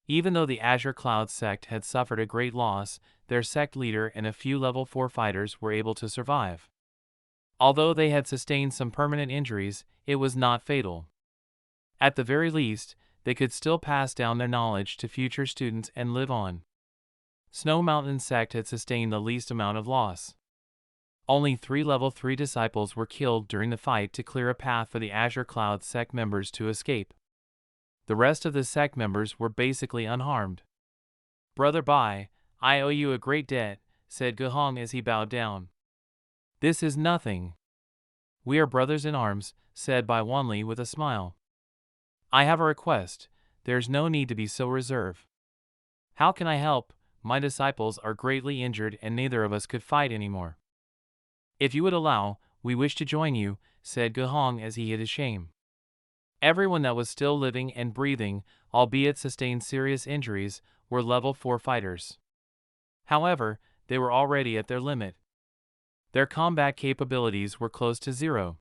Even though the Azure Cloud sect had suffered a great loss, their sect leader and a few level 4 fighters were able to survive. Although they had sustained some permanent injuries, it was not fatal. At the very least, they could still pass down their knowledge to future students and live on. Snow Mountain sect had sustained the least amount of loss. Only 3 level 3 disciples were killed during the fight to clear a path for the Azure Cloud sect members to escape. The rest of the sect members were basically unharmed. Brother Bai, I owe you a great debt, said Guhong as he bowed down. This is nothing. We are brothers in arms, said Bai Wanli with a smile. I have a request, there's no need to be so reserved. How can I help? My disciples are greatly injured and neither of us could fight anymore. If you would allow, we wish to join you, said Guhong as he hid his shame. Everyone that was still living and breathing, albeit sustained serious injuries, were level 4 fighters. However, they were already at their limit. Their combat capabilities were close to zero.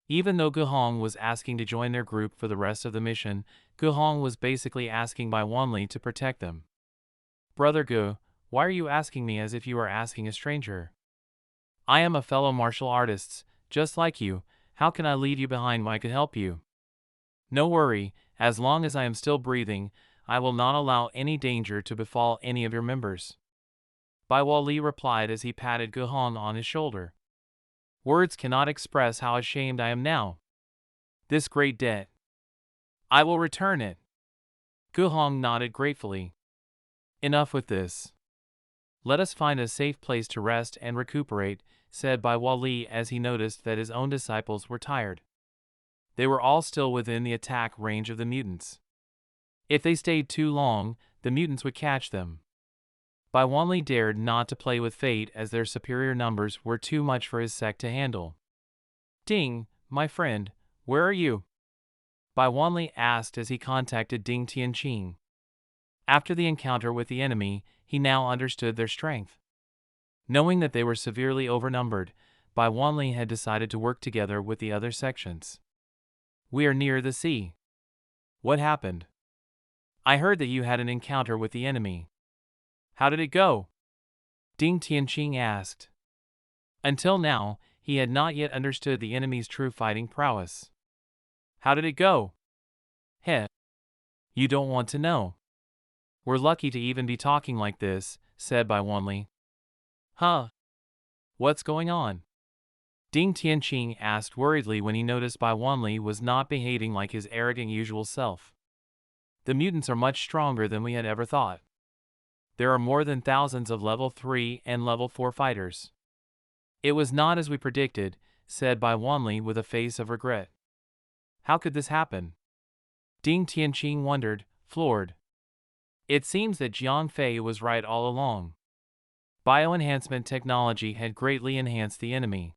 Even though Guhong was asking to join their group for the rest of the mission, Guhong was basically asking Bai Wanli to protect them. Brother Gu, why are you asking me as if you are asking a stranger? I am a fellow martial artist, just like you. How can I leave you behind when I could help you? No worry, as long as I am still breathing, I will not allow any danger to befall any of your members. Bai Wanli replied as he patted Guhong on his shoulder. Words cannot express how ashamed I am now. This great debt. I will return it. Guhong nodded gratefully. Enough with this. Let us find a safe place to rest and recuperate, said Bai Wali as he noticed that his own disciples were tired. They were all still within the attack range of the mutants. If they stayed too long, the mutants would catch them. Bai Wanli dared not to play with fate as their superior numbers were too much for his sect to handle. Ding, my friend, where are you? Bai Wanli asked as he contacted Ding Tianqing. After the encounter with the enemy, he now understood their strength. Knowing that they were severely overnumbered, Bai Wanli had decided to work together with the other sections. We are near the sea. What happened? I heard that you had an encounter with the enemy. How did it go? Ding Tianqing asked. Until now, he had not yet understood the enemy's true fighting prowess. How did it go? Heh. You don't want to know. We're lucky to even be talking like this, said Bai Wanli. Huh? What's going on? Ding Tianqing asked worriedly when he noticed Bai Wanli was not behaving like his arrogant usual self. The mutants are much stronger than we had ever thought. There are more than thousands of level 3 and level 4 fighters. It was not as we predicted, said Bai Wanli with a face of regret. How could this happen? Ding Tianqing wondered, floored. It seems that Jiang Fei was right all along. Bioenhancement technology had greatly enhanced the enemy.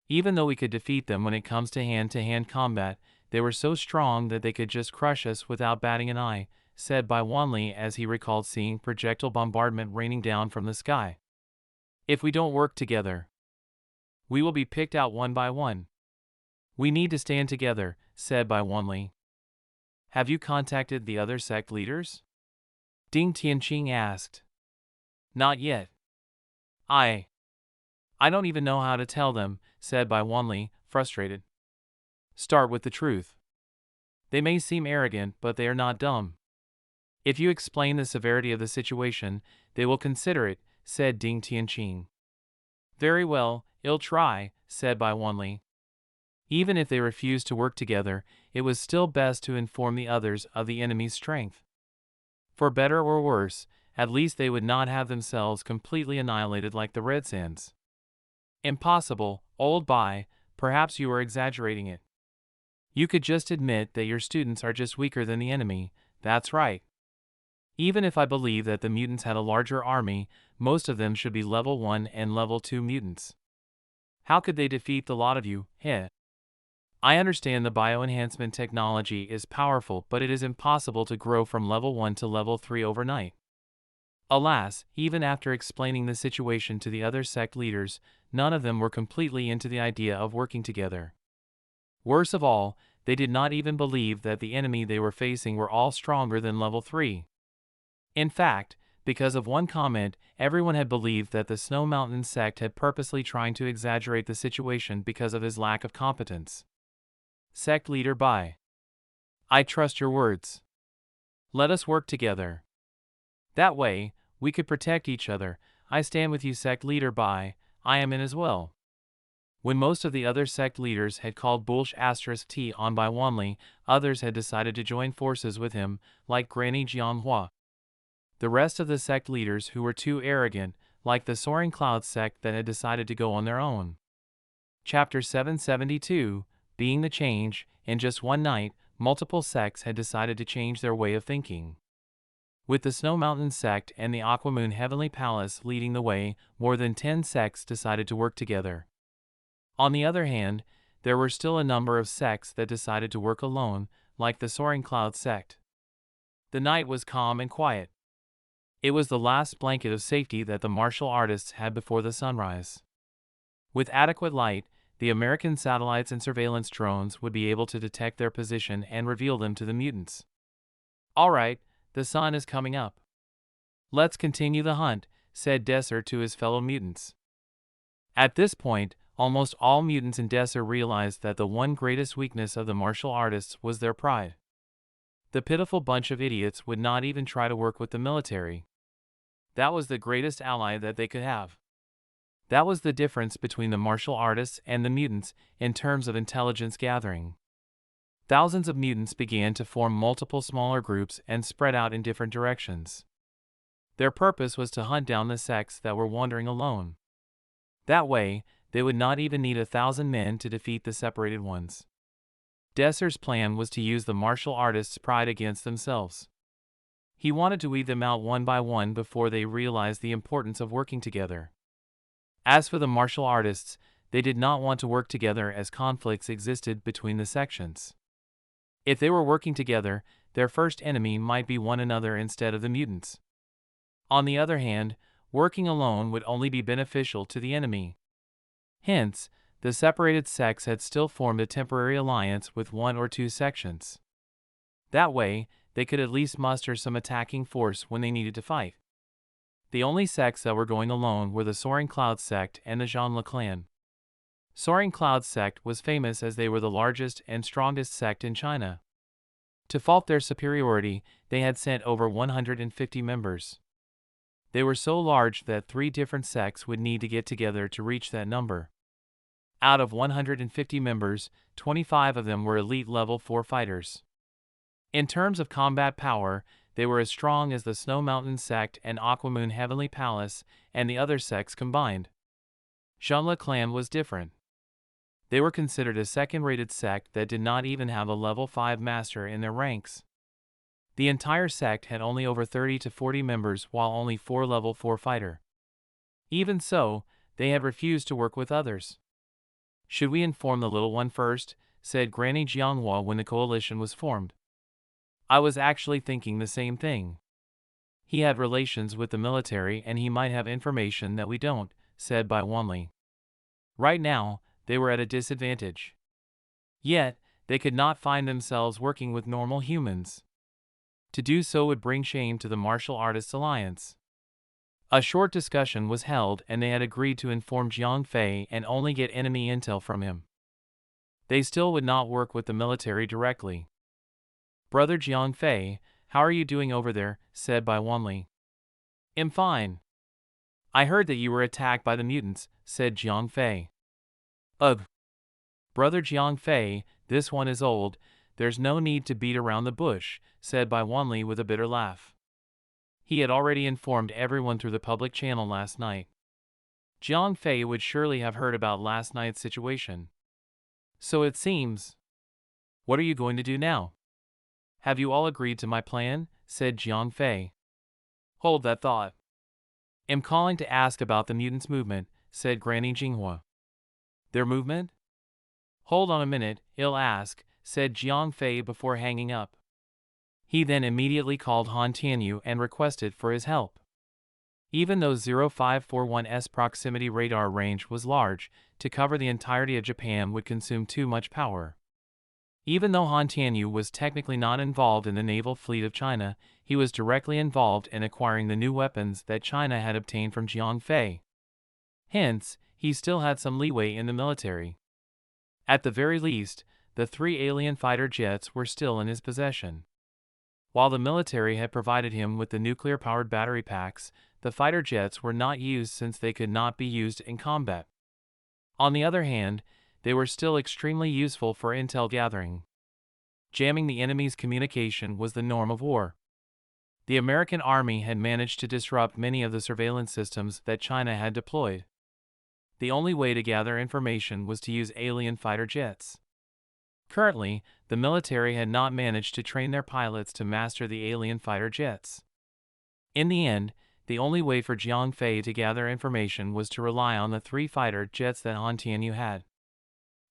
Even though we could defeat them when it comes to hand-to-hand combat, they were so strong that they could just crush us without batting an eye, said Bai Wanli as he recalled seeing projectile bombardment raining down from the sky. If we don't work together, we will be picked out one by one. We need to stand together, said Bai Wanli. Have you contacted the other sect leaders? Ding Tianqing asked. Not yet. I don't even know how to tell them, said Bai Wanli, frustrated. Start with the truth. They may seem arrogant, but they are not dumb. If you explain the severity of the situation, they will consider it, said Ding Tianqing. Very well, I'll try, said Bai Wanli. Even if they refused to work together, it was still best to inform the others of the enemy's strength. For better or worse, at least they would not have themselves completely annihilated like the Red Sands. Impossible, old Bai, perhaps you are exaggerating it. You could just admit that your students are just weaker than the enemy, that's right. Even if I believe that the mutants had a larger army, most of them should be level 1 and level 2 mutants. How could they defeat the lot of you, heh? I understand the bioenhancement technology is powerful, but it is impossible to grow from level 1 to level 3 overnight. Alas, even after explaining the situation to the other sect leaders, none of them were completely into the idea of working together. Worse of all, they did not even believe that the enemy they were facing were all stronger than level 3. In fact, because of one comment, everyone had believed that the Snow Mountain sect had purposely trying to exaggerate the situation because of his lack of competence. Sect leader Bai. I trust your words. Let us work together. That way, we could protect each other. I stand with you, sect leader Bai, I am in as well. When most of the other sect leaders had called *T on Bai Wanli, others had decided to join forces with him, like Granny Jianhua. The rest of the sect leaders who were too arrogant, like the Soaring Cloud sect that had decided to go on their own. Chapter 772, Being the Change. In just one night, multiple sects had decided to change their way of thinking. With the Snow Mountain sect and the Aquamoon Heavenly Palace leading the way, more than 10 sects decided to work together. On the other hand, there were still a number of sects that decided to work alone, like the Soaring Cloud sect. The night was calm and quiet. It was the last blanket of safety that the martial artists had before the sunrise. With adequate light, the American satellites and surveillance drones would be able to detect their position and reveal them to the mutants. All right, the sun is coming up. Let's continue the hunt, said Desser to his fellow mutants. At this point, almost all mutants in Desser realized that the one greatest weakness of the martial artists was their pride. The pitiful bunch of idiots would not even try to work with the military. That was the greatest ally that they could have. That was the difference between the martial artists and the mutants in terms of intelligence gathering. Thousands of mutants began to form multiple smaller groups and spread out in different directions. Their purpose was to hunt down the sects that were wandering alone. That way, they would not even need 1,000 men to defeat the separated ones. Desser's plan was to use the martial artists' pride against themselves. He wanted to weed them out one by one before they realized the importance of working together. As for the martial artists, they did not want to work together as conflicts existed between the sections. If they were working together, their first enemy might be one another instead of the mutants. On the other hand, working alone would only be beneficial to the enemy. Hence, the separated sects had still formed a temporary alliance with one or two sections. That way, they could at least muster some attacking force when they needed to fight. The only sects that were going alone were the Soaring Cloud sect and the Zhanle clan. Soaring Cloud sect was famous as they were the largest and strongest sect in China. To fault their superiority, they had sent over 150 members. They were so large that 3 different sects would need to get together to reach that number. Out of 150 members, 25 of them were elite level 4 fighters. In terms of combat power, they were as strong as the Snow Mountain sect and Aquamoon Heavenly Palace and the other sects combined. Zhanle clan was different. They were considered a second-rated sect that did not even have a level 5 master in their ranks. The entire sect had only over 30 to 40 members while only 4 level 4 fighter. Even so, they had refused to work with others. "Should we inform the little one first?" said Granny Jianghua when the coalition was formed. "I was actually thinking the same thing. He had relations with the military and he might have information that we don't," said Bai Wanli. Right now, they were at a disadvantage. Yet, they could not find themselves working with normal humans. To do so would bring shame to the Martial Artists Alliance. A short discussion was held and they had agreed to inform Jiang Fei and only get enemy intel from him. They still would not work with the military directly. "Brother Jiang Fei, how are you doing over there?" said Bai Wanli. "I'm fine. I heard that you were attacked by the mutants," said Jiang Fei. "Ugh. Brother Jiang Fei, this one is old, there's no need to beat around the bush," said Bai Wanli with a bitter laugh. He had already informed everyone through the public channel last night. Jiang Fei would surely have heard about last night's situation. "So it seems. What are you going to do now?" "Have you all agreed to my plan?" said Jiang Fei. "Hold that thought. I'm calling to ask about the mutants' movement," said Granny Jinghua. "Their movement?" "Hold on a minute, I'll ask," said Jiang Fei before hanging up. He then immediately called Han Tianyu and requested for his help. Even though 0541's proximity radar range was large, to cover the entirety of Japan would consume too much power. Even though Han Tianyu was technically not involved in the naval fleet of China, he was directly involved in acquiring the new weapons that China had obtained from Jiang Fei. Hence, he still had some leeway in the military. At the very least, the 3 alien fighter jets were still in his possession. While the military had provided him with the nuclear-powered battery packs, the fighter jets were not used since they could not be used in combat. On the other hand, they were still extremely useful for intel gathering. Jamming the enemy's communication was the norm of war. The American army had managed to disrupt many of the surveillance systems that China had deployed. The only way to gather information was to use alien fighter jets. Currently, the military had not managed to train their pilots to master the alien fighter jets. In the end, the only way for Jiang Fei to gather information was to rely on the 3 fighter jets that Han Tianyu had.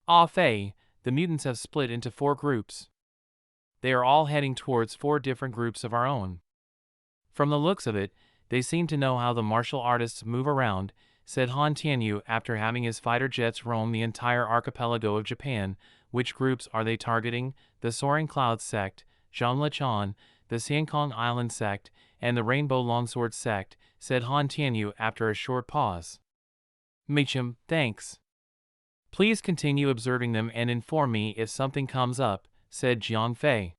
"Ah Fei, the mutants have split into 4 groups. They are all heading towards 4 different groups of our own. From the looks of it, they seem to know how the martial artists move around," said Han Tianyu after having his fighter jets roam the entire archipelago of Japan. "Which groups are they targeting?" "The Soaring Cloud sect, Zhanle Chan, the Xiankong Island sect, and the Rainbow Longsword sect," said Han Tianyu after a short pause. "Meechum, thanks. Please continue observing them and inform me if something comes up," said Jiang Fei.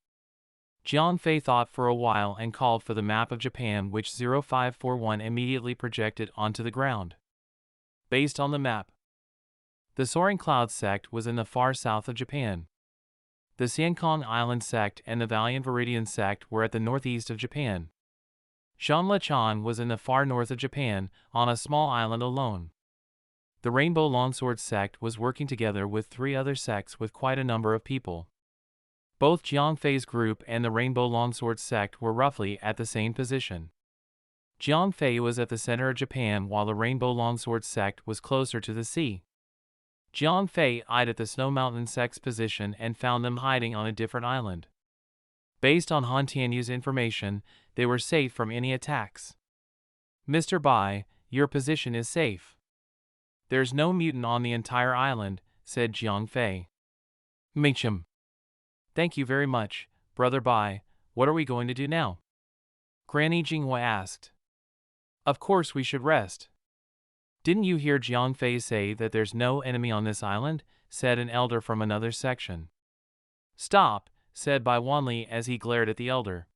Jiang Fei thought for a while and called for the map of Japan, which 0541 immediately projected onto the ground. Based on the map, the Soaring Cloud sect was in the far south of Japan. The Xiankong Island sect and the Valiant Viridian sect were at the northeast of Japan. Jean Lachan was in the far north of Japan, on a small island alone. The Rainbow Longsword sect was working together with 3 other sects with quite a number of people. Both Jiang Fei's group and the Rainbow Longsword sect were roughly at the same position. Jiang Fei was at the center of Japan while the Rainbow Longsword sect was closer to the sea. Jiang Fei eyed at the Snow Mountain sect's position and found them hiding on a different island. Based on Han Tianyu's information, they were safe from any attacks. Mr. Bai, your position is safe. There's no mutant on the entire island, said Jiang Fei. Minchim. Thank you very much, Brother Bai. What are we going to do now? Granny Jinghua asked. Of course we should rest. Didn't you hear Jiang Fei say that there's no enemy on this island? Said an elder from another section. Stop, said Bai Wanli as he glared at the elder.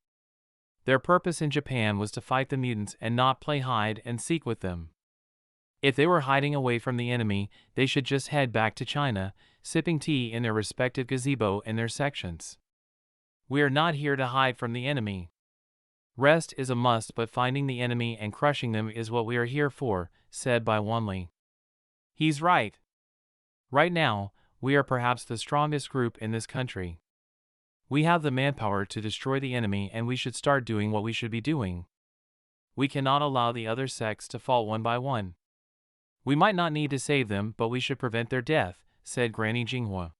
Their purpose in Japan was to fight the mutants and not play hide and seek with them. If they were hiding away from the enemy, they should just head back to China, sipping tea in their respective gazebo in their sections. We are not here to hide from the enemy. Rest is a must, but finding the enemy and crushing them is what we are here for, said Bai Wanli. He's right. Right now, we are perhaps the strongest group in this country. We have the manpower to destroy the enemy and we should start doing what we should be doing. We cannot allow the other sects to fall one by one. We might not need to save them, but we should prevent their death, said Granny Jinghua.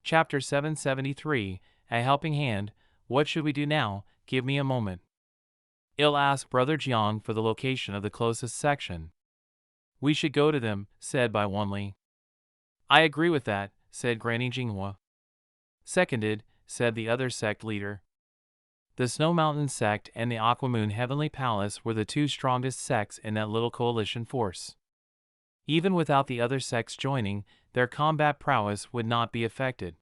Chapter 773, A Helping Hand. What should we do now? Give me a moment. I'll ask Brother Jiang for the location of the closest section. We should go to them, said Bai Wanli. I agree with that, said Granny Jinghua. Seconded, said the other sect leader. The Snow Mountain sect and the Aquamoon Heavenly Palace were the 2 strongest sects in that little coalition force. Even without the other sects joining, their combat prowess would not be affected.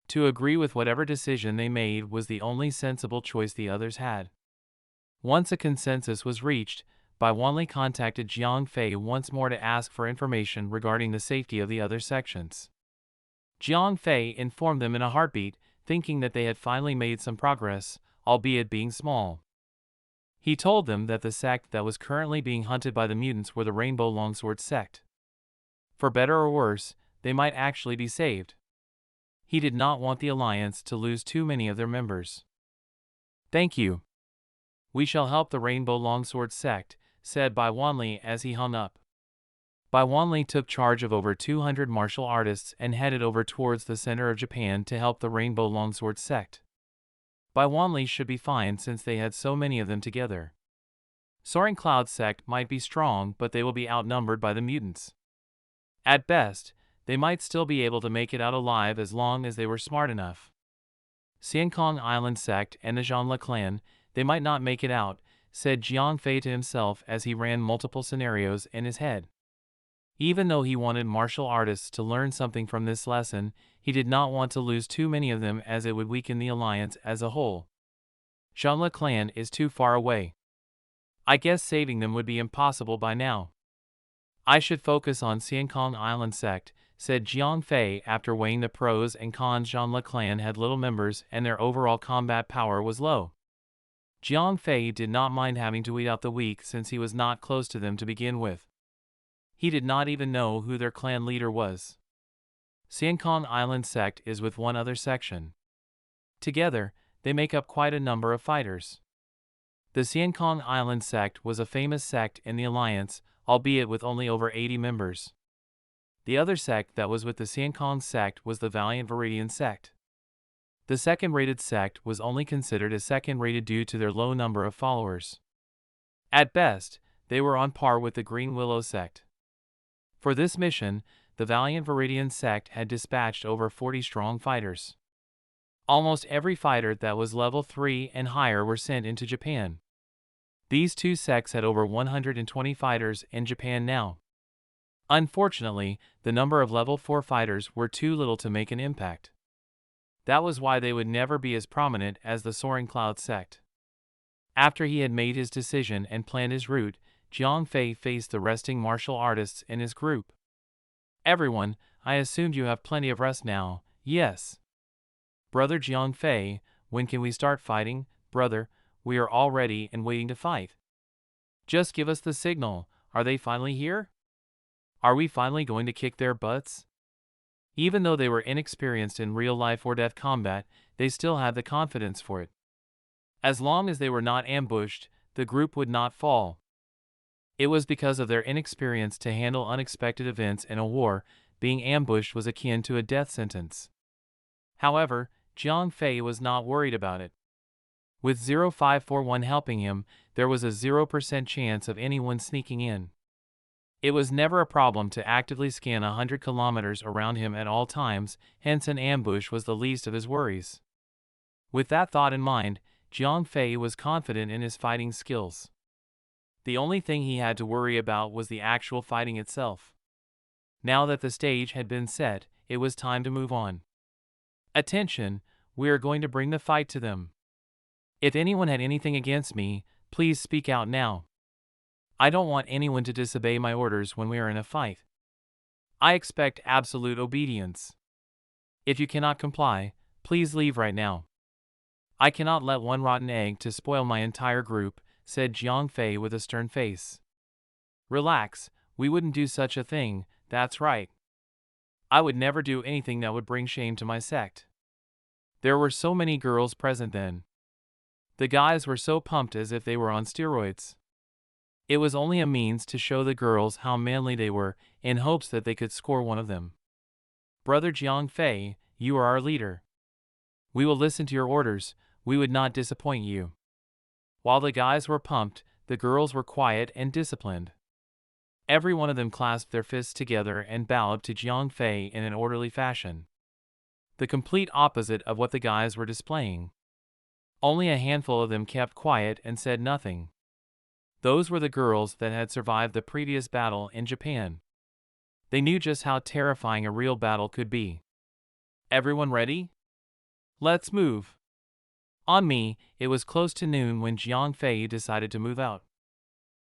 To agree with whatever decision they made was the only sensible choice the others had. Once a consensus was reached, Bai Wanli contacted Jiang Fei once more to ask for information regarding the safety of the other sections. Jiang Fei informed them in a heartbeat, thinking that they had finally made some progress, albeit being small. He told them that the sect that was currently being hunted by the mutants were the Rainbow Longsword sect. For better or worse, they might actually be saved. He did not want the alliance to lose too many of their members. Thank you. We shall help the Rainbow Longsword sect, said Bai Wanli as he hung up. Bai Wanli took charge of over 200 martial artists and headed over towards the center of Japan to help the Rainbow Longsword sect. Bai Wanli should be fine since they had so many of them together. Soaring Cloud sect might be strong, but they will be outnumbered by the mutants. At best, they might still be able to make it out alive as long as they were smart enough. Xiankong Island sect and the Zhanla clan, they might not make it out, said Jiang Fei to himself as he ran multiple scenarios in his head. Even though he wanted martial artists to learn something from this lesson, he did not want to lose too many of them as it would weaken the alliance as a whole. Zhanla clan is too far away. I guess saving them would be impossible by now. I should focus on Xiankong Island sect, said Jiang Fei after weighing the pros and cons. Zhanla clan had little members and their overall combat power was low. Jiang Fei did not mind having to weed out the weak since he was not close to them to begin with. He did not even know who their clan leader was. Xiankong Island sect is with one other section. Together, they make up quite a number of fighters. The Xiankong Island sect was a famous sect in the alliance, albeit with only over 80 members. The other sect that was with the Xiankong sect was the Valiant Viridian sect. The second-rated sect was only considered as second-rated due to their low number of followers. At best, they were on par with the Green Willow sect. For this mission, the Valiant Viridian sect had dispatched over 40 strong fighters. Almost every fighter that was level 3 and higher were sent into Japan. These 2 sects had over 120 fighters in Japan now. Unfortunately, the number of level 4 fighters were too little to make an impact. That was why they would never be as prominent as the Soaring Cloud sect. After he had made his decision and planned his route, Jiang Fei faced the resting martial artists in his group. Everyone, I assumed you have plenty of rest now, yes. Brother Jiang Fei, when can we start fighting? Brother, we are all ready and waiting to fight. Just give us the signal. Are they finally here? Are we finally going to kick their butts? Even though they were inexperienced in real life or death combat, they still had the confidence for it. As long as they were not ambushed, the group would not fall. It was because of their inexperience to handle unexpected events in a war. Being ambushed was akin to a death sentence. However, Jiang Fei was not worried about it. With 0541 helping him, there was a 0% chance of anyone sneaking in. It was never a problem to actively scan 100 kilometers around him at all times, hence an ambush was the least of his worries. With that thought in mind, Jiang Fei was confident in his fighting skills. The only thing he had to worry about was the actual fighting itself. Now that the stage had been set, it was time to move on. Attention, we are going to bring the fight to them. If anyone had anything against me, please speak out now. I don't want anyone to disobey my orders when we are in a fight. I expect absolute obedience. If you cannot comply, please leave right now. I cannot let one rotten egg to spoil my entire group, said Jiang Fei with a stern face. Relax, we wouldn't do such a thing, that's right. I would never do anything that would bring shame to my sect. There were so many girls present then. The guys were so pumped as if they were on steroids. It was only a means to show the girls how manly they were, in hopes that they could score one of them. Brother Jiang Fei, you are our leader. We will listen to your orders, we would not disappoint you. While the guys were pumped, the girls were quiet and disciplined. Every one of them clasped their fists together and bowed to Jiang Fei in an orderly fashion. The complete opposite of what the guys were displaying. Only a handful of them kept quiet and said nothing. Those were the girls that had survived the previous battle in Japan. They knew just how terrifying a real battle could be. Everyone ready? Let's move. On me, it was close to noon when Jiang Fei decided to move out.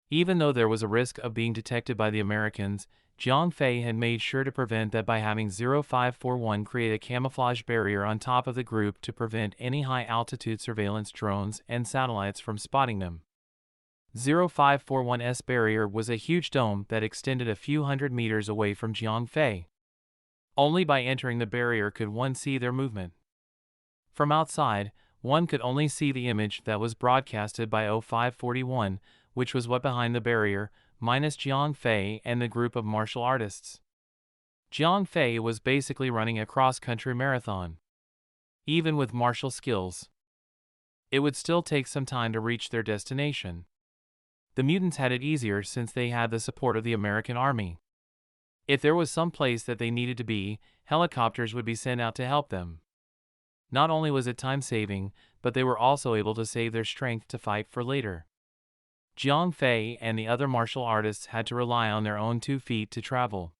Even though there was a risk of being detected by the Americans, Jiang Fei had made sure to prevent that by having 0541 create a camouflage barrier on top of the group to prevent any high-altitude surveillance drones and satellites from spotting them. 0541's barrier was a huge dome that extended a few hundred meters away from Jiang Fei. Only by entering the barrier could one see their movement. From outside, one could only see the image that was broadcasted by 0541, which was what behind the barrier, minus Jiang Fei and the group of martial artists. Jiang Fei was basically running a cross-country marathon. Even with martial skills, it would still take some time to reach their destination. The mutants had it easier since they had the support of the American army. If there was some place that they needed to be, helicopters would be sent out to help them. Not only was it time-saving, but they were also able to save their strength to fight for later. Jiang Fei and the other martial artists had to rely on their own 2 feet to travel.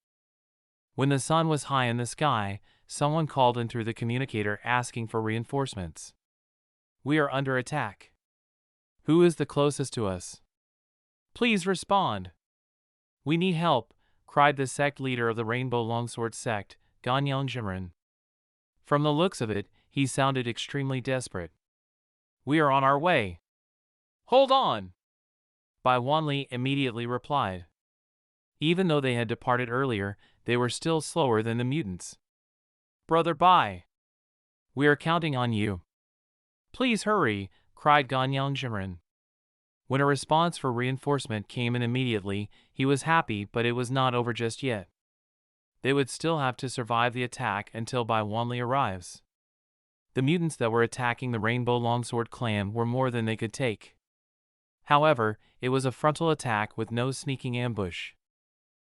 When the sun was high in the sky, someone called in through the communicator asking for reinforcements. We are under attack. Who is the closest to us? Please respond. We need help, cried the sect leader of the Rainbow Longsword sect, Ganyang Jimren. From the looks of it, he sounded extremely desperate. We are on our way. Hold on! Bai Wanli immediately replied. Even though they had departed earlier, they were still slower than the mutants. Brother Bai, we are counting on you. Please hurry, cried Ganyang Jimren. When a response for reinforcement came in immediately, he was happy, but it was not over just yet. They would still have to survive the attack until Bai Wanli arrives. The mutants that were attacking the Rainbow Longsword clan were more than they could take. However, it was a frontal attack with no sneaking ambush.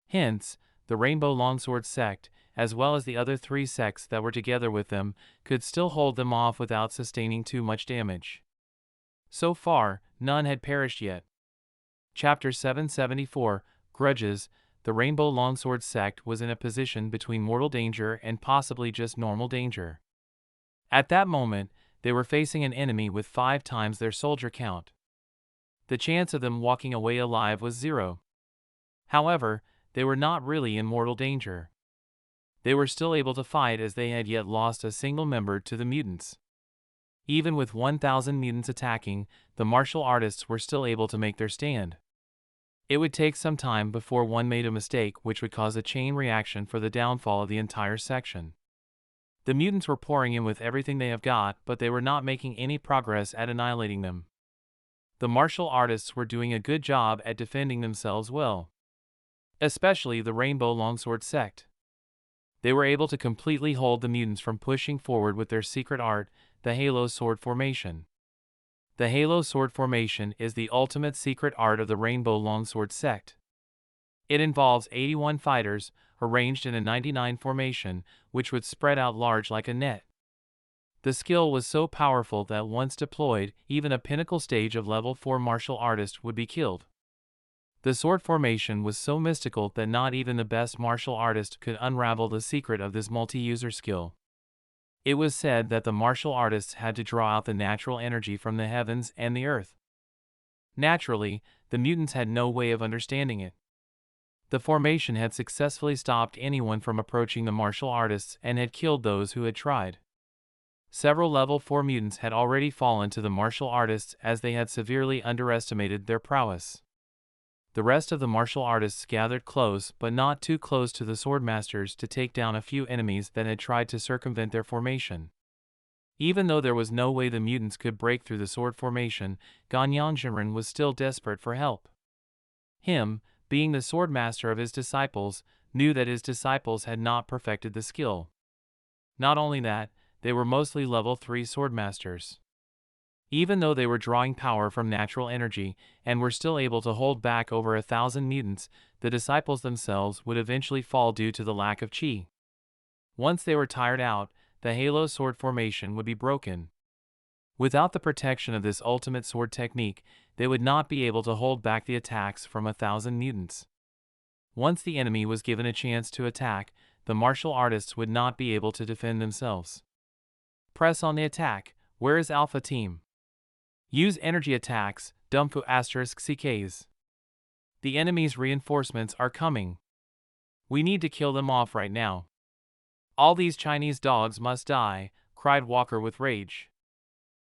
Hence, the Rainbow Longsword sect, as well as the other 3 sects that were together with them, could still hold them off without sustaining too much damage. So far, none had perished yet. Chapter 774, Grudges. The Rainbow Longsword sect was in a position between mortal danger and possibly just normal danger. At that moment, they were facing an enemy with 5 times their soldier count. The chance of them walking away alive was 0. However, they were not really in mortal danger. They were still able to fight as they had yet lost a single member to the mutants. Even with 1,000 mutants attacking, the martial artists were still able to make their stand. It would take some time before one made a mistake which would cause a chain reaction for the downfall of the entire section. The mutants were pouring in with everything they have got, but they were not making any progress at annihilating them. The martial artists were doing a good job at defending themselves well. Especially the Rainbow Longsword sect. They were able to completely hold the mutants from pushing forward with their secret art, the Halo Sword Formation. The Halo Sword Formation is the ultimate secret art of the Rainbow Longsword sect. It involves 81 fighters, arranged in a 99 formation, which would spread out large like a net. The skill was so powerful that once deployed, even a pinnacle stage of level 4 martial artist would be killed. The sword formation was so mystical that not even the best martial artist could unravel the secret of this multi-user skill. It was said that the martial artists had to draw out the natural energy from the heavens and the earth. Naturally, the mutants had no way of understanding it. The formation had successfully stopped anyone from approaching the martial artists and had killed those who had tried. Several level 4 mutants had already fallen to the martial artists as they had severely underestimated their prowess. The rest of the martial artists gathered close, but not too close to the swordmasters, to take down a few enemies that had tried to circumvent their formation. Even though there was no way the mutants could break through the sword formation, Ganyanjiren was still desperate for help. Him, being the swordmaster of his disciples, knew that his disciples had not perfected the skill. Not only that, they were mostly level 3 swordmasters. Even though they were drawing power from natural energy, and were still able to hold back over 1,000 mutants, the disciples themselves would eventually fall due to the lack of chi. Once they were tired out, the Halo Sword Formation would be broken. Without the protection of this ultimate sword technique, they would not be able to hold back the attacks from 1,000 mutants. Once the enemy was given a chance to attack, the martial artists would not be able to defend themselves. Press on the attack. Where is Alpha Team? Use energy attacks, Dumfu *CKs. The enemy's reinforcements are coming. We need to kill them off right now. All these Chinese dogs must die, cried Walker with rage.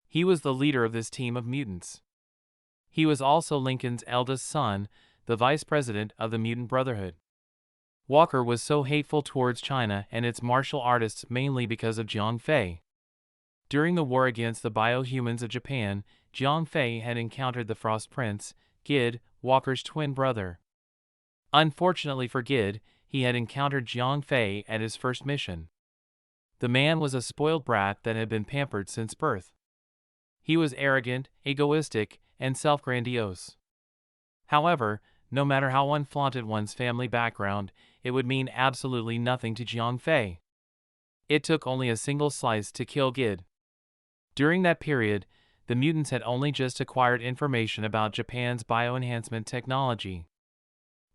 He was the leader of this team of mutants. He was also Lincoln's eldest son, the vice president of the Mutant Brotherhood. Walker was so hateful towards China and its martial artists mainly because of Jiang Fei. During the war against the biohumans of Japan, Jiang Fei had encountered the Frost Prince, Gid, Walker's twin brother. Unfortunately for Gid, he had encountered Jiang Fei at his first mission. The man was a spoiled brat that had been pampered since birth. He was arrogant, egoistic, and self-grandiose. However, no matter how one flaunted one's family background, it would mean absolutely nothing to Jiang Fei. It took only a single slice to kill Gid. During that period, the mutants had only just acquired information about Japan's bioenhancement technology.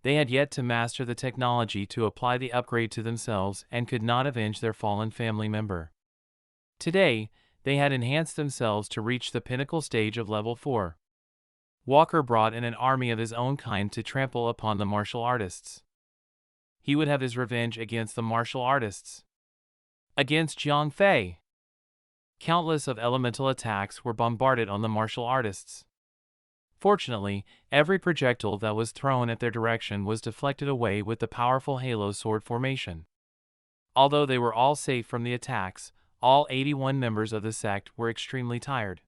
They had yet to master the technology to apply the upgrade to themselves and could not avenge their fallen family member. Today, they had enhanced themselves to reach the pinnacle stage of level 4. Walker brought in an army of his own kind to trample upon the martial artists. He would have his revenge against the martial artists. Against Jiang Fei. Countless of elemental attacks were bombarded on the martial artists. Fortunately, every projectile that was thrown at their direction was deflected away with the powerful Halo Sword Formation. Although they were all safe from the attacks, all 81 members of the sect were extremely tired.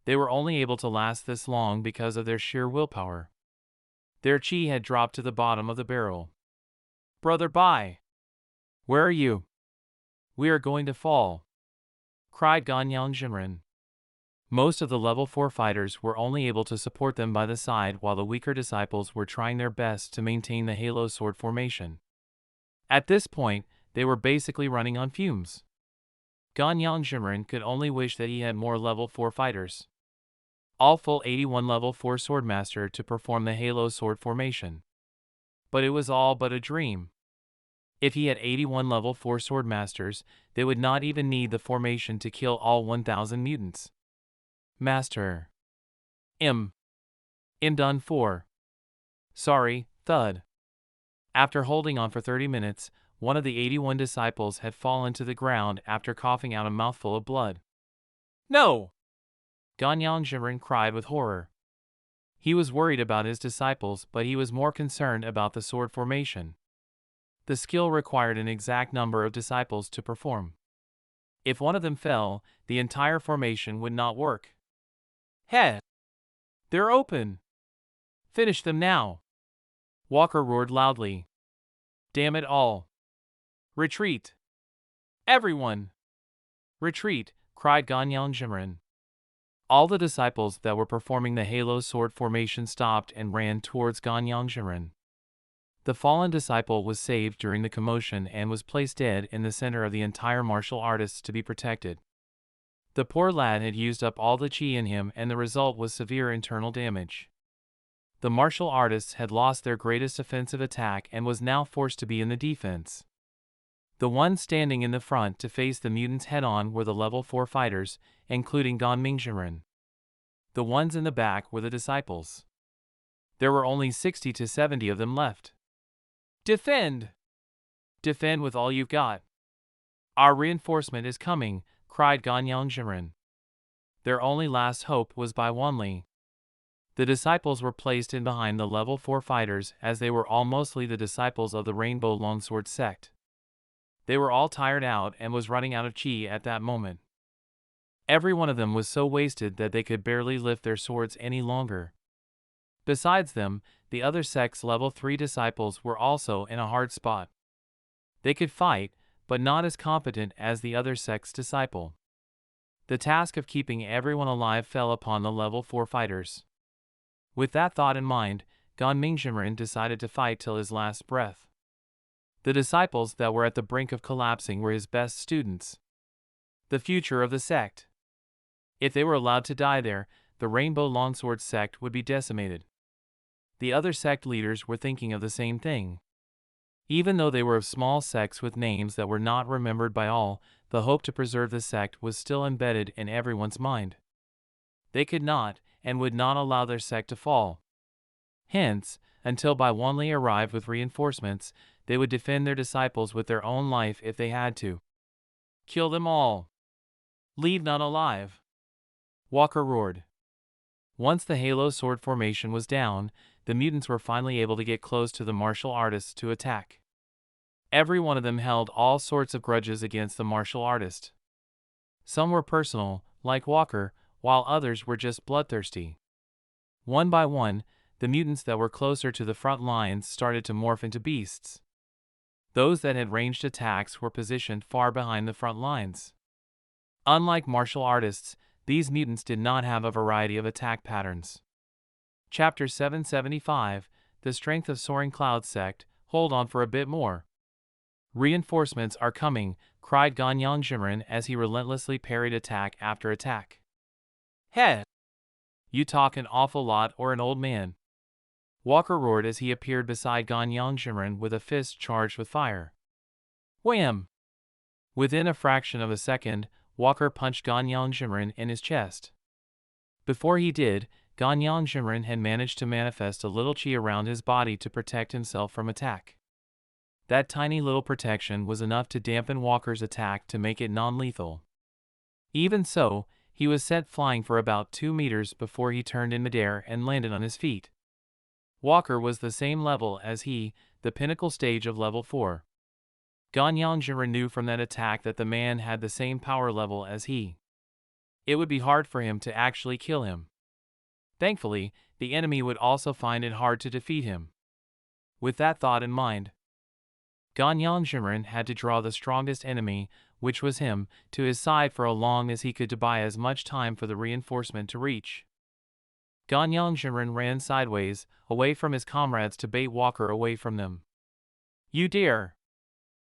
They were only able to last this long because of their sheer willpower. Their chi had dropped to the bottom of the barrel. "Brother Bai! Where are you? We are going to fall!" cried Ganyan Jinren. Most of the level 4 fighters were only able to support them by the side while the weaker disciples were trying their best to maintain the Halo Sword Formation. At this point, they were basically running on fumes. Ganyan Jinren could only wish that he had more level 4 fighters. All full 81 level 4 swordmaster to perform the Halo Sword Formation. But it was all but a dream. If he had 81 level 4 swordmasters, they would not even need the formation to kill all 1,000 mutants. Master. I'm done for. Sorry, thud. After holding on for 30 minutes, one of the 81 disciples had fallen to the ground after coughing out a mouthful of blood. No! Ganyang Jimren cried with horror. He was worried about his disciples, but he was more concerned about the sword formation. The skill required an exact number of disciples to perform. If one of them fell, the entire formation would not work. Hey! They're open! Finish them now! Walker roared loudly. Damn it all! Retreat! Everyone! Retreat! Cried Ganyang Jimren. All the disciples that were performing the halo sword formation stopped and ran towards Ganyang Jimren. The fallen disciple was saved during the commotion and was placed dead in the center of the entire martial artists to be protected. The poor lad had used up all the chi in him, and the result was severe internal damage. The martial artists had lost their greatest offensive attack and was now forced to be in the defense. The ones standing in the front to face the mutants head-on were the level 4 fighters, including Ganming Jimren. The ones in the back were the disciples. There were only 60 to 70 of them left. Defend! Defend with all you've got. Our reinforcement is coming, cried Ganyang Jimren. Their only last hope was Bai Wanli. The disciples were placed in behind the level 4 fighters, as they were all mostly the disciples of the Rainbow Longsword sect. They were all tired out and was running out of chi at that moment. Every one of them was so wasted that they could barely lift their swords any longer. Besides them, the other sect's level 3 disciples were also in a hard spot. They could fight, but not as competent as the other sect's disciple. The task of keeping everyone alive fell upon the level 4 fighters. With that thought in mind, Ganming Jimren decided to fight till his last breath. The disciples that were at the brink of collapsing were his best students. The future of the sect. If they were allowed to die there, the Rainbow Longsword sect would be decimated. The other sect leaders were thinking of the same thing. Even though they were of small sects with names that were not remembered by all, the hope to preserve the sect was still embedded in everyone's mind. They could not, and would not allow their sect to fall. Hence, until Bai Wanli arrived with reinforcements, they would defend their disciples with their own life if they had to. Kill them all. Leave none alive. Walker roared. Once the halo sword formation was down, the mutants were finally able to get close to the martial artists to attack. Every one of them held all sorts of grudges against the martial artist. Some were personal, like Walker, while others were just bloodthirsty. One by one, the mutants that were closer to the front lines started to morph into beasts. Those that had ranged attacks were positioned far behind the front lines. Unlike martial artists, these mutants did not have a variety of attack patterns. Chapter 775, The Strength of Soaring Cloud Sect. Hold on for a bit more. Reinforcements are coming, cried Ganyang Jimren as he relentlessly parried attack after attack. Hey! You talk an awful lot, or an old man. Walker roared as he appeared beside Ganyang Jimren with a fist charged with fire. Wham! Within a fraction of a second, Walker punched Ganyang Jimren in his chest. Before he did, Ganyang Jimren had managed to manifest a little chi around his body to protect himself from attack. That tiny little protection was enough to dampen Walker's attack to make it non-lethal. Even so, he was sent flying for about 2 meters before he turned in midair and landed on his feet. Walker was the same level as he, the pinnacle stage of level 4. Ganyang Jimren knew from that attack that the man had the same power level as he. It would be hard for him to actually kill him. Thankfully, the enemy would also find it hard to defeat him. With that thought in mind, Ganyang Jimren had to draw the strongest enemy, which was him, to his side for as long as he could to buy as much time for the reinforcement to reach. Ganyang Jimren ran sideways, away from his comrades to bait Walker away from them. You dare!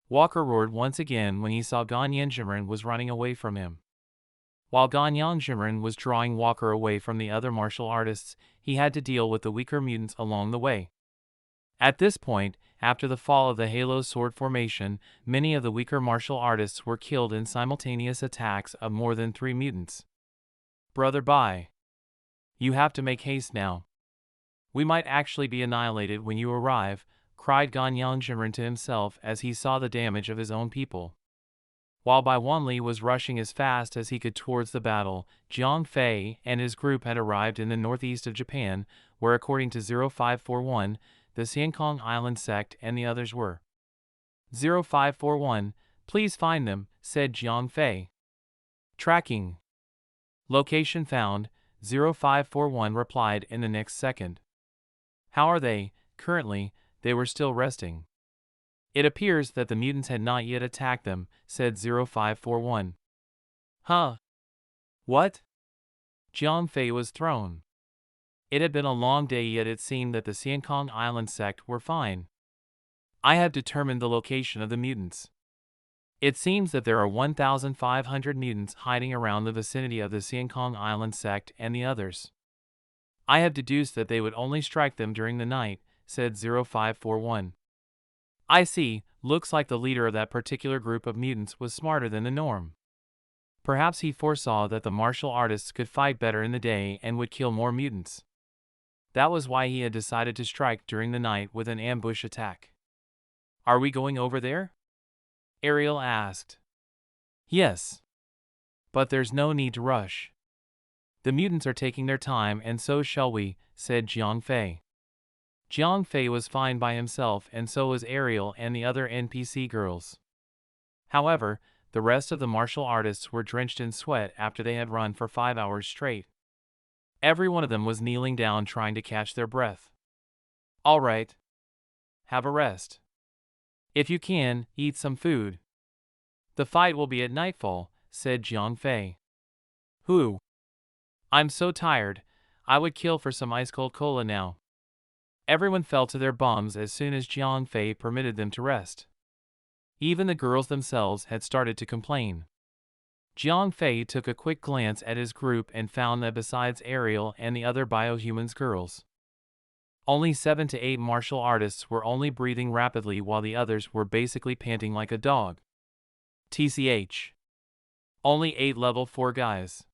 Walker roared once again when he saw Ganyang Jimren was running away from him. While Ganyang Jimren was drawing Walker away from the other martial artists, he had to deal with the weaker mutants along the way. At this point, after the fall of the Halo Sword formation, many of the weaker martial artists were killed in simultaneous attacks of more than 3 mutants. Brother Bai, you have to make haste now. We might actually be annihilated when you arrive, cried Ganyang Jimren to himself as he saw the damage of his own people. While Bai Wanli was rushing as fast as he could towards the battle, Jiang Fei and his group had arrived in the northeast of Japan, where according to 0541, the Xiankong Island sect and the others were. 0541, please find them, said Jiang Fei. Tracking. Location found, 0541 replied in the next second. How are they? Currently, they were still resting. It appears that the mutants had not yet attacked them, said 0541. Huh? What? Jiang Fei was thrown. It had been a long day, yet it seemed that the Xiankong Island sect were fine. I have determined the location of the mutants. It seems that there are 1,500 mutants hiding around the vicinity of the Xiankong Island sect and the others. I have deduced that they would only strike them during the night, said 0541. I see, looks like the leader of that particular group of mutants was smarter than the norm. Perhaps he foresaw that the martial artists could fight better in the day and would kill more mutants. That was why he had decided to strike during the night with an ambush attack. Are we going over there? Ariel asked. Yes. But there's no need to rush. The mutants are taking their time, and so shall we, said Jiang Fei. Jiang Fei was fine by himself, and so was Ariel and the other NPC girls. However, the rest of the martial artists were drenched in sweat after they had run for 5 hours straight. Every one of them was kneeling down trying to catch their breath. All right. Have a rest. If you can, eat some food. The fight will be at nightfall, said Jiang Fei. Who? I'm so tired, I would kill for some ice-cold cola now. Everyone fell to their bums as soon as Jiang Fei permitted them to rest. Even the girls themselves had started to complain. Jiang Fei took a quick glance at his group and found that besides Ariel and the other biohumans girls, only 7 to 8 martial artists were only breathing rapidly while the others were basically panting like a dog. TCH. Only 8 level 4 guys.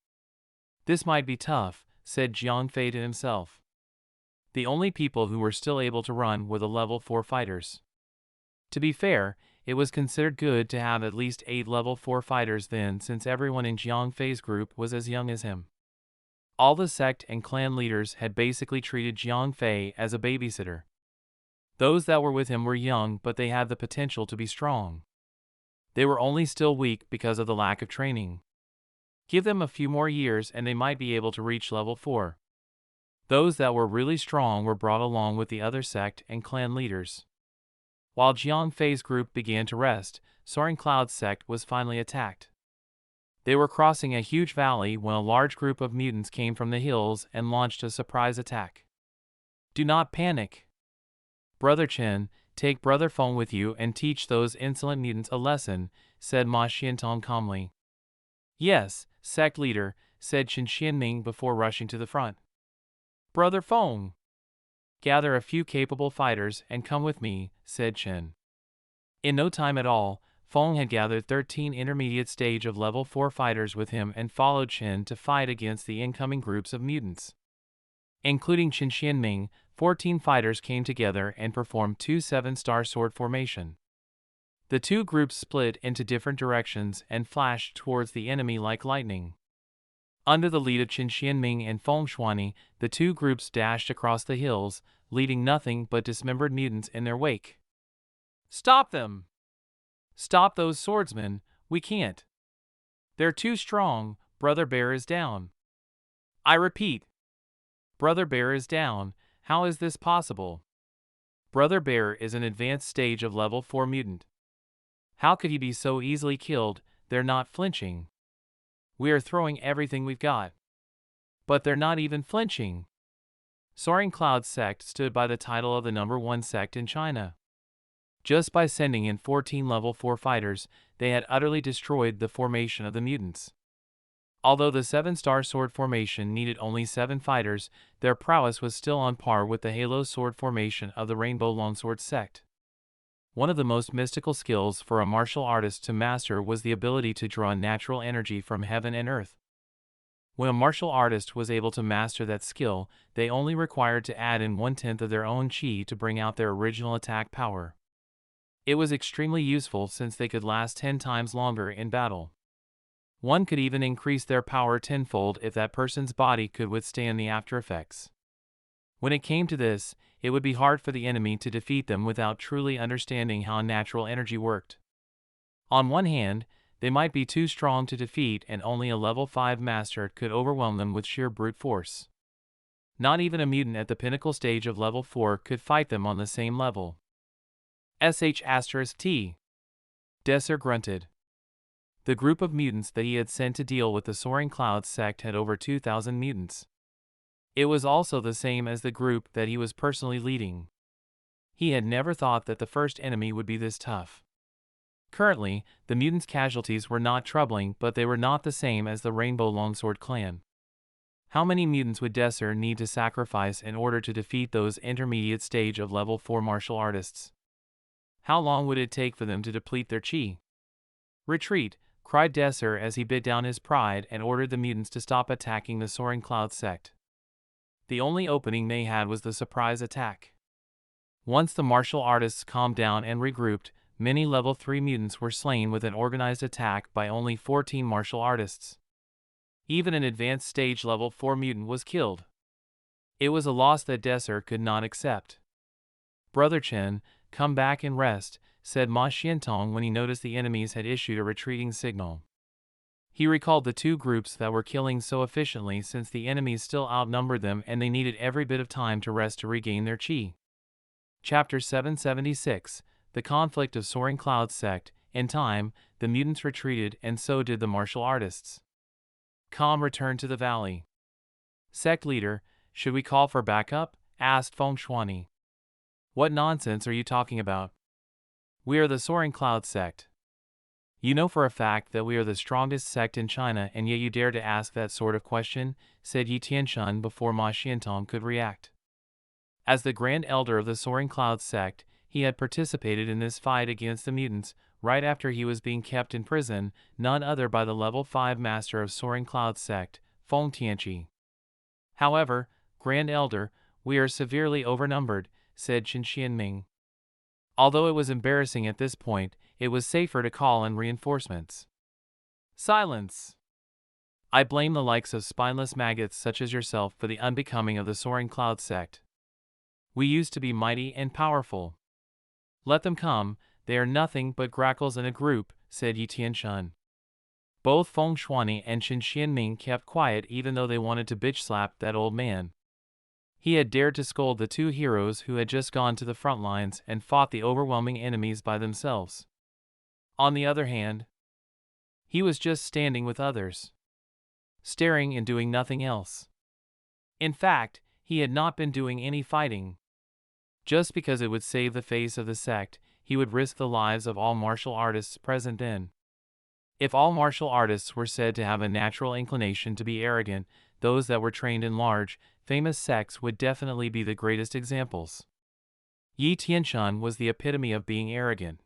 This might be tough, said Jiang Fei to himself. The only people who were still able to run were the level 4 fighters. To be fair, it was considered good to have at least 8 level 4 fighters then, since everyone in Jiang Fei's group was as young as him. All the sect and clan leaders had basically treated Jiang Fei as a babysitter. Those that were with him were young, but they had the potential to be strong. They were only still weak because of the lack of training. Give them a few more years and they might be able to reach level 4. Those that were really strong were brought along with the other sect and clan leaders. While Jiang Fei's group began to rest, Soaring Cloud's sect was finally attacked. They were crossing a huge valley when a large group of mutants came from the hills and launched a surprise attack. Do not panic. Brother Chen, take Brother Feng with you and teach those insolent mutants a lesson, said Ma Xiantong calmly. Yes, sect leader, said Chen Xianming before rushing to the front. Brother Feng. Gather a few capable fighters and come with me, said Chen. In no time at all, Feng had gathered 13 intermediate stage of level 4 fighters with him and followed Chen to fight against the incoming groups of mutants. Including Chen Xianming, 14 fighters came together and performed 2 7-star sword formation. The two groups split into different directions and flashed towards the enemy like lightning. Under the lead of Chen Xianming and Feng Shuani, the two groups dashed across the hills, leaving nothing but dismembered mutants in their wake. Stop them! Stop those swordsmen, we can't. They're too strong, Brother Bear is down. I repeat. Brother Bear is down, how is this possible? Brother Bear is an advanced stage of level 4 mutant. How could he be so easily killed? They're not flinching. We are throwing everything we've got. But they're not even flinching. Soaring Cloud sect stood by the title of the #1 sect in China. Just by sending in 14 level 4 fighters, they had utterly destroyed the formation of the mutants. Although the 7-star sword formation needed only 7 fighters, their prowess was still on par with the Halo sword formation of the Rainbow Longsword sect. One of the most mystical skills for a martial artist to master was the ability to draw natural energy from heaven and earth. When a martial artist was able to master that skill, they only required to add in 1/10 of their own chi to bring out their original attack power. It was extremely useful since they could last 10 times longer in battle. One could even increase their power tenfold if that person's body could withstand the after effects. When it came to this, it would be hard for the enemy to defeat them without truly understanding how natural energy worked. On one hand, they might be too strong to defeat and only a level 5 master could overwhelm them with sheer brute force. Not even a mutant at the pinnacle stage of level 4 could fight them on the same level. *T. Desser grunted. The group of mutants that he had sent to deal with the Soaring Clouds sect had over 2,000 mutants. It was also the same as the group that he was personally leading. He had never thought that the first enemy would be this tough. Currently, the mutants' casualties were not troubling, but they were not the same as the Rainbow Longsword clan. How many mutants would Desser need to sacrifice in order to defeat those intermediate stage of level 4 martial artists? How long would it take for them to deplete their chi? Retreat, cried Desser as he bit down his pride and ordered the mutants to stop attacking the Soaring Cloud sect. The only opening they had was the surprise attack. Once the martial artists calmed down and regrouped, many level 3 mutants were slain with an organized attack by only 14 martial artists. Even an advanced stage level 4 mutant was killed. It was a loss that Desser could not accept. Brother Chen, come back and rest, said Ma Xiantong when he noticed the enemies had issued a retreating signal. He recalled the two groups that were killing so efficiently since the enemies still outnumbered them and they needed every bit of time to rest to regain their chi. Chapter 776, The Conflict of Soaring Cloud Sect. In time, the mutants retreated and so did the martial artists. Calm returned to the valley. Sect leader, should we call for backup? Asked Feng Shuani. What nonsense are you talking about? We are the Soaring Cloud Sect. You know for a fact that we are the strongest sect in China and yet you dare to ask that sort of question, said Yi Tianshun before Ma Xiantong could react. As the Grand Elder of the Soaring Cloud Sect, he had participated in this fight against the mutants, right after he was being kept in prison, none other by the level 5 master of Soaring Cloud Sect, Feng Tianqi. However, Grand Elder, we are severely overnumbered, said Qin Xianming. Although it was embarrassing at this point, it was safer to call in reinforcements. Silence! I blame the likes of spineless maggots such as yourself for the unbecoming of the Soaring Cloud Sect. We used to be mighty and powerful. Let them come, they are nothing but grackles in a group, said Yi Tianshun. Both Feng Shuani and Qin Xianming kept quiet even though they wanted to bitch-slap that old man. He had dared to scold the two heroes who had just gone to the front lines and fought the overwhelming enemies by themselves. On the other hand, he was just standing with others, staring and doing nothing else. In fact, he had not been doing any fighting. Just because it would save the face of the sect, he would risk the lives of all martial artists present then. If all martial artists were said to have a natural inclination to be arrogant, those that were trained in large, famous sects would definitely be the greatest examples. Yi Tianshun was the epitome of being arrogant.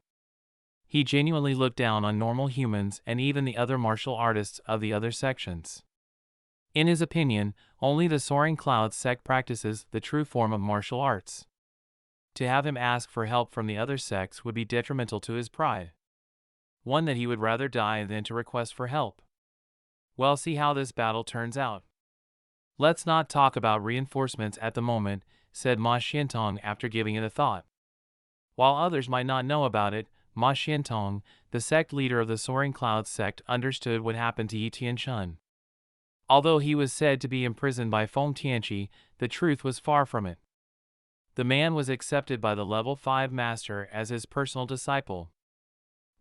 He genuinely looked down on normal humans and even the other martial artists of the other sections. In his opinion, only the Soaring Cloud sect practices the true form of martial arts. To have him ask for help from the other sects would be detrimental to his pride. One that he would rather die than to request for help. Well, see how this battle turns out. Let's not talk about reinforcements at the moment, said Ma Xiantong after giving it a thought. While others might not know about it, Ma Xiantong, the sect leader of the Soaring Cloud sect, understood what happened to Yi Tianshun. Although he was said to be imprisoned by Feng Tianqi, the truth was far from it. The man was accepted by the level 5 master as his personal disciple.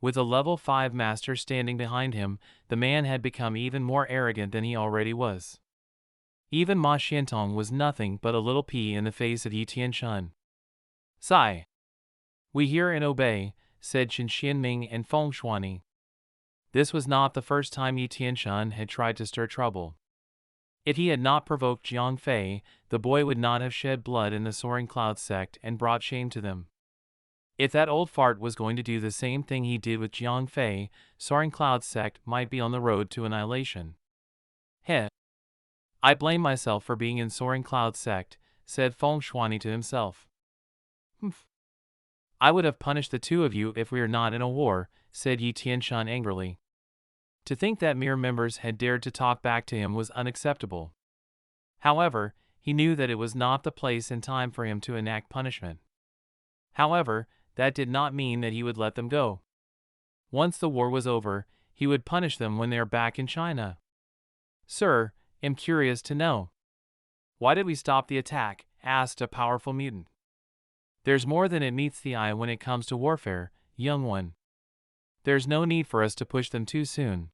With a level 5 master standing behind him, the man had become even more arrogant than he already was. Even Ma Xiantong was nothing but a little pea in the face of Yi Tianshun. Sigh. We hear and obey, said Qin Xianming and Feng Shuani. This was not the first time Yi Tianshun had tried to stir trouble. If he had not provoked Jiang Fei, the boy would not have shed blood in the Soaring Cloud sect and brought shame to them. If that old fart was going to do the same thing he did with Jiang Fei, Soaring Cloud sect might be on the road to annihilation. Heh. I blame myself for being in Soaring Cloud sect, said Feng Shuani to himself. Humph. I would have punished the two of you if we were not in a war, said Yi Tianshan angrily. To think that mere members had dared to talk back to him was unacceptable. However, he knew that it was not the place and time for him to enact punishment. However, that did not mean that he would let them go. Once the war was over, he would punish them when they are back in China. Sir, am curious to know. Why did we stop the attack? Asked a powerful mutant. There's more than it meets the eye when it comes to warfare, young one. There's no need for us to push them too soon.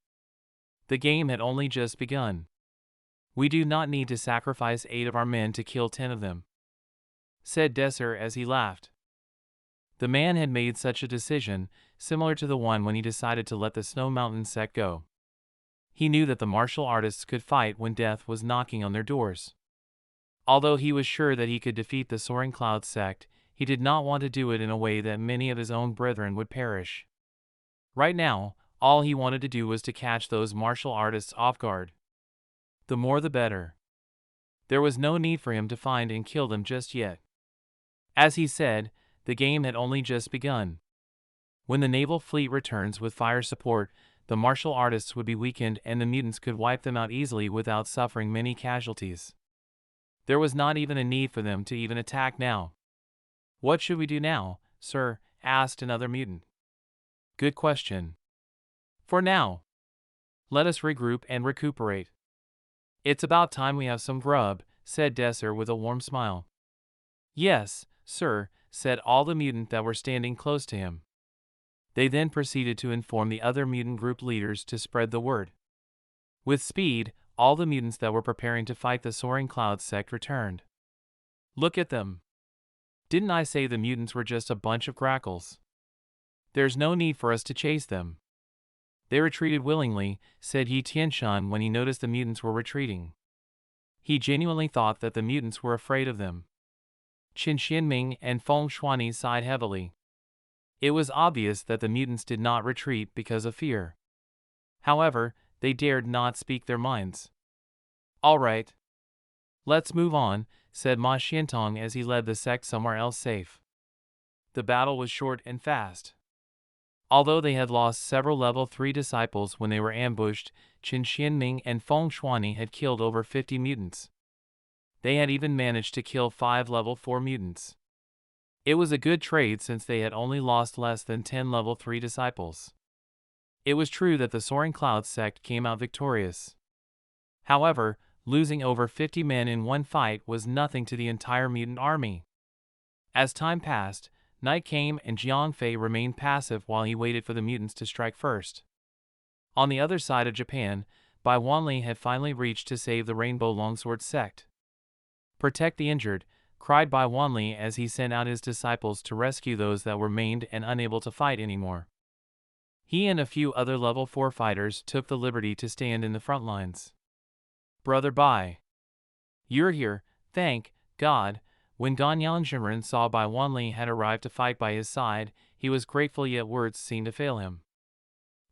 The game had only just begun. We do not need to sacrifice 8 of our men to kill 10 of them, said Desser as he laughed. The man had made such a decision, similar to the one when he decided to let the Snow Mountain sect go. He knew that the martial artists could fight when death was knocking on their doors. Although he was sure that he could defeat the Soaring Cloud sect, he did not want to do it in a way that many of his own brethren would perish. Right now, all he wanted to do was to catch those martial artists off guard. The more the better. There was no need for him to find and kill them just yet. As he said, the game had only just begun. When the naval fleet returns with fire support, the martial artists would be weakened and the mutants could wipe them out easily without suffering many casualties. There was not even a need for them to even attack now. What should we do now, sir? Asked another mutant. Good question. For now, let us regroup and recuperate. It's about time we have some grub, said Desser with a warm smile. Yes, sir, said all the mutants that were standing close to him. They then proceeded to inform the other mutant group leaders to spread the word. With speed, all the mutants that were preparing to fight the Soaring Cloud sect returned. Look at them. Didn't I say the mutants were just a bunch of grackles? There's no need for us to chase them. They retreated willingly, said Yi Tianshan when he noticed the mutants were retreating. He genuinely thought that the mutants were afraid of them. Qin Xianming and Feng Shuani sighed heavily. It was obvious that the mutants did not retreat because of fear. However, they dared not speak their minds. All right. Let's move on, said Ma Xiantong as he led the sect somewhere else safe. The battle was short and fast. Although they had lost several level 3 disciples when they were ambushed, Qin Xianming and Feng Shuani had killed over 50 mutants. They had even managed to kill 5 level 4 mutants. It was a good trade since they had only lost less than 10 level 3 disciples. It was true that the Soaring Cloud sect came out victorious. However, losing over 50 men in one fight was nothing to the entire mutant army. As time passed, night came and Jiang Fei remained passive while he waited for the mutants to strike first. On the other side of Japan, Bai Wanli had finally reached to save the Rainbow Longsword sect. Protect the injured, cried Bai Wanli as he sent out his disciples to rescue those that were maimed and unable to fight anymore. He and a few other level 4 fighters took the liberty to stand in the front lines. Brother Bai. You're here, thank God. When Ganyan Zhimren saw Bai Wanli had arrived to fight by his side, he was grateful yet words seemed to fail him.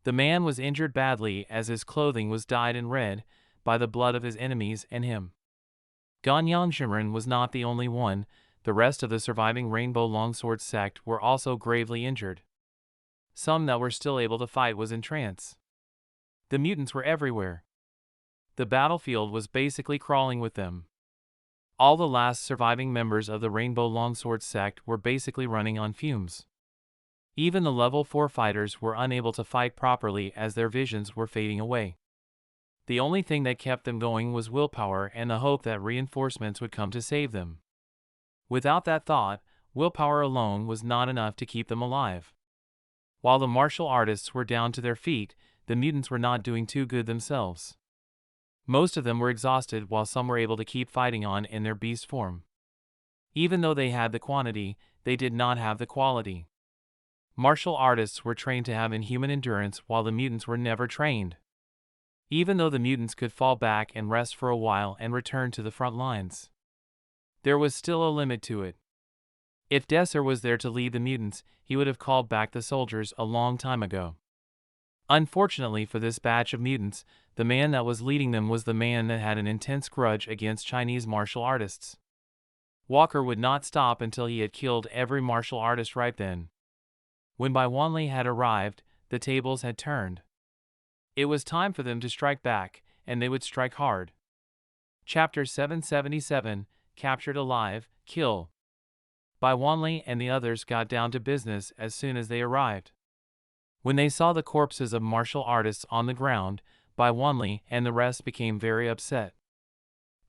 The man was injured badly as his clothing was dyed in red by the blood of his enemies and him. Ganyan Zhimren was not the only one, the rest of the surviving Rainbow Longsword sect were also gravely injured. Some that were still able to fight was in trance. The mutants were everywhere. The battlefield was basically crawling with them. All the last surviving members of the Rainbow Longsword sect were basically running on fumes. Even the level 4 fighters were unable to fight properly as their visions were fading away. The only thing that kept them going was willpower and the hope that reinforcements would come to save them. Without that thought, willpower alone was not enough to keep them alive. While the martial artists were down to their feet, the mutants were not doing too good themselves. Most of them were exhausted while some were able to keep fighting on in their beast form. Even though they had the quantity, they did not have the quality. Martial artists were trained to have inhuman endurance while the mutants were never trained. Even though the mutants could fall back and rest for a while and return to the front lines, there was still a limit to it. If Desser was there to lead the mutants, he would have called back the soldiers a long time ago. Unfortunately for this batch of mutants, the man that was leading them was the man that had an intense grudge against Chinese martial artists. Walker would not stop until he had killed every martial artist right then. When Bai Wanli had arrived, the tables had turned. It was time for them to strike back, and they would strike hard. Chapter 777, Captured Alive, Kill. Bai Wanli and the others got down to business as soon as they arrived. When they saw the corpses of martial artists on the ground, Bai Wanli and the rest became very upset.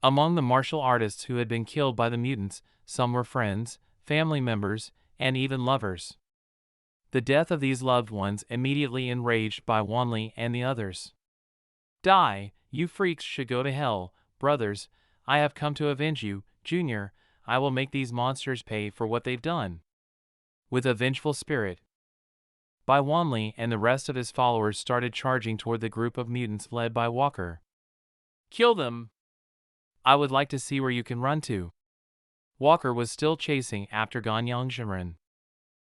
Among the martial artists who had been killed by the mutants, some were friends, family members, and even lovers. The death of these loved ones immediately enraged Bai Wanli and the others. Die, you freaks should go to hell, brothers, I have come to avenge you, Junior, I will make these monsters pay for what they've done. With a vengeful spirit, Bai Wanli and the rest of his followers started charging toward the group of mutants led by Walker. Kill them! I would like to see where you can run to. Walker was still chasing after Ganyang Jinren.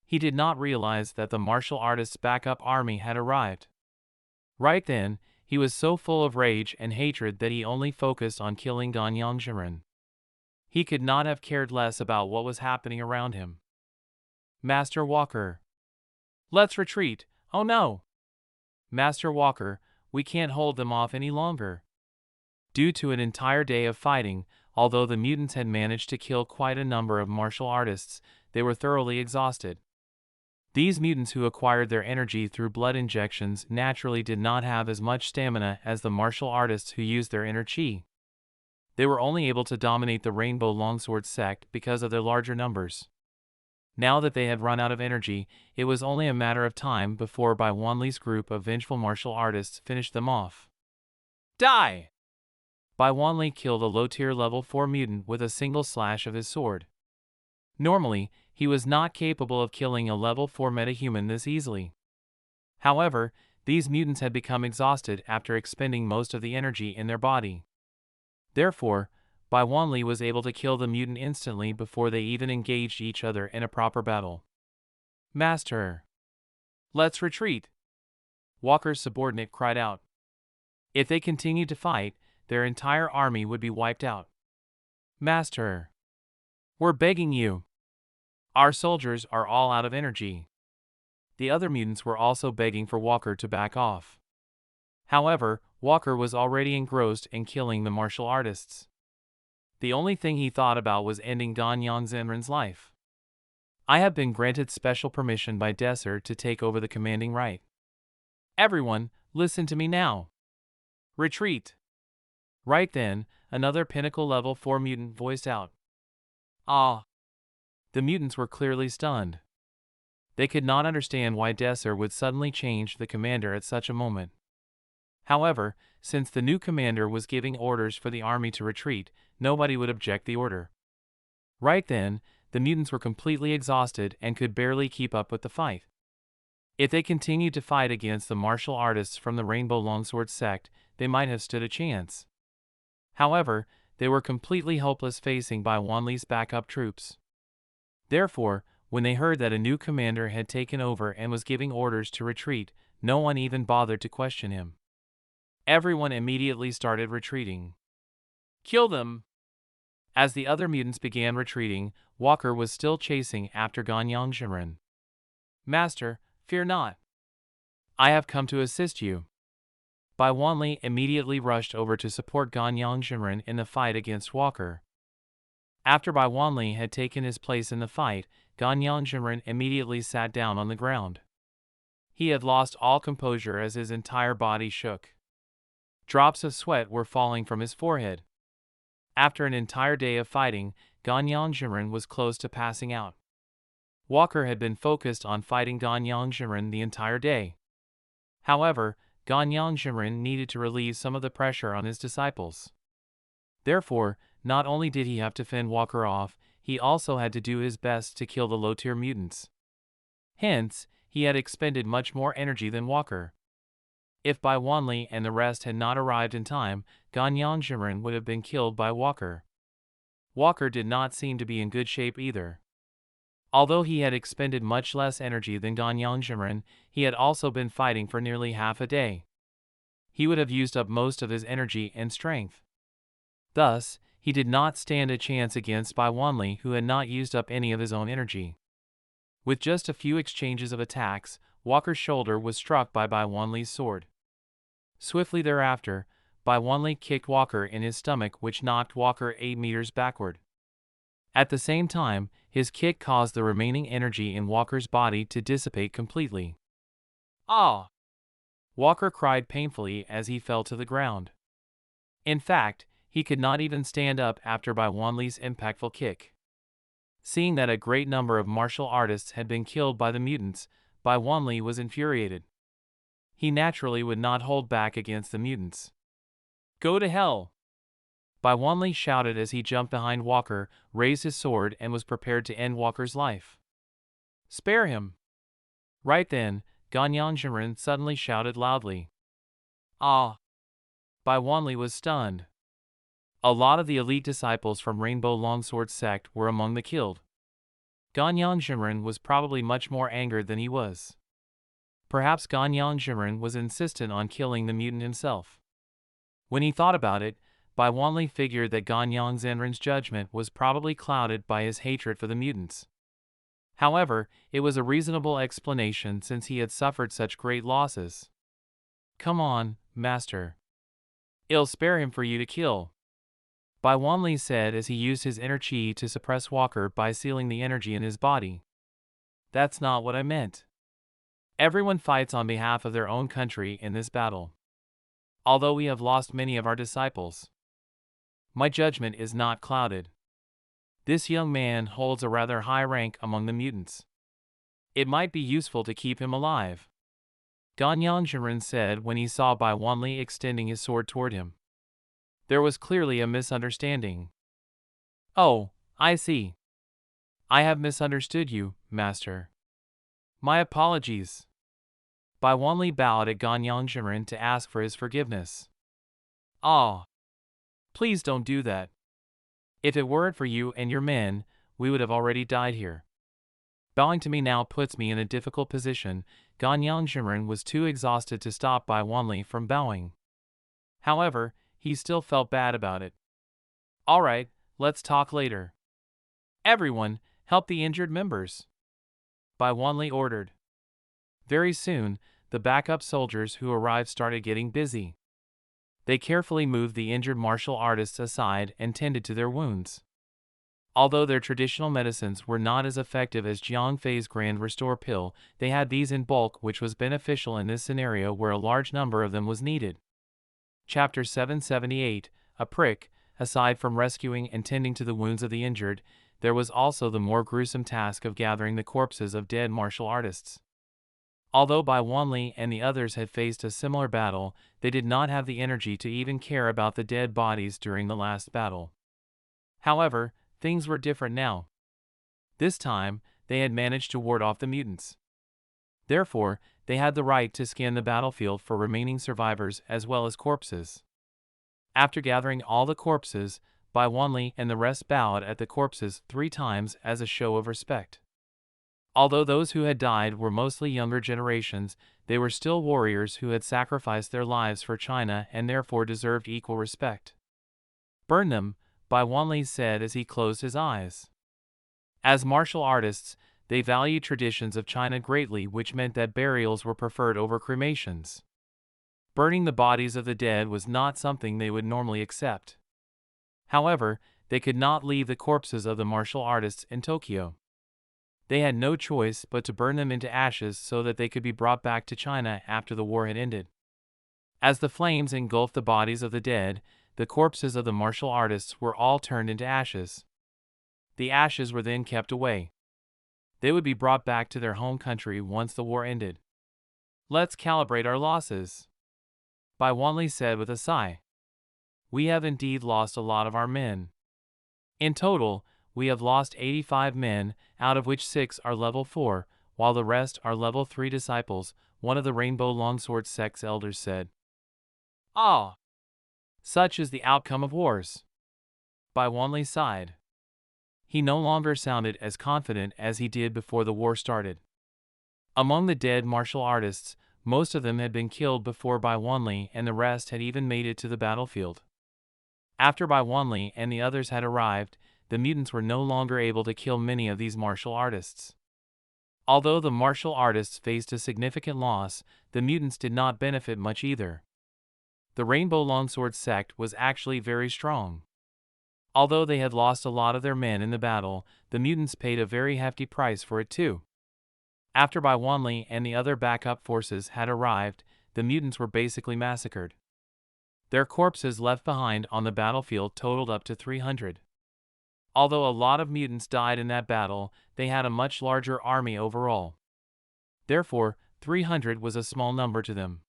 He did not realize that the martial artist's backup army had arrived. Right then, he was so full of rage and hatred that he only focused on killing Ganyang Jinren. He could not have cared less about what was happening around him. Master Walker. Let's retreat, oh no! Master Walker, we can't hold them off any longer. Due to an entire day of fighting, although the mutants had managed to kill quite a number of martial artists, they were thoroughly exhausted. These mutants who acquired their energy through blood injections naturally did not have as much stamina as the martial artists who used their inner chi. They were only able to dominate the Rainbow Longsword sect because of their larger numbers. Now that they had run out of energy, it was only a matter of time before Bai Wanli's group of vengeful martial artists finished them off. Die! Bai Wanli killed a low-tier level 4 mutant with a single slash of his sword. Normally, he was not capable of killing a level 4 metahuman this easily. However, these mutants had become exhausted after expending most of the energy in their body. Therefore, Bai Wanli was able to kill the mutant instantly before they even engaged each other in a proper battle. Master! Let's retreat! Walker's subordinate cried out. If they continued to fight, their entire army would be wiped out. Master! We're begging you! Our soldiers are all out of energy. The other mutants were also begging for Walker to back off. However, Walker was already engrossed in killing the martial artists. The only thing he thought about was ending Ganyang Jinren's life. I have been granted special permission by Desser to take over the commanding right. Everyone, listen to me now. Retreat! Right then, another pinnacle level 4 mutant voiced out. Ah! The mutants were clearly stunned. They could not understand why Desser would suddenly change the commander at such a moment. However, since the new commander was giving orders for the army to retreat, nobody would object the order. Right then, the mutants were completely exhausted and could barely keep up with the fight. If they continued to fight against the martial artists from the Rainbow Longsword sect, they might have stood a chance. However, they were completely hopeless facing Bai Wanli's backup troops. Therefore, when they heard that a new commander had taken over and was giving orders to retreat, no one even bothered to question him. Everyone immediately started retreating. Kill them! As the other mutants began retreating, Walker was still chasing after Ganyang Jinren. Master, fear not. I have come to assist you. Bai Wanli immediately rushed over to support Ganyang Jinren in the fight against Walker. After Bai Wanli had taken his place in the fight, Ganyang Jinren immediately sat down on the ground. He had lost all composure as his entire body shook. Drops of sweat were falling from his forehead. After an entire day of fighting, Ganyang Jinren was close to passing out. Walker had been focused on fighting Ganyang Jinren the entire day. However, Ganyang Jinren needed to relieve some of the pressure on his disciples. Therefore, not only did he have to fend Walker off, he also had to do his best to kill the low-tier mutants. Hence, he had expended much more energy than Walker. If Bai Wanli and the rest had not arrived in time, Ganyang Jinren would have been killed by Walker. Walker did not seem to be in good shape either. Although he had expended much less energy than Ganyang Jinren, he had also been fighting for nearly half a day. He would have used up most of his energy and strength. Thus, he did not stand a chance against Bai Wanli, who had not used up any of his own energy. With just a few exchanges of attacks, Walker's shoulder was struck by Bai Wanli's sword. Swiftly thereafter, Bai Wanli kicked Walker in his stomach, which knocked Walker 8 meters backward. At the same time, his kick caused the remaining energy in Walker's body to dissipate completely. Ah! Walker cried painfully as he fell to the ground. In fact, he could not even stand up after Bai Wanli's impactful kick. Seeing that a great number of martial artists had been killed by the mutants, Bai Wanli was infuriated. He naturally would not hold back against the mutants. Go to hell! Bai Wanli shouted as he jumped behind Walker, raised his sword, and was prepared to end Walker's life. Spare him! Right then, Ganyang Jiren suddenly shouted loudly. Ah! Bai Wanli was stunned. A lot of the elite disciples from Rainbow Longsword sect were among the killed. Ganyang Jiren was probably much more angered than he was. Perhaps Ganyang Jiren was insistent on killing the mutant himself. When he thought about it, Bai Wanli figured that Ganyang Zenrin's judgment was probably clouded by his hatred for the mutants. However, it was a reasonable explanation since he had suffered such great losses. Come on, master. I'll spare him for you to kill, Bai Wanli said as he used his inner chi to suppress Walker by sealing the energy in his body. That's not what I meant. Everyone fights on behalf of their own country in this battle. Although we have lost many of our disciples, my judgment is not clouded. This young man holds a rather high rank among the mutants. It might be useful to keep him alive, Ganyang Jiren said when he saw Bai Wanli extending his sword toward him. There was clearly a misunderstanding. Oh, I see. I have misunderstood you, master. My apologies. Bai Wanli bowed at Ganyang Jiren to ask for his forgiveness. Ah. Please don't do that. If it weren't for you and your men, we would have already died here. Bowing to me now puts me in a difficult position. Ganyang Jiren was too exhausted to stop Bai Wanli from bowing. However, he still felt bad about it. All right, let's talk later. Everyone, help the injured members, Bai Wanli ordered. Very soon, the backup soldiers who arrived started getting busy. They carefully moved the injured martial artists aside and tended to their wounds. Although their traditional medicines were not as effective as Jiang Fei's Grand Restore pill, they had these in bulk, which was beneficial in this scenario where a large number of them was needed. Chapter 778, A Prick. Aside from rescuing and tending to the wounds of the injured, there was also the more gruesome task of gathering the corpses of dead martial artists. Although Bai Wanli and the others had faced a similar battle, they did not have the energy to even care about the dead bodies during the last battle. However, things were different now. This time, they had managed to ward off the mutants. Therefore, they had the right to scan the battlefield for remaining survivors as well as corpses. After gathering all the corpses, Bai Wanli and the rest bowed at the corpses 3 times as a show of respect. Although those who had died were mostly younger generations, they were still warriors who had sacrificed their lives for China and therefore deserved equal respect. Burn them, Bai Wanli said as he closed his eyes. As martial artists, they valued traditions of China greatly, which meant that burials were preferred over cremations. Burning the bodies of the dead was not something they would normally accept. However, they could not leave the corpses of the martial artists in Tokyo. They had no choice but to burn them into ashes so that they could be brought back to China after the war had ended. As the flames engulfed the bodies of the dead, the corpses of the martial artists were all turned into ashes. The ashes were then kept away. They would be brought back to their home country once the war ended. Let's calibrate our losses, Bai Wanli said with a sigh. We have indeed lost a lot of our men. In total, we have lost 85 men, out of which 6 are level 4, while the rest are level 3 disciples, one of the Rainbow Longsword sect's elders said. Ah! Such is the outcome of wars. Bai Wanli sighed. He no longer sounded as confident as he did before the war started. Among the dead martial artists, most of them had been killed before Bai Wanli and the rest had even made it to the battlefield. After Bai Wanli and the others had arrived, the mutants were no longer able to kill many of these martial artists. Although the martial artists faced a significant loss, the mutants did not benefit much either. The Rainbow Longsword sect was actually very strong. Although they had lost a lot of their men in the battle, the mutants paid a very hefty price for it too. After Bai Wanli and the other backup forces had arrived, the mutants were basically massacred. Their corpses left behind on the battlefield totaled up to 300. Although a lot of mutants died in that battle, they had a much larger army overall. Therefore, 300 was a small number to them.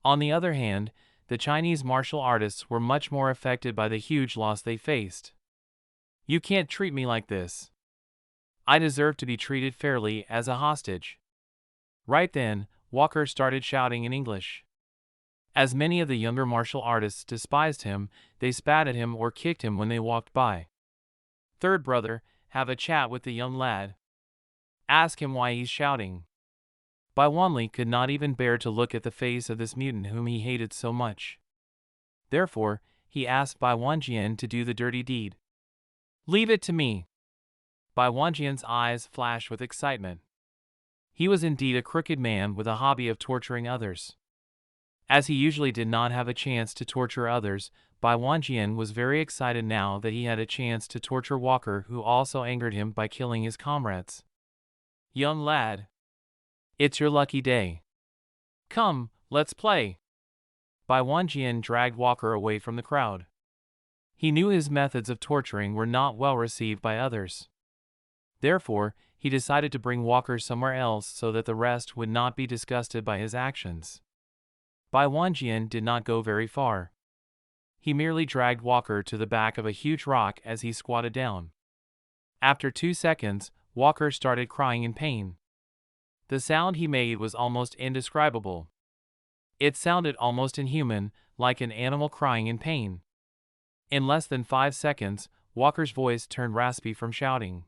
On the other hand, the Chinese martial artists were much more affected by the huge loss they faced. You can't treat me like this. I deserve to be treated fairly as a hostage. Right then, Walker started shouting in English. As many of the younger martial artists despised him, they spat at him or kicked him when they walked by. Third brother, have a chat with the young lad. Ask him why he's shouting. Bai Wanli could not even bear to look at the face of this mutant whom he hated so much. Therefore, he asked Bai Wanjian to do the dirty deed. Leave it to me. Bai Wanjian's eyes flashed with excitement. He was indeed a crooked man with a hobby of torturing others. As he usually did not have a chance to torture others, Bai Wanjian was very excited now that he had a chance to torture Walker, who also angered him by killing his comrades. Young lad. It's your lucky day. Come, let's play. Bai Wanjian dragged Walker away from the crowd. He knew his methods of torturing were not well received by others. Therefore, he decided to bring Walker somewhere else so that the rest would not be disgusted by his actions. Bai Wanjian did not go very far. He merely dragged Walker to the back of a huge rock as he squatted down. After 2 seconds, Walker started crying in pain. The sound he made was almost indescribable. It sounded almost inhuman, like an animal crying in pain. In less than 5 seconds, Walker's voice turned raspy from shouting.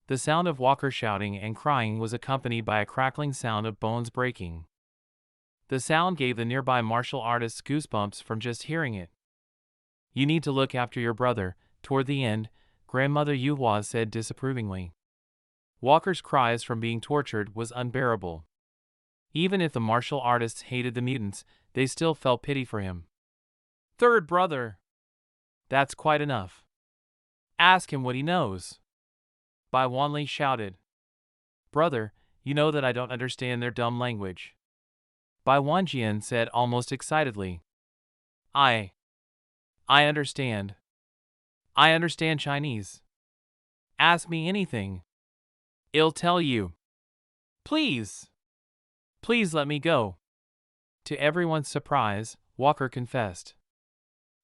The sound of Walker shouting and crying was accompanied by a crackling sound of bones breaking. The sound gave the nearby martial artists goosebumps from just hearing it. You need to look after your brother. Toward the end, Grandmother Yuhua said disapprovingly. Walker's cries from being tortured was unbearable. Even if the martial artists hated the mutants, they still felt pity for him. Third brother. That's quite enough. Ask him what he knows. Bai Wanli shouted. Brother, you know that I don't understand their dumb language. Bai Wanjian said almost excitedly. I understand. I understand Chinese. Ask me anything. I'll tell you. Please. Please let me go. To everyone's surprise, Walker confessed.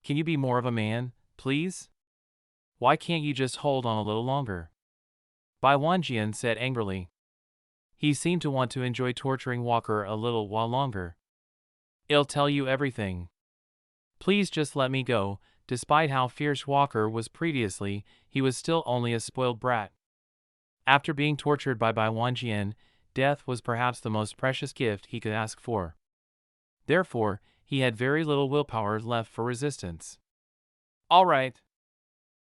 Can you be more of a man, please? Why can't you just hold on a little longer? Bai Wanjian said angrily. He seemed to want to enjoy torturing Walker a little while longer. I'll tell you everything. Please just let me go. Despite how fierce Walker was previously, he was still only a spoiled brat. After being tortured by Bai Wanjian, death was perhaps the most precious gift he could ask for. Therefore, he had very little willpower left for resistance. All right.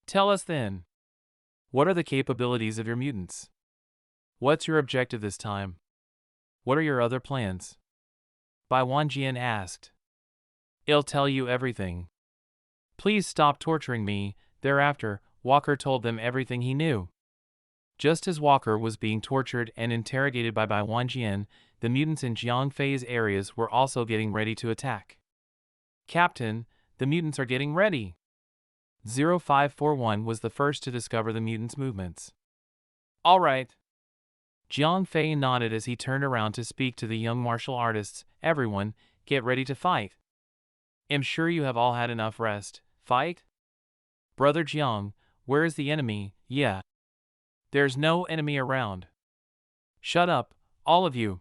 Tell us then. What are the capabilities of your mutants? What's your objective this time? What are your other plans? Bai Wanjian asked. I'll tell you everything. Please stop torturing me. Thereafter, Walker told them everything he knew. Just as Walker was being tortured and interrogated by Bai Wanjian, the mutants in Jiang Fei's areas were also getting ready to attack. Captain, the mutants are getting ready. 0541 was the first to discover the mutants' movements. All right. Jiang Fei nodded as he turned around to speak to the young martial artists. Everyone, get ready to fight. I'm sure you have all had enough rest. Fight? Brother Jiang, where is the enemy? Yeah. There's no enemy around. Shut up, all of you.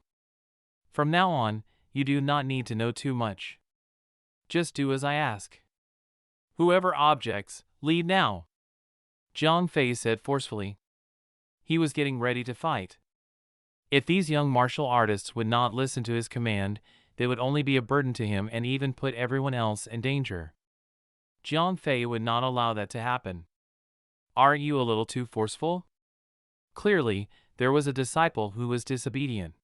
From now on, you do not need to know too much. Just do as I ask. Whoever objects, leave now. Jiang Fei said forcefully. He was getting ready to fight. If these young martial artists would not listen to his command, they would only be a burden to him and even put everyone else in danger. Jiang Fei would not allow that to happen. Aren't you a little too forceful? Clearly, there was a disciple who was disobedient.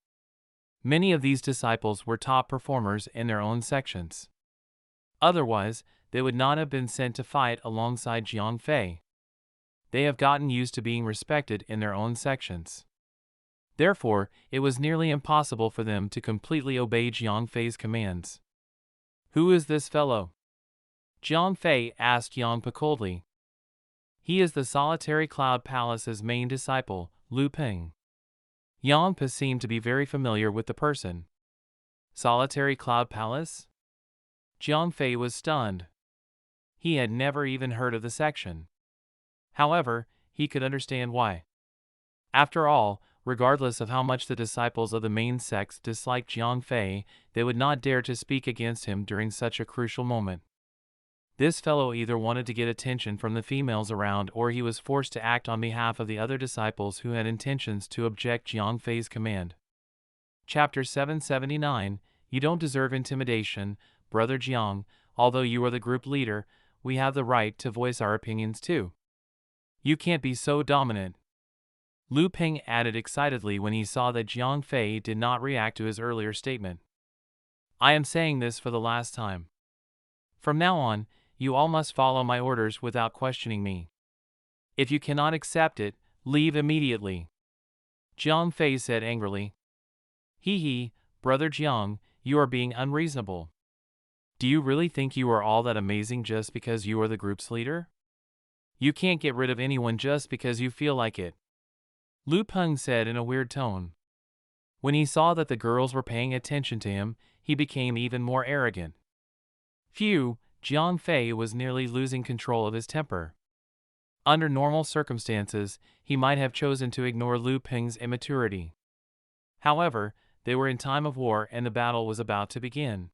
Many of these disciples were top performers in their own sections. Otherwise, they would not have been sent to fight alongside Jiang Fei. They have gotten used to being respected in their own sections. Therefore, it was nearly impossible for them to completely obey Jiang Fei's commands. Who is this fellow? Jiang Fei asked Yang Pe coldly. He is the Solitary Cloud Palace's main disciple, Lu Peng. Yang Pe seemed to be very familiar with the person. Solitary Cloud Palace? Jiang Fei was stunned. He had never even heard of the section. However, he could understand why. After all, regardless of how much the disciples of the main sects disliked Jiang Fei, they would not dare to speak against him during such a crucial moment. This fellow either wanted to get attention from the females around, or he was forced to act on behalf of the other disciples who had intentions to object Jiang Fei's command. Chapter 779, You Don't Deserve Intimidation, Brother Jiang, although you are the group leader, we have the right to voice our opinions too. You can't be so dominant. Lu Peng added excitedly when he saw that Jiang Fei did not react to his earlier statement. I am saying this for the last time. From now on, you all must follow my orders without questioning me. If you cannot accept it, leave immediately. Jiang Fei said angrily. Hee, Brother Jiang, you are being unreasonable. Do you really think you are all that amazing just because you are the group's leader? You can't get rid of anyone just because you feel like it. Lu Peng said in a weird tone. When he saw that the girls were paying attention to him, he became even more arrogant. Phew, Jiang Fei was nearly losing control of his temper. Under normal circumstances, he might have chosen to ignore Lu Peng's immaturity. However, they were in time of war and the battle was about to begin.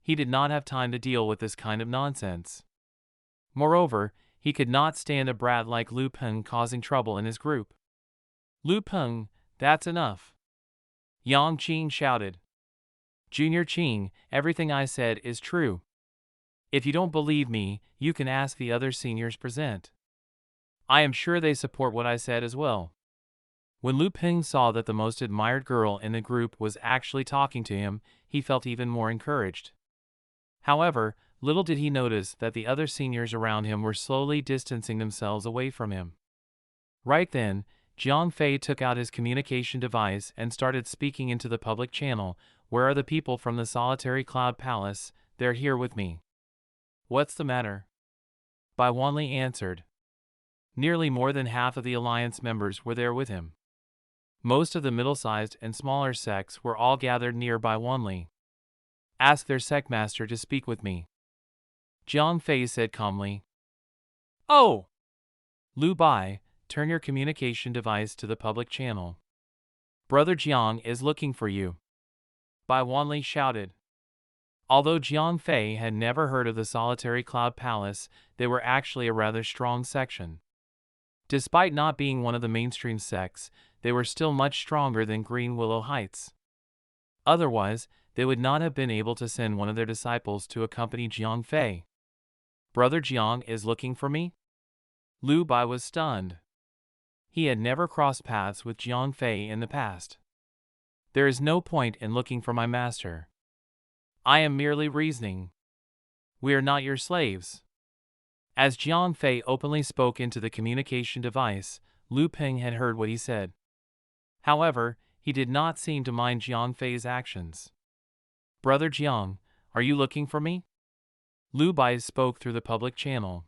He did not have time to deal with this kind of nonsense. Moreover, he could not stand a brat like Lu Peng causing trouble in his group. Lu Peng, that's enough. Yang Qing shouted. Junior Qing, everything I said is true. If you don't believe me, you can ask the other seniors present. I am sure they support what I said as well. When Lu Peng saw that the most admired girl in the group was actually talking to him, he felt even more encouraged. However, little did he notice that the other seniors around him were slowly distancing themselves away from him. Right then, Jiang Fei took out his communication device and started speaking into the public channel. Where are the people from the Solitary Cloud Palace? They're here with me. What's the matter? Bai Wanli answered. Nearly more than half of the alliance members were there with him. Most of the middle-sized and smaller sects were all gathered near Bai Wanli. Ask their sectmaster to speak with me. Jiang Fei said calmly. Oh! Lu Bai, turn your communication device to the public channel. Brother Jiang is looking for you. Bai Wanli shouted. Although Jiang Fei had never heard of the Solitary Cloud Palace, they were actually a rather strong section. Despite not being one of the mainstream sects, they were still much stronger than Green Willow Heights. Otherwise, they would not have been able to send one of their disciples to accompany Jiang Fei. Brother Jiang is looking for me? Lu Bai was stunned. He had never crossed paths with Jiang Fei in the past. There is no point in looking for my master. I am merely reasoning. We are not your slaves. As Jiang Fei openly spoke into the communication device, Lu Peng had heard what he said. However, he did not seem to mind Jiang Fei's actions. Brother Jiang, are you looking for me? Lu Bai spoke through the public channel.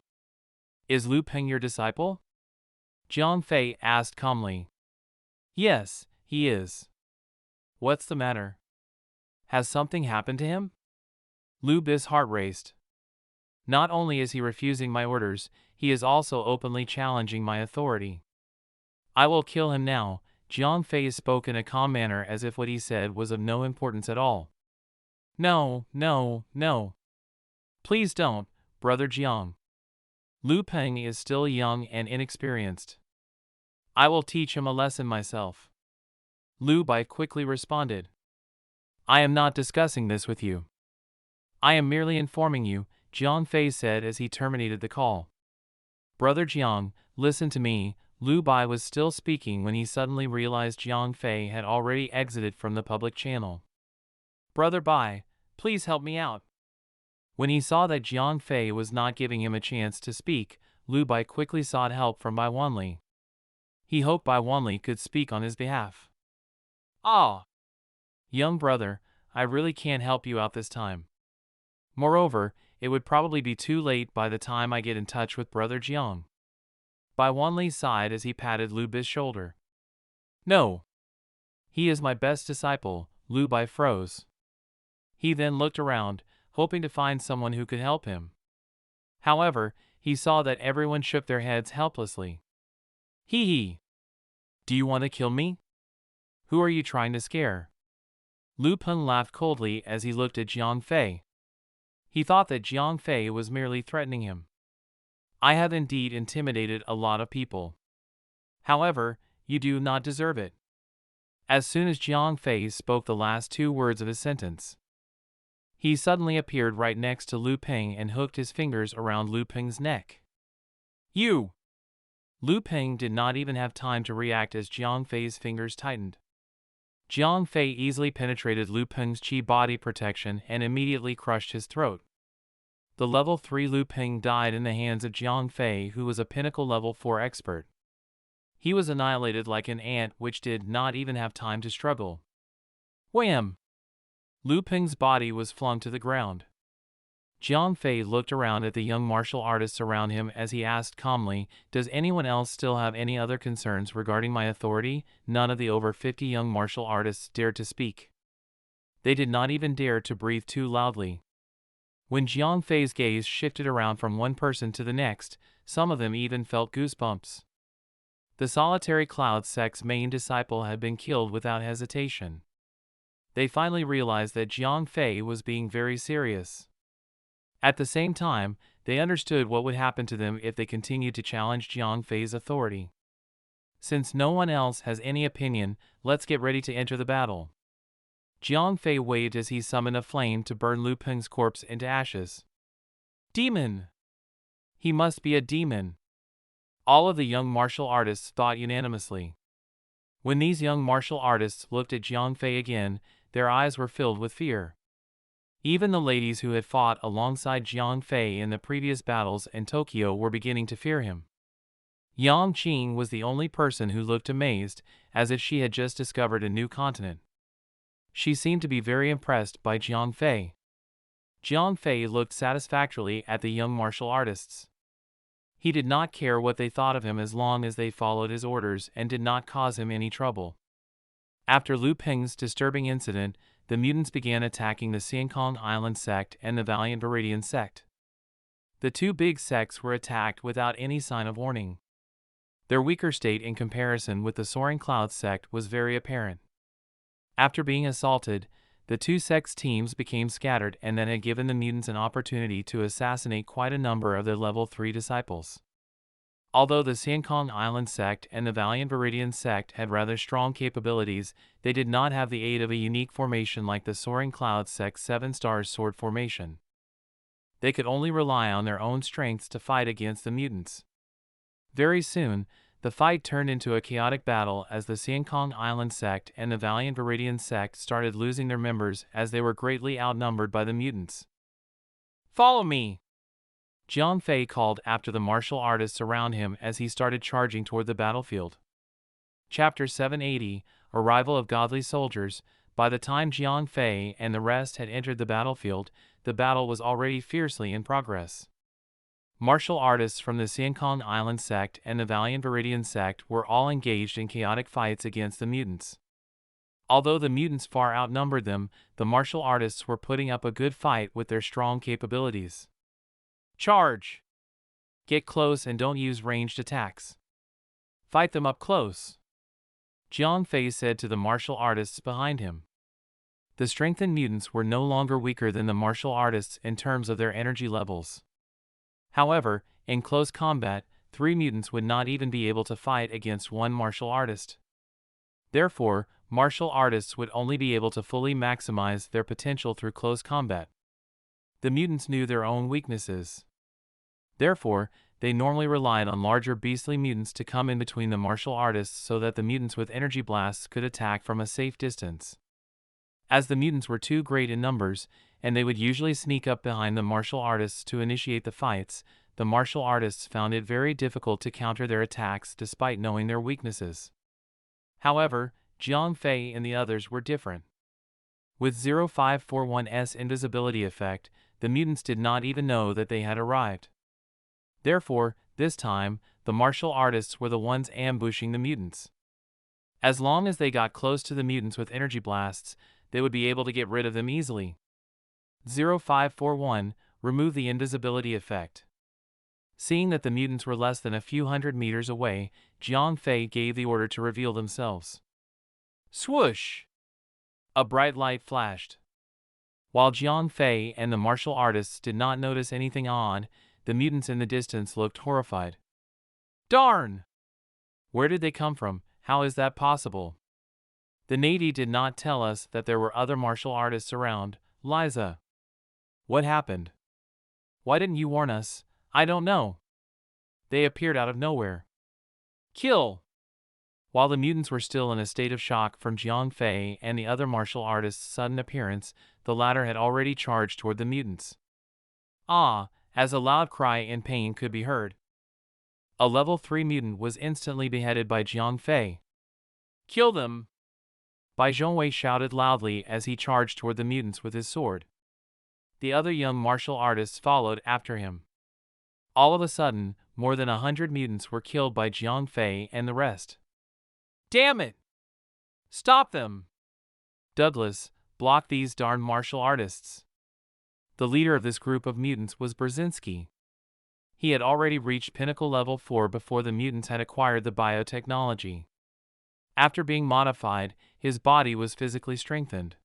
Is Lu Peng your disciple? Jiang Fei asked calmly. Yes, he is. What's the matter? Has something happened to him? Lu Bai's heart raced. Not only is he refusing my orders, he is also openly challenging my authority. I will kill him now. Jiang Fei spoke in a calm manner as if what he said was of no importance at all. No. Please don't, Brother Jiang. Lu Peng is still young and inexperienced. I will teach him a lesson myself. Lu Bai quickly responded. I am not discussing this with you. I am merely informing you, Jiang Fei said as he terminated the call. Brother Jiang, listen to me. Lu Bai was still speaking when he suddenly realized Jiang Fei had already exited from the public channel. Brother Bai, please help me out. When he saw that Jiang Fei was not giving him a chance to speak, Lu Bai quickly sought help from Bai Wanli. He hoped Bai Wanli could speak on his behalf. Ah! Young brother, I really can't help you out this time. Moreover, it would probably be too late by the time I get in touch with Brother Jiang. Bai Wanli sighed as he patted Lu Bai's shoulder. No. He is my best disciple, Lu Bai froze. He then looked around, hoping to find someone who could help him. However, he saw that everyone shook their heads helplessly. Hee hee. Do you want to kill me? Who are you trying to scare? Lu Peng laughed coldly as he looked at Jiang Fei. He thought that Jiang Fei was merely threatening him. I have indeed intimidated a lot of people. However, you do not deserve it. As soon as Jiang Fei spoke the last two words of his sentence, he suddenly appeared right next to Lu Peng and hooked his fingers around Lu Peng's neck. You! Lu Peng did not even have time to react as Jiang Fei's fingers tightened. Jiang Fei easily penetrated Lu Peng's chi body protection and immediately crushed his throat. The level 3 Lu Peng died in the hands of Jiang Fei, who was a pinnacle level 4 expert. He was annihilated like an ant which did not even have time to struggle. Wham! Lu Peng's body was flung to the ground. Jiang Fei looked around at the young martial artists around him as he asked calmly, does anyone else still have any other concerns regarding my authority? None of the over 50 young martial artists dared to speak. They did not even dare to breathe too loudly. When Jiang Fei's gaze shifted around from one person to the next, some of them even felt goosebumps. The solitary Cloud sect's main disciple had been killed without hesitation. They finally realized that Jiang Fei was being very serious. At the same time, they understood what would happen to them if they continued to challenge Jiang Fei's authority. Since no one else has any opinion, let's get ready to enter the battle. Jiang Fei waved as he summoned a flame to burn Lu Peng's corpse into ashes. Demon! He must be a demon. All of the young martial artists thought unanimously. When these young martial artists looked at Jiang Fei again, their eyes were filled with fear. Even the ladies who had fought alongside Jiang Fei in the previous battles in Tokyo were beginning to fear him. Yang Qing was the only person who looked amazed, as if she had just discovered a new continent. She seemed to be very impressed by Jiang Fei. Jiang Fei looked satisfactorily at the young martial artists. He did not care what they thought of him as long as they followed his orders and did not cause him any trouble. After Lu Peng's disturbing incident, the mutants began attacking the Xiankong Island sect and the Valiant Viridian sect. The two big sects were attacked without any sign of warning. Their weaker state in comparison with the Soaring Cloud sect was very apparent. After being assaulted, the two sects' teams became scattered and that had given the mutants an opportunity to assassinate quite a number of their level 3 disciples. Although the Xiankong Island sect and the Valiant Viridian sect had rather strong capabilities, they did not have the aid of a unique formation like the Soaring Cloud sect's 7 Stars Sword formation. They could only rely on their own strengths to fight against the mutants. Very soon, the fight turned into a chaotic battle as the Xiankong Island sect and the Valiant Viridian sect started losing their members as they were greatly outnumbered by the mutants. Follow me! Jiang Fei called after the martial artists around him as he started charging toward the battlefield. Chapter 780, Arrival of Godly Soldiers. By the time Jiang Fei and the rest had entered the battlefield, the battle was already fiercely in progress. Martial artists from the Xiankong Island sect and the Valiant Viridian sect were all engaged in chaotic fights against the mutants. Although the mutants far outnumbered them, the martial artists were putting up a good fight with their strong capabilities. Charge! Get close and don't use ranged attacks. Fight them up close, Jiang Fei said to the martial artists behind him. The strengthened mutants were no longer weaker than the martial artists in terms of their energy levels. However, in close combat, 3 mutants would not even be able to fight against one martial artist. Therefore, martial artists would only be able to fully maximize their potential through close combat. The mutants knew their own weaknesses. Therefore, they normally relied on larger beastly mutants to come in between the martial artists so that the mutants with energy blasts could attack from a safe distance. As the mutants were too great in numbers, and they would usually sneak up behind the martial artists to initiate the fights, the martial artists found it very difficult to counter their attacks despite knowing their weaknesses. However, Jiang Fei and the others were different. With 0541's invisibility effect, the mutants did not even know that they had arrived. Therefore, this time, the martial artists were the ones ambushing the mutants. As long as they got close to the mutants with energy blasts, they would be able to get rid of them easily. 0541, remove the invisibility effect. Seeing that the mutants were less than a few hundred meters away, Jiang Fei gave the order to reveal themselves. Swoosh! A bright light flashed. While Jiang Fei and the martial artists did not notice anything odd, the mutants in the distance looked horrified. Darn! Where did they come from? How is that possible? The Navy did not tell us that there were other martial artists around, Liza. What happened? Why didn't you warn us? I don't know. They appeared out of nowhere. Kill! While the mutants were still in a state of shock from Jiang Fei and the other martial artists' sudden appearance, the latter had already charged toward the mutants. Ah! As a loud cry in pain could be heard. A level 3 mutant was instantly beheaded by Jiang Fei. Kill them! Bai Zhongwei shouted loudly as he charged toward the mutants with his sword. The other young martial artists followed after him. All of a sudden, more than 100 mutants were killed by Jiang Fei and the rest. Damn it! Stop them! Douglas, block these darn martial artists. The leader of this group of mutants was Brzezinski. He had already reached pinnacle level 4 before the mutants had acquired the biotechnology. After being modified, his body was physically strengthened.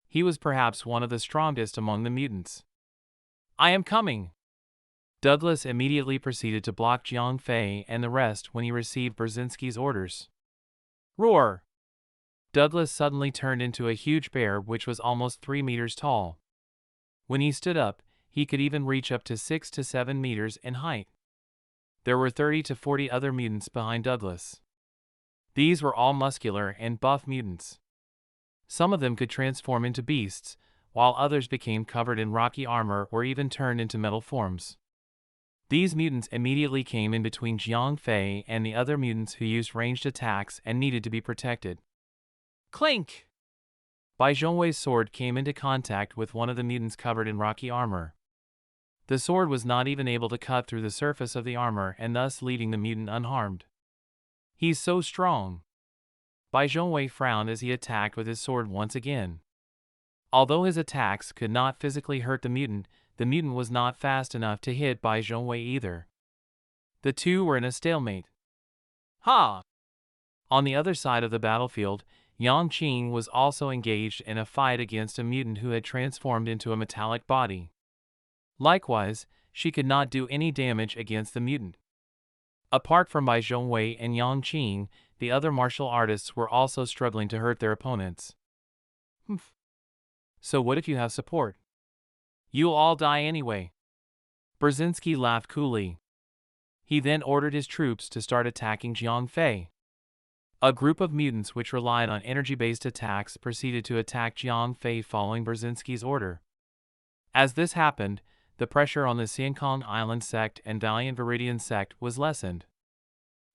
He was perhaps one of the strongest among the mutants. I am coming! Douglas immediately proceeded to block Jiang Fei and the rest when he received Brzezinski's orders. Roar! Douglas suddenly turned into a huge bear which was almost 3 meters tall. When he stood up, he could even reach up to 6 to 7 meters in height. There were 30 to 40 other mutants behind Douglas. These were all muscular and buff mutants. Some of them could transform into beasts, while others became covered in rocky armor or even turned into metal forms. These mutants immediately came in between Jiang Fei and the other mutants who used ranged attacks and needed to be protected. Clink! Bai Zhongwei's sword came into contact with one of the mutants covered in rocky armor. The sword was not even able to cut through the surface of the armor and thus leaving the mutant unharmed. He's so strong. Bai Zhongwei frowned as he attacked with his sword once again. Although his attacks could not physically hurt the mutant was not fast enough to hit Bai Zhongwei either. The two were in a stalemate. Ha! On the other side of the battlefield, Yang Qing was also engaged in a fight against a mutant who had transformed into a metallic body. Likewise, she could not do any damage against the mutant. Apart from Bai Zhongwei and Yang Qing, the other martial artists were also struggling to hurt their opponents. So what if you have support? You'll all die anyway. Brzezinski laughed coolly. He then ordered his troops to start attacking Jiang Fei. A group of mutants which relied on energy-based attacks proceeded to attack Jiang Fei following Brzezinski's order. As this happened, the pressure on the Xiankong Island sect and Valiant Viridian sect was lessened.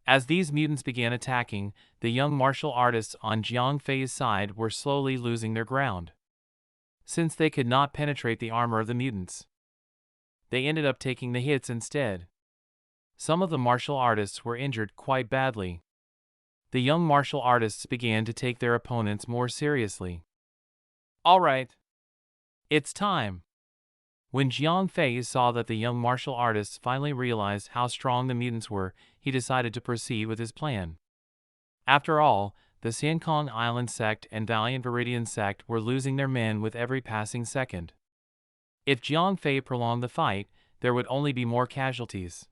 As these mutants began attacking, the young martial artists on Jiang Fei's side were slowly losing their ground. Since they could not penetrate the armor of the mutants, they ended up taking the hits instead. Some of the martial artists were injured quite badly. The young martial artists began to take their opponents more seriously. All right. It's time. When Jiang Fei saw that the young martial artists finally realized how strong the mutants were, he decided to proceed with his plan. After all, the Xiankong Island sect and Valiant Viridian sect were losing their men with every passing second. If Jiang Fei prolonged the fight, there would only be more casualties.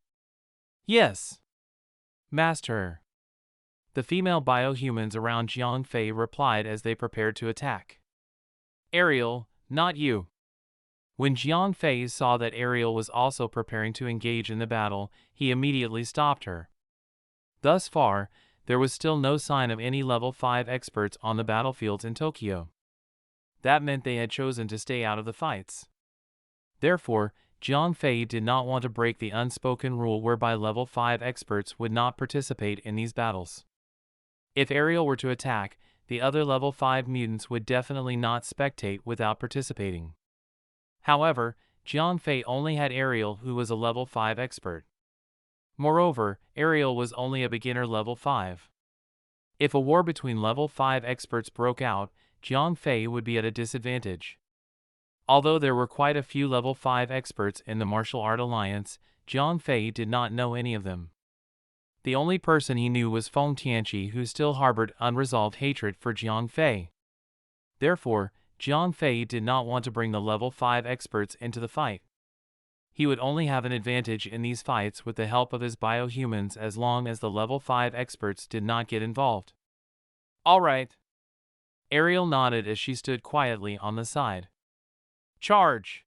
Yes, Master. The female biohumans around Jiang Fei replied as they prepared to attack. Ariel, not you. When Jiang Fei saw that Ariel was also preparing to engage in the battle, he immediately stopped her. Thus far, there was still no sign of any level 5 experts on the battlefields in Tokyo. That meant they had chosen to stay out of the fights. Therefore, Jiang Fei did not want to break the unspoken rule whereby level 5 experts would not participate in these battles. If Ariel were to attack, the other level 5 mutants would definitely not spectate without participating. However, Jiang Fei only had Ariel, who was a level 5 expert. Moreover, Ariel was only a beginner level 5. If a war between level 5 experts broke out, Jiang Fei would be at a disadvantage. Although there were quite a few level 5 experts in the martial art alliance, Jiang Fei did not know any of them. The only person he knew was Feng Tianqi, who still harbored unresolved hatred for Jiang Fei. Therefore, Jiang Fei did not want to bring the level 5 experts into the fight. He would only have an advantage in these fights with the help of his biohumans as long as the level 5 experts did not get involved. All right. Ariel nodded as she stood quietly on the side. Charge!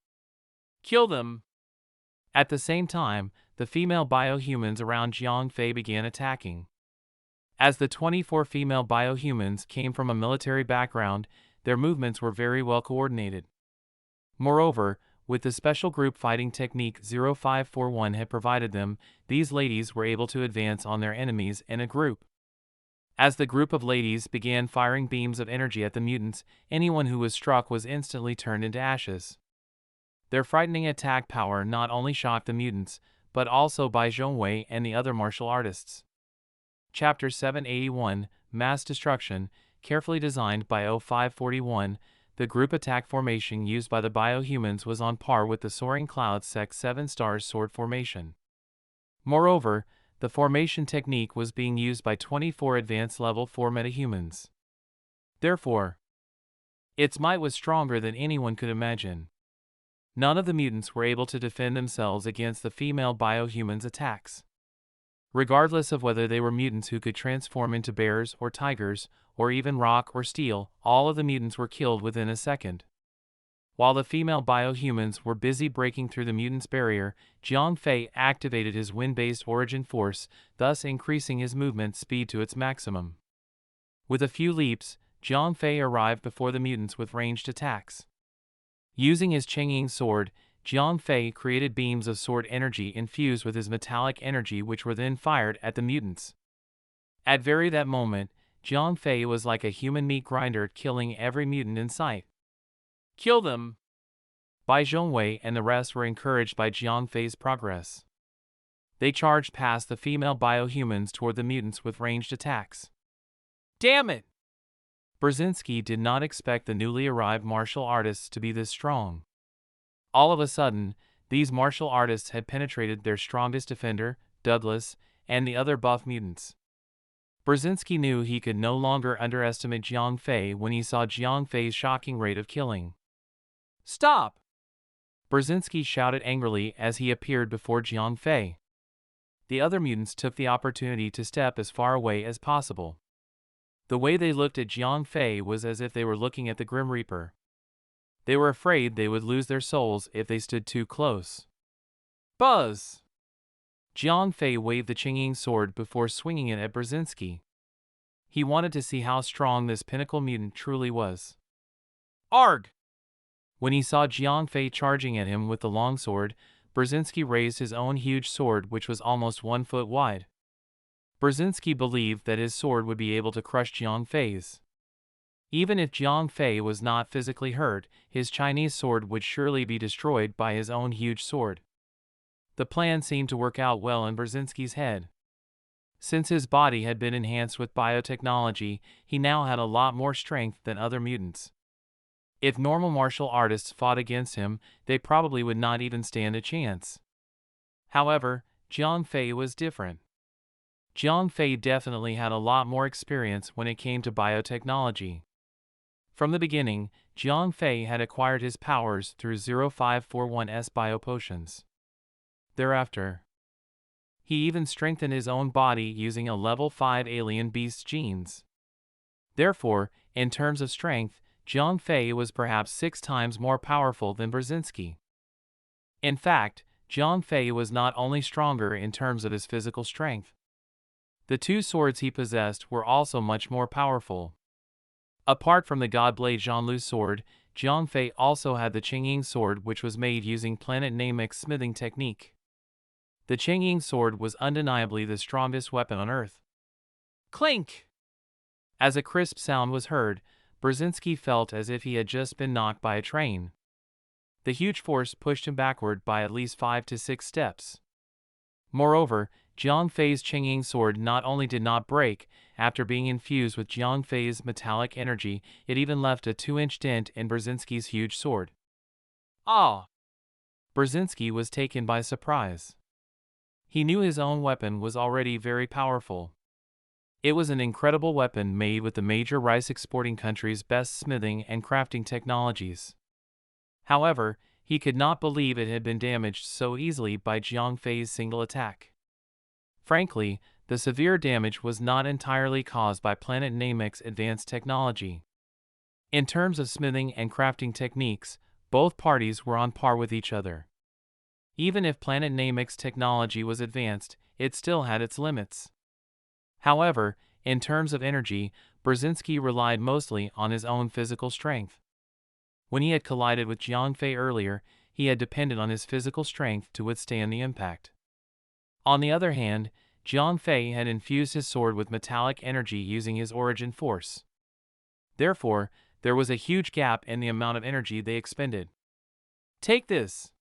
Kill them! At the same time, the female biohumans around Jiang Fei began attacking. As the 24 female biohumans came from a military background, their movements were very well coordinated. Moreover, with the special group fighting technique 0541 had provided them, these ladies were able to advance on their enemies in a group. As the group of ladies began firing beams of energy at the mutants, anyone who was struck was instantly turned into ashes. Their frightening attack power not only shocked the mutants, but also Bai Zhongwei and the other martial artists. Chapter 781, Mass Destruction, carefully designed by 0541, the group attack formation used by the biohumans was on par with the Soaring Cloud Sec 7 Stars sword formation. Moreover, the formation technique was being used by 24 advanced level 4 metahumans. Therefore, its might was stronger than anyone could imagine. None of the mutants were able to defend themselves against the female biohumans' attacks. Regardless of whether they were mutants who could transform into bears or tigers, or even rock or steel, all of the mutants were killed within a second. While the female biohumans were busy breaking through the mutants' barrier, Jiang Fei activated his wind-based origin force, thus increasing his movement speed to its maximum. With a few leaps, Jiang Fei arrived before the mutants with ranged attacks. Using his Chengying sword, Jiang Fei created beams of sword energy infused with his metallic energy, which were then fired at the mutants. At that moment, Jiang Fei was like a human meat grinder, killing every mutant in sight. Kill them! Bai Zhongwei and the rest were encouraged by Jiang Fei's progress. They charged past the female biohumans toward the mutants with ranged attacks. Damn it! Brzezinski did not expect the newly arrived martial artists to be this strong. All of a sudden, these martial artists had penetrated their strongest defender, Douglas, and the other buff mutants. Brzezinski knew he could no longer underestimate Jiang Fei when he saw Jiang Fei's shocking rate of killing. Stop! Brzezinski shouted angrily as he appeared before Jiang Fei. The other mutants took the opportunity to step as far away as possible. The way they looked at Jiang Fei was as if they were looking at the Grim Reaper. They were afraid they would lose their souls if they stood too close. Buzz! Jiang Fei waved the Chengying sword before swinging it at Brzezinski. He wanted to see how strong this pinnacle mutant truly was. Arg! When he saw Jiang Fei charging at him with the longsword, Brzezinski raised his own huge sword, which was almost 1 foot wide. Brzezinski believed that his sword would be able to crush Jiang Fei's. Even if Jiang Fei was not physically hurt, his Chinese sword would surely be destroyed by his own huge sword. The plan seemed to work out well in Brzezinski's head. Since his body had been enhanced with biotechnology, he now had a lot more strength than other mutants. If normal martial artists fought against him, they probably would not even stand a chance. However, Jiang Fei was different. Jiang Fei definitely had a lot more experience when it came to biotechnology. From the beginning, Jiang Fei had acquired his powers through 0541's biopotions. Thereafter, he even strengthened his own body using a level 5 alien beast's genes. Therefore, in terms of strength, Jiang Fei was perhaps 6 times more powerful than Brzezinski. In fact, Jiang Fei was not only stronger in terms of his physical strength. The 2 swords he possessed were also much more powerful. Apart from the Godblade Zhanlu's sword, Jiang Fei also had the Qingying sword, which was made using planet Namex smithing technique. The Qingying sword was undeniably the strongest weapon on Earth. Clink! As a crisp sound was heard, Brzezinski felt as if he had just been knocked by a train. The huge force pushed him backward by at least 5 to 6 steps. Moreover, Jiang Fei's Qingying sword not only did not break, after being infused with Jiang Fei's metallic energy, it even left a 2-inch dent in Brzezinski's huge sword. Ah! Brzezinski was taken by surprise. He knew his own weapon was already very powerful. It was an incredible weapon made with the major rice exporting countries' best smithing and crafting technologies. However, he could not believe it had been damaged so easily by Jiang Fei's single attack. Frankly, the severe damage was not entirely caused by Planet Namex's advanced technology. In terms of smithing and crafting techniques, both parties were on par with each other. Even if Planet Namex's technology was advanced, it still had its limits. However, in terms of energy, Brzezinski relied mostly on his own physical strength. When he had collided with Jiang Fei earlier, he had depended on his physical strength to withstand the impact. On the other hand, Jiang Fei had infused his sword with metallic energy using his origin force. Therefore, there was a huge gap in the amount of energy they expended. Take this!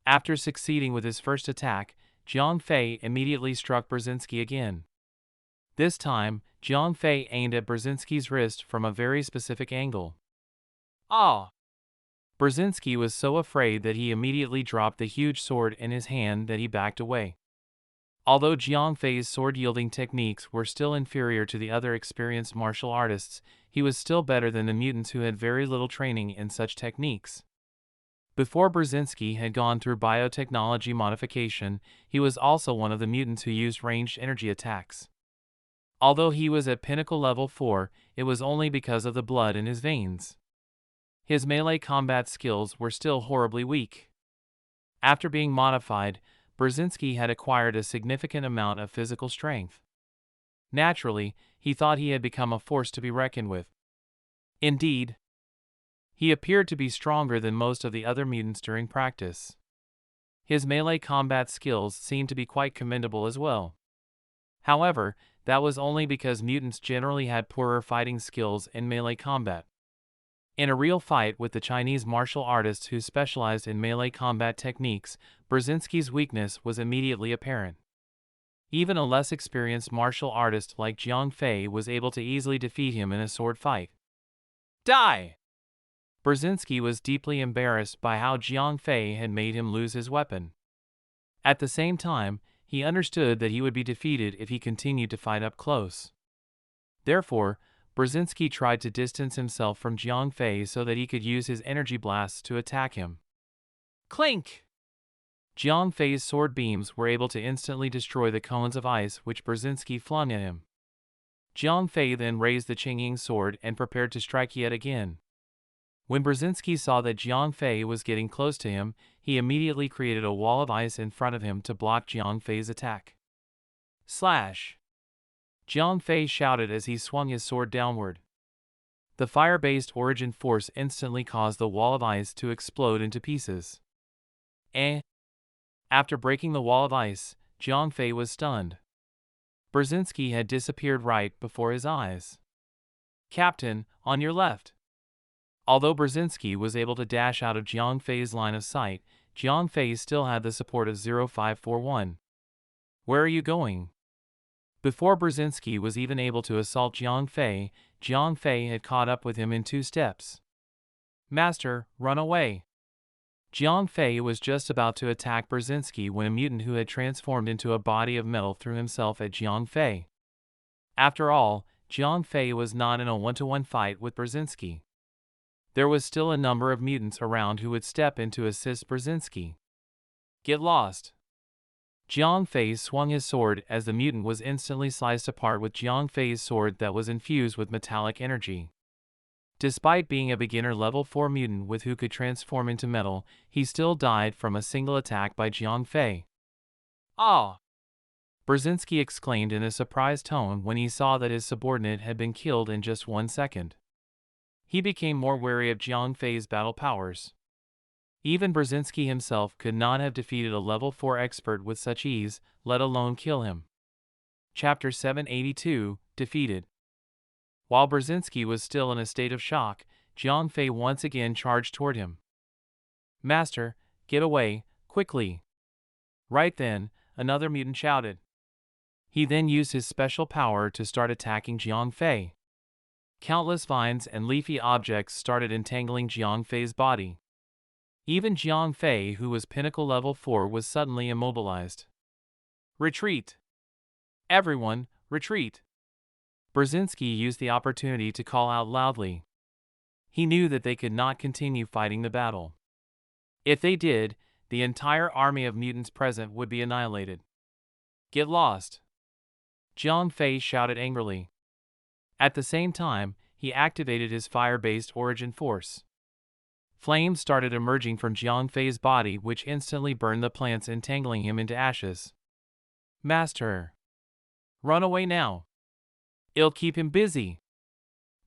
After succeeding with his first attack, Jiang Fei immediately struck Brzezinski again. This time, Jiang Fei aimed at Brzezinski's wrist from a very specific angle. Ah! Brzezinski was so afraid that he immediately dropped the huge sword in his hand that he backed away. Although Jiang Fei's sword-yielding techniques were still inferior to the other experienced martial artists, he was still better than the mutants who had very little training in such techniques. Before Brzezinski had gone through biotechnology modification, he was also one of the mutants who used ranged energy attacks. Although he was at pinnacle level 4, it was only because of the blood in his veins. His melee combat skills were still horribly weak. After being modified, Brzezinski had acquired a significant amount of physical strength. Naturally, he thought he had become a force to be reckoned with. Indeed, he appeared to be stronger than most of the other mutants during practice. His melee combat skills seemed to be quite commendable as well. However, that was only because mutants generally had poorer fighting skills in melee combat. In a real fight with the Chinese martial artists who specialized in melee combat techniques, Brzezinski's weakness was immediately apparent. Even a less experienced martial artist like Jiang Fei was able to easily defeat him in a sword fight. Die! Brzezinski was deeply embarrassed by how Jiang Fei had made him lose his weapon. At the same time, he understood that he would be defeated if he continued to fight up close. Therefore, Brzezinski tried to distance himself from Jiang Fei so that he could use his energy blasts to attack him. Clink! Jiang Fei's sword beams were able to instantly destroy the cones of ice which Brzezinski flung at him. Jiang Fei then raised the Qingying sword and prepared to strike yet again. When Brzezinski saw that Jiang Fei was getting close to him, he immediately created a wall of ice in front of him to block Jiang Fei's attack. Slash! Jiang Fei shouted as he swung his sword downward. The fire-based origin force instantly caused the wall of ice to explode into pieces. After breaking the wall of ice, Jiang Fei was stunned. Brzezinski had disappeared right before his eyes. Captain, on your left. Although Brzezinski was able to dash out of Jiang Fei's line of sight, Jiang Fei still had the support of 0541. Where are you going? Before Brzezinski was even able to assault Jiang Fei had caught up with him in 2 steps. Master, run away! Jiang Fei was just about to attack Brzezinski when a mutant who had transformed into a body of metal threw himself at Jiang Fei. After all, Jiang Fei was not in a one-to-one fight with Brzezinski. There was still a number of mutants around who would step in to assist Brzezinski. Get lost! Jiang Fei swung his sword as the mutant was instantly sliced apart with Jiang Fei's sword that was infused with metallic energy. Despite being a beginner level 4 mutant with who could transform into metal, he still died from a single attack by Jiang Fei. Ah! Brzezinski exclaimed in a surprised tone when he saw that his subordinate had been killed in just 1 second. He became more wary of Jiang Fei's battle powers. Even Brzezinski himself could not have defeated a level 4 expert with such ease, let alone kill him. Chapter 782, Defeated. While Brzezinski was still in a state of shock, Jiang Fei once again charged toward him. "Master, get away, quickly!" Right then, another mutant shouted. He then used his special power to start attacking Jiang Fei. Countless vines and leafy objects started entangling Jiang Fei's body. Even Jiang Fei, who was pinnacle level 4, was suddenly immobilized. "Retreat! Everyone, retreat!" Brzezinski used the opportunity to call out loudly. He knew that they could not continue fighting the battle. If they did, the entire army of mutants present would be annihilated. "Get lost!" Jiang Fei shouted angrily. At the same time, he activated his fire-based origin force. Flames started emerging from Jiang Fei's body, which instantly burned the plants, entangling him into ashes. "Master! Run away now! It'll keep him busy!"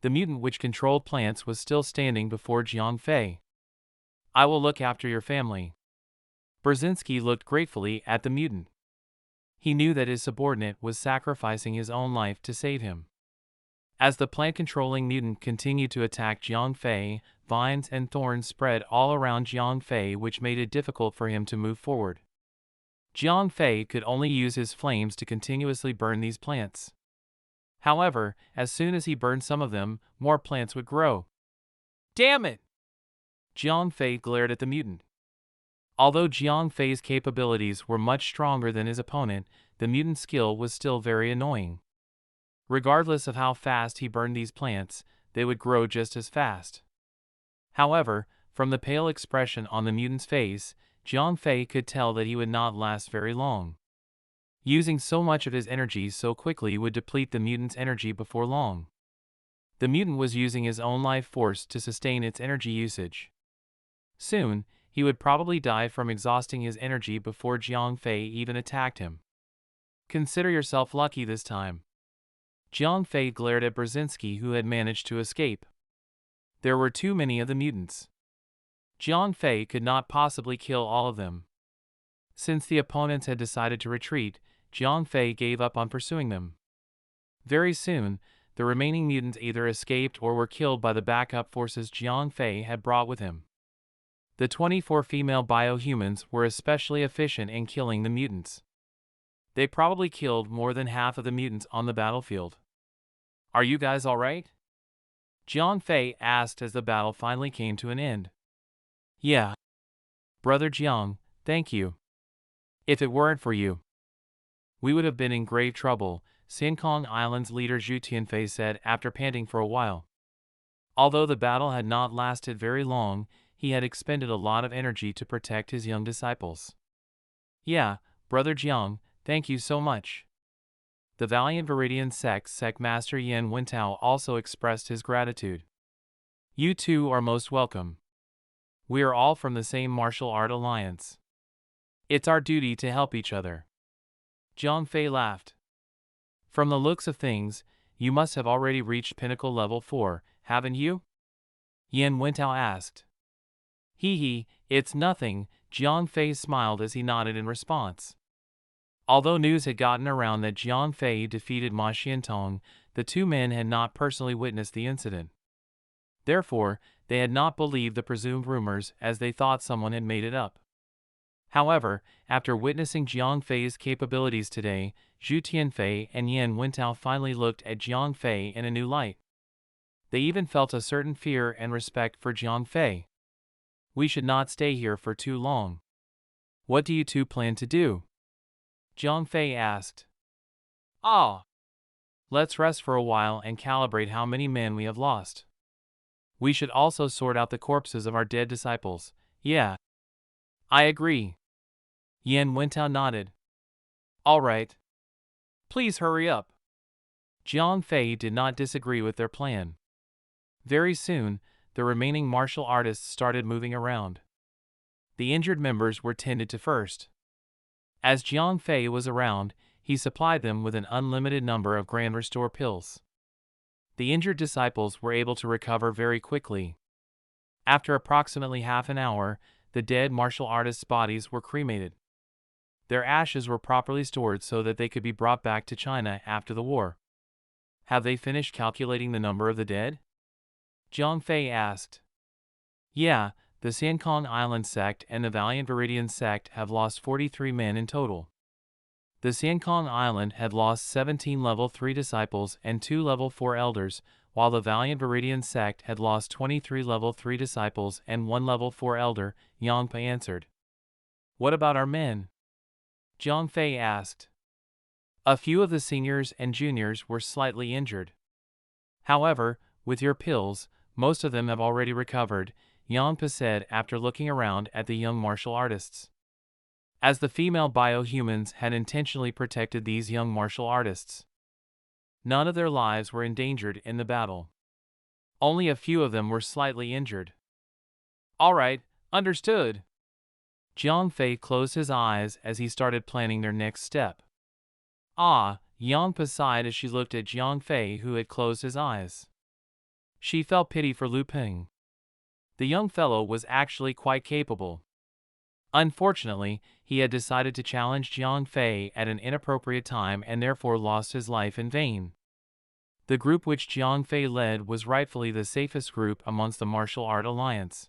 The mutant which controlled plants was still standing before Jiang Fei. "I will look after your family." Brzezinski looked gratefully at the mutant. He knew that his subordinate was sacrificing his own life to save him. As the plant-controlling mutant continued to attack Jiang Fei, vines and thorns spread all around Jiang Fei, which made it difficult for him to move forward. Jiang Fei could only use his flames to continuously burn these plants. However, as soon as he burned some of them, more plants would grow. "Damn it!" Jiang Fei glared at the mutant. Although Jiang Fei's capabilities were much stronger than his opponent, the mutant's skill was still very annoying. Regardless of how fast he burned these plants, they would grow just as fast. However, from the pale expression on the mutant's face, Jiang Fei could tell that he would not last very long. Using so much of his energy so quickly would deplete the mutant's energy before long. The mutant was using his own life force to sustain its energy usage. Soon, he would probably die from exhausting his energy before Jiang Fei even attacked him. "Consider yourself lucky this time." Jiang Fei glared at Brzezinski, who had managed to escape. There were too many of the mutants. Jiang Fei could not possibly kill all of them. Since the opponents had decided to retreat, Jiang Fei gave up on pursuing them. Very soon, the remaining mutants either escaped or were killed by the backup forces Jiang Fei had brought with him. The 24 female biohumans were especially efficient in killing the mutants. They probably killed more than half of the mutants on the battlefield. "Are you guys alright?" Jiang Fei asked as the battle finally came to an end. "Yeah. Brother Jiang, thank you. If it weren't for you, we would have been in grave trouble," Sinkong Island's leader Jiang Fei said after panting for a while. Although the battle had not lasted very long, he had expended a lot of energy to protect his young disciples. "Yeah, Brother Jiang, thank you so much." The valiant Viridian sect master Yan Wentao also expressed his gratitude. "You two are most welcome. We are all from the same martial art alliance. It's our duty to help each other." Jiang Fei laughed. "From the looks of things, you must have already reached pinnacle level 4, haven't you?" Yan Wentao asked. "Hee, it's nothing," Jiang Fei smiled as he nodded in response. Although news had gotten around that Jiang Fei defeated Ma Xiantong, the two men had not personally witnessed the incident. Therefore, they had not believed the presumed rumors, as they thought someone had made it up. However, after witnessing Jiang Fei's capabilities today, Jiang Fei and Yan Wentao finally looked at Jiang Fei in a new light. They even felt a certain fear and respect for Jiang Fei. "We should not stay here for too long. What do you two plan to do?" Jiang Fei asked. "Ah, let's rest for a while and calibrate how many men we have lost. We should also sort out the corpses of our dead disciples." "Yeah, I agree." Yan Wentao nodded. "All right. Please hurry up." Jiang Fei did not disagree with their plan. Very soon, the remaining martial artists started moving around. The injured members were tended to first. As Jiang Fei was around, he supplied them with an unlimited number of Grand Restore pills. The injured disciples were able to recover very quickly. After approximately half an hour, the dead martial artists' bodies were cremated. Their ashes were properly stored so that they could be brought back to China after the war. Have they finished calculating the number of the dead? Jiang Fei asked. Yeah, the Sankong Island sect and the Valiant Viridian sect have lost 43 men in total. The Sankong Island had lost 17 level 3 disciples and 2 level 4 elders, while the Valiant Viridian sect had lost 23 level 3 disciples and 1 level 4 elder, Yang Fei answered. What about our men? Jiang Fei asked. A few of the seniors and juniors were slightly injured. However, with your pills, most of them have already recovered, Yang Fei said after looking around at the young martial artists. As the female biohumans had intentionally protected these young martial artists. None of their lives were endangered in the battle. Only a few of them were slightly injured. All right, understood. Jiang Fei closed his eyes as he started planning their next step. Yang Fei sighed as she looked at Jiang Fei, who had closed his eyes. She felt pity for Lu Peng. The young fellow was actually quite capable. Unfortunately, he had decided to challenge Jiang Fei at an inappropriate time and therefore lost his life in vain. The group which Jiang Fei led was rightfully the safest group amongst the martial art alliance.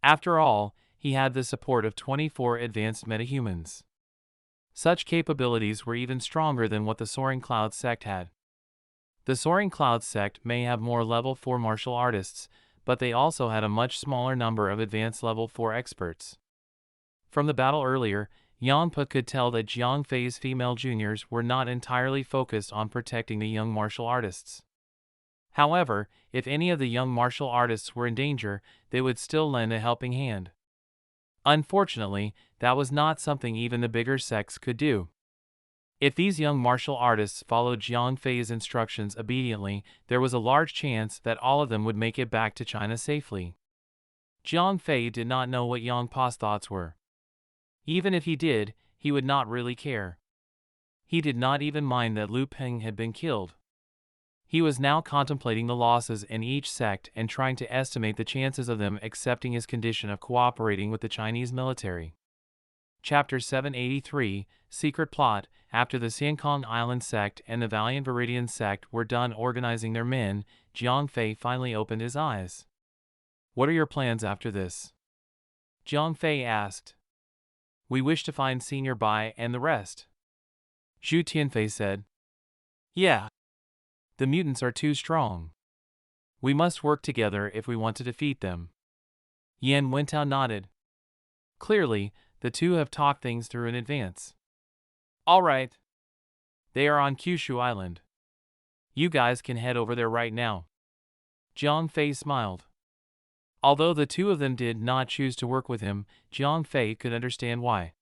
After all, he had the support of 24 advanced metahumans. Such capabilities were even stronger than what the Soaring Cloud sect had. The Soaring Cloud sect may have more level 4 martial artists, but they also had a much smaller number of advanced level 4 experts. From the battle earlier, Yang Fei could tell that Jiang Fei's female juniors were not entirely focused on protecting the young martial artists. However, if any of the young martial artists were in danger, they would still lend a helping hand. Unfortunately, that was not something even the bigger sects could do. If these young martial artists followed Jiang Fei's instructions obediently, there was a large chance that all of them would make it back to China safely. Jiang Fei did not know what Yang Fei's thoughts were. Even if he did, he would not really care. He did not even mind that Lu Peng had been killed. He was now contemplating the losses in each sect and trying to estimate the chances of them accepting his condition of cooperating with the Chinese military. Chapter 783, Secret Plot. After the Sankong Island sect and the Valiant Viridian sect were done organizing their men, Jiang Fei finally opened his eyes. What are your plans after this? Jiang Fei asked. We wish to find Senior Bai and the rest. Zhu Tianfei said. Yeah. The mutants are too strong. We must work together if we want to defeat them. Yan Wentao nodded. Clearly, the two have talked things through in advance. All right. They are on Kyushu Island. You guys can head over there right now. Jiang Fei smiled. Although the two of them did not choose to work with him, Jiang Fei could understand why.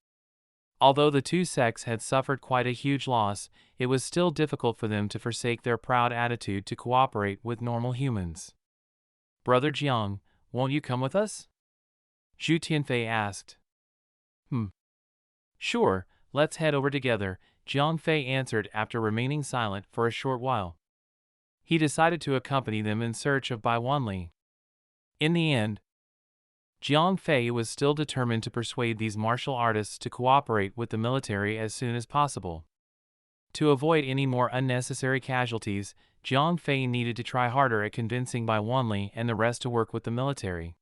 Although the two sects had suffered quite a huge loss, it was still difficult for them to forsake their proud attitude to cooperate with normal humans. Brother Jiang, won't you come with us? Zhu Tianfei asked. Sure, let's head over together, Jiang Fei answered after remaining silent for a short while. He decided to accompany them in search of Bai Wanli. In the end, Jiang Fei was still determined to persuade these martial artists to cooperate with the military as soon as possible. To avoid any more unnecessary casualties, Jiang Fei needed to try harder at convincing Bai Wanli and the rest to work with the military.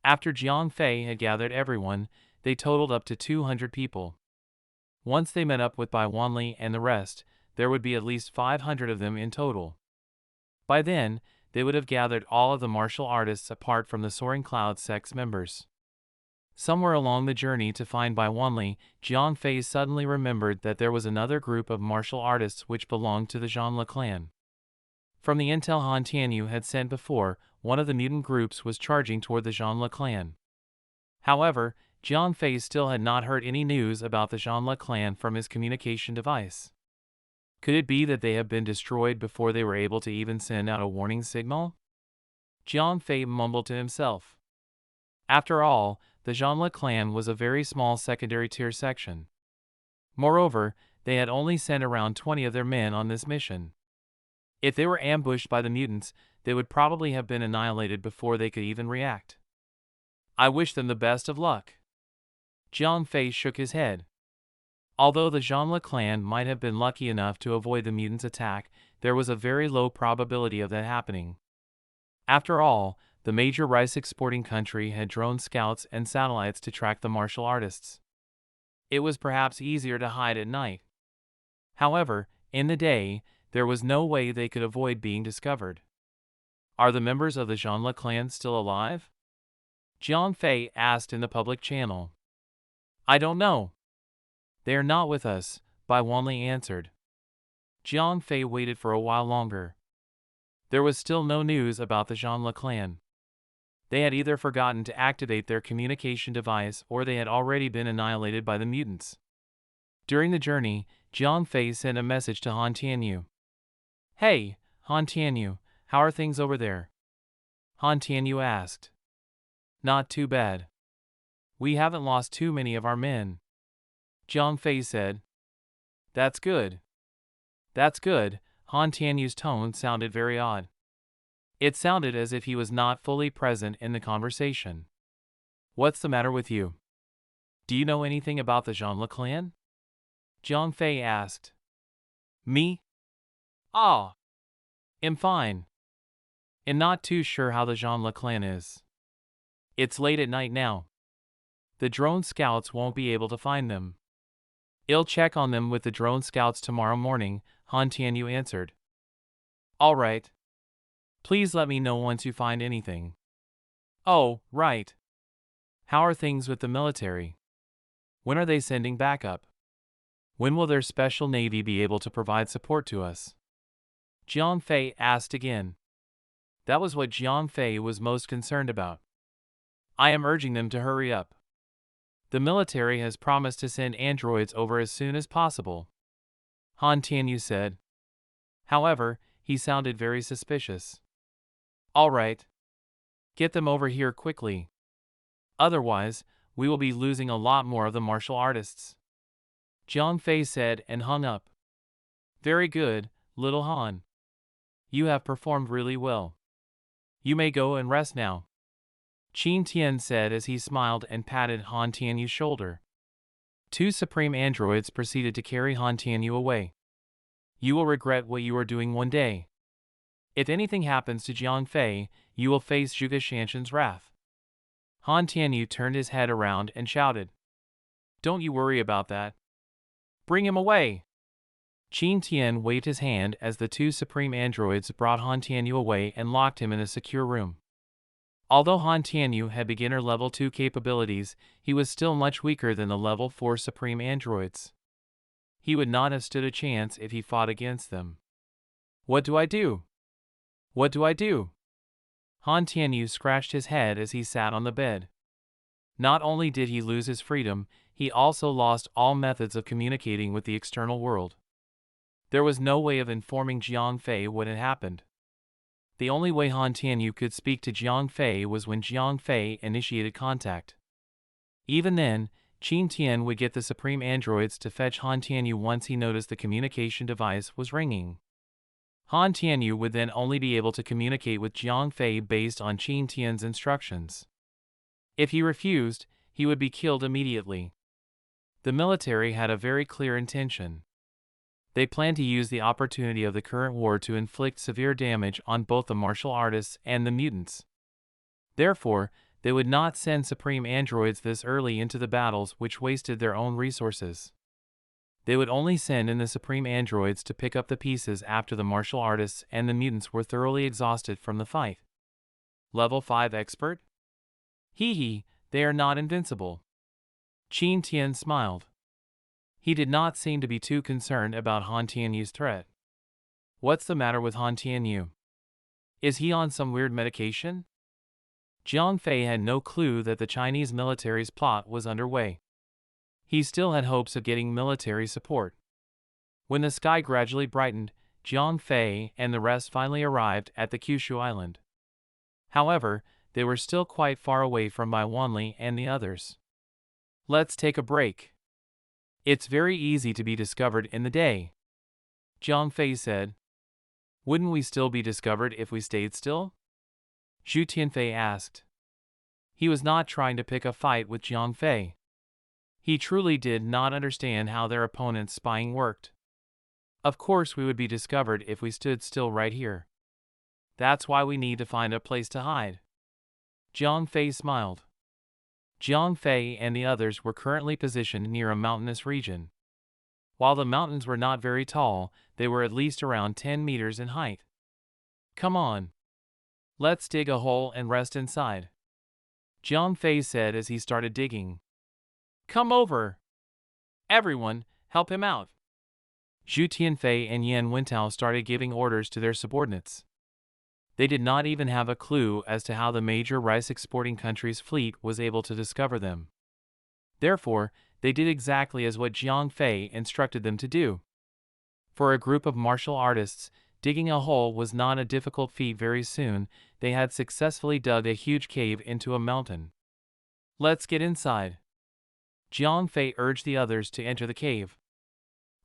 After Jiang Fei had gathered everyone, they totaled up to 200 people. Once they met up with Bai Wanli and the rest, there would be at least 500 of them in total. By then, they would have gathered all of the martial artists apart from the Soaring Cloud sect's members. Somewhere along the journey to find Bai Wanli, Jiang Fei suddenly remembered that there was another group of martial artists which belonged to the Zhanle clan. From the intel Han Tianyu had sent before, one of the mutant groups was charging toward the Zhanle clan. However, Jiang Fei still had not heard any news about the Zhanle clan from his communication device. Could it be that they have been destroyed before they were able to even send out a warning signal? Jiang Fei mumbled to himself. After all, the Zhanle clan was a very small secondary tier section. Moreover, they had only sent around 20 of their men on this mission. If they were ambushed by the mutants, they would probably have been annihilated before they could even react. I wish them the best of luck. Jiang Fei shook his head. Although the Zhanle clan might have been lucky enough to avoid the mutants' attack, there was a very low probability of that happening. After all, the major rice exporting country had drone scouts and satellites to track the martial artists. It was perhaps easier to hide at night. However, in the day, there was no way they could avoid being discovered. Are the members of the Zhanle clan still alive? Jiang Fei asked in the public channel. I don't know. They are not with us, Bai Wanli answered. Jiang Fei waited for a while longer. There was still no news about the Zhanle clan. They had either forgotten to activate their communication device or they had already been annihilated by the mutants. During the journey, Jiang Fei sent a message to Han Tianyu. Hey, Han Tianyu, how are things over there? Han Tianyu asked. Not too bad. We haven't lost too many of our men. Jiang Fei said. That's good. That's good. Han Tianyu's tone sounded very odd. It sounded as if he was not fully present in the conversation. What's the matter with you? Do you know anything about the Zhanle clan? Jiang Fei asked. Me? Ah. I'm fine. And not too sure how the Zhanle clan is. It's late at night now. The drone scouts won't be able to find them. I'll check on them with the drone scouts tomorrow morning, Han Tianyu answered. All right. Please let me know once you find anything. Oh, right. How are things with the military? When are they sending backup? When will their special navy be able to provide support to us? Jiang Fei asked again. That was what Jiang Fei was most concerned about. I am urging them to hurry up. The military has promised to send androids over as soon as possible. Han Tianyu said. However, he sounded very suspicious. All right. Get them over here quickly. Otherwise, we will be losing a lot more of the martial artists. Jiang Fei said and hung up. Very good, little Han. You have performed really well. You may go and rest now. Qin Tian said as he smiled and patted Han Tianyu's shoulder. Two supreme androids proceeded to carry Han Tianyu away. You will regret what you are doing one day. If anything happens to Jiang Fei, you will face Zhuge Shanshan's wrath. Han Tianyu turned his head around and shouted. Don't you worry about that. Bring him away. Qin Tian waved his hand as the two supreme androids brought Han Tianyu away and locked him in a secure room. Although Han Tianyu had beginner level 2 capabilities, he was still much weaker than the level 4 supreme androids. He would not have stood a chance if he fought against them. What do I do? What do I do? Han Tianyu scratched his head as he sat on the bed. Not only did he lose his freedom, he also lost all methods of communicating with the external world. There was no way of informing Jiang Fei what had happened. The only way Han Tianyu could speak to Jiang Fei was when Jiang Fei initiated contact. Even then, Qin Tian would get the supreme androids to fetch Han Tianyu once he noticed the communication device was ringing. Han Tianyu would then only be able to communicate with Jiang Fei based on Qin Tian's instructions. If he refused, he would be killed immediately. The military had a very clear intention. They planned to use the opportunity of the current war to inflict severe damage on both the martial artists and the mutants. Therefore, they would not send supreme androids this early into the battles, which wasted their own resources. They would only send in the supreme androids to pick up the pieces after the martial artists and the mutants were thoroughly exhausted from the fight. Level 5 expert? Hee hee, they are not invincible. Qin Tian smiled. He did not seem to be too concerned about Han Tianyu's threat. What's the matter with Han Tianyu? Is he on some weird medication? Jiang Fei had no clue that the Chinese military's plot was underway. He still had hopes of getting military support. When the sky gradually brightened, Jiang Fei and the rest finally arrived at the Kyushu Island. However, they were still quite far away from Bai Wanli and the others. Let's take a break. It's very easy to be discovered in the day, Jiang Fei said. Wouldn't we still be discovered if we stayed still? Zhu Tianfei asked. He was not trying to pick a fight with Jiang Fei. He truly did not understand how their opponent's spying worked. Of course we would be discovered if we stood still right here. That's why we need to find a place to hide. Jiang Fei smiled. Jiang Fei and the others were currently positioned near a mountainous region. While the mountains were not very tall, they were at least around 10 meters in height. Come on. Let's dig a hole and rest inside, Jiang Fei said as he started digging. Come over. Everyone, help him out. Zhu Tianfei and Yan Wentao started giving orders to their subordinates. They did not even have a clue as to how the major rice-exporting country's fleet was able to discover them. Therefore, they did exactly as what Jiang Fei instructed them to do. For a group of martial artists, digging a hole was not a difficult feat. Very soon, they had successfully dug a huge cave into a mountain. Let's get inside. Jiang Fei urged the others to enter the cave.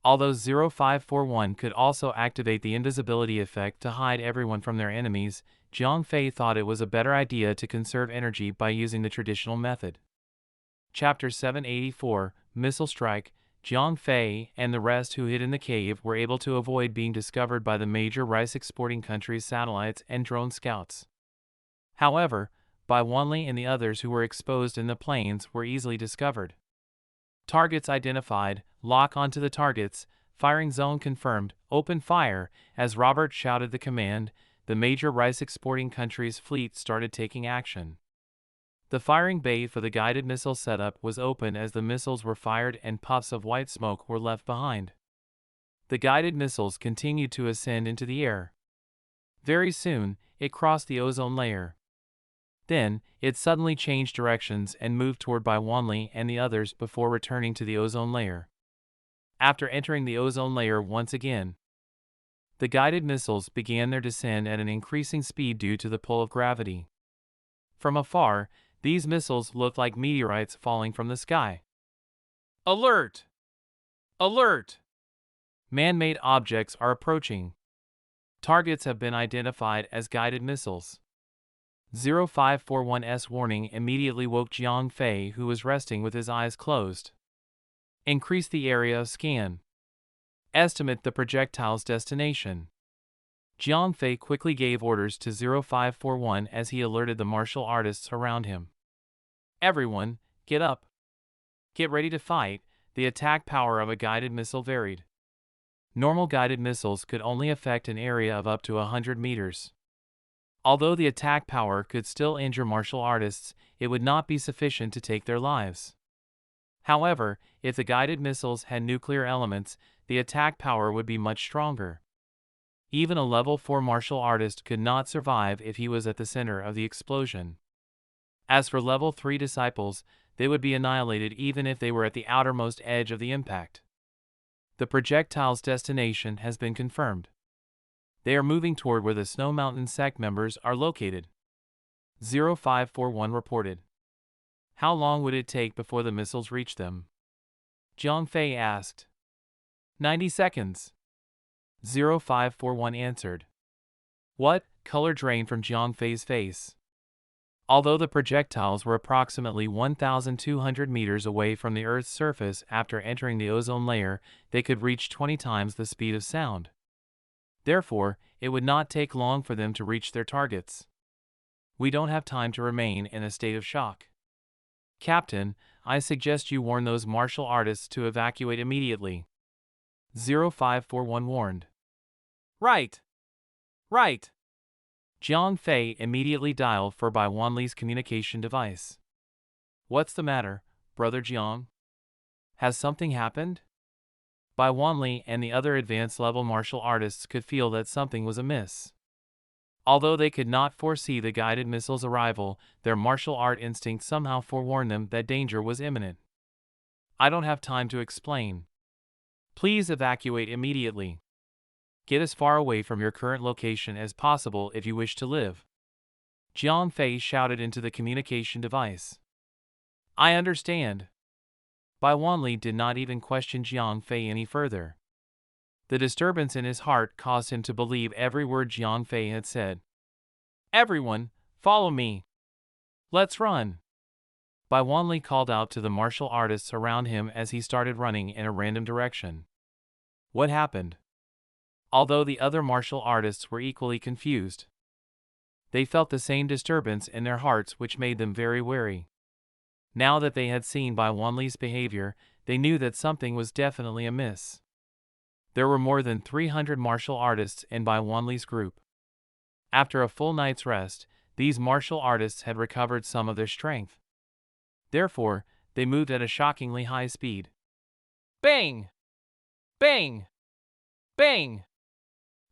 Although 0541 could also activate the invisibility effect to hide everyone from their enemies, Jiang Fei thought it was a better idea to conserve energy by using the traditional method. Chapter 784, Missile Strike. Jiang Fei and the rest who hid in the cave were able to avoid being discovered by the major rice-exporting country's satellites and drone scouts. However, Bai Wanli and the others who were exposed in the plains were easily discovered. Targets identified, lock onto the targets, firing zone confirmed, open fire. As Robert shouted the command, the major rice-exporting country's fleet started taking action. The firing bay for the guided missile setup was open as the missiles were fired and puffs of white smoke were left behind. The guided missiles continued to ascend into the air. Very soon, it crossed the ozone layer. Then, it suddenly changed directions and moved toward Bai Wanli and the others before returning to the ozone layer. After entering the ozone layer once again, the guided missiles began their descent at an increasing speed due to the pull of gravity. From afar, these missiles looked like meteorites falling from the sky. Alert! Alert! Man-made objects are approaching. Targets have been identified as guided missiles. 0541's warning immediately woke Jiang Fei, who was resting with his eyes closed. Increase the area of scan. Estimate the projectile's destination. Jiang Fei quickly gave orders to 0541 as he alerted the martial artists around him. Everyone, get up. Get ready to fight. The attack power of a guided missile varied. Normal guided missiles could only affect an area of up to 100 meters. Although the attack power could still injure martial artists, it would not be sufficient to take their lives. However, if the guided missiles had nuclear elements, the attack power would be much stronger. Even a level 4 martial artist could not survive if he was at the center of the explosion. As for level 3 disciples, they would be annihilated even if they were at the outermost edge of the impact. The projectile's destination has been confirmed. They are moving toward where the Snow Mountain sect members are located. 0541 reported. How long would it take before the missiles reach them? Jiang Fei asked. 90 seconds. 0541 answered. What? Color drained from Jiang Fei's face. Although the projectiles were approximately 1,200 meters away from the Earth's surface after entering the ozone layer, they could reach 20 times the speed of sound. Therefore, it would not take long for them to reach their targets. We don't have time to remain in a state of shock. Captain, I suggest you warn those martial artists to evacuate immediately. 0541 warned. Right. Right. Jiang Fei immediately dialed for Bai Wanli's communication device. What's the matter, Brother Jiang? Has something happened? Bai Wanli and the other advanced-level martial artists could feel that something was amiss. Although they could not foresee the guided missile's arrival, their martial art instinct somehow forewarned them that danger was imminent. I don't have time to explain. Please evacuate immediately. Get as far away from your current location as possible if you wish to live. Jiang Fei shouted into the communication device. I understand. Bai Wanli did not even question Jiang Fei any further. The disturbance in his heart caused him to believe every word Jiang Fei had said. Everyone, follow me. Let's run. Bai Wanli called out to the martial artists around him as he started running in a random direction. What happened? Although the other martial artists were equally confused, they felt the same disturbance in their hearts, which made them very wary. Now that they had seen Bai Wanli's behavior, they knew that something was definitely amiss. There were more than 300 martial artists in Bai Wanli's group. After a full night's rest, these martial artists had recovered some of their strength. Therefore, they moved at a shockingly high speed. Bang! Bang! Bang!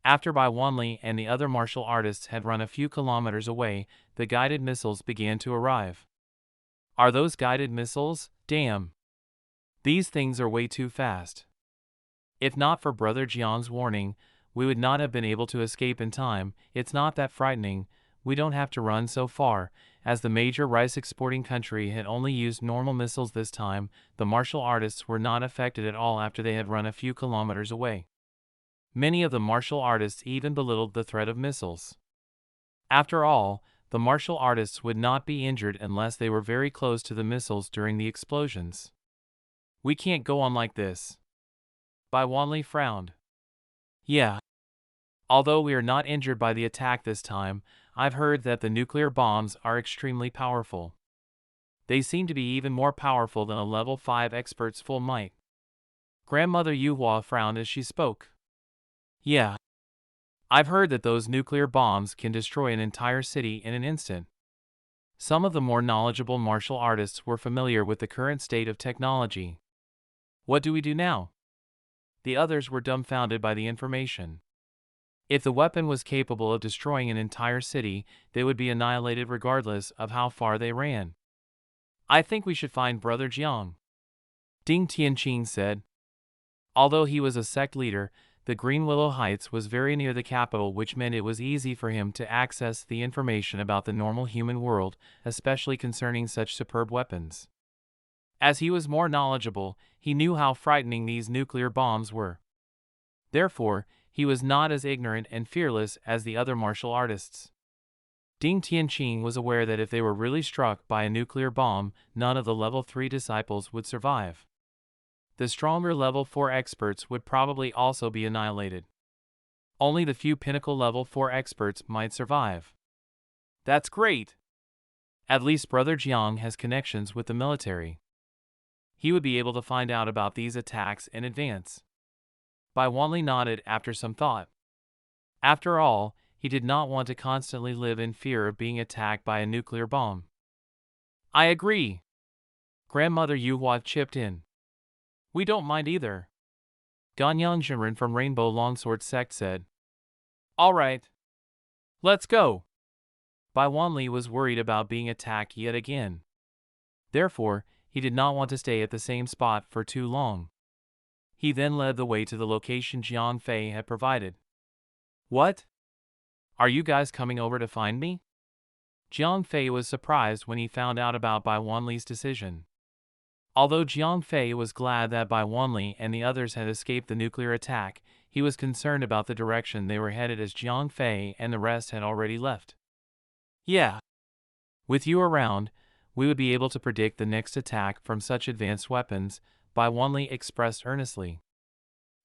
After Bai Wanli and the other martial artists had run a few kilometers away, the guided missiles began to arrive. Are those guided missiles? Damn! These things are way too fast. If not for Brother Jiang's warning, we would not have been able to escape in time. It's not that frightening, we don't have to run so far. As the major rice exporting country had only used normal missiles this time, the martial artists were not affected at all after they had run a few kilometers away. Many of the martial artists even belittled the threat of missiles. After all, the martial artists would not be injured unless they were very close to the missiles during the explosions. We can't go on like this. Bai Wanli frowned. Yeah. Although we are not injured by the attack this time, I've heard that the nuclear bombs are extremely powerful. They seem to be even more powerful than a level 5 expert's full might. Grandmother Yuhua frowned as she spoke. Yeah. I've heard that those nuclear bombs can destroy an entire city in an instant. Some of the more knowledgeable martial artists were familiar with the current state of technology. What do we do now? The others were dumbfounded by the information. If the weapon was capable of destroying an entire city, they would be annihilated regardless of how far they ran. I think we should find Brother Jiang, Ding Tianqing said. Although he was a sect leader, the Green Willow Heights was very near the capital, which meant it was easy for him to access the information about the normal human world, especially concerning such superb weapons. As he was more knowledgeable, he knew how frightening these nuclear bombs were. Therefore, he was not as ignorant and fearless as the other martial artists. Ding Tianqing was aware that if they were really struck by a nuclear bomb, none of the level 3 disciples would survive. The stronger level 4 experts would probably also be annihilated. Only the few pinnacle level 4 experts might survive. That's great! At least Brother Jiang has connections with the military. He would be able to find out about these attacks in advance. Bai Wanli nodded after some thought. After all, he did not want to constantly live in fear of being attacked by a nuclear bomb. I agree. Grandmother Yuhua chipped in. We don't mind either. Ganyang Jinren from Rainbow Longsword Sect said. All right. Let's go. Bai Wanli was worried about being attacked yet again. Therefore, he did not want to stay at the same spot for too long. He then led the way to the location Jiang Fei had provided. What? Are you guys coming over to find me? Jiang Fei was surprised when he found out about Bai Wanli's decision. Although Jiang Fei was glad that Bai Wanli and the others had escaped the nuclear attack, he was concerned about the direction they were headed as Jiang Fei and the rest had already left. Yeah. With you around, we would be able to predict the next attack from such advanced weapons, Bai Wanli expressed earnestly.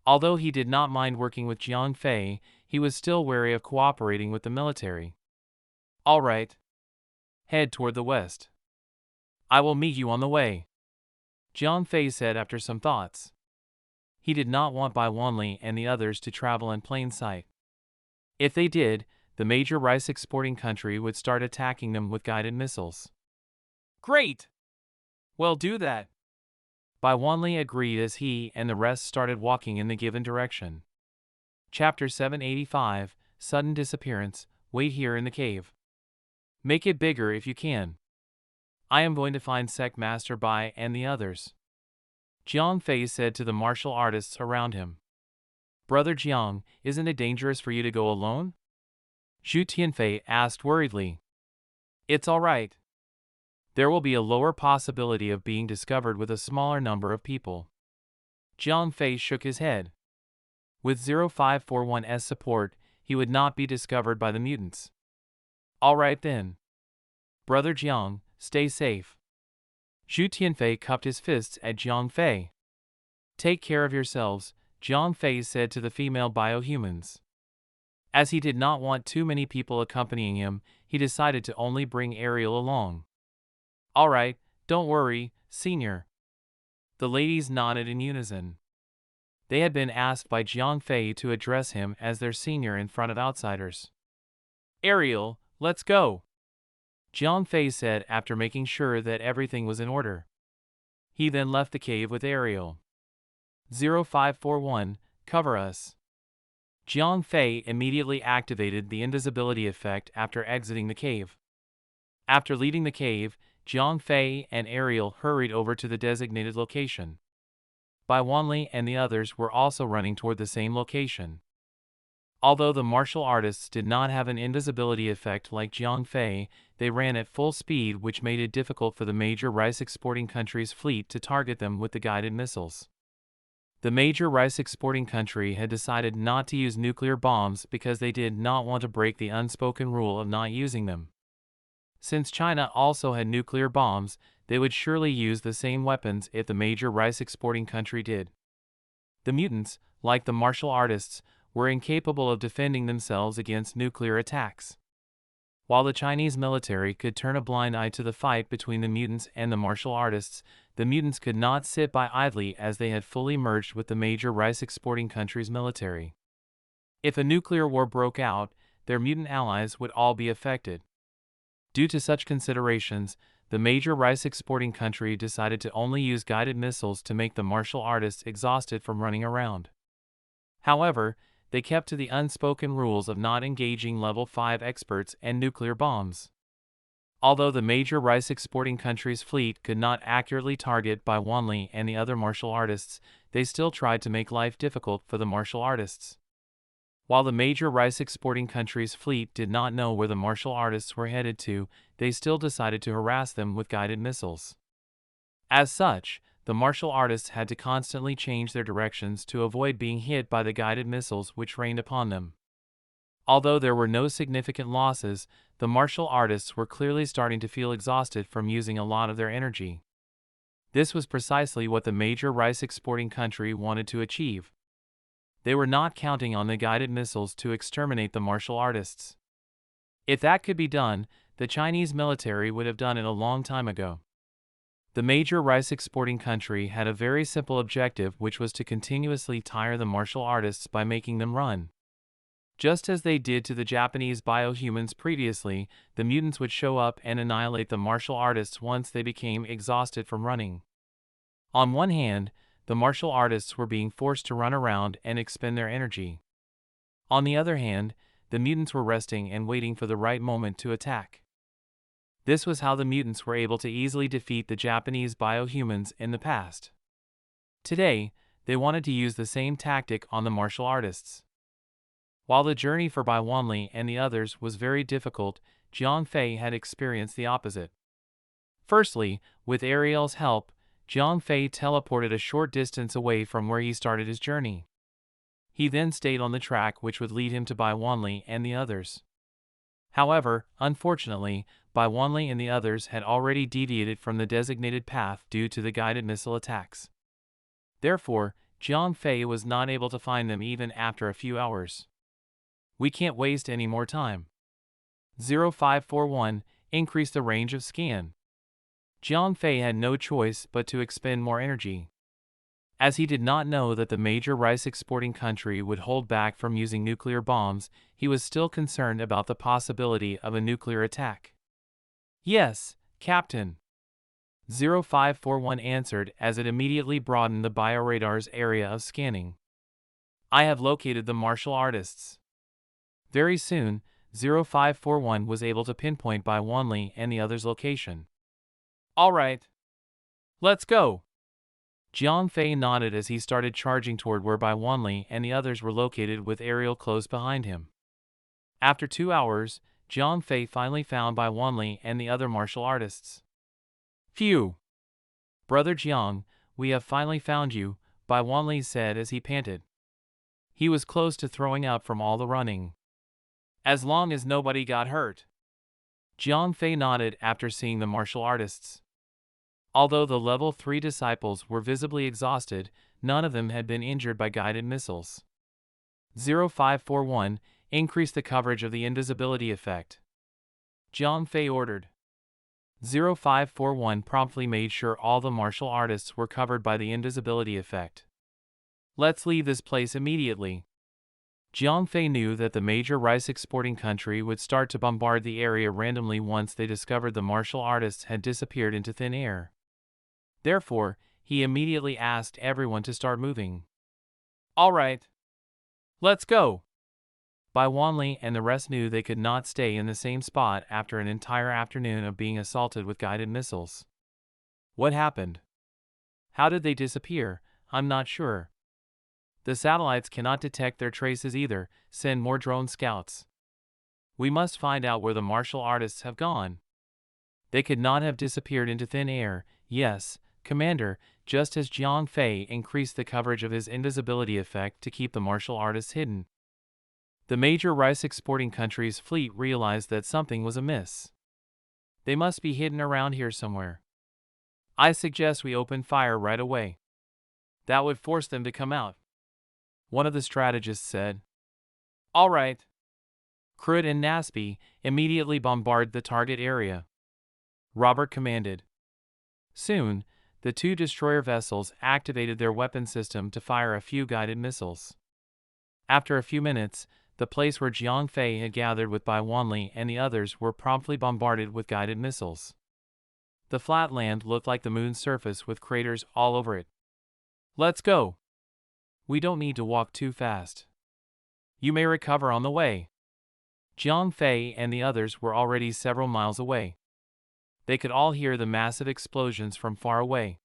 Although he did not mind working with Jiang Fei, he was still wary of cooperating with the military. All right. Head toward the west. I will meet you on the way, Jiang Fei said after some thoughts. He did not want Bai Wanli and the others to travel in plain sight. If they did, the major rice exporting country would start attacking them with guided missiles. Great! Well, do that. Bai Wanli agreed as he and the rest started walking in the given direction. Chapter 785, Sudden Disappearance. Wait here in the cave. Make it bigger if you can. I am going to find Sect Master Bai and the others, Jiang Fei said to the martial artists around him. Brother Jiang, isn't it dangerous for you to go alone? Zhu Tianfei asked worriedly. It's all right. There will be a lower possibility of being discovered with a smaller number of people. Jiang Fei shook his head. With 0541's support, he would not be discovered by the mutants. All right then. Brother Jiang, stay safe. Zhu Tianfei cupped his fists at Jiang Fei. Take care of yourselves, Jiang Fei said to the female biohumans. As he did not want too many people accompanying him, he decided to only bring Ariel along. All right, don't worry, Senior. The ladies nodded in unison. They had been asked by Jiang Fei to address him as their senior in front of outsiders. Ariel, let's go, Jiang Fei said after making sure that everything was in order. He then left the cave with Ariel. 0541, cover us. Jiang Fei immediately activated the invisibility effect after exiting the cave. After leaving the cave, Jiang Fei and Ariel hurried over to the designated location. Bai Wanli and the others were also running toward the same location. Although the martial artists did not have an invisibility effect like Jiang Fei, they ran at full speed, which made it difficult for the major rice-exporting country's fleet to target them with the guided missiles. The major rice-exporting country had decided not to use nuclear bombs because they did not want to break the unspoken rule of not using them. Since China also had nuclear bombs, they would surely use the same weapons if the major rice-exporting country did. The mutants, like the martial artists, were incapable of defending themselves against nuclear attacks. While the Chinese military could turn a blind eye to the fight between the mutants and the martial artists, the mutants could not sit by idly as they had fully merged with the major rice-exporting country's military. If a nuclear war broke out, their mutant allies would all be affected. Due to such considerations, the major rice-exporting country decided to only use guided missiles to make the martial artists exhausted from running around. However, they kept to the unspoken rules of not engaging level 5 experts and nuclear bombs. Although the major rice-exporting country's fleet could not accurately target Bai Wanli and the other martial artists, they still tried to make life difficult for the martial artists. While the major rice-exporting country's fleet did not know where the martial artists were headed to, they still decided to harass them with guided missiles. As such, the martial artists had to constantly change their directions to avoid being hit by the guided missiles which rained upon them. Although there were no significant losses, the martial artists were clearly starting to feel exhausted from using a lot of their energy. This was precisely what the major rice-exporting country wanted to achieve. They were not counting on the guided missiles to exterminate the martial artists. If that could be done, the Chinese military would have done it a long time ago. The major rice-exporting country had a very simple objective, which was to continuously tire the martial artists by making them run. Just as they did to the Japanese biohumans previously, the mutants would show up and annihilate the martial artists once they became exhausted from running. On one hand, the martial artists were being forced to run around and expend their energy. On the other hand, the mutants were resting and waiting for the right moment to attack. This was how the mutants were able to easily defeat the Japanese biohumans in the past. Today, they wanted to use the same tactic on the martial artists. While the journey for Bai Wanli and the others was very difficult, Jiang Fei had experienced the opposite. Firstly, with Ariel's help, Jiang Fei teleported a short distance away from where he started his journey. He then stayed on the track which would lead him to Bai Wanli and the others. However, unfortunately, Bai Wanli and the others had already deviated from the designated path due to the guided missile attacks. Therefore, Jiang Fei was not able to find them even after a few hours. We can't waste any more time. 0541, increase the range of scan. Jiang Fei had no choice but to expend more energy. As he did not know that the major rice-exporting country would hold back from using nuclear bombs, he was still concerned about the possibility of a nuclear attack. Yes, Captain. 0541 answered as it immediately broadened the bioradar's area of scanning. I have located the martial artists. Very soon, 0541 was able to pinpoint Bai Wanli and the others' location. All right. Let's go. Jiang Fei nodded as he started charging toward where Bai Wanli and the others were located with Ariel close behind him. After 2 hours, Jiang Fei finally found Bai Wanli and the other martial artists. Phew! Brother Jiang, we have finally found you, Bai Wanli said as he panted. He was close to throwing up from all the running. As long as nobody got hurt. Jiang Fei nodded after seeing the martial artists. Although the level 3 disciples were visibly exhausted, none of them had been injured by guided missiles. 0541, increase the coverage of the invisibility effect. Jiang Fei ordered. 0541 promptly made sure all the martial artists were covered by the invisibility effect. Let's leave this place immediately. Jiang Fei knew that the major rice exporting country would start to bombard the area randomly once they discovered the martial artists had disappeared into thin air. Therefore, he immediately asked everyone to start moving. All right. Let's go. Bai Wanli and the rest knew they could not stay in the same spot after an entire afternoon of being assaulted with guided missiles. What happened? How did they disappear? I'm not sure. The satellites cannot detect their traces either. Send more drone scouts. We must find out where the martial artists have gone. They could not have disappeared into thin air. Yes, Commander, just as Jiang Fei increased the coverage of his invisibility effect to keep the martial artists hidden. The major rice exporting country's fleet realized that something was amiss. They must be hidden around here somewhere. I suggest we open fire right away. That would force them to come out. One of the strategists said. All right. Krut and Nasby immediately bombard the target area. Robert commanded. Soon, the two destroyer vessels activated their weapon system to fire a few guided missiles. After a few minutes, the place where Jiang Fei had gathered with Bai Wanli and the others were promptly bombarded with guided missiles. The flat land looked like the moon's surface with craters all over it. Let's go. We don't need to walk too fast. You may recover on the way. Jiang Fei and the others were already several miles away. They could all hear the massive explosions from far away.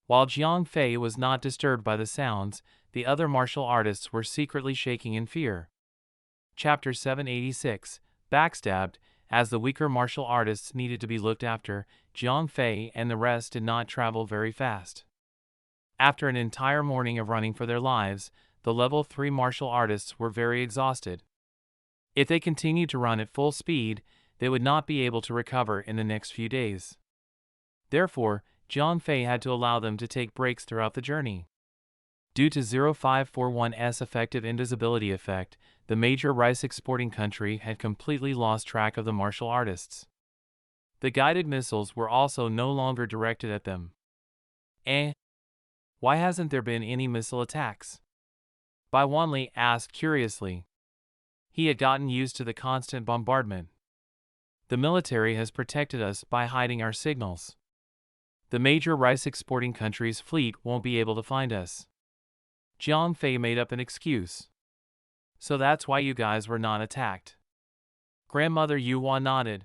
While Jiang Fei was not disturbed by the sounds, the other martial artists were secretly shaking in fear. Chapter 786, Backstabbed. As the weaker martial artists needed to be looked after, Jiang Fei and the rest did not travel very fast. After an entire morning of running for their lives, the level 3 martial artists were very exhausted. If they continued to run at full speed, they would not be able to recover in the next few days. Therefore, Jiang Fei had to allow them to take breaks throughout the journey. Due to 0541's effective invisibility effect, the major rice exporting country had completely lost track of the martial artists. The guided missiles were also no longer directed at them. Why hasn't there been any missile attacks? Bai Wanli asked curiously. He had gotten used to the constant bombardment. The military has protected us by hiding our signals. The major rice exporting country's fleet won't be able to find us. Jiang Fei made up an excuse. So that's why you guys were not attacked. Grandmother Yuhua nodded.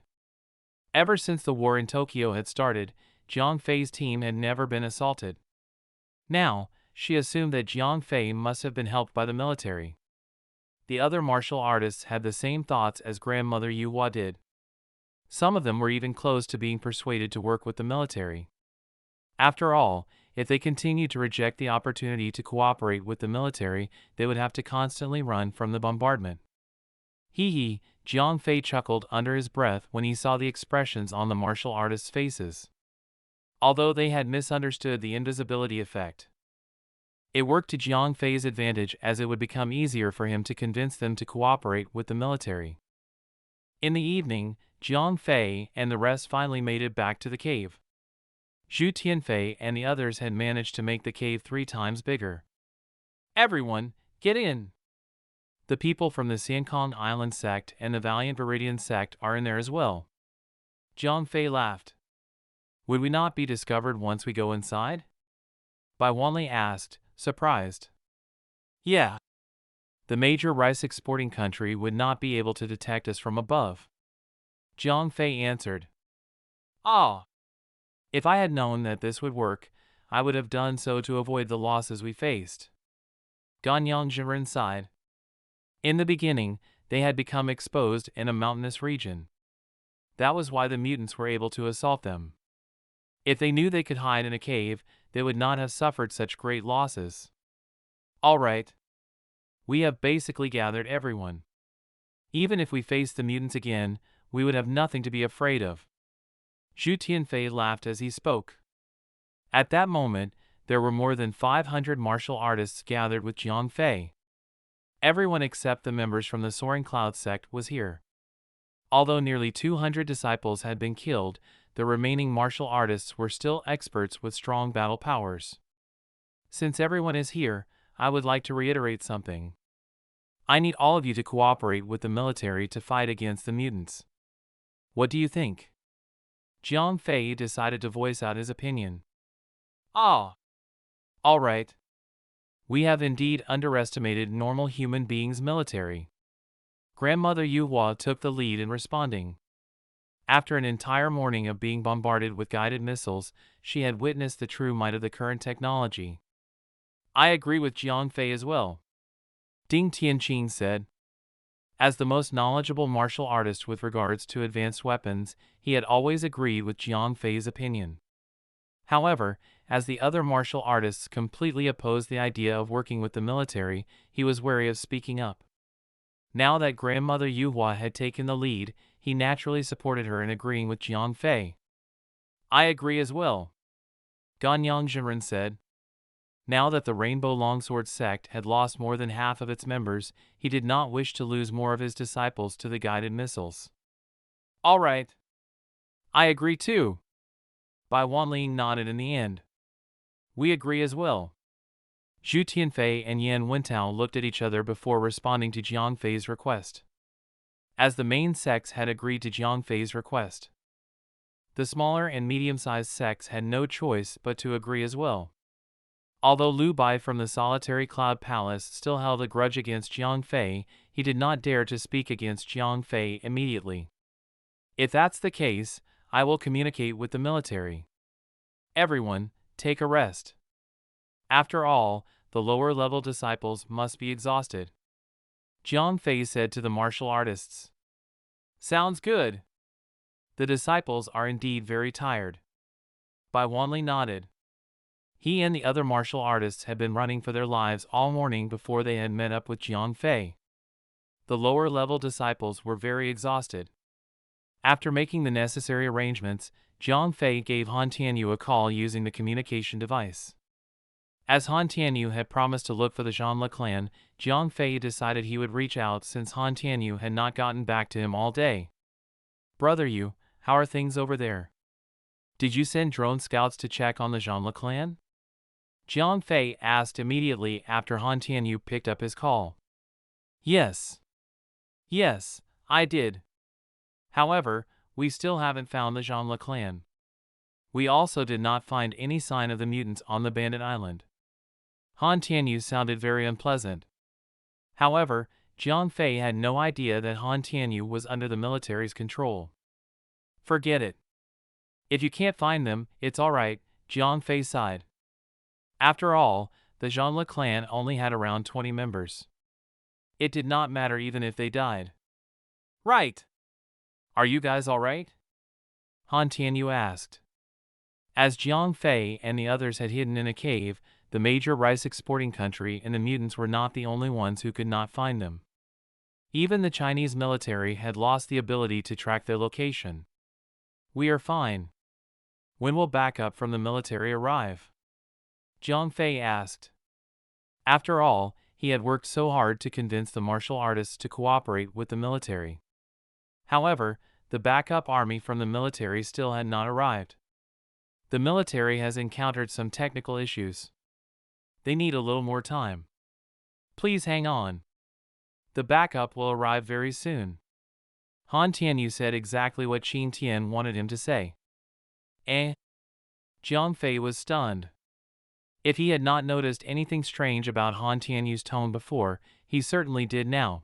Ever since the war in Tokyo had started, Jiang Fei's team had never been assaulted. Now, she assumed that Jiang Fei must have been helped by the military. The other martial artists had the same thoughts as Grandmother Yuhua did. Some of them were even close to being persuaded to work with the military. After all, if they continued to reject the opportunity to cooperate with the military, they would have to constantly run from the bombardment. Hee, Jiang Fei chuckled under his breath when he saw the expressions on the martial artists' faces. Although they had misunderstood the invisibility effect, it worked to Jiang Fei's advantage as it would become easier for him to convince them to cooperate with the military. In the evening, Jiang Fei and the rest finally made it back to the cave. Zhu Tianfei and the others had managed to make the cave 3 times bigger. Everyone, get in! The people from the Xiankong Island sect and the Valiant Viridian sect are in there as well. Jiang Fei laughed. Would we not be discovered once we go inside? Bai Wanli asked, surprised. Yeah. The major rice exporting country would not be able to detect us from above. Jiang Fei answered. Ah! If I had known that this would work, I would have done so to avoid the losses we faced. Ganyang Jiren sighed. In the beginning, They had become exposed in a mountainous region. That was why the mutants were able to assault them. If they knew they could hide in a cave, they would not have suffered such great losses. All right. We have basically gathered everyone. Even if we faced the mutants again, we would have nothing to be afraid of. Jiang Fei laughed as he spoke. At that moment, there were more than 500 martial artists gathered with Jiang Fei. Everyone except the members from the Soaring Cloud sect was here. Although nearly 200 disciples had been killed, the remaining martial artists were still experts with strong battle powers. Since everyone is here, I would like to reiterate something. I need all of you to cooperate with the military to fight against the mutants. What do you think? Jiang Fei decided to voice out his opinion. Ah. All right. We have indeed underestimated normal human beings' military. Grandmother Yuhua took the lead in responding. After an entire morning of being bombarded with guided missiles, she had witnessed the true might of the current technology. I agree with Jiang Fei as well, Ding Tianqing said. As the most knowledgeable martial artist with regards to advanced weapons, he had always agreed with Jiang Fei's opinion. However, as the other martial artists completely opposed the idea of working with the military, he was wary of speaking up. Now that Grandmother Yuhua had taken the lead, he naturally supported her in agreeing with Jiang Fei. I agree as well, Ganyang Zhenren said. Now that the Rainbow Longsword sect had lost more than half of its members, he did not wish to lose more of his disciples to the guided missiles. All right. I agree too. Bai Wanling nodded in the end. We agree as well. Zhu Tianfei and Yan Wentao looked at each other before responding to Jiang Fei's request. As the main sects had agreed to Jiang Fei's request, the smaller and medium-sized sects had no choice but to agree as well. Although Lu Bai from the Solitary Cloud Palace still held a grudge against Jiang Fei, he did not dare to speak against Jiang Fei immediately. If that's the case, I will communicate with the military. Everyone, take a rest. After all, the lower-level disciples must be exhausted, Jiang Fei said to the martial artists. Sounds good. The disciples are indeed very tired. Bai Wanli nodded. He and the other martial artists had been running for their lives all morning before they had met up with Jiang Fei. The lower-level disciples were very exhausted. After making the necessary arrangements, Jiang Fei gave Han Tianyu a call using the communication device. As Han Tianyu had promised to look for the Zhanle clan, Jiang Fei decided he would reach out since Han Tianyu had not gotten back to him all day. Brother Yu, how are things over there? Did you send drone scouts to check on the Zhanle clan? Jiang Fei asked immediately after Han Tianyu picked up his call. Yes. Yes, I did. However, we still haven't found the Zhanle clan. We also did not find any sign of the mutants on the Bandit Island. Han Tianyu sounded very unpleasant. However, Jiang Fei had no idea that Han Tianyu was under the military's control. Forget it. If you can't find them, it's alright, Jiang Fei sighed. After all, the Zhanle clan only had around 20 members. It did not matter even if they died. Right. Are you guys alright? Han Tianyu asked. As Jiang Fei and the others had hidden in a cave, the major rice exporting country and the mutants were not the only ones who could not find them. Even the Chinese military had lost the ability to track their location. We are fine. When will backup from the military arrive? Jiang Fei asked. After all, he had worked so hard to convince the martial artists to cooperate with the military. However, the backup army from the military still had not arrived. The military has encountered some technical issues. They need a little more time. Please hang on. The backup will arrive very soon. Han Tianyu said exactly what Qin Tian wanted him to say. Jiang Fei was stunned. If he had not noticed anything strange about Han Tianyu's tone before, he certainly did now.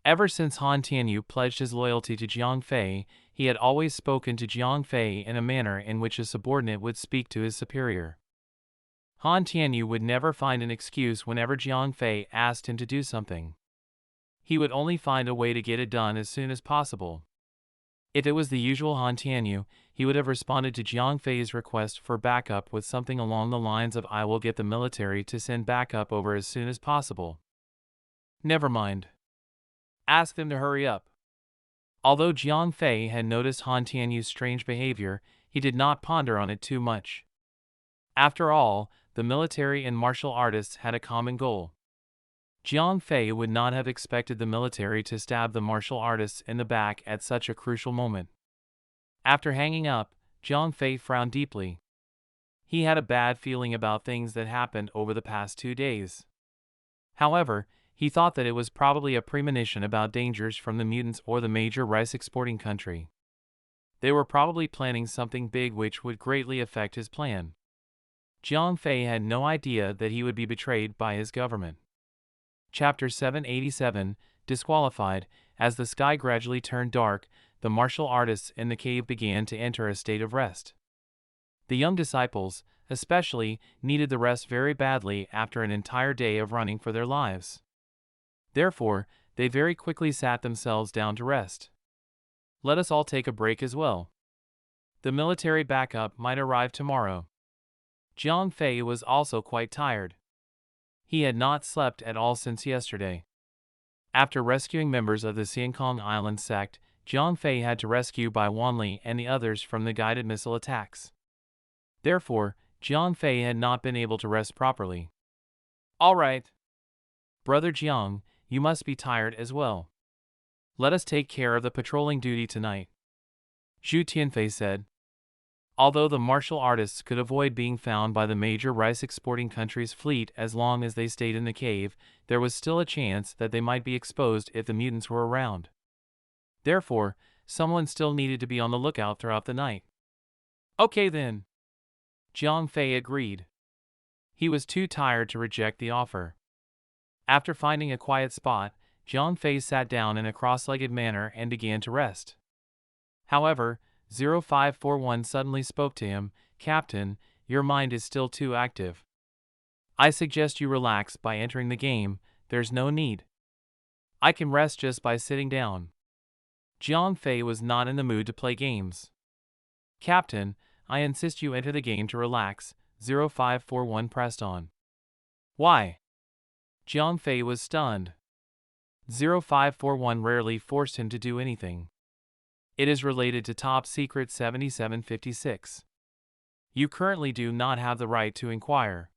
Ever since Han Tianyu pledged his loyalty to Jiang Fei, he had always spoken to Jiang Fei in a manner in which a subordinate would speak to his superior. Han Tianyu would never find an excuse whenever Jiang Fei asked him to do something. He would only find a way to get it done as soon as possible. If it was the usual Han Tianyu, he would have responded to Jiang Fei's request for backup with something along the lines of "I will get the military to send backup over as soon as possible." Never mind. Ask them to hurry up. Although Jiang Fei had noticed Han Tianyu's strange behavior, he did not ponder on it too much. After all, the military and martial artists had a common goal. Jiang Fei would not have expected the military to stab the martial artists in the back at such a crucial moment. After hanging up, Jiang Fei frowned deeply. He had a bad feeling about things that happened over the past 2 days. However, he thought that it was probably a premonition about dangers from the mutants or the major rice exporting country. They were probably planning something big which would greatly affect his plan. Jiang Fei had no idea that he would be betrayed by his government. Chapter 787, Disqualified. As the sky gradually turned dark, the martial artists in the cave began to enter a state of rest. The young disciples, especially, needed the rest very badly after an entire day of running for their lives. Therefore, they very quickly sat themselves down to rest. Let us all take a break as well. The military backup might arrive tomorrow. Jiang Fei was also quite tired. He had not slept at all since yesterday. After rescuing members of the Xiankong Island sect, Jiang Fei had to rescue Bai Wanli and the others from the guided missile attacks. Therefore, Jiang Fei had not been able to rest properly. All right. Brother Jiang, you must be tired as well. Let us take care of the patrolling duty tonight, Zhu Tianfei said. Although the martial artists could avoid being found by the major rice-exporting country's fleet as long as they stayed in the cave, there was still a chance that they might be exposed if the mutants were around. Therefore, someone still needed to be on the lookout throughout the night. Okay then. Jiang Fei agreed. He was too tired to reject the offer. After finding a quiet spot, Jiang Fei sat down in a cross-legged manner and began to rest. However, 0541 suddenly spoke to him. Captain, your mind is still too active. I suggest you relax by entering the game, there's no need. I can rest just by sitting down. Jiang Fei was not in the mood to play games. Captain, I insist you enter the game to relax, 0541 pressed on. Why? Jiang Fei was stunned. 0541 rarely forced him to do anything. It is related to Top Secret 7756. You currently do not have the right to inquire.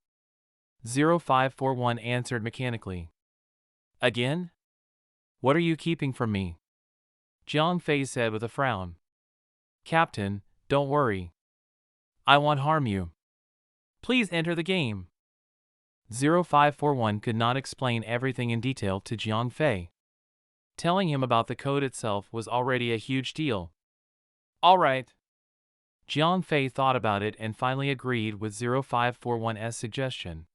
0541 answered mechanically. Again? What are you keeping from me? Jiang Fei said with a frown. Captain, don't worry. I won't harm you. Please enter the game. 0541 could not explain everything in detail to Jiang Fei. Telling him about the code itself was already a huge deal. All right. Jiang Fei thought about it and finally agreed with 0541's suggestion.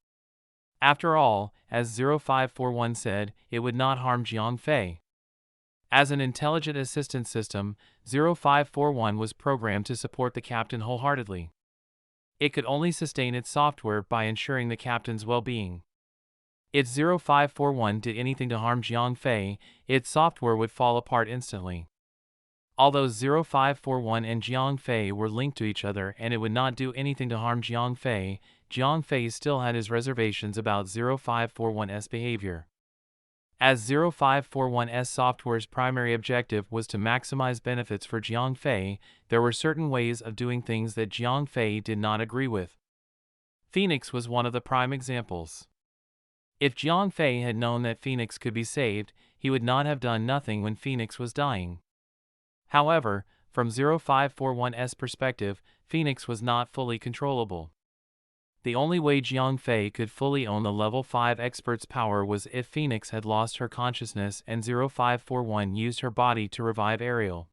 After all, as 0541 said, it would not harm Jiang Fei. As an intelligent assistance system, 0541 was programmed to support the captain wholeheartedly. It could only sustain its software by ensuring the captain's well-being. If 0541 did anything to harm Jiang Fei, its software would fall apart instantly. Although 0541 and Jiang Fei were linked to each other and it would not do anything to harm Jiang Fei still had his reservations about 0541's behavior. As 0541's software's primary objective was to maximize benefits for Jiang Fei, there were certain ways of doing things that Jiang Fei did not agree with. Phoenix was one of the prime examples. If Jiang Fei had known that Phoenix could be saved, he would not have done nothing when Phoenix was dying. However, from 0541's perspective, Phoenix was not fully controllable. The only way Jiang Fei could fully own the level 5 expert's power was if Phoenix had lost her consciousness and 0541 used her body to revive Ariel.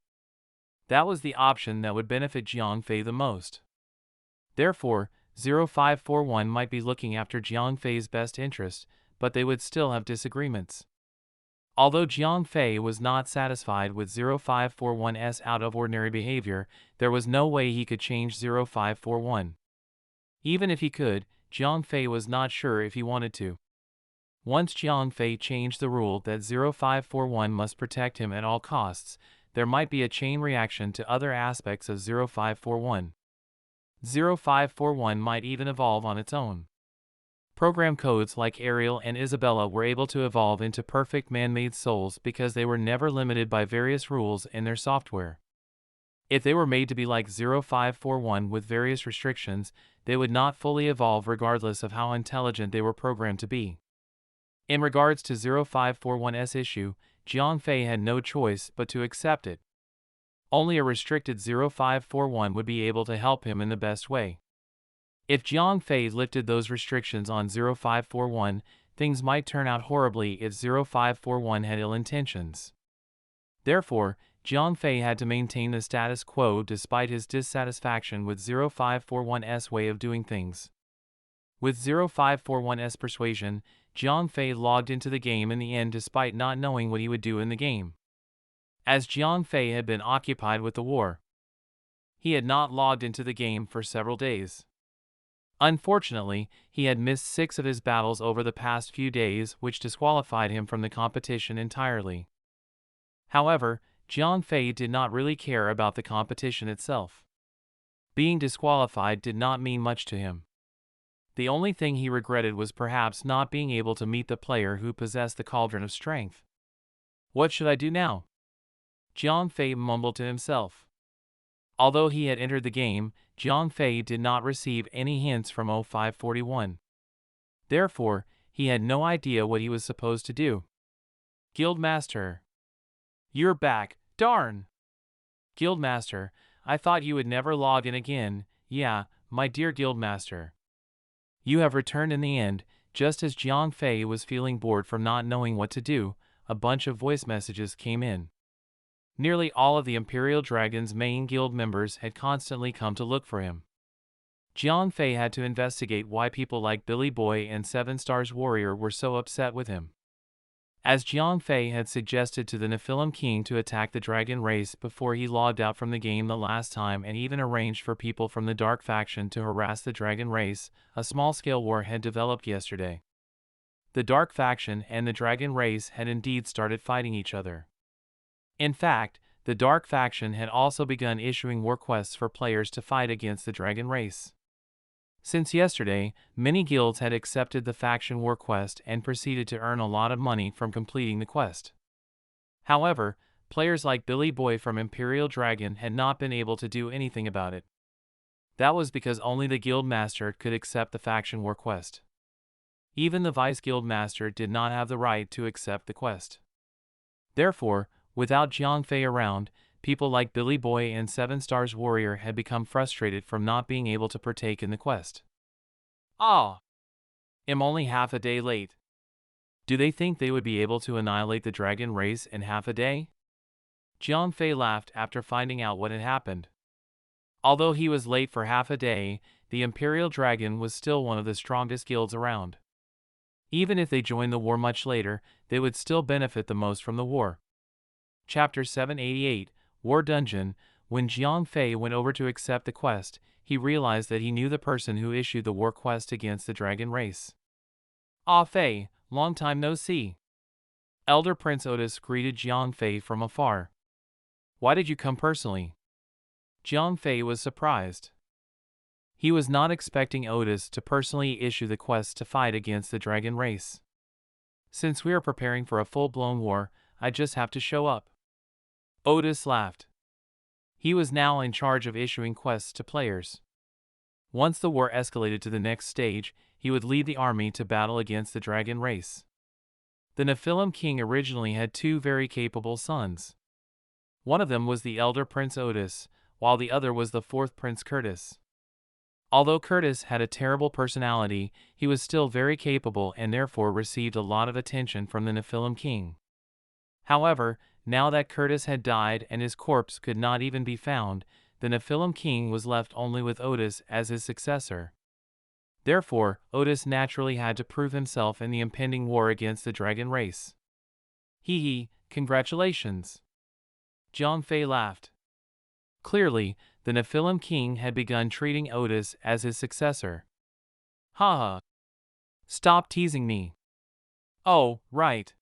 That was the option that would benefit Jiang Fei the most. Therefore, 0541 might be looking after Jiang Fei's best interest, but they would still have disagreements. Although Jiang Fei was not satisfied with 0541's out-of-ordinary behavior, there was no way he could change 0541. Even if he could, Jiang Fei was not sure if he wanted to. Once Jiang Fei changed the rule that 0541 must protect him at all costs, there might be a chain reaction to other aspects of 0541. 0541 might even evolve on its own. Program codes like Ariel and Isabella were able to evolve into perfect man-made souls because they were never limited by various rules in their software. If they were made to be like 0541 with various restrictions, they would not fully evolve regardless of how intelligent they were programmed to be. In regards to 0541's issue, Jiang Fei had no choice but to accept it. Only a restricted 0541 would be able to help him in the best way. If Jiang Fei lifted those restrictions on 0541, things might turn out horribly if 0541 had ill intentions. Therefore, Jiang Fei had to maintain the status quo despite his dissatisfaction with 0541's way of doing things. With 0541's persuasion, Jiang Fei logged into the game in the end despite not knowing what he would do in the game. As Jiang Fei had been occupied with the war, he had not logged into the game for several days. Unfortunately, he had missed 6 of his battles over the past few days, which disqualified him from the competition entirely. However, Jiang Fei did not really care about the competition itself. Being disqualified did not mean much to him. The only thing he regretted was perhaps not being able to meet the player who possessed the Cauldron of Strength. What should I do now? Jiang Fei mumbled to himself. Although he had entered the game, Jiang Fei did not receive any hints from 0541. Therefore, he had no idea what he was supposed to do. Guildmaster. You're back, darn! Guildmaster, I thought you would never log in again. Yeah, my dear Guildmaster. You have returned in the end. Just as Jiang Fei was feeling bored from not knowing what to do, a bunch of voice messages came in. Nearly all of the Imperial Dragon's main guild members had constantly come to look for him. Jiang Fei had to investigate why people like Billy Boy and 7 Stars Warrior were so upset with him. As Jiang Fei had suggested to the Nephilim King to attack the dragon race before he logged out from the game the last time and even arranged for people from the Dark Faction to harass the dragon race, a small-scale war had developed yesterday. The Dark Faction and the dragon race had indeed started fighting each other. In fact, the Dark Faction had also begun issuing war quests for players to fight against the dragon race. Since yesterday, many guilds had accepted the faction war quest and proceeded to earn a lot of money from completing the quest. However, players like Billy Boy from Imperial Dragon had not been able to do anything about it. That was because only the guild master could accept the faction war quest. Even the vice guild master did not have the right to accept the quest. Therefore, without Jiang Fei around, people like Billy Boy and 7 Stars Warrior had become frustrated from not being able to partake in the quest. Ah! I'm only half a day late. Do they think they would be able to annihilate the dragon race in half a day? Jiang Fei laughed after finding out what had happened. Although he was late for half a day, the Imperial Dragon was still one of the strongest guilds around. Even if they joined the war much later, they would still benefit the most from the war. Chapter 788, War Dungeon. When Jiang Fei went over to accept the quest, he realized that he knew the person who issued the war quest against the dragon race. Ah Fei, long time no see. Elder Prince Otis greeted Jiang Fei from afar. Why did you come personally? Jiang Fei was surprised. He was not expecting Otis to personally issue the quest to fight against the dragon race. Since we are preparing for a full-blown war, I just have to show up. Otis laughed. He was now in charge of issuing quests to players. Once the war escalated to the next stage, he would lead the army to battle against the dragon race. The Nephilim King originally had 2 very capable sons. One of them was the elder Prince Otis, while the other was the 4th Prince Curtis. Although Curtis had a terrible personality, he was still very capable and therefore received a lot of attention from the Nephilim King. However, now that Curtis had died and his corpse could not even be found, the Nephilim King was left only with Otis as his successor. Therefore, Otis naturally had to prove himself in the impending war against the dragon race. Hee, congratulations. Jiang Fei laughed. Clearly, the Nephilim King had begun treating Otis as his successor. Haha. Stop teasing me. Oh, right.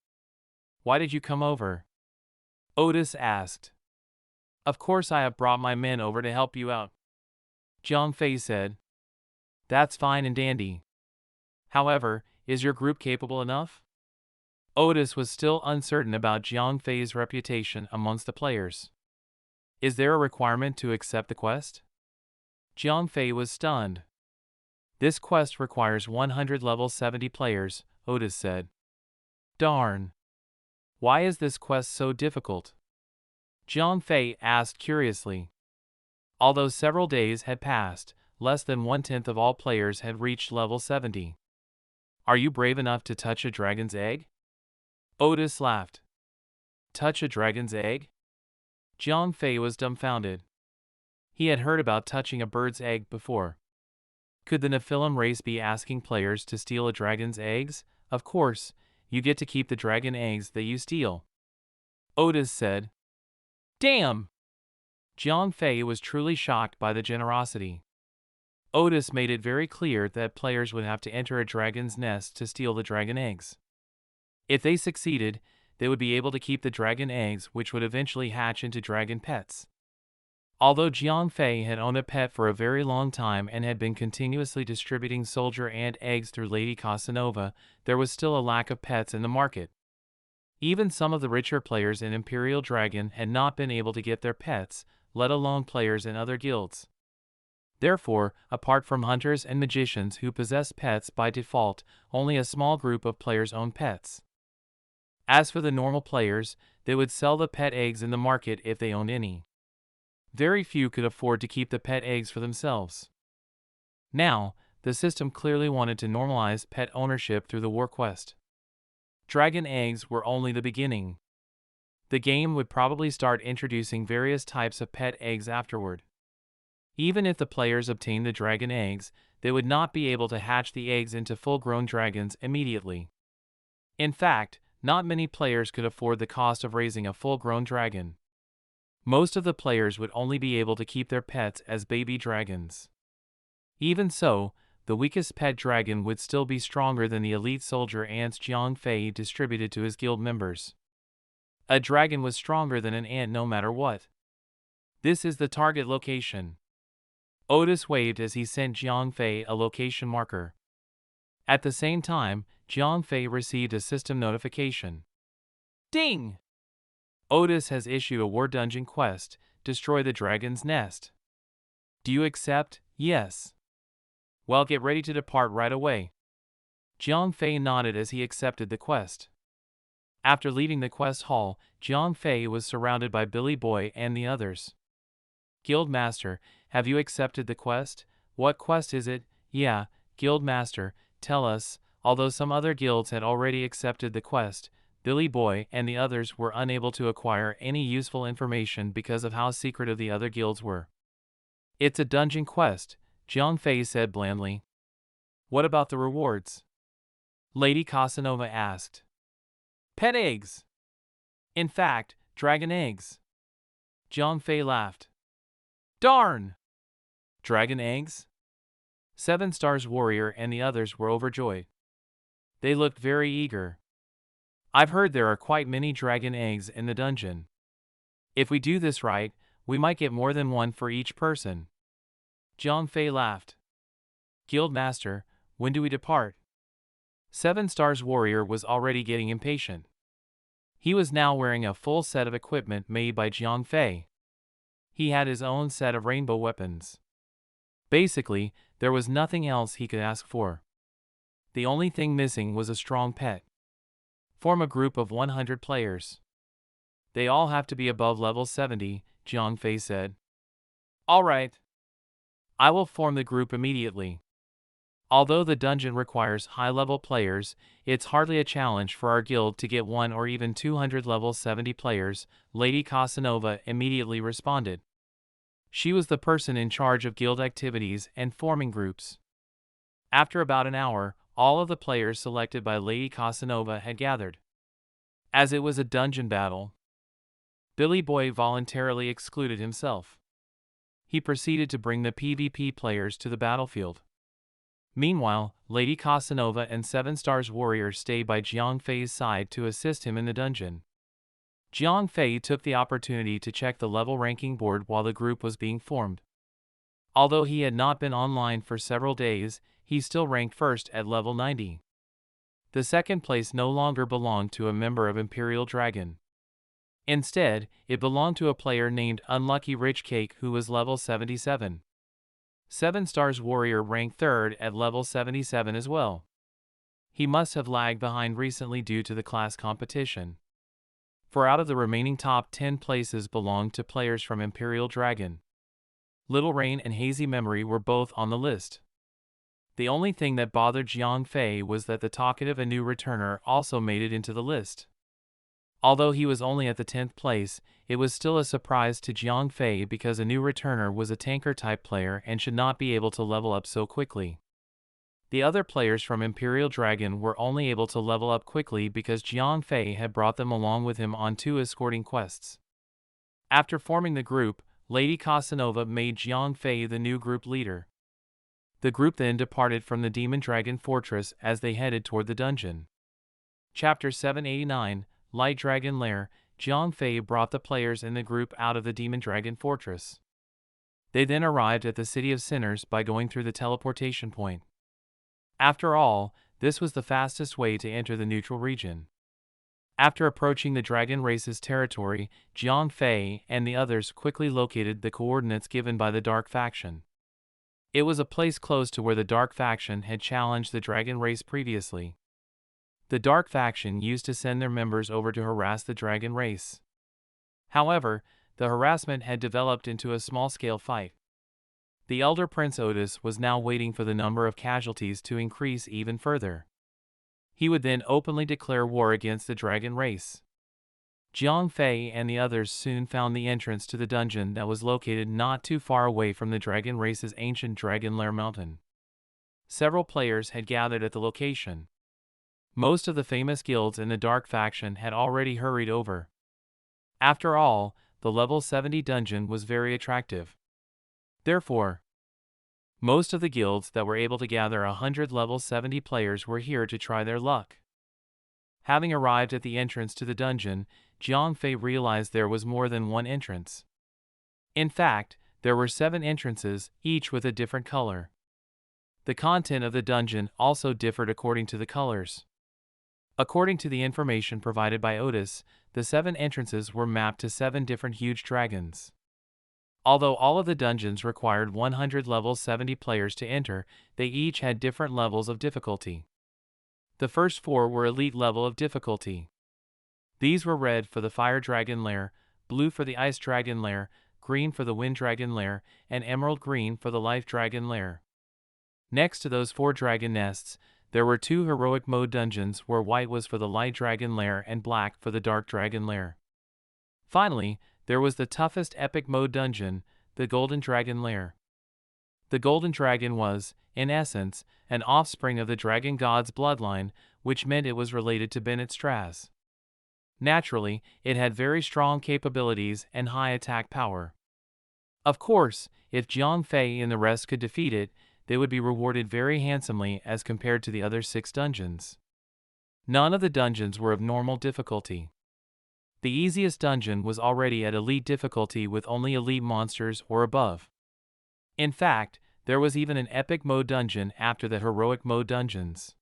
Why did you come over? Otis asked. Of course I have brought my men over to help you out, Jiang Fei said. That's fine and dandy. However, is your group capable enough? Otis was still uncertain about Jiang Fei's reputation amongst the players. Is there a requirement to accept the quest? Jiang Fei was stunned. This quest requires 100 level 70 players, Otis said. Darn. Why is this quest so difficult? Jiang Fei asked curiously. Although several days had passed, less than 1/10 of all players had reached level 70. Are you brave enough to touch a dragon's egg? Otis laughed. Touch a dragon's egg? Jiang Fei was dumbfounded. He had heard about touching a bird's egg before. Could the Nephilim race be asking players to steal a dragon's eggs? Of course, you get to keep the dragon eggs that you steal. Otis said. Damn! Jiang Fei was truly shocked by the generosity. Otis made it very clear that players would have to enter a dragon's nest to steal the dragon eggs. If they succeeded, they would be able to keep the dragon eggs, which would eventually hatch into dragon pets. Although Jiang Fei had owned a pet for a very long time and had been continuously distributing soldier ant eggs through Lady Casanova, there was still a lack of pets in the market. Even some of the richer players in Imperial Dragon had not been able to get their pets, let alone players in other guilds. Therefore, apart from hunters and magicians who possess pets by default, only a small group of players own pets. As for the normal players, they would sell the pet eggs in the market if they owned any. Very few could afford to keep the pet eggs for themselves. Now, the system clearly wanted to normalize pet ownership through the war quest. Dragon eggs were only the beginning. The game would probably start introducing various types of pet eggs afterward. Even if the players obtained the dragon eggs, they would not be able to hatch the eggs into full-grown dragons immediately. In fact, not many players could afford the cost of raising a full-grown dragon. Most of the players would only be able to keep their pets as baby dragons. Even so, the weakest pet dragon would still be stronger than the elite soldier ants Jiang Fei distributed to his guild members. A dragon was stronger than an ant no matter what. This is the target location. Otis waved as he sent Jiang Fei a location marker. At the same time, Jiang Fei received a system notification. Ding! Otis has issued a war dungeon quest, destroy the dragon's nest. Do you accept? Yes. Well, get ready to depart right away. Jiang Fei nodded as he accepted the quest. After leaving the quest hall, Jiang Fei was surrounded by Billy Boy and the others. Guild Master, have you accepted the quest? What quest is it? Yeah, Guild Master, tell us. Although some other guilds had already accepted the quest, Billy Boy and the others were unable to acquire any useful information because of how secretive the other guilds were. It's a dungeon quest, Jiang Fei said blandly. What about the rewards? Lady Casanova asked. Pet eggs. In fact, dragon eggs. Jiang Fei laughed. Darn! Dragon eggs? 7 Stars Warrior and the others were overjoyed. They looked very eager. I've heard there are quite many dragon eggs in the dungeon. If we do this right, we might get more than one for each person. Jiang Fei laughed. Guild Master, when do we depart? 7 Stars Warrior was already getting impatient. He was now wearing a full set of equipment made by Jiang Fei. He had his own set of rainbow weapons. Basically, there was nothing else he could ask for. The only thing missing was a strong pet. Form a group of 100 players. They all have to be above level 70, Jiang Fei said. All right. I will form the group immediately. Although the dungeon requires high-level players, it's hardly a challenge for our guild to get 1 or even 200 level 70 players, Lady Casanova immediately responded. She was the person in charge of guild activities and forming groups. After about an hour, all of the players selected by Lady Casanova had gathered. As it was a dungeon battle, Billy Boy voluntarily excluded himself. He proceeded to bring the PvP players to the battlefield. Meanwhile, Lady Casanova and 7 Stars Warrior stayed by Jiang Fei's side to assist him in the dungeon. Jiang Fei took the opportunity to check the level ranking board while the group was being formed. Although he had not been online for several days, he still ranked first at level 90. The second place no longer belonged to a member of Imperial Dragon. Instead, it belonged to a player named Unlucky Rich Cake who was level 77. 7 Stars Warrior ranked third at level 77 as well. He must have lagged behind recently due to the class competition. For out of the remaining top 10 places belonged to players from Imperial Dragon. Little Rain and Hazy Memory were both on the list. The only thing that bothered Jiang Fei was that the talkative and new returner also made it into the list. Although he was only at the 10th place, it was still a surprise to Jiang Fei because a new returner was a tanker-type player and should not be able to level up so quickly. The other players from Imperial Dragon were only able to level up quickly because Jiang Fei had brought them along with him on 2 escorting quests. After forming the group, Lady Casanova made Jiang Fei the new group leader. The group then departed from the Demon Dragon Fortress as they headed toward the dungeon. Chapter 789, Light Dragon Lair. Jiang Fei brought the players in the group out of the Demon Dragon Fortress. They then arrived at the City of Sinners by going through the teleportation point. After all, this was the fastest way to enter the neutral region. After approaching the dragon race's territory, Jiang Fei and the others quickly located the coordinates given by the Dark Faction. It was a place close to where the Dark Faction had challenged the dragon race previously. The Dark Faction used to send their members over to harass the dragon race. However, the harassment had developed into a small-scale fight. The Elder Prince Otis was now waiting for the number of casualties to increase even further. He would then openly declare war against the dragon race. Jiang Fei and the others soon found the entrance to the dungeon that was located not too far away from the dragon race's ancient Dragon Lair mountain. Several players had gathered at the location. Most of the famous guilds in the Dark Faction had already hurried over. After all, the level 70 dungeon was very attractive. Therefore, most of the guilds that were able to gather 100 level 70 players were here to try their luck. Having arrived at the entrance to the dungeon, Jiang Fei realized there was more than one entrance. In fact, there were 7 entrances, each with a different color. The content of the dungeon also differed according to the colors. According to the information provided by Otis, the 7 entrances were mapped to 7 different huge dragons. Although all of the dungeons required 100 level 70 players to enter, they each had different levels of difficulty. The first 4 were elite level of difficulty. These were red for the Fire Dragon Lair, blue for the Ice Dragon Lair, green for the Wind Dragon Lair, and emerald green for the Life Dragon Lair. Next to those 4 dragon nests, there were 2 heroic mode dungeons where white was for the Light Dragon Lair and black for the Dark Dragon Lair. Finally, there was the toughest epic mode dungeon, the Golden Dragon Lair. The Golden Dragon was, in essence, an offspring of the Dragon God's bloodline, which meant it was related to Bennett Straz. Naturally, it had very strong capabilities and high attack power. Of course, if Jiang Fei and the rest could defeat it, they would be rewarded very handsomely as compared to the other 6 dungeons. None of the dungeons were of normal difficulty. The easiest dungeon was already at elite difficulty with only elite monsters or above. In fact, there was even an epic mode dungeon after the heroic mode dungeons.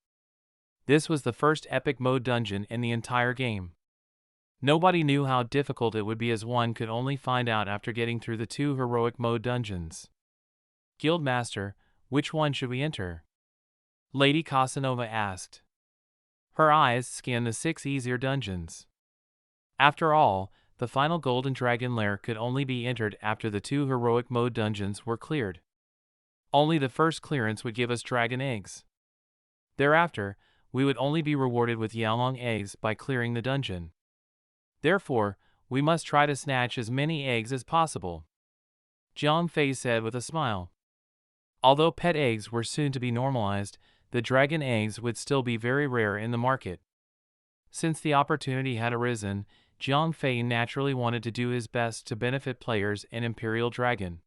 This was the first epic mode dungeon in the entire game. Nobody knew how difficult it would be, as one could only find out after getting through the 2 heroic mode dungeons. Guildmaster, which one should we enter? Lady Casanova asked. Her eyes scanned the 6 easier dungeons. After all, the final Golden Dragon Lair could only be entered after the 2 heroic mode dungeons were cleared. Only the first clearance would give us dragon eggs. Thereafter, we would only be rewarded with Yalong eggs by clearing the dungeon. Therefore, we must try to snatch as many eggs as possible, Jiang Fei said with a smile. Although pet eggs were soon to be normalized, the dragon eggs would still be very rare in the market. Since the opportunity had arisen, Jiang Fei naturally wanted to do his best to benefit players in Imperial Dragon.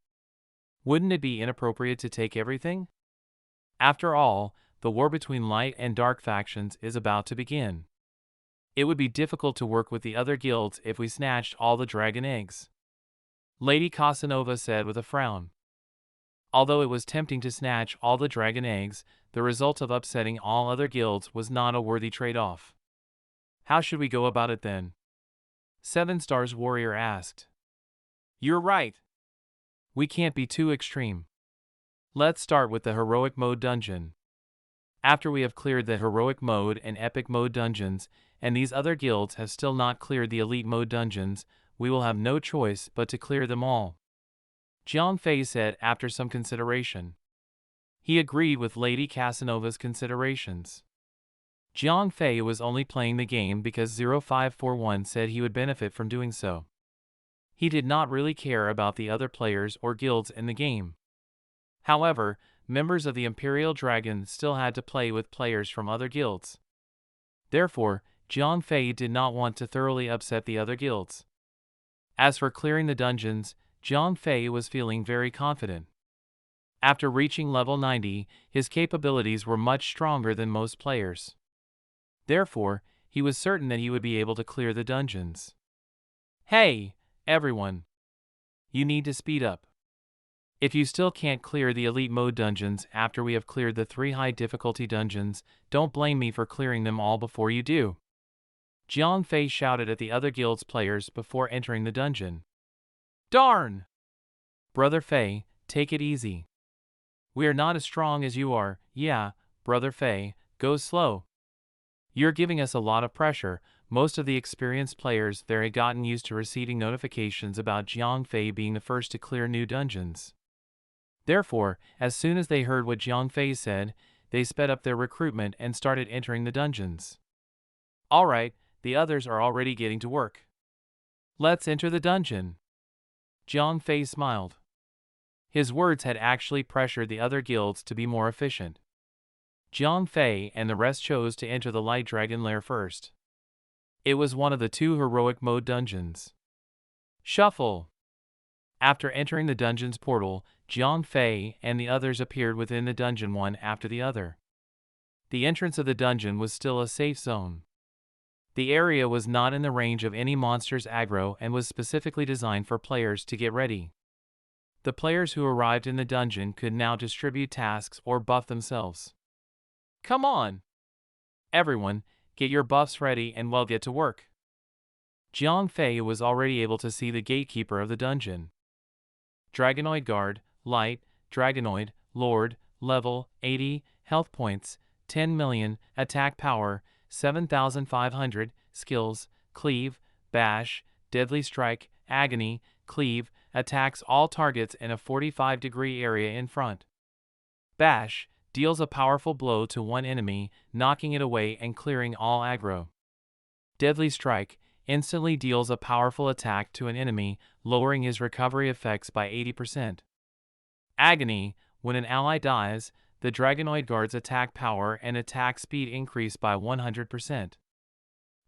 Wouldn't it be inappropriate to take everything? After all, the war between light and dark factions is about to begin. It would be difficult to work with the other guilds if we snatched all the dragon eggs, Lady Casanova said with a frown. Although it was tempting to snatch all the dragon eggs, the result of upsetting all other guilds was not a worthy trade-off. How should we go about it then? 7 Stars Warrior asked. You're right. We can't be too extreme. Let's start with the heroic mode dungeon. After we have cleared the heroic mode and epic mode dungeons, and these other guilds have still not cleared the elite mode dungeons, we will have no choice but to clear them all, Jiang Fei said after some consideration. He agreed with Lady Casanova's considerations. Jiang Fei was only playing the game because 0541 said he would benefit from doing so. He did not really care about the other players or guilds in the game. However, members of the Imperial Dragon still had to play with players from other guilds. Therefore, Jiang Fei did not want to thoroughly upset the other guilds. As for clearing the dungeons, Jiang Fei was feeling very confident. After reaching level 90, his capabilities were much stronger than most players. Therefore, he was certain that he would be able to clear the dungeons. Hey, everyone! You need to speed up. If you still can't clear the elite mode dungeons after we have cleared the 3 high difficulty dungeons, don't blame me for clearing them all before you do, Jiang Fei shouted at the other guild's players before entering the dungeon. Darn! Brother Fei, take it easy. We are not as strong as you are. Yeah, Brother Fei, go slow. You're giving us a lot of pressure. Most of the experienced players there had gotten used to receiving notifications about Jiang Fei being the first to clear new dungeons. Therefore, as soon as they heard what Jiang Fei said, they sped up their recruitment and started entering the dungeons. Alright, the others are already getting to work. Let's enter the dungeon. Jiang Fei smiled. His words had actually pressured the other guilds to be more efficient. Jiang Fei and the rest chose to enter the Light Dragon Lair first. It was one of the 2 heroic mode dungeons. Shuffle! After entering the dungeon's portal, Jiang Fei and the others appeared within the dungeon one after the other. The entrance of the dungeon was still a safe zone. The area was not in the range of any monster's aggro and was specifically designed for players to get ready. The players who arrived in the dungeon could now distribute tasks or buff themselves. Come on! Everyone, get your buffs ready and we'll get to work. Jiang Fei was already able to see the gatekeeper of the dungeon. Dragonoid Guard, Light, Dragonoid, Lord, level, 80, health points, 10 million, attack power, 7,500, skills, Cleave, Bash, Deadly Strike, Agony, Cleave, attacks all targets in a 45-degree area in front. Bash, deals a powerful blow to one enemy, knocking it away and clearing all aggro. Deadly Strike, instantly deals a powerful attack to an enemy, lowering his recovery effects by 80%. Agony, when an ally dies, the Dragonoid Guard's attack power and attack speed increase by 100%.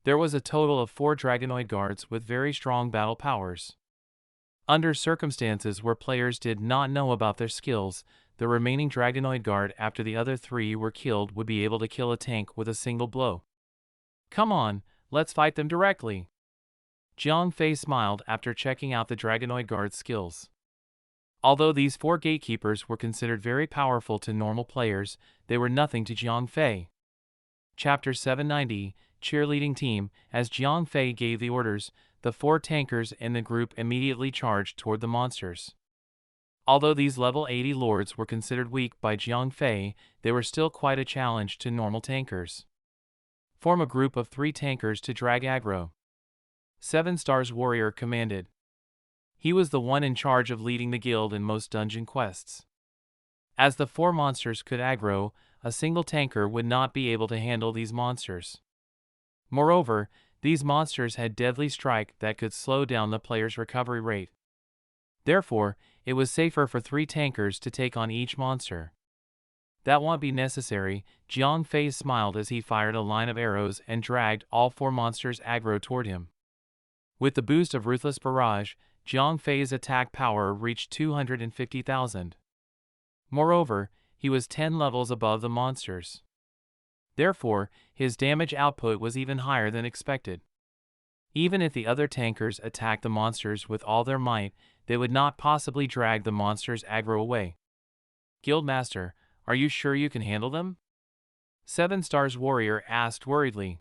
There was a total of 4 Dragonoid Guards with very strong battle powers. Under circumstances where players did not know about their skills, the remaining Dragonoid Guard after the other 3 were killed would be able to kill a tank with a single blow. Come on, let's fight them directly. Jiang Fei smiled after checking out the Dragonoid Guard's skills. Although these 4 gatekeepers were considered very powerful to normal players, they were nothing to Jiang Fei. Chapter 790, Cheerleading Team. As Jiang Fei gave the orders, the 4 tankers in the group immediately charged toward the monsters. Although these level 80 lords were considered weak by Jiang Fei, they were still quite a challenge to normal tankers. Form a group of 3 tankers to drag aggro. 7 Stars Warrior commanded. He was the one in charge of leading the guild in most dungeon quests. As the 4 monsters could aggro, a single tanker would not be able to handle these monsters. Moreover, these monsters had Deadly Strike that could slow down the player's recovery rate. Therefore, it was safer for 3 tankers to take on each monster. That won't be necessary, Jiang Fei smiled as he fired a line of arrows and dragged all 4 monsters aggro toward him. With the boost of Ruthless Barrage, Jiang Fei's attack power reached 250,000. Moreover, he was 10 levels above the monsters. Therefore, his damage output was even higher than expected. Even if the other tankers attacked the monsters with all their might, they would not possibly drag the monsters' aggro away. Guildmaster, are you sure you can handle them? 7 Stars Warrior asked worriedly.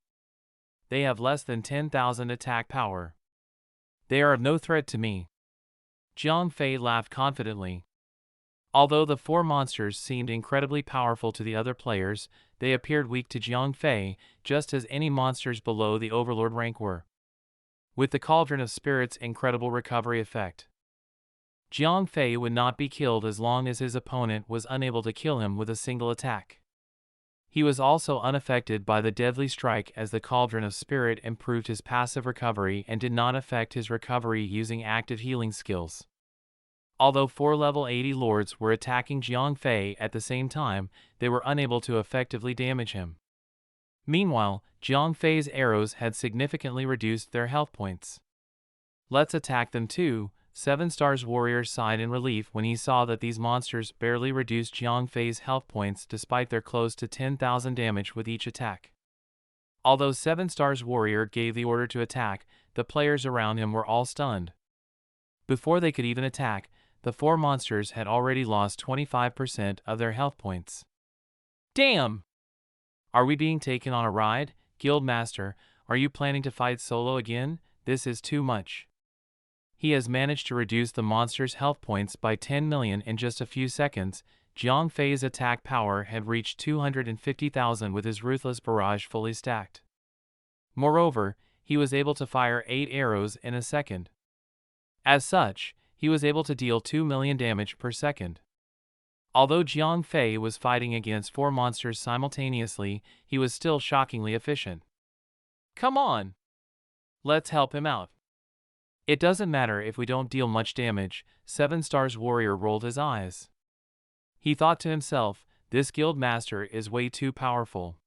They have less than 10,000 attack power. They are of no threat to me. Jiang Fei laughed confidently. Although the 4 monsters seemed incredibly powerful to the other players, they appeared weak to Jiang Fei, just as any monsters below the Overlord rank were. With the Cauldron of Spirits' incredible recovery effect, Jiang Fei would not be killed as long as his opponent was unable to kill him with a single attack. He was also unaffected by the deadly strike, as the Cauldron of Spirit improved his passive recovery and did not affect his recovery using active healing skills. Although 4 level 80 lords were attacking Jiang Fei at the same time, they were unable to effectively damage him. Meanwhile, Jiang Fei's arrows had significantly reduced their health points. Let's attack them too, 7 Stars Warrior sighed in relief when he saw that these monsters barely reduced Jiang Fei's health points despite their close to 10,000 damage with each attack. Although 7 Stars Warrior gave the order to attack, the players around him were all stunned. Before they could even attack, the 4 monsters had already lost 25% of their health points. Damn! Are we being taken on a ride? Guildmaster, are you planning to fight solo again? This is too much. He has managed to reduce the monster's health points by 10 million in just a few seconds. Jiang Fei's attack power had reached 250,000 with his ruthless barrage fully stacked. Moreover, he was able to fire 8 arrows in a second. As such, he was able to deal 2 million damage per second. Although Jiang Fei was fighting against 4 monsters simultaneously, he was still shockingly efficient. Come on! Let's help him out. It doesn't matter if we don't deal much damage, 7 Stars Warrior rolled his eyes. He thought to himself, this guild master is way too powerful.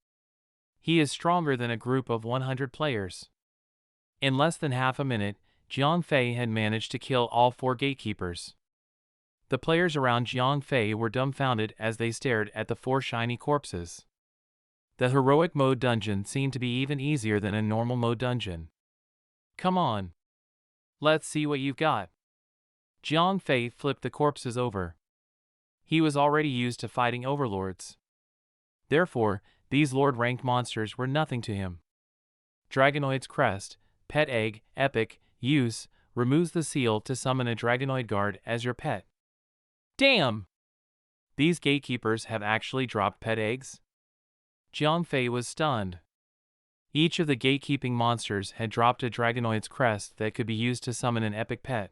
He is stronger than a group of 100 players. In less than half a minute, Jiang Fei had managed to kill all 4 gatekeepers. The players around Jiang Fei were dumbfounded as they stared at the 4 shiny corpses. The heroic mode dungeon seemed to be even easier than a normal mode dungeon. Come on. Let's see what you've got. Jiang Fei flipped the corpses over. He was already used to fighting overlords. Therefore, these lord-ranked monsters were nothing to him. Dragonoid's Crest, Pet Egg, Epic, Use, removes the seal to summon a Dragonoid guard as your pet. Damn! These gatekeepers have actually dropped pet eggs? Jiang Fei was stunned. Each of the gatekeeping monsters had dropped a Dragonoid's Crest that could be used to summon an epic pet.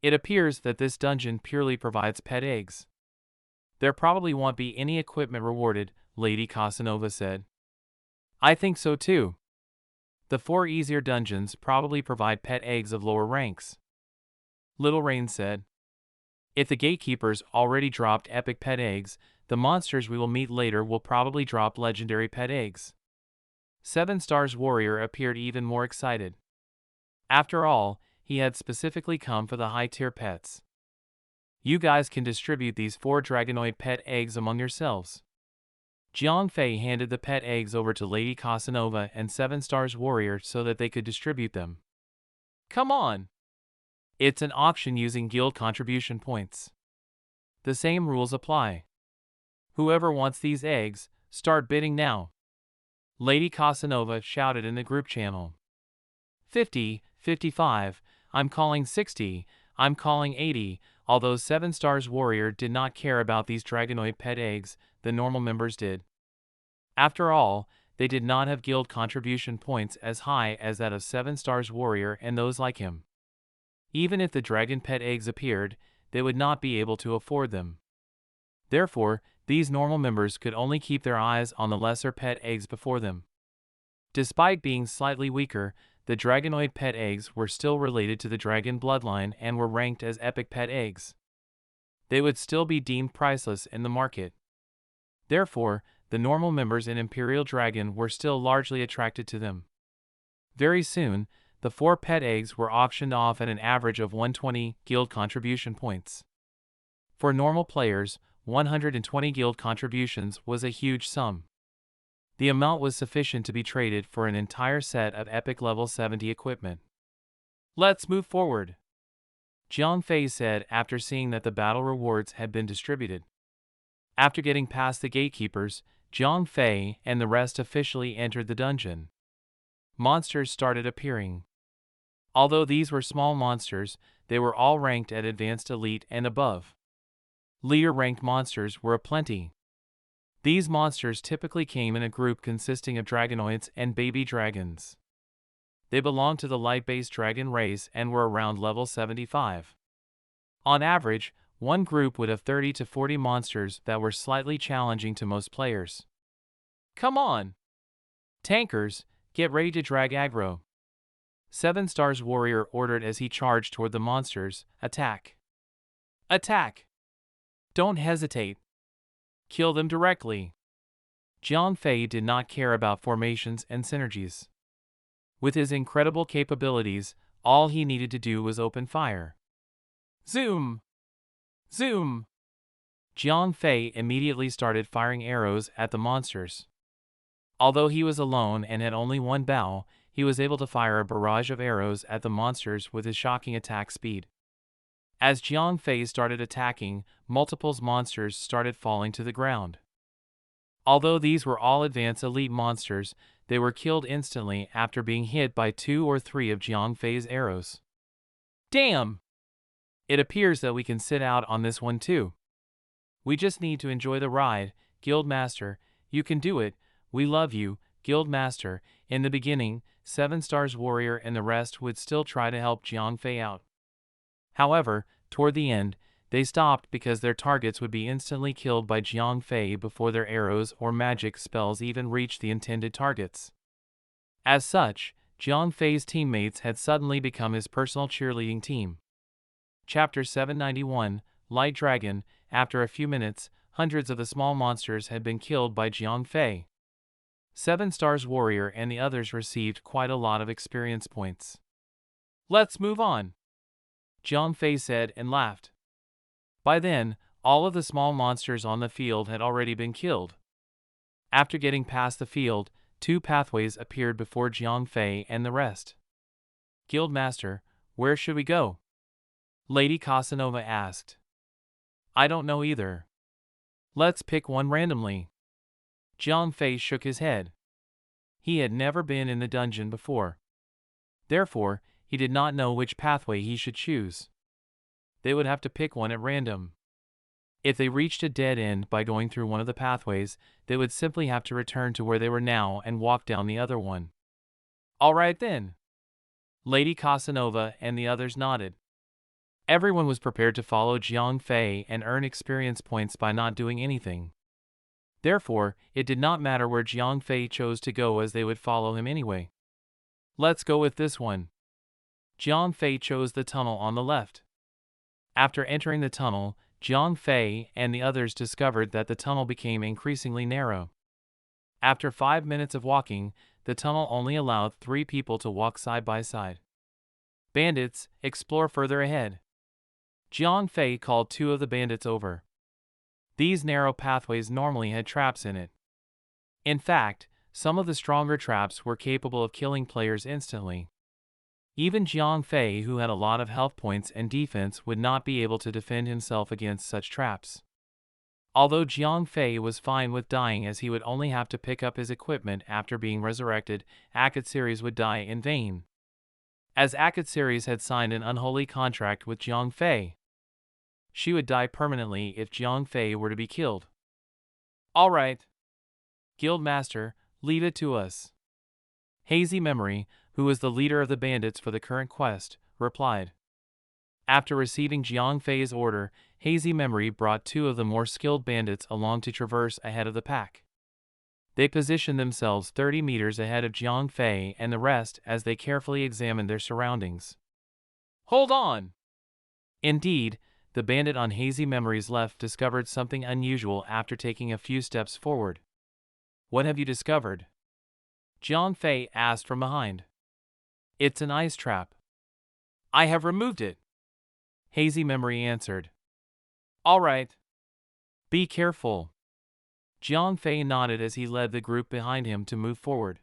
It appears that this dungeon purely provides pet eggs. There probably won't be any equipment rewarded, Lady Casanova said. I think so too. The 4 easier dungeons probably provide pet eggs of lower ranks. Little Rain said. If the gatekeepers already dropped epic pet eggs, the monsters we will meet later will probably drop legendary pet eggs. 7 Stars Warrior appeared even more excited. After all, he had specifically come for the high-tier pets. You guys can distribute these 4 Dragonoid pet eggs among yourselves. Jiang Fei handed the pet eggs over to Lady Casanova and 7 Stars Warrior so that they could distribute them. Come on! It's an auction using guild contribution points. The same rules apply. Whoever wants these eggs, start bidding now. Lady Casanova shouted in the group channel. 50, 55, I'm calling 60, I'm calling 80. Although 7 Stars Warrior did not care about these Dragonoid pet eggs, the normal members did. After all, they did not have guild contribution points as high as that of 7 Stars Warrior and those like him. Even if the dragon pet eggs appeared, they would not be able to afford them. Therefore, these normal members could only keep their eyes on the lesser pet eggs before them. Despite being slightly weaker, the Dragonoid pet eggs were still related to the dragon bloodline and were ranked as epic pet eggs. They would still be deemed priceless in the market. Therefore, the normal members in Imperial Dragon were still largely attracted to them. Very soon, the 4 pet eggs were auctioned off at an average of 120 guild contribution points. For normal players, 120 guild contributions was a huge sum. The amount was sufficient to be traded for an entire set of epic level 70 equipment. Let's move forward, Jiang Fei said after seeing that the battle rewards had been distributed. After getting past the gatekeepers, Jiang Fei and the rest officially entered the dungeon. Monsters started appearing. Although these were small monsters, they were all ranked at Advanced Elite and above. Leader-ranked monsters were aplenty. These monsters typically came in a group consisting of dragonoids and baby dragons. They belonged to the light-based dragon race and were around level 75. On average, one group would have 30 to 40 monsters that were slightly challenging to most players. Come on! Tankers, get ready to drag aggro. 7 Stars Warrior ordered as he charged toward the monsters. Attack! Attack! Don't hesitate. Kill them directly. Jiang Fei did not care about formations and synergies. With his incredible capabilities, all he needed to do was open fire. Zoom! Zoom! Jiang Fei immediately started firing arrows at the monsters. Although he was alone and had only one bow, he was able to fire a barrage of arrows at the monsters with his shocking attack speed. As Jiang Fei started attacking, multiple monsters started falling to the ground. Although these were all advanced elite monsters, they were killed instantly after being hit by 2 or 3 of Jiang Fei's arrows. Damn! It appears that we can sit out on this one too. We just need to enjoy the ride, Guild Master. You can do it. We love you, Guild Master. In the beginning, 7 Stars Warrior and the rest would still try to help Jiang Fei out. However, toward the end, they stopped because their targets would be instantly killed by Jiang Fei before their arrows or magic spells even reached the intended targets. As such, Jiang Fei's teammates had suddenly become his personal cheerleading team. Chapter 791, Light Dragon. After a few minutes, hundreds of the small monsters had been killed by Jiang Fei. 7 Stars Warrior and the others received quite a lot of experience points. Let's move on, Jiang Fei said and laughed. By then, all of the small monsters on the field had already been killed. After getting past the field, 2 pathways appeared before Jiang Fei and the rest. Guild Master, where should we go? Lady Casanova asked. I don't know either. Let's pick one randomly. Jiang Fei shook his head. He had never been in the dungeon before. Therefore, he did not know which pathway he should choose. They would have to pick one at random. If they reached a dead end by going through one of the pathways, they would simply have to return to where they were now and walk down the other one. All right then. Lady Casanova and the others nodded. Everyone was prepared to follow Jiang Fei and earn experience points by not doing anything. Therefore, it did not matter where Jiang Fei chose to go as they would follow him anyway. Let's go with this one. Jiang Fei chose the tunnel on the left. After entering the tunnel, Jiang Fei and the others discovered that the tunnel became increasingly narrow. After 5 minutes of walking, the tunnel only allowed 3 people to walk side by side. Bandits, explore further ahead. Jiang Fei called 2 of the bandits over. These narrow pathways normally had traps in it. In fact, some of the stronger traps were capable of killing players instantly. Even Jiang Fei, who had a lot of health points and defense, would not be able to defend himself against such traps. Although Jiang Fei was fine with dying as he would only have to pick up his equipment after being resurrected, Akatsiri would die in vain. As Akatsiri had signed an unholy contract with Jiang Fei, she would die permanently if Jiang Fei were to be killed. All right. Guild Master, leave it to us. Hazy Memory, who was the leader of the bandits for the current quest, replied. After receiving Jiang Fei's order, Hazy Memory brought 2 of the more skilled bandits along to traverse ahead of the pack. They positioned themselves 30 meters ahead of Jiang Fei and the rest as they carefully examined their surroundings. Hold on! Indeed, the bandit on Hazy Memory's left discovered something unusual after taking a few steps forward. What have you discovered? Jiang Fei asked from behind. It's an ice trap. I have removed it, Hazy Memory answered. All right. Be careful. Jiang Fei nodded as he led the group behind him to move forward.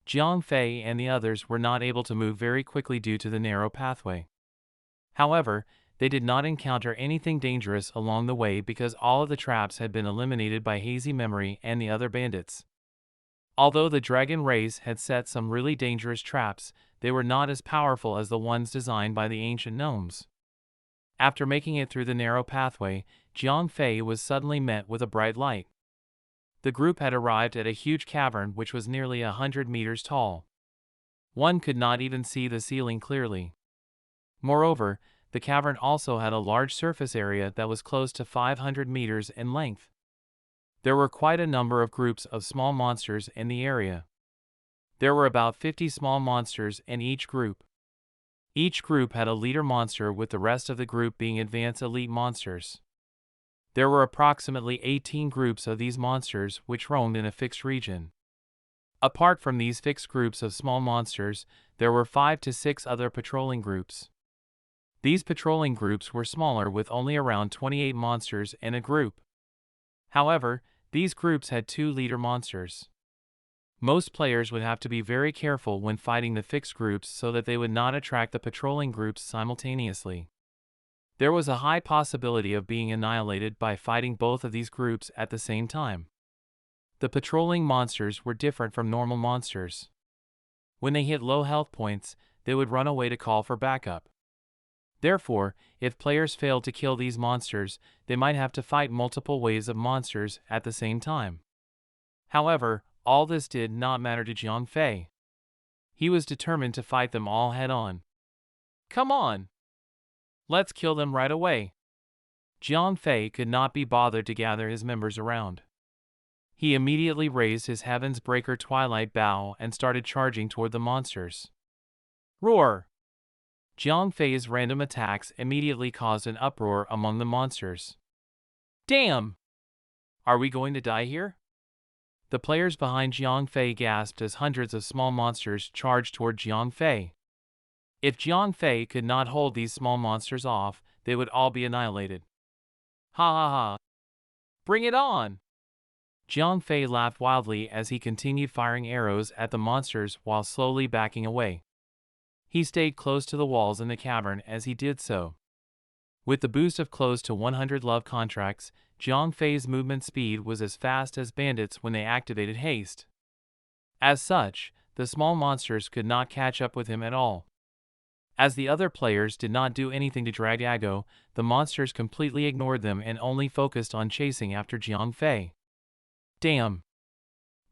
Jiang Fei and the others were not able to move very quickly due to the narrow pathway. However, they did not encounter anything dangerous along the way because all of the traps had been eliminated by Hazy Memory and the other bandits. Although the dragon race had set some really dangerous traps, they were not as powerful as the ones designed by the ancient gnomes. After making it through the narrow pathway, Jiang Fei was suddenly met with a bright light. The group had arrived at a huge cavern which was nearly 100 meters tall. One could not even see the ceiling clearly. Moreover, the cavern also had a large surface area that was close to 500 meters in length. There were quite a number of groups of small monsters in the area. There were about 50 small monsters in each group. Each group had a leader monster, with the rest of the group being advanced elite monsters. There were approximately 18 groups of these monsters which roamed in a fixed region. Apart from these fixed groups of small monsters, there were 5 to 6 other patrolling groups. These patrolling groups were smaller, with only around 28 monsters in a group. However, these groups had 2 leader monsters. Most players would have to be very careful when fighting the fixed groups so that they would not attract the patrolling groups simultaneously. There was a high possibility of being annihilated by fighting both of these groups at the same time. The patrolling monsters were different from normal monsters. When they hit low health points, they would run away to call for backup. Therefore, if players failed to kill these monsters, they might have to fight multiple waves of monsters at the same time. However, all this did not matter to Jiang Fei. He was determined to fight them all head-on. Come on! Let's kill them right away. Jiang Fei could not be bothered to gather his members around. He immediately raised his Heaven's Breaker Twilight Bow and started charging toward the monsters. Roar! Jiang Fei's random attacks immediately caused an uproar among the monsters. Damn! Are we going to die here? The players behind Jiang Fei gasped as hundreds of small monsters charged toward Jiang Fei. If Jiang Fei could not hold these small monsters off, they would all be annihilated. Ha ha ha! Bring it on! Jiang Fei laughed wildly as he continued firing arrows at the monsters while slowly backing away. He stayed close to the walls in the cavern as he did so. With the boost of close to 100 love contracts, Jiang Fei's movement speed was as fast as bandits when they activated haste. As such, the small monsters could not catch up with him at all. As the other players did not do anything to drag Ago, the monsters completely ignored them and only focused on chasing after Jiang Fei. Damn!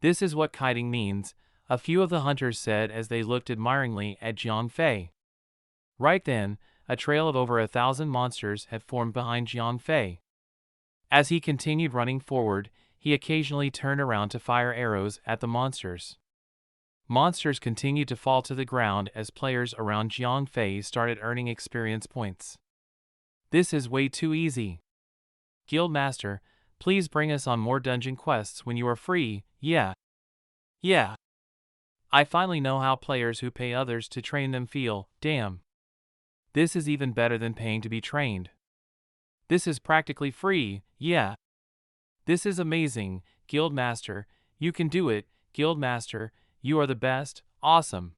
This is what kiting means, a few of the hunters said as they looked admiringly at Jiang Fei. Right then, a trail of over 1,000 monsters had formed behind Jiang Fei. As he continued running forward, he occasionally turned around to fire arrows at the monsters. Monsters continued to fall to the ground as players around Jiang Fei started earning experience points. This is way too easy. Guildmaster, please bring us on more dungeon quests when you are free. Yeah. I finally know how players who pay others to train them feel. Damn. This is even better than paying to be trained. This is practically free. Yeah. This is amazing, Guildmaster. You can do it, Guildmaster. You are the best. Awesome.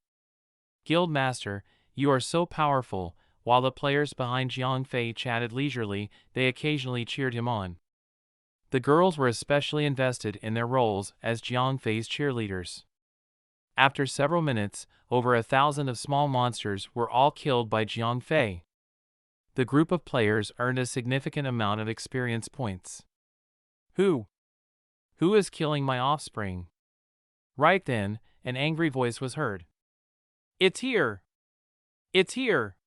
Guildmaster, you are so powerful. While the players behind Jiang Fei chatted leisurely, they occasionally cheered him on. The girls were especially invested in their roles as Jiang Fei's cheerleaders. After several minutes, over 1,000 of small monsters were all killed by Jiang Fei. The group of players earned a significant amount of experience points. Who is killing my offspring? Right then, an angry voice was heard. It's here! It's here!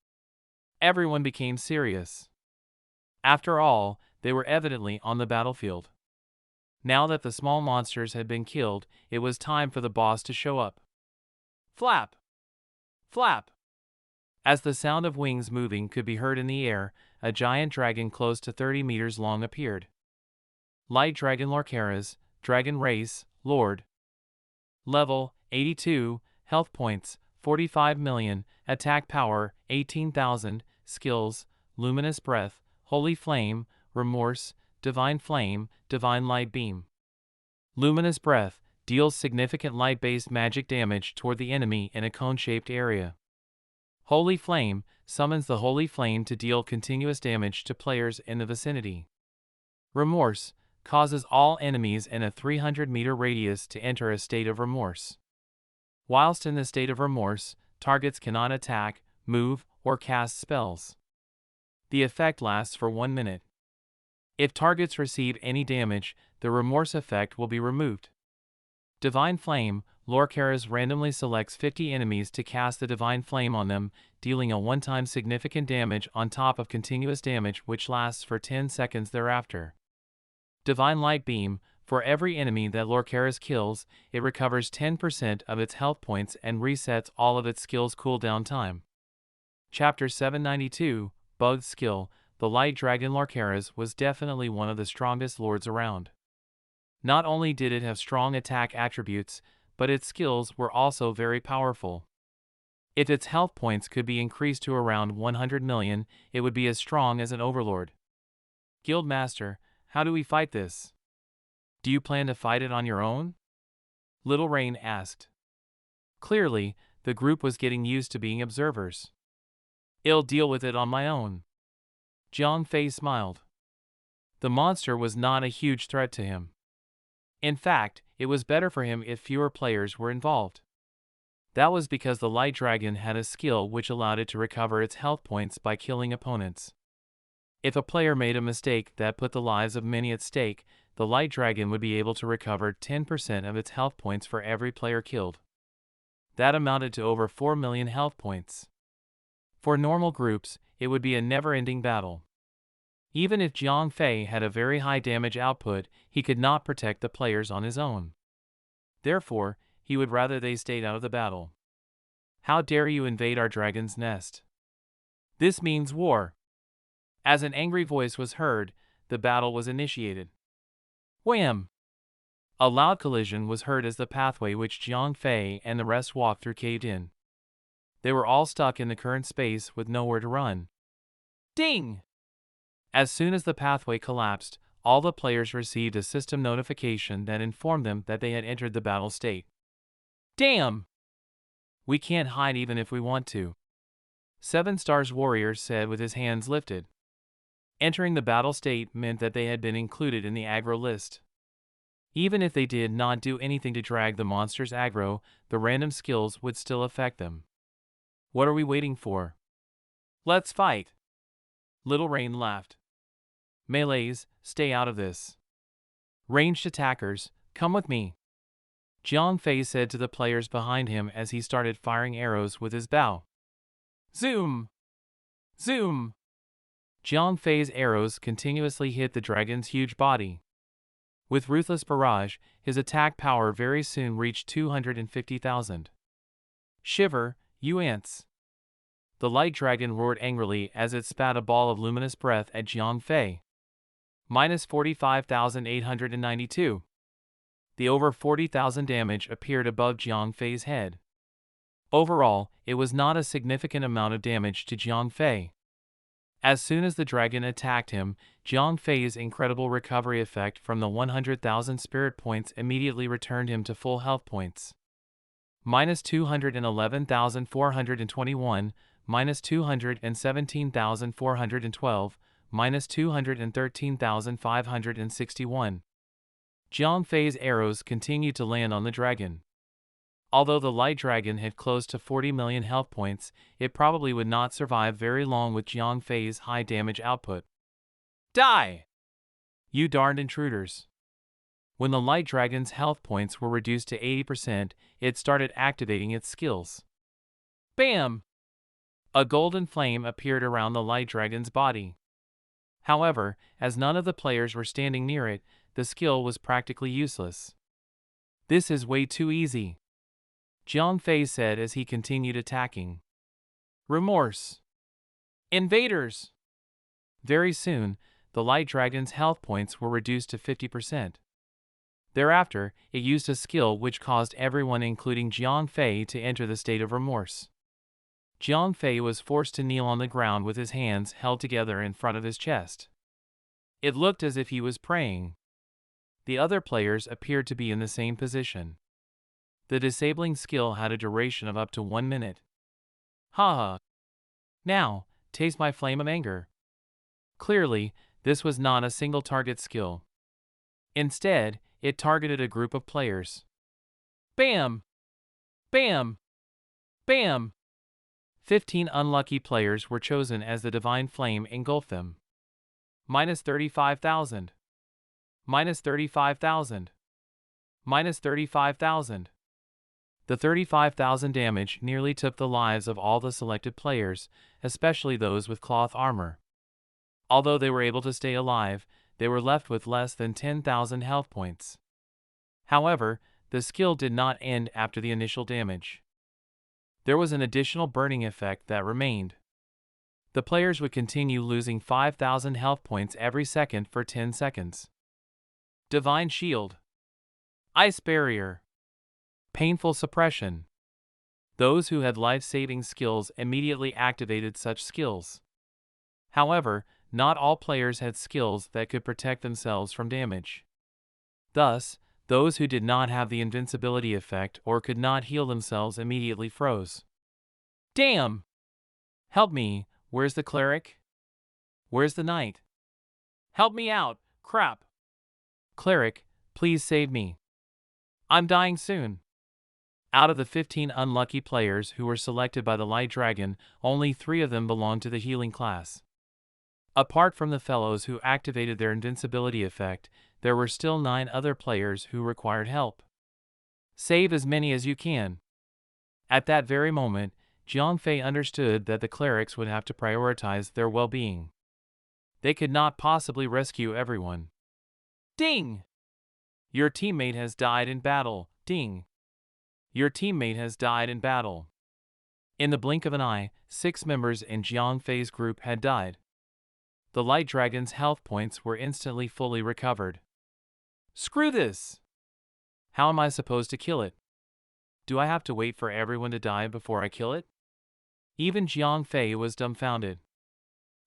Everyone became serious. After all, they were evidently on the battlefield. Now that the small monsters had been killed, it was time for the boss to show up. Flap! Flap! As the sound of wings moving could be heard in the air, a giant dragon close to 30 meters long appeared. Light Dragon Lorcaris, Dragon Race, Lord. Level, 82, Health Points, 45 million, Attack Power, 18,000, Skills, Luminous Breath, Holy Flame, Remorse, Divine Flame, Divine Light Beam. Luminous Breath deals significant light-based magic damage toward the enemy in a cone-shaped area. Holy Flame summons the Holy Flame to deal continuous damage to players in the vicinity. Remorse causes all enemies in a 300-meter radius to enter a state of remorse. Whilst in the state of remorse, targets cannot attack, move, or cast spells. The effect lasts for 1 minute. If targets receive any damage, the remorse effect will be removed. Divine Flame, Lorcaris randomly selects 50 enemies to cast the Divine Flame on them, dealing a one-time significant damage on top of continuous damage which lasts for 10 seconds thereafter. Divine Light Beam, for every enemy that Lorcaris kills, it recovers 10% of its health points and resets all of its skills' cooldown time. Chapter 792, Bug's Skill. The Light Dragon Lorcaris was definitely one of the strongest lords around. Not only did it have strong attack attributes, but its skills were also very powerful. If its health points could be increased to around 100 million, it would be as strong as an overlord. Guildmaster, how do we fight this? Do you plan to fight it on your own? Little Rain asked. Clearly, the group was getting used to being observers. I'll deal with it on my own. Jiang Fei smiled. The monster was not a huge threat to him. In fact, it was better for him if fewer players were involved. That was because the Light Dragon had a skill which allowed it to recover its health points by killing opponents. If a player made a mistake that put the lives of many at stake, the Light Dragon would be able to recover 10% of its health points for every player killed. That amounted to over 4 million health points. For normal groups, it would be a never-ending battle. Even if Jiang Fei had a very high damage output, he could not protect the players on his own. Therefore, he would rather they stayed out of the battle. How dare you invade our dragon's nest? This means war. As an angry voice was heard, the battle was initiated. Wham! A loud collision was heard as the pathway which Jiang Fei and the rest walked through caved in. They were all stuck in the current space with nowhere to run. Ding! As soon as the pathway collapsed, all the players received a system notification that informed them that they had entered the battle state. Damn! We can't hide even if we want to. 7 Stars Warrior said with his hands lifted. Entering the battle state meant that they had been included in the aggro list. Even if they did not do anything to drag the monster's aggro, the random skills would still affect them. What are we waiting for? Let's fight! Little Rain laughed. Melees, stay out of this. Ranged attackers, come with me. Jiang Fei said to the players behind him as he started firing arrows with his bow. Zoom! Zoom! Jiang Fei's arrows continuously hit the dragon's huge body. With Ruthless Barrage, his attack power very soon reached 250,000. Shiver, you ants! The Light Dragon roared angrily as it spat a ball of luminous breath at Jiang Fei. Minus 45,892. The over 40,000 damage appeared above Jiang Fei's head. Overall, it was not a significant amount of damage to Jiang Fei. As soon as the dragon attacked him, Jiang Fei's incredible recovery effect from the 100,000 spirit points immediately returned him to full health points. Minus 211,421, minus 217,412, minus 213,561. Jiang Fei's arrows continued to land on the dragon. Although the Light Dragon had close to 40 million health points, it probably would not survive very long with Jiang Fei's high damage output. Die! You darned intruders! When the Light Dragon's health points were reduced to 80%, it started activating its skills. Bam! A golden flame appeared around the Light Dragon's body. However, as none of the players were standing near it, the skill was practically useless. This is way too easy, Jiang Fei said as he continued attacking. Remorse! Invaders! Very soon, the Light Dragon's health points were reduced to 50%. Thereafter, it used a skill which caused everyone including Jiang Fei to enter the state of remorse. Jiang Fei was forced to kneel on the ground with his hands held together in front of his chest. It looked as if he was praying. The other players appeared to be in the same position. The disabling skill had a duration of up to 1 minute. Haha. Now, taste my flame of anger. Clearly, this was not a single target skill. Instead, it targeted a group of players. Bam! Bam! Bam! 15 unlucky players were chosen as the divine flame engulfed them. Minus 35,000. Minus 35,000. Minus 35,000. The 35,000 damage nearly took the lives of all the selected players, especially those with cloth armor. Although they were able to stay alive, they were left with less than 10,000 health points. However, the skill did not end after the initial damage. There was an additional burning effect that remained. The players would continue losing 5,000 health points every second for 10 seconds. Divine Shield. Ice Barrier. Painful Suppression. Those who had life-saving skills immediately activated such skills. However, not all players had skills that could protect themselves from damage. Thus, those who did not have the invincibility effect or could not heal themselves immediately froze. Damn! Help me, where's the cleric? Where's the knight? Help me out, crap! Cleric, please save me. I'm dying soon. Out of the 15 unlucky players who were selected by the Light Dragon, only 3 of them belonged to the healing class. Apart from the fellows who activated their invincibility effect, there were still 9 other players who required help. Save as many as you can. At that very moment, Jiang Fei understood that the clerics would have to prioritize their well-being. They could not possibly rescue everyone. Ding! Your teammate has died in battle. Ding! Your teammate has died in battle. In the blink of an eye, 6 members in Jiang Fei's group had died. The Light Dragon's health points were instantly fully recovered. Screw this! How am I supposed to kill it? Do I have to wait for everyone to die before I kill it? Even Jiang Fei was dumbfounded.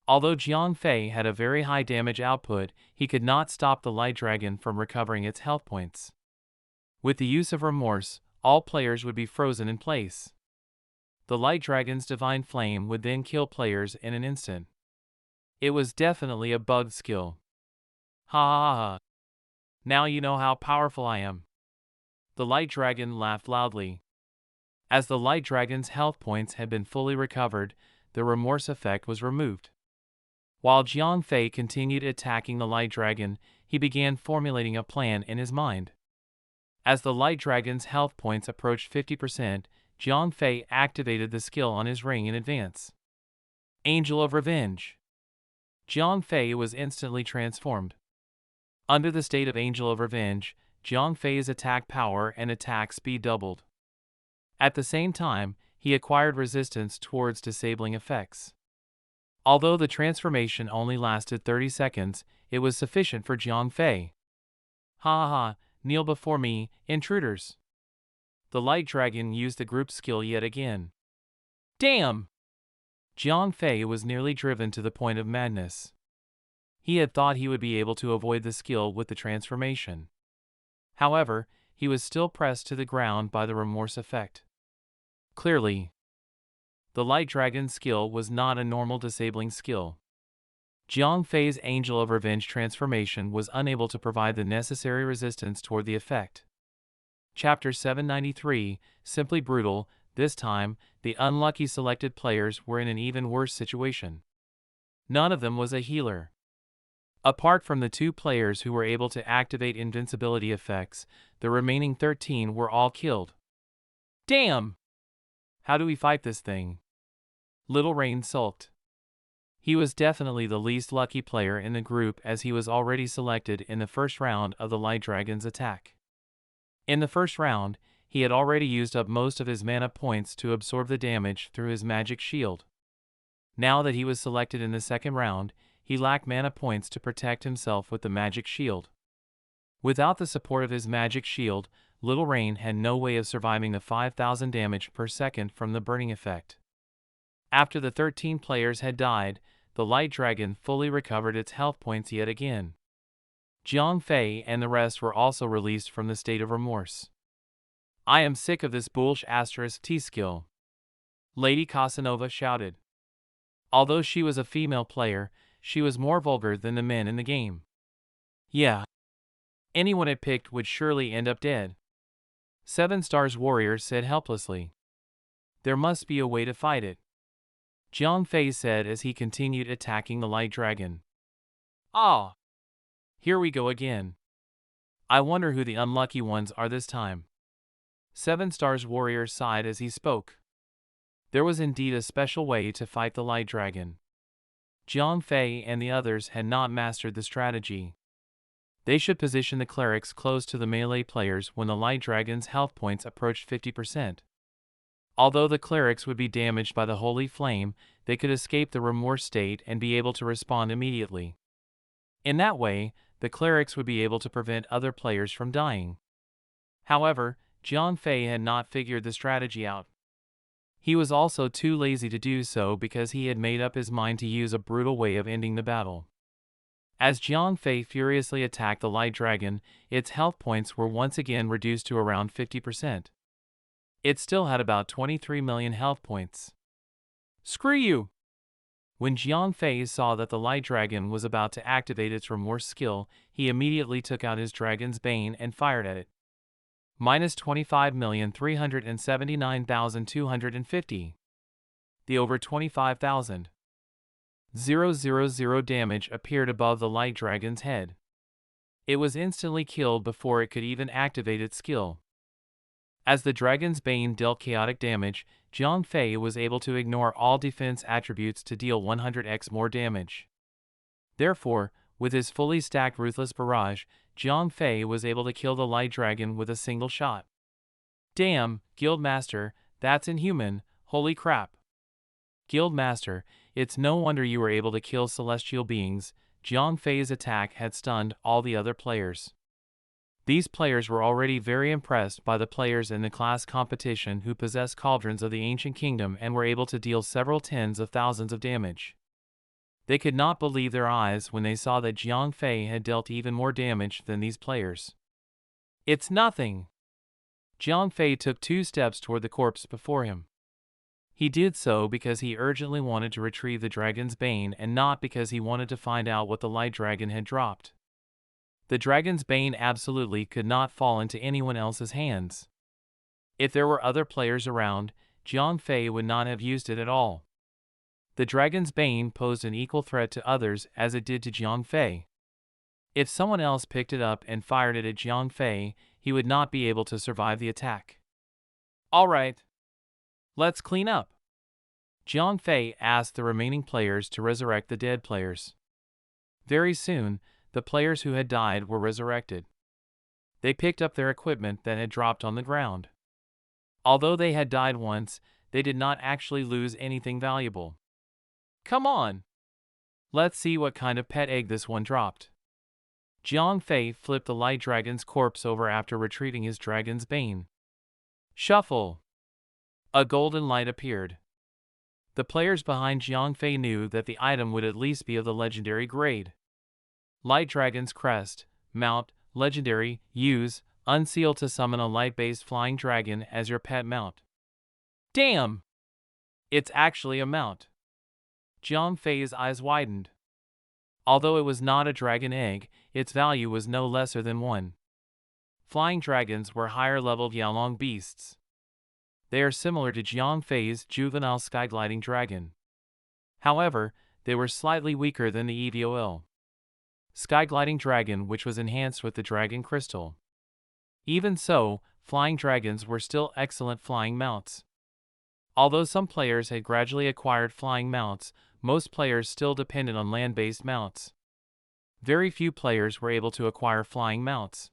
Although Jiang Fei had a very high damage output, he could not stop the Light Dragon from recovering its health points. With the use of remorse, all players would be frozen in place. The Light Dragon's divine flame would then kill players in an instant. It was definitely a bugged skill. Ha ha ha. Now you know how powerful I am. The Light Dragon laughed loudly. As the Light Dragon's health points had been fully recovered, the remorse effect was removed. While Jiang Fei continued attacking the Light Dragon, he began formulating a plan in his mind. As the Light Dragon's health points approached 50%, Jiang Fei activated the skill on his ring in advance. Angel of Revenge. Jiang Fei was instantly transformed. Under the state of Angel of Revenge, Jiang Fei's attack power and attack speed doubled. At the same time, he acquired resistance towards disabling effects. Although the transformation only lasted 30 seconds, it was sufficient for Jiang Fei. Ha ha ha, kneel before me, intruders. The Light Dragon used the group skill yet again. Damn! Jiang Fei was nearly driven to the point of madness. He had thought he would be able to avoid the skill with the transformation. However, he was still pressed to the ground by the remorse effect. Clearly, the Light Dragon's skill was not a normal disabling skill. Jiang Fei's Angel of Revenge transformation was unable to provide the necessary resistance toward the effect. Chapter 793, Simply Brutal. This time, the unlucky selected players were in an even worse situation. None of them was a healer. Apart from the 2 players who were able to activate invincibility effects, the remaining 13 were all killed. Damn! How do we fight this thing? Little Rain sulked. He was definitely the least lucky player in the group as he was already selected in the first round of the Light Dragon's attack. In the first round, he had already used up most of his mana points to absorb the damage through his magic shield. Now that he was selected in the second round, he lacked mana points to protect himself with the magic shield. Without the support of his magic shield, Little Rain had no way of surviving the 5,000 damage per second from the burning effect. After the 13 players had died, the light dragon fully recovered its health points yet again. Jiang Fei and the rest were also released from the state of remorse. I am sick of this bullsh** T-skill, Lady Casanova shouted. Although she was a female player, she was more vulgar than the men in the game. Yeah. Anyone it picked would surely end up dead. 7 Stars Warrior said helplessly. There must be a way to fight it, Jiang Fei said as he continued attacking the light dragon. Ah! Here we go again. I wonder who the unlucky ones are this time. 7 Stars Warrior sighed as he spoke. There was indeed a special way to fight the light dragon. Jiang Fei and the others had not mastered the strategy. They should position the clerics close to the melee players when the light dragon's health points approached 50%. Although the clerics would be damaged by the holy flame, they could escape the remorse state and be able to respond immediately. In that way, the clerics would be able to prevent other players from dying. However, Jiang Fei had not figured the strategy out. He was also too lazy to do so because he had made up his mind to use a brutal way of ending the battle. As Jiang Fei furiously attacked the light dragon, its health points were once again reduced to around 50%. It still had about 23 million health points. Screw you! When Jiang Fei saw that the light dragon was about to activate its remorse skill, he immediately took out his dragon's bane and fired at it. Minus 25,379,250. The over 25,000. 000 damage appeared above the light dragon's head. It was instantly killed before it could even activate its skill. As the dragon's bane dealt chaotic damage, Jiang Fei was able to ignore all defense attributes to deal 100x more damage. Therefore, with his fully stacked Ruthless Barrage, Jiang Fei was able to kill the light dragon with a single shot. Damn, Guildmaster, that's inhuman, holy crap. Guildmaster, it's no wonder you were able to kill celestial beings. Jiang Fei's attack had stunned all the other players. These players were already very impressed by the players in the class competition who possessed cauldrons of the ancient kingdom and were able to deal several tens of thousands of damage. They could not believe their eyes when they saw that Jiang Fei had dealt even more damage than these players. It's nothing. Jiang Fei took 2 steps toward the corpse before him. He did so because he urgently wanted to retrieve the dragon's bane and not because he wanted to find out what the light dragon had dropped. The dragon's bane absolutely could not fall into anyone else's hands. If there were other players around, Jiang Fei would not have used it at all. The dragon's bane posed an equal threat to others as it did to Jiang Fei. If someone else picked it up and fired it at Jiang Fei, he would not be able to survive the attack. All right. Let's clean up. Jiang Fei asked the remaining players to resurrect the dead players. Very soon, the players who had died were resurrected. They picked up their equipment that had dropped on the ground. Although they had died once, they did not actually lose anything valuable. Come on! Let's see what kind of pet egg this one dropped. Jiang Fei flipped the light dragon's corpse over after retrieving his dragon's bane. Shuffle! A golden light appeared. The players behind Jiang Fei knew that the item would at least be of the legendary grade. Light Dragon's Crest, Mount, Legendary, use, Unseal to summon a light-based flying dragon as your pet mount. Damn! It's actually a mount. Jiang Fei's eyes widened. Although it was not a dragon egg, its value was no lesser than 1. Flying dragons were higher-leveled Yaolong beasts. They are similar to Jiang Fei's juvenile skygliding dragon. However, they were slightly weaker than the EVOL skygliding dragon, which was enhanced with the dragon crystal. Even so, flying dragons were still excellent flying mounts. Although some players had gradually acquired flying mounts, most players still depended on land-based mounts. Very few players were able to acquire flying mounts,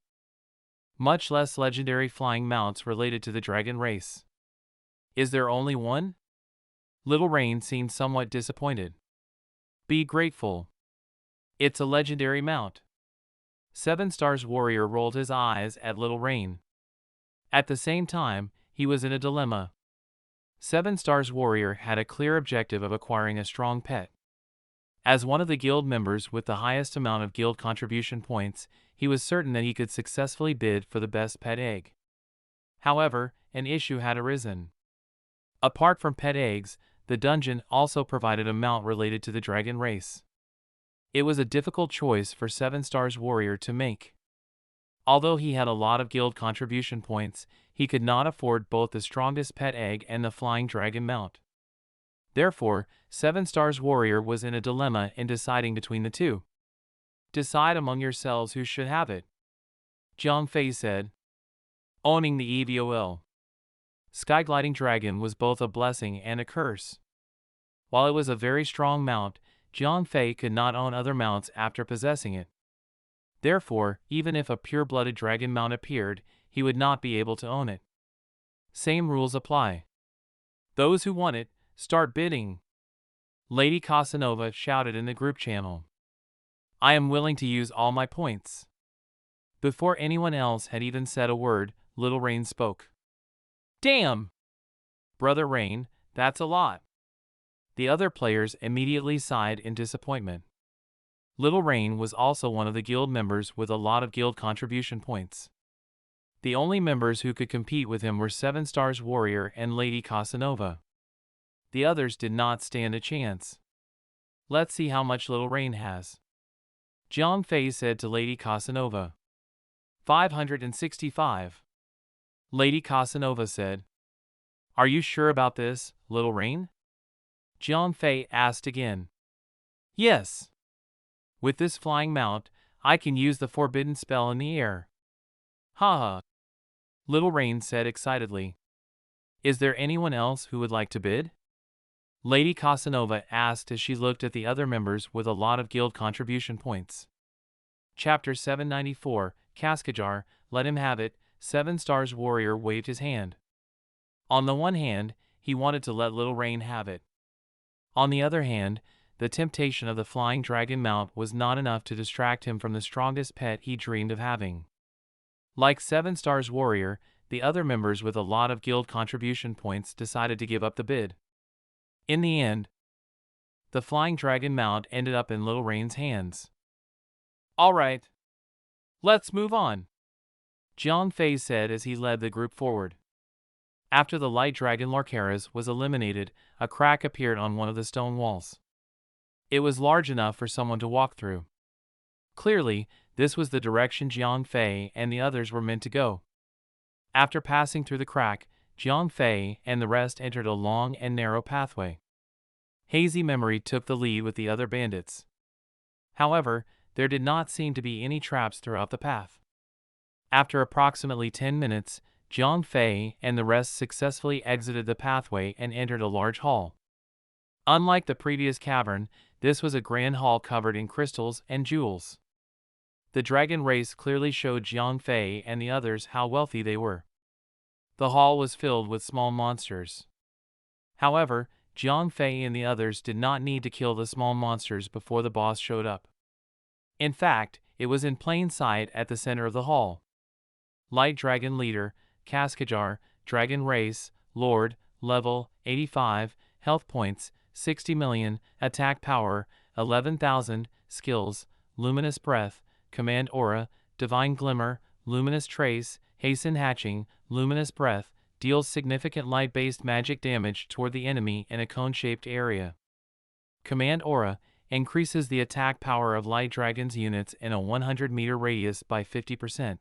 much less legendary flying mounts related to the dragon race. Is there only one? Little Rain seemed somewhat disappointed. Be grateful. It's a legendary mount. 7 Stars Warrior rolled his eyes at Little Rain. At the same time, he was in a dilemma. 7 Stars Warrior had a clear objective of acquiring a strong pet. As one of the guild members with the highest amount of guild contribution points, he was certain that he could successfully bid for the best pet egg. However, an issue had arisen. Apart from pet eggs, the dungeon also provided a mount related to the dragon race. It was a difficult choice for 7 Stars Warrior to make. Although he had a lot of guild contribution points, he could not afford both the strongest pet egg and the flying dragon mount. Therefore, 7 Stars Warrior was in a dilemma in deciding between the two. Decide among yourselves who should have it, Jiang Fei said. Owning the EVOL Skygliding Dragon was both a blessing and a curse. While it was a very strong mount, Jiang Fei could not own other mounts after possessing it. Therefore, even if a pure-blooded dragon mount appeared, he would not be able to own it. Same rules apply. Those who want it, start bidding. Lady Casanova shouted in the group channel. I am willing to use all my points. Before anyone else had even said a word, Little Rain spoke. Damn! Brother Rain, that's a lot. The other players immediately sighed in disappointment. Little Rain was also one of the guild members with a lot of guild contribution points. The only members who could compete with him were 7 Stars Warrior and Lady Casanova. The others did not stand a chance. Let's see how much Little Rain has. Jiang Fei said to Lady Casanova. 565. Lady Casanova said. Are you sure about this, Little Rain? Jiang Fei asked again. Yes. With this flying mount, I can use the forbidden spell in the air. Haha. Little Rain said excitedly. Is there anyone else who would like to bid? Lady Casanova asked as she looked at the other members with a lot of guild contribution points. Chapter 794, Cascajar, let him have it. 7 Stars Warrior waved his hand. On the one hand, he wanted to let Little Rain have it. On the other hand, the temptation of the flying dragon mount was not enough to distract him from the strongest pet he dreamed of having. Like 7 Stars Warrior, the other members with a lot of guild contribution points decided to give up the bid. In the end, the flying dragon mount ended up in Little Rain's hands. All right. Let's move on, Jiang Fei said as he led the group forward. After the light dragon Larcaris was eliminated, a crack appeared on one of the stone walls. It was large enough for someone to walk through. Clearly, this was the direction Jiang Fei and the others were meant to go. After passing through the crack, Jiang Fei and the rest entered a long and narrow pathway. Hazy Memory took the lead with the other bandits. However, there did not seem to be any traps throughout the path. After approximately 10 minutes, Jiang Fei and the rest successfully exited the pathway and entered a large hall. Unlike the previous cavern, this was a grand hall covered in crystals and jewels. The dragon race clearly showed Jiang Fei and the others how wealthy they were. The hall was filled with small monsters. However, Jiang Fei and the others did not need to kill the small monsters before the boss showed up. In fact, it was in plain sight at the center of the hall. Light Dragon Leader, Cascajar, Dragon Race, Lord, Level, 85, Health Points, 60 million, Attack Power, 11,000, Skills, Luminous Breath, Command Aura, Divine Glimmer, Luminous Trace, Hasten Hatching, Luminous Breath, deals significant light-based magic damage toward the enemy in a cone-shaped area. Command Aura increases the attack power of Light Dragon's units in a 100-meter radius by 50%.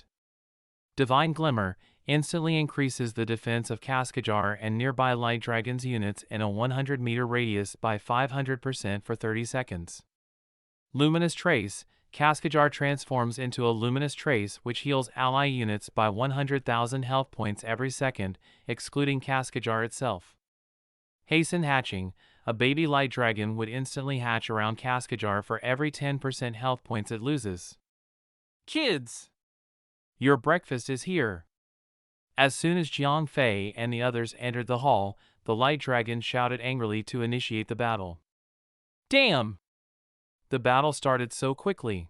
Divine Glimmer instantly increases the defense of Cascajar and nearby Light Dragon's units in a 100-meter radius by 500% for 30 seconds. Luminous Trace, Cascajar transforms into a Luminous Trace which heals ally units by 100,000 health points every second, excluding Cascajar itself. Hasten Hatching, a baby Light Dragon would instantly hatch around Cascajar for every 10% health points it loses. Kids! Your breakfast is here. As soon as Jiang Fei and the others entered the hall, the Light Dragon shouted angrily to initiate the battle. Damn! The battle started so quickly.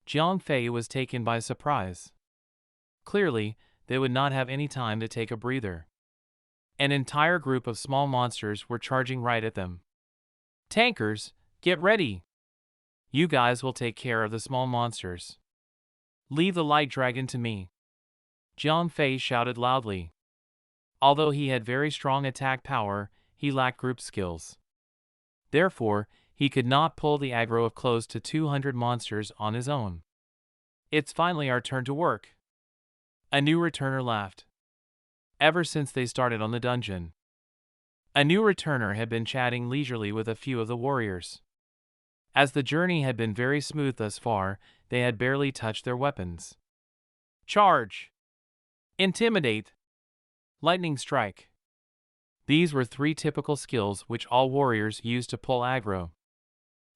Jiang Fei was taken by surprise. Clearly, they would not have any time to take a breather. An entire group of small monsters were charging right at them. Tankers, Get ready! You guys will take care of the small monsters. Leave the light dragon to me. Jiang Fei shouted loudly. Although he had very strong attack power, he lacked group skills. Therefore, he could not pull the aggro of close to 200 monsters on his own. It's finally our turn to work. A new returner laughed. Ever since they started on the dungeon, a new returner had been chatting leisurely with a few of the warriors. As the journey had been very smooth thus far, they had barely touched their weapons. Charge! Intimidate! Lightning strike! These were 3 typical skills which all warriors used to pull aggro.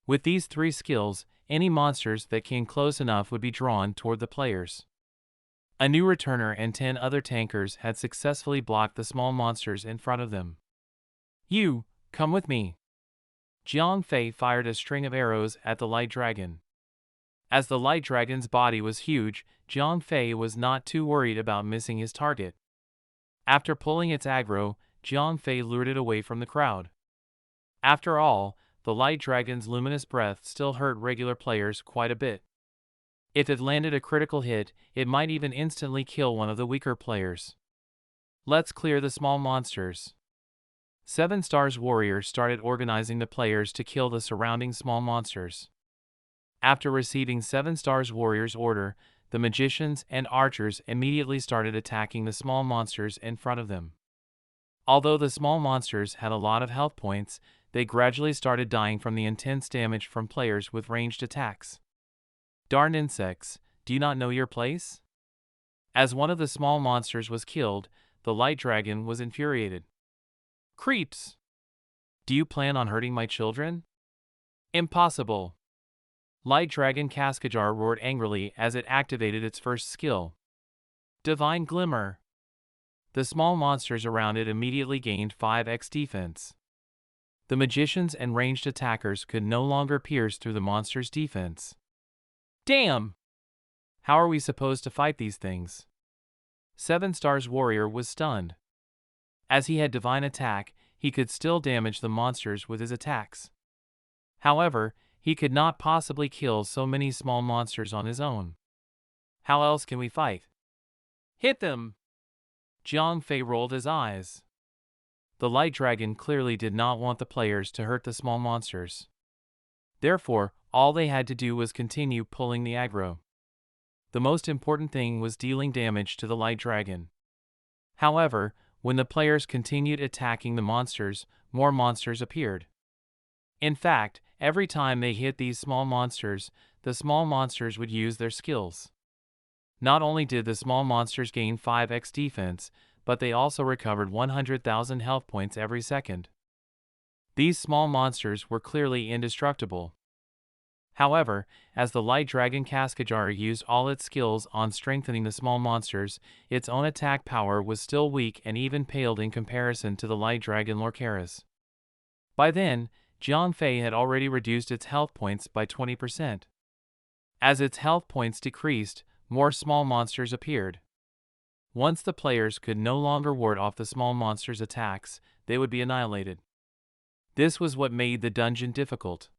With these 3 skills, any monsters that came close enough would be drawn toward the players. A new returner and 10 other tankers had successfully blocked the small monsters in front of them. You, come with me. Jiang Fei fired a string of arrows at the light dragon. As the light dragon's body was huge, Jiang Fei was not too worried about missing his target. After pulling its aggro, Jiang Fei lured it away from the crowd. After all, the light dragon's luminous breath still hurt regular players quite a bit. If it landed a critical hit, it might even instantly kill one of the weaker players. Let's clear the small monsters. 7 Stars Warrior started organizing the players to kill the surrounding small monsters. After receiving 7 Stars Warrior's order, the magicians and archers immediately started attacking the small monsters in front of them. Although the small monsters had a lot of health points, they gradually started dying from the intense damage from players with ranged attacks. Darn insects, do you not know your place? As one of the small monsters was killed, the light dragon was infuriated. Creeps! Do you plan on hurting my children? Impossible! Light Dragon Cascajar roared angrily as it activated its first skill. Divine Glimmer! The small monsters around it immediately gained 5x defense. The magicians and ranged attackers could no longer pierce through the monster's defense. Damn! How are we supposed to fight these things? 7 Stars Warrior was stunned. As he had divine attack, he could still damage the monsters with his attacks. However, he could not possibly kill so many small monsters on his own. How else can we fight? Hit them! Jiang Fei rolled his eyes. The light dragon clearly did not want the players to hurt the small monsters. Therefore, all they had to do was continue pulling the aggro. The most important thing was dealing damage to the light dragon. However, when the players continued attacking the monsters, more monsters appeared. In fact, every time they hit these small monsters, the small monsters would use their skills. Not only did the small monsters gain 5x defense, but they also recovered 100,000 health points every second. These small monsters were clearly indestructible. However, as the light dragon Cascajar used all its skills on strengthening the small monsters, its own attack power was still weak and even paled in comparison to the light dragon Lorcaris. By then, Jiang Fei had already reduced its health points by 20%. As its health points decreased, more small monsters appeared. Once the players could no longer ward off the small monsters' attacks, they would be annihilated. This was what made the dungeon difficult.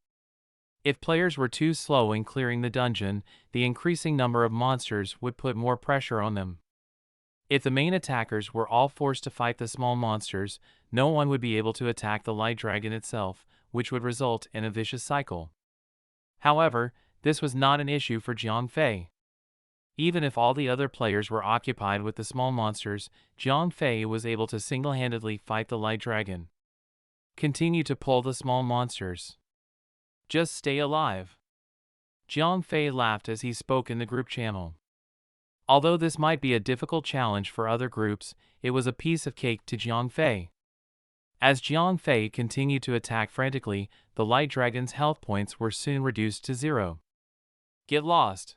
If players were too slow in clearing the dungeon, the increasing number of monsters would put more pressure on them. If the main attackers were all forced to fight the small monsters, no one would be able to attack the light dragon itself, which would result in a vicious cycle. However, this was not an issue for Jiang Fei. Even if all the other players were occupied with the small monsters, Jiang Fei was able to single-handedly fight the light dragon. Continue to pull the small monsters. Just stay alive. Jiang Fei laughed as he spoke in the group channel. Although this might be a difficult challenge for other groups, it was a piece of cake to Jiang Fei. As Jiang Fei continued to attack frantically, the light dragon's health points were soon reduced to 0. Get lost.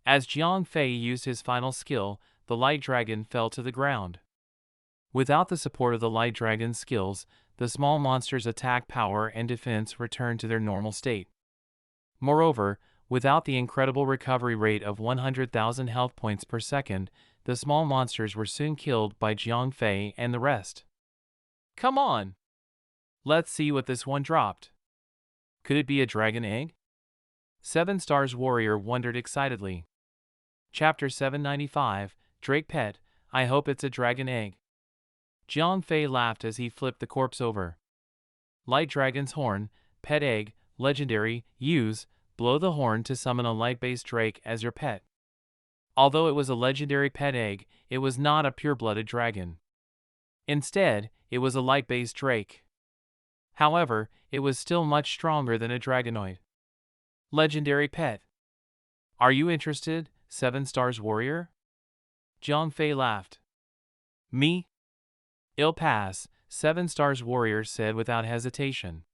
As Jiang Fei used his final skill, the light dragon fell to the ground. Without the support of the light dragon's skills, the small monster's attack power and defense returned to their normal state. Moreover, without the incredible recovery rate of 100,000 health points per second, the small monsters were soon killed by Jiang Fei and the rest. Come on! Let's see what this one dropped. Could it be a dragon egg? 7 Stars Warrior wondered excitedly. Chapter 795, Drake Pet, I hope it's a dragon egg. Jiang Fei laughed as he flipped the corpse over. Light Dragon's Horn, Pet Egg, Legendary, use, blow the horn to summon a light-based drake as your pet. Although it was a legendary pet egg, it was not a pure-blooded dragon. Instead, it was a light-based drake. However, it was still much stronger than a dragonoid. Legendary pet. Are you interested, 7 Stars Warrior? Jiang Fei laughed. Me? I'll pass, 7 Stars Warrior said without hesitation.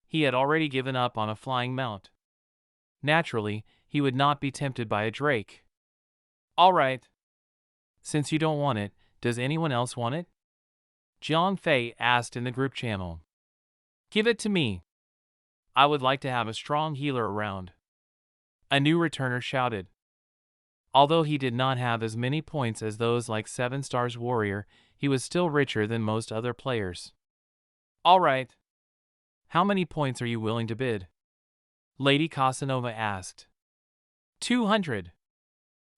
He had already given up on a flying mount. Naturally, he would not be tempted by a drake. All right. Since you don't want it, does anyone else want it? Jiang Fei asked in the group channel. Give it to me. I would like to have a strong healer around. A new returner shouted. Although he did not have as many points as those like 7 Stars Warrior, he was still richer than most other players. All right. How many points are you willing to bid? Lady Casanova asked. 200.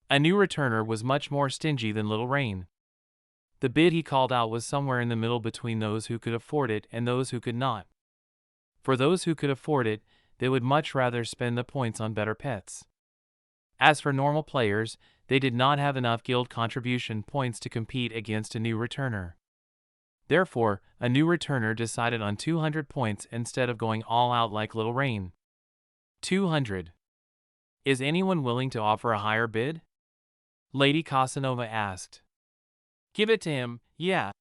A new returner was much more stingy than Little Rain. The bid he called out was somewhere in the middle between those who could afford it and those who could not. For those who could afford it, they would much rather spend the points on better pets. As for normal players, they did not have enough guild contribution points to compete against a new returner. Therefore, a new returner decided on 200 points instead of going all out like Little Rain. 200. Is anyone willing to offer a higher bid? Lady Casanova asked. Give it to him, yeah.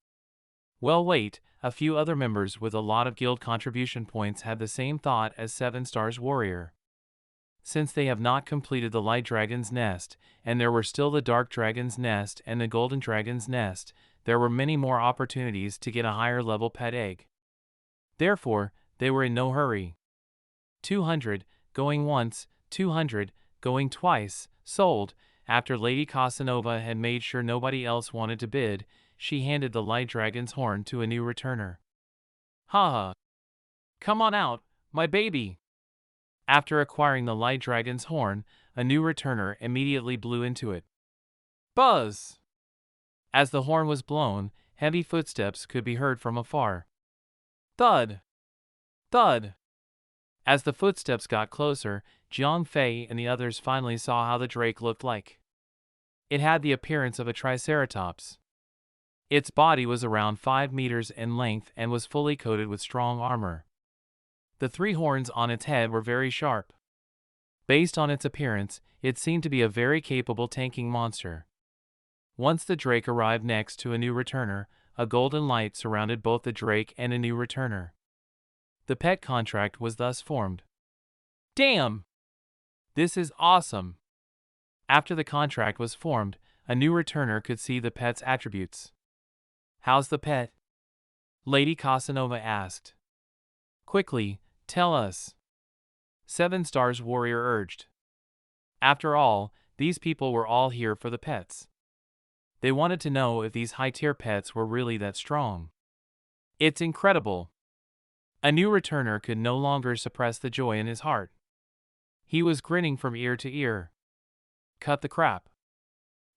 Well, wait, a few other members with a lot of guild contribution points had the same thought as 7 Stars Warrior. Since they have not completed the Light Dragon's Nest, and there were still the Dark Dragon's Nest and the Golden Dragon's Nest, there were many more opportunities to get a higher level pet egg. Therefore, they were in no hurry. 200, going once, 200, going twice, sold. After Lady Casanova had made sure nobody else wanted to bid, she handed the Light Dragon's Horn to a new returner. Haha. Come on out, my baby. After acquiring the Light Dragon's Horn, a new returner immediately blew into it. Buzz! As the horn was blown, heavy footsteps could be heard from afar. Thud! Thud! As the footsteps got closer, Jiang Fei and the others finally saw how the drake looked like. It had the appearance of a triceratops. Its body was around 5 meters in length and was fully coated with strong armor. The 3 horns on its head were very sharp. Based on its appearance, it seemed to be a very capable tanking monster. Once the drake arrived next to a new returner, a golden light surrounded both the drake and a new returner. The pet contract was thus formed. Damn! This is awesome! After the contract was formed, a new returner could see the pet's attributes. How's the pet? Lady Casanova asked. Quickly, tell us. 7 Stars Warrior urged. After all, these people were all here for the pets. They wanted to know if these high-tier pets were really that strong. It's incredible. A new returner could no longer suppress the joy in his heart. He was grinning from ear to ear. Cut the crap.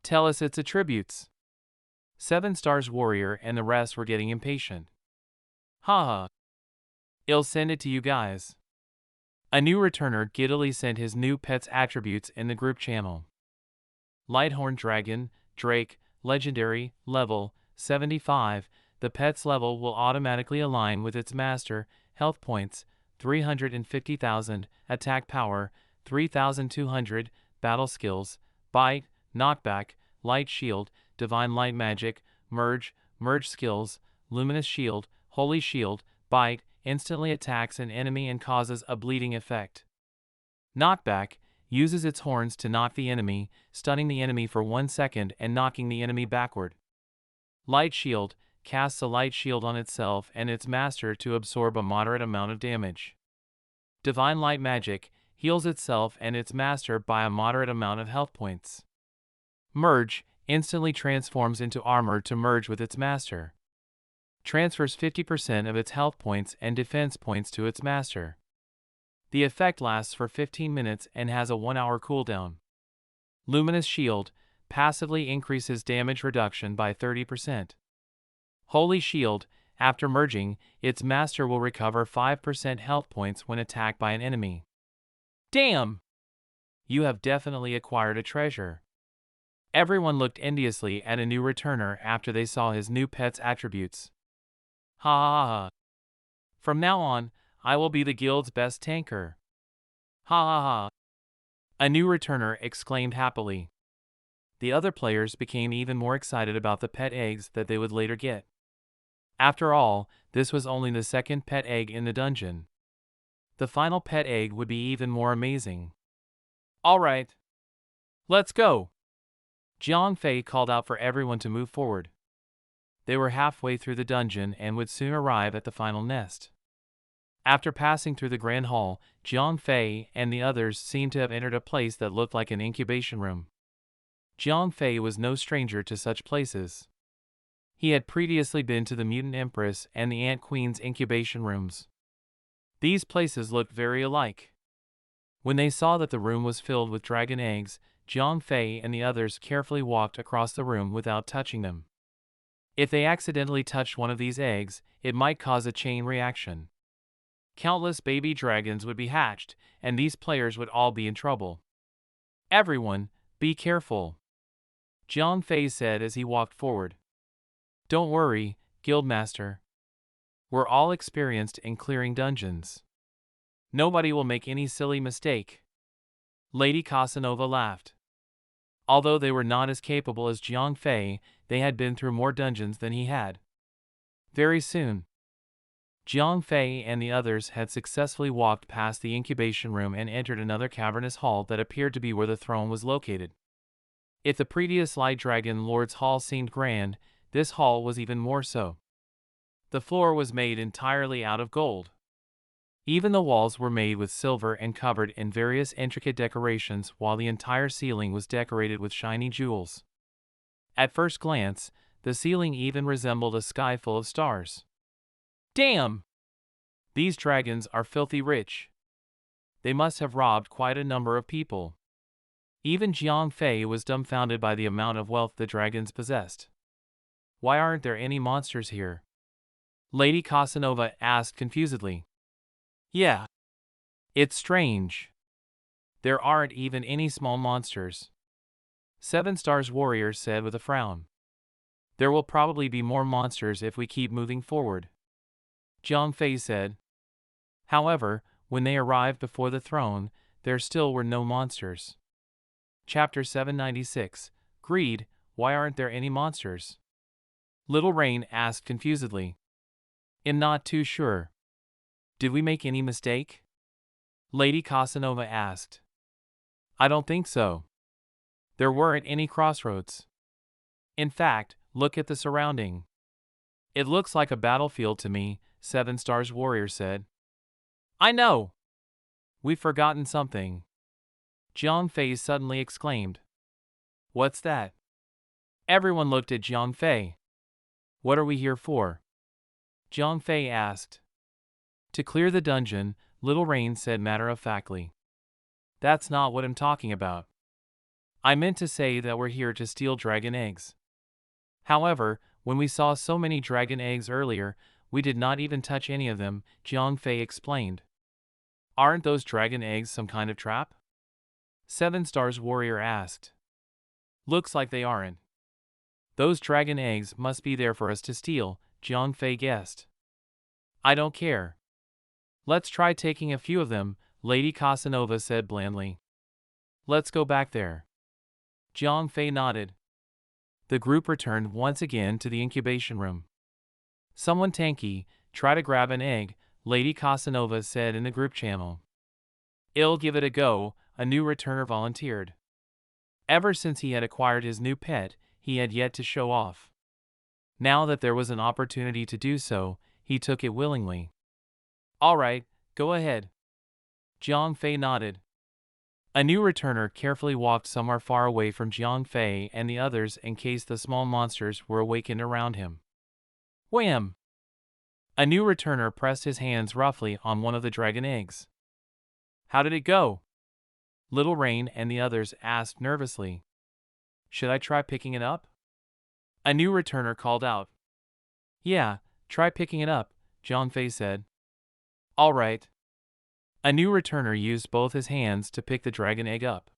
Tell us its attributes. 7 Stars Warrior and the rest were getting impatient. Haha. I'll send it to you guys. A new returner giddily sent his new pet's attributes in the group channel. Lighthorn Dragon, Drake, Legendary, level 75. The pet's level will automatically align with its master. Health points 350,000, attack power 3,200, battle skills, bite, knockback, light shield, divine light magic, merge skills, luminous shield, holy shield, bite, instantly attacks an enemy and causes a bleeding effect. Knockback uses its horns to knock the enemy, stunning the enemy for 1 second and knocking the enemy backward. Light shield casts a light shield on itself and its master to absorb a moderate amount of damage. Divine light magic heals itself and its master by a moderate amount of health points. Merge instantly transforms into armor to merge with its master. Transfers 50% of its health points and defense points to its master. The effect lasts for 15 minutes and has a 1-hour cooldown. Luminous Shield passively increases damage reduction by 30%. Holy Shield, after merging, its master will recover 5% health points when attacked by an enemy. Damn! You have definitely acquired a treasure. Everyone looked enviously at a new returner after they saw his new pet's attributes. Ha ha ha. From now on, I will be the guild's best tanker. Ha ha ha. A new returner exclaimed happily. The other players became even more excited about the pet eggs that they would later get. After all, this was only the second pet egg in the dungeon. The final pet egg would be even more amazing. Alright. Let's go. Jiang Fei called out for everyone to move forward. They were halfway through the dungeon and would soon arrive at the final nest. After passing through the grand hall, Jiang Fei and the others seemed to have entered a place that looked like an incubation room. Jiang Fei was no stranger to such places. He had previously been to the Mutant Empress and the Ant Queen's incubation rooms. These places looked very alike. When they saw that the room was filled with dragon eggs, Jiang Fei and the others carefully walked across the room without touching them. If they accidentally touched one of these eggs, it might cause a chain reaction. Countless baby dragons would be hatched, and these players would all be in trouble. Everyone, be careful, Jiang Fei said as he walked forward. Don't worry, Guildmaster. We're all experienced in clearing dungeons. Nobody will make any silly mistake. Lady Casanova laughed. Although they were not as capable as Jiang Fei, they had been through more dungeons than he had. Very soon, Jiang Fei and the others had successfully walked past the incubation room and entered another cavernous hall that appeared to be where the throne was located. If the previous Light Dragon Lord's Hall seemed grand, this hall was even more so. The floor was made entirely out of gold. Even the walls were made with silver and covered in various intricate decorations, while the entire ceiling was decorated with shiny jewels. At first glance, the ceiling even resembled a sky full of stars. Damn! These dragons are filthy rich. They must have robbed quite a number of people. Even Jiang Fei was dumbfounded by the amount of wealth the dragons possessed. Why aren't there any monsters here? Lady Casanova asked confusedly. Yeah. It's strange. There aren't even any small monsters. 7 Stars Warrior said with a frown. There will probably be more monsters if we keep moving forward, Jiang Fei said. However, when they arrived before the throne, there still were no monsters. Chapter 796, Greed, Why aren't there any monsters? Little Rain asked confusedly. I'm not too sure. Did we make any mistake? Lady Casanova asked. I don't think so. There weren't any crossroads. In fact, look at the surrounding. It looks like a battlefield to me, 7 Stars Warrior said. I know. We've forgotten something, Jiang Fei suddenly exclaimed. What's that? Everyone looked at Jiang Fei. What are we here for? Jiang Fei asked. To clear the dungeon, Little Rain said matter-of-factly. That's not what I'm talking about. I meant to say that we're here to steal dragon eggs. However, when we saw so many dragon eggs earlier, we did not even touch any of them, Jiang Fei explained. Aren't those dragon eggs some kind of trap? 7 Stars Warrior asked. Looks like they aren't. Those dragon eggs must be there for us to steal, Jiang Fei guessed. I don't care. Let's try taking a few of them, Lady Casanova said blandly. Let's go back there. Jiang Fei nodded. The group returned once again to the incubation room. Someone tanky, try to grab an egg, Lady Casanova said in the group channel. I'll give it a go, a new returner volunteered. Ever since he had acquired his new pet, he had yet to show off. Now that there was an opportunity to do so, he took it willingly. All right, go ahead. Jiang Fei nodded. A new returner carefully walked somewhere far away from Jiang Fei and the others in case the small monsters were awakened around him. Wham! A new returner pressed his hands roughly on one of the dragon eggs. How did it go? Little Rain and the others asked nervously. Should I try picking it up? A new returner called out. Yeah, try picking it up, Jiang Fei said. All right. A new returner used both his hands to pick the dragon egg up.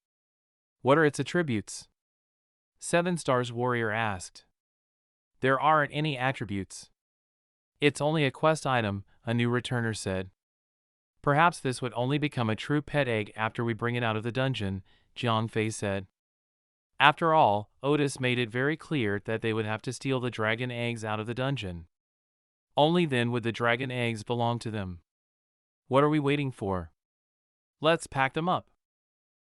What are its attributes? 7 Stars Warrior asked. There aren't any attributes. It's only a quest item, a new returner said. Perhaps this would only become a true pet egg after we bring it out of the dungeon, Jiang Fei said. After all, Otis made it very clear that they would have to steal the dragon eggs out of the dungeon. Only then would the dragon eggs belong to them. What are we waiting for? Let's pack them up.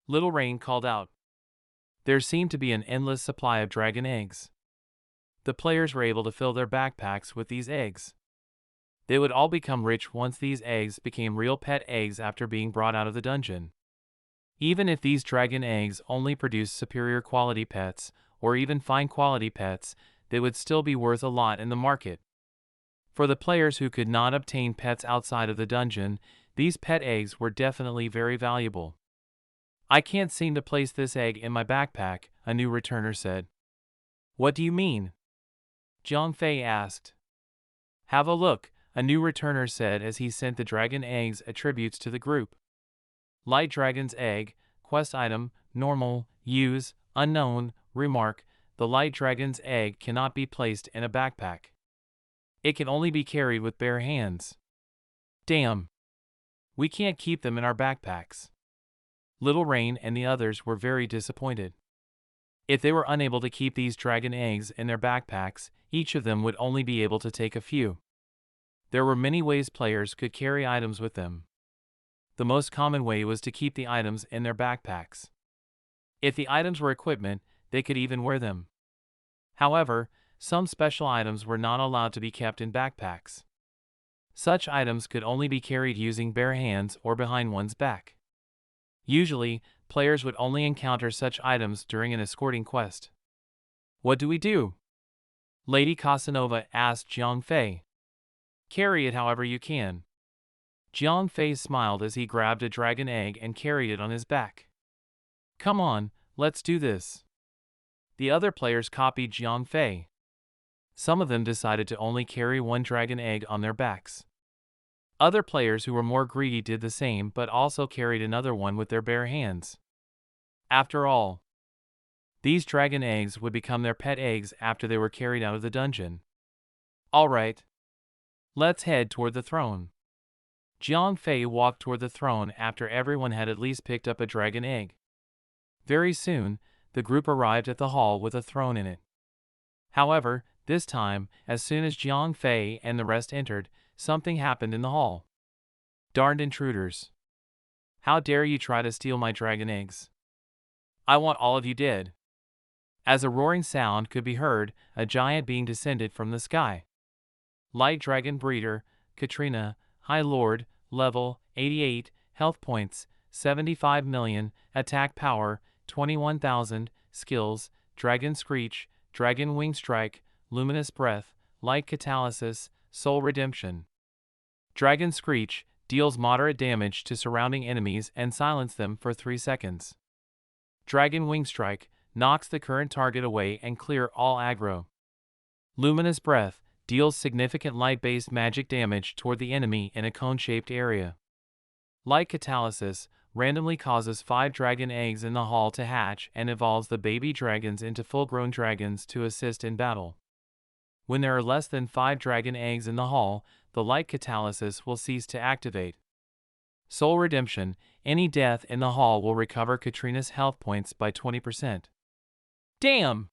Little Rain called out. There seemed to be an endless supply of dragon eggs. The players were able to fill their backpacks with these eggs. They would all become rich once these eggs became real pet eggs after being brought out of the dungeon. Even if these dragon eggs only produce superior quality pets, or even fine quality pets, they would still be worth a lot in the market. For the players who could not obtain pets outside of the dungeon, these pet eggs were definitely very valuable. I can't seem to place this egg in my backpack, a new returner said. What do you mean? Jiang Fei asked. Have a look, a new returner said as he sent the dragon eggs attributes to the group. Light Dragon's Egg, quest item, normal, use, unknown, remark, the Light Dragon's Egg cannot be placed in a backpack. It can only be carried with bare hands. Damn. We can't keep them in our backpacks. Little Rain and the others were very disappointed. If they were unable to keep these dragon eggs in their backpacks, each of them would only be able to take a few. There were many ways players could carry items with them. The most common way was to keep the items in their backpacks. If the items were equipment, they could even wear them. However, some special items were not allowed to be kept in backpacks. Such items could only be carried using bare hands or behind one's back. Usually, players would only encounter such items during an escorting quest. What do we do? Lady Casanova asked Jiang Fei. Carry it however you can. Jiang Fei smiled as he grabbed a dragon egg and carried it on his back. Come on, let's do this. The other players copied Jiang Fei. Some of them decided to only carry one dragon egg on their backs. Other players who were more greedy did the same but also carried another one with their bare hands. After all, these dragon eggs would become their pet eggs after they were carried out of the dungeon. All right. Let's head toward the throne. Jiang Fei walked toward the throne after everyone had at least picked up a dragon egg. Very soon, the group arrived at the hall with a throne in it. However, this time, as soon as Jiang Fei and the rest entered, something happened in the hall. Darned intruders. How dare you try to steal my dragon eggs? I want all of you dead. As a roaring sound could be heard, a giant being descended from the sky. Light Dragon Breeder, Katrina, High Lord, level 88, health points 75 million, attack power 21,000, skills Dragon Screech, Dragon Wing Strike, Luminous Breath, Light Catalysis, Soul Redemption. Dragon Screech deals moderate damage to surrounding enemies and silence them for 3 seconds. Dragon Wing Strike knocks the current target away and clear all aggro. Luminous Breath deals significant light-based magic damage toward the enemy in a cone-shaped area. Light Catalysis randomly causes 5 dragon eggs in the hall to hatch and evolves the baby dragons into full-grown dragons to assist in battle. When there are less than 5 dragon eggs in the hall, the Light Catalysis will cease to activate. Soul Redemption, any death in the hall will recover Katrina's health points by 20%. Damn!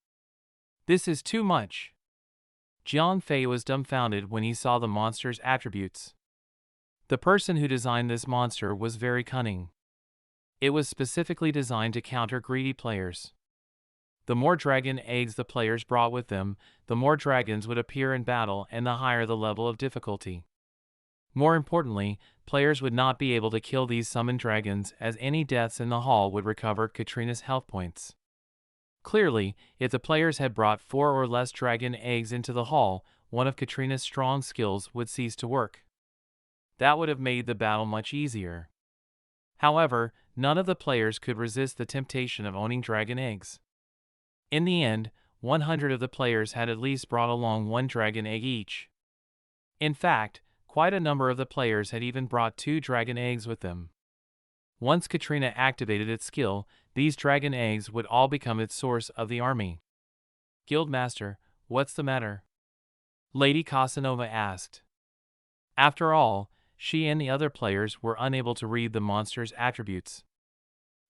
This is too much. Jiang Fei was dumbfounded when he saw the monster's attributes. The person who designed this monster was very cunning. It was specifically designed to counter greedy players. The more dragon eggs the players brought with them, the more dragons would appear in battle and the higher the level of difficulty. More importantly, players would not be able to kill these summoned dragons as any deaths in the hall would recover Katrina's health points. Clearly, if the players had brought 4 or less dragon eggs into the hall, one of Katrina's strong skills would cease to work. That would have made the battle much easier. However, none of the players could resist the temptation of owning dragon eggs. In the end, 100 of the players had at least brought along one dragon egg each. In fact, quite a number of the players had even brought 2 dragon eggs with them. Once Katrina activated its skill, these dragon eggs would all become its source of the army. Guildmaster, what's the matter? Lady Casanova asked. After all, she and the other players were unable to read the monster's attributes.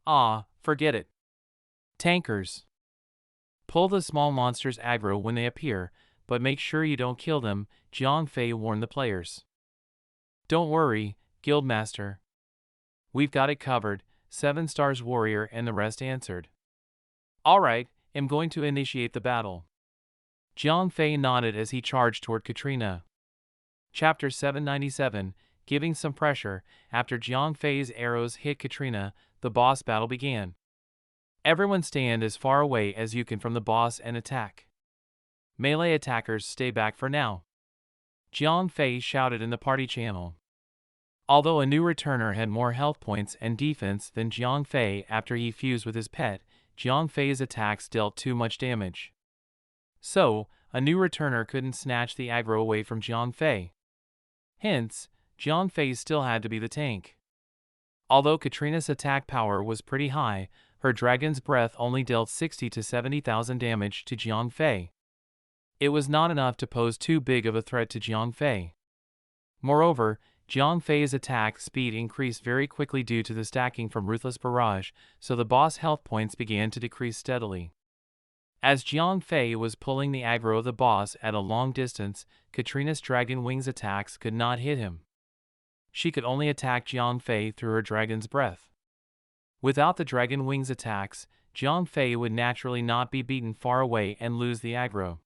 Ah, forget it. Tankers. Pull the small monsters aggro when they appear, but make sure you don't kill them, Jiang Fei warned the players. Don't worry, Guildmaster. We've got it covered, 7 Stars Warrior and the rest answered. Alright, I'm going to initiate the battle. Jiang Fei nodded as he charged toward Katrina. Chapter 797, Giving some pressure. After Jiang Fei's arrows hit Katrina, the boss battle began. Everyone stand as far away as you can from the boss and attack. Melee attackers stay back for now. Jiang Fei shouted in the party channel. Although a new returner had more health points and defense than Jiang Fei after he fused with his pet, Jiang Fei's attacks dealt too much damage. So, a new returner couldn't snatch the aggro away from Jiang Fei. Hence, Jiang Fei still had to be the tank. Although Katrina's attack power was pretty high, her dragon's breath only dealt 60 to 70,000 damage to Jiang Fei. It was not enough to pose too big of a threat to Jiang Fei. Moreover, Jiang Fei's attack speed increased very quickly due to the stacking from Ruthless Barrage, so the boss health points began to decrease steadily. As Jiang Fei was pulling the aggro of the boss at a long distance, Katrina's Dragon Wings attacks could not hit him. She could only attack Jiang Fei through her dragon's breath. Without the Dragon Wings attacks, Jiang Fei would naturally not be beaten far away and lose the aggro.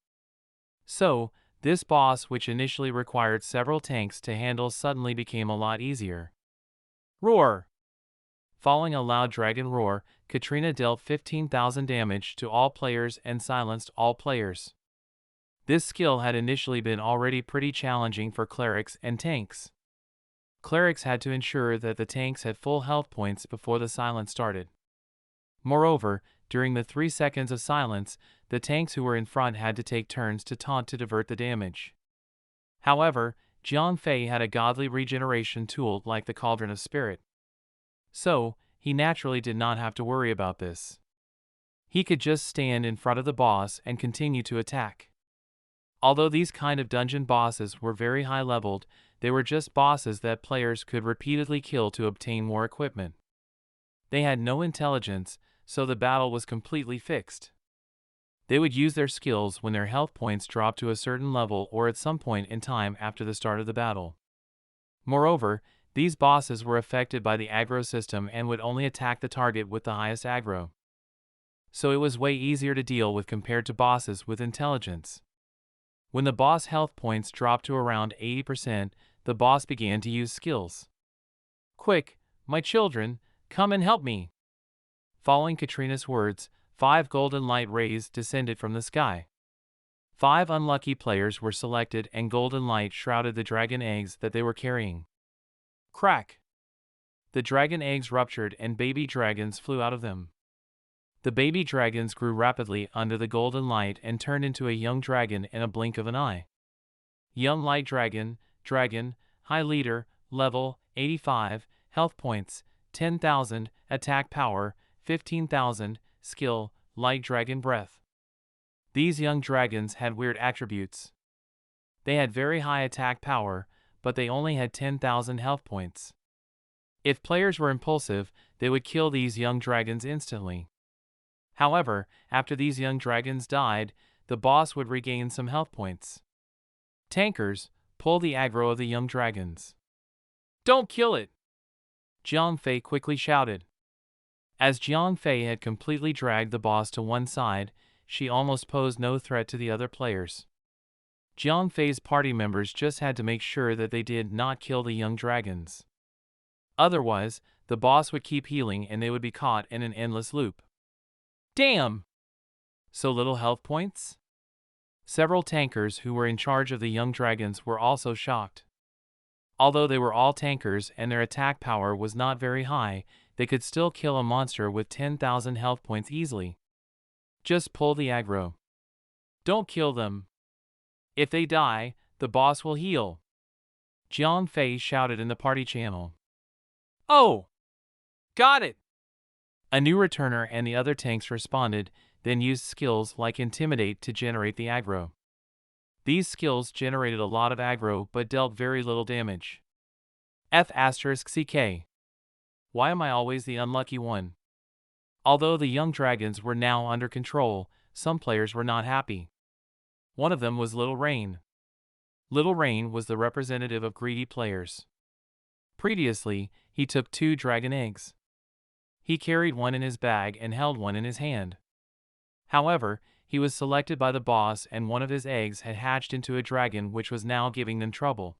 So, this boss, which initially required several tanks to handle, suddenly became a lot easier. Roar! Following a loud dragon roar, Katrina dealt 15,000 damage to all players and silenced all players. This skill had initially been already pretty challenging for clerics and tanks. Clerics had to ensure that the tanks had full health points before the silence started. Moreover, during the 3 seconds of silence, the tanks who were in front had to take turns to taunt to divert the damage. However, Jiang Fei had a godly regeneration tool like the Cauldron of Spirit. So, he naturally did not have to worry about this. He could just stand in front of the boss and continue to attack. Although these kind of dungeon bosses were very high-leveled, they were just bosses that players could repeatedly kill to obtain more equipment. They had no intelligence, so the battle was completely fixed. They would use their skills when their health points dropped to a certain level or at some point in time after the start of the battle. Moreover, these bosses were affected by the aggro system and would only attack the target with the highest aggro. So it was way easier to deal with compared to bosses with intelligence. When the boss health points dropped to around 80%, the boss began to use skills. Quick, my children, come and help me. Following Katrina's words, 5 golden light rays descended from the sky. 5 unlucky players were selected and golden light shrouded the dragon eggs that they were carrying. Crack! The dragon eggs ruptured and baby dragons flew out of them. The baby dragons grew rapidly under the golden light and turned into a young dragon in a blink of an eye. Young light dragon, high leader, level 85, health points 10,000, attack power 15,000, skill light dragon breath. These young dragons had weird attributes. They had very high attack power, but they only had 10,000 health points. If players were impulsive, they would kill these young dragons instantly. However, after these young dragons died, the boss would regain some health points. Tankers, pull the aggro of the young dragons. Don't kill it! Jiang Fei quickly shouted. As Jiang Fei had completely dragged the boss to one side, she almost posed no threat to the other players. Jiang Fei's party members just had to make sure that they did not kill the young dragons. Otherwise, the boss would keep healing and they would be caught in an endless loop. Damn! So little health points? Several tankers who were in charge of the young dragons were also shocked. Although they were all tankers and their attack power was not very high, they could still kill a monster with 10,000 health points easily. Just pull the aggro. Don't kill them. If they die, the boss will heal. Jiang Fei shouted in the party channel. Oh! Got it! A new returner and the other tanks responded, then used skills like Intimidate to generate the aggro. These skills generated a lot of aggro but dealt very little damage. F***CK. Why am I always the unlucky one? Although the young dragons were now under control, some players were not happy. One of them was Little Rain. Little Rain was the representative of greedy players. Previously, he took 2 dragon eggs. He carried one in his bag and held one in his hand. However, he was selected by the boss and one of his eggs had hatched into a dragon which was now giving them trouble.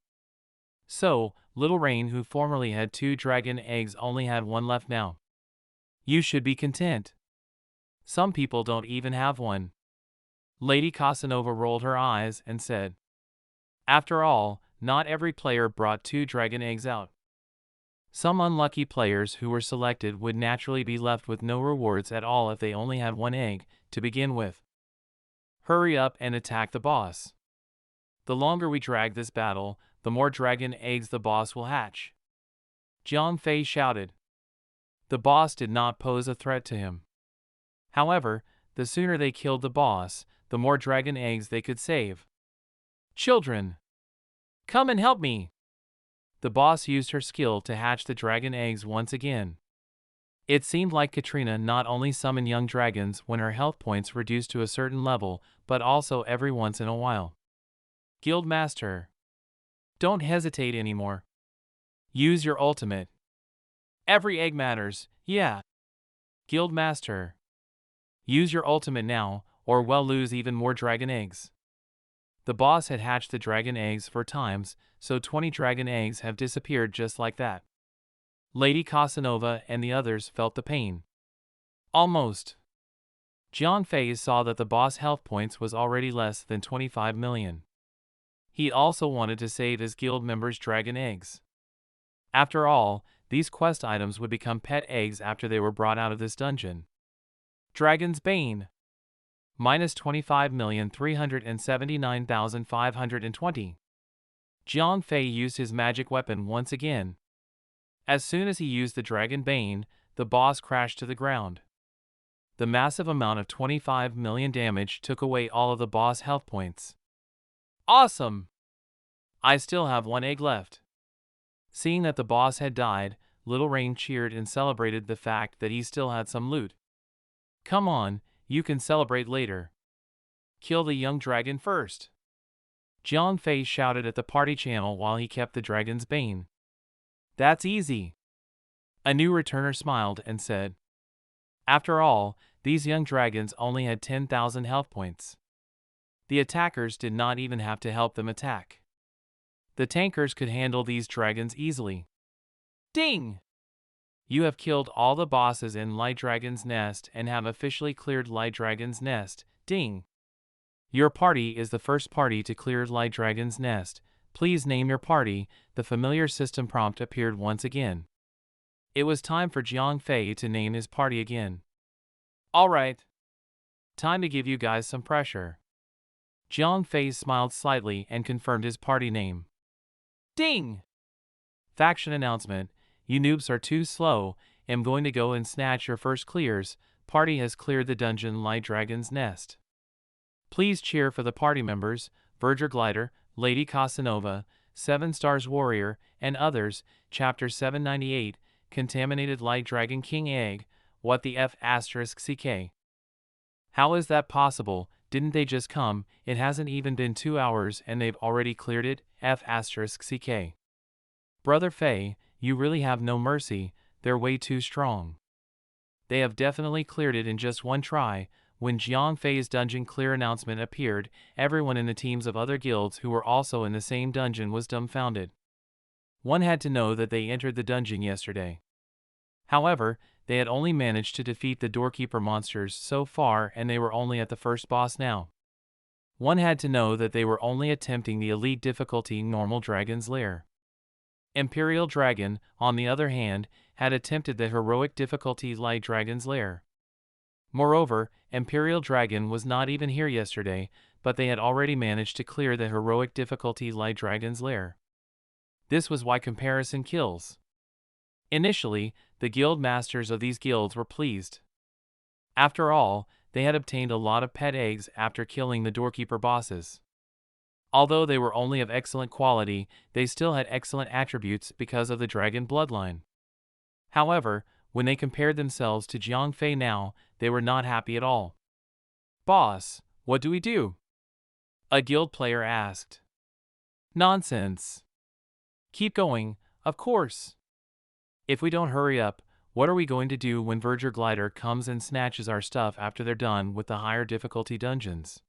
So, Little Rain, who formerly had 2 dragon eggs, only had one left now. You should be content. Some people don't even have one. Lady Casanova rolled her eyes and said, after all, not every player brought 2 dragon eggs out. Some unlucky players who were selected would naturally be left with no rewards at all if they only had 1 egg to begin with. Hurry up and attack the boss. The longer we drag this battle, the more dragon eggs the boss will hatch. Jiang Fei shouted. The boss did not pose a threat to him. However, the sooner they killed the boss, the more dragon eggs they could save. Children! Come and help me! The boss used her skill to hatch the dragon eggs once again. It seemed like Katrina not only summoned young dragons when her health points reduced to a certain level, but also every once in a while. Guild Master. Don't hesitate anymore. Use your ultimate. Every egg matters, yeah. Guild Master. Use your ultimate now, or we'll lose even more dragon eggs. The boss had hatched the dragon eggs 4 times, so 20 dragon eggs have disappeared just like that. Lady Casanova and the others felt the pain. Almost. Jiang Fei saw that the boss health points was already less than 25 million. He also wanted to save his guild members' dragon eggs. After all, these quest items would become pet eggs after they were brought out of this dungeon. Dragon's Bane. Minus 25,379,520. Jiang Fei used his magic weapon once again. As soon as he used the Dragon Bane, the boss crashed to the ground. The massive amount of 25 million damage took away all of the boss health points. Awesome! I still have 1 egg left. Seeing that the boss had died, Little Rain cheered and celebrated the fact that he still had some loot. Come on, you can celebrate later. Kill the young dragon first. Jiang Fei shouted at the party channel while he kept the Dragon's Bane. That's easy. A new returner smiled and said, after all, these young dragons only had 10,000 health points. The attackers did not even have to help them attack. The tankers could handle these dragons easily. Ding! You have killed all the bosses in Light Dragon's Nest and have officially cleared Light Dragon's Nest. Ding! Your party is the first party to clear Light Dragon's Nest. Please name your party. The familiar system prompt appeared once again. It was time for Jiang Fei to name his party again. Alright. Time to give you guys some pressure. Jiang Fei smiled slightly and confirmed his party name. Ding! Faction announcement. You noobs are too slow. I'm going to go and snatch your first clears. Party has cleared the dungeon Light Dragon's Nest. Please cheer for the party members, Verger Glider, Lady Casanova, 7 Stars Warrior, and others. Chapter 798, Contaminated Light Dragon King Egg. What the F***CK? How is that possible? Didn't they just come? It hasn't even been 2 hours and they've already cleared it? F***CK. Brother Fei, you really have no mercy, they're way too strong. They have definitely cleared it in just 1 try. When Jiang Fei's dungeon clear announcement appeared, everyone in the teams of other guilds who were also in the same dungeon was dumbfounded. One had to know that they entered the dungeon yesterday. However, they had only managed to defeat the doorkeeper monsters so far and they were only at the first boss now. One had to know that they were only attempting the elite difficulty normal Dragon's Lair. Imperial Dragon, on the other hand, had attempted the heroic difficulty Light Dragon's lair. Moreover, Imperial Dragon was not even here yesterday, but they had already managed to clear the heroic difficulty Light Dragon's lair. This was why comparison kills. Initially, the guild masters of these guilds were pleased. After all, they had obtained a lot of pet eggs after killing the doorkeeper bosses. Although they were only of excellent quality, they still had excellent attributes because of the dragon bloodline. However, when they compared themselves to Jiang Fei now, they were not happy at all. "Boss, what do we do?" a guild player asked. "Nonsense. Keep going, of course. If we don't hurry up, what are we going to do when Verger Glider comes and snatches our stuff after they're done with the higher difficulty dungeons?"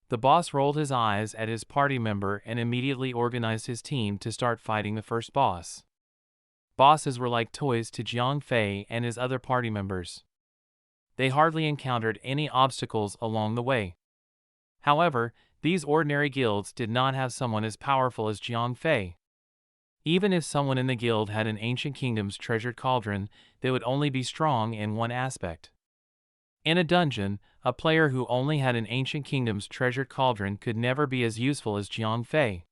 The boss rolled his eyes at his party member and immediately organized his team to start fighting the first boss. Bosses were like toys to Jiang Fei and his other party members. They hardly encountered any obstacles along the way. However, these ordinary guilds did not have someone as powerful as Jiang Fei. Even if someone in the guild had an ancient kingdom's treasured cauldron, they would only be strong in one aspect. In a dungeon, a player who only had an ancient kingdom's treasured cauldron could never be as useful as Jiang Fei.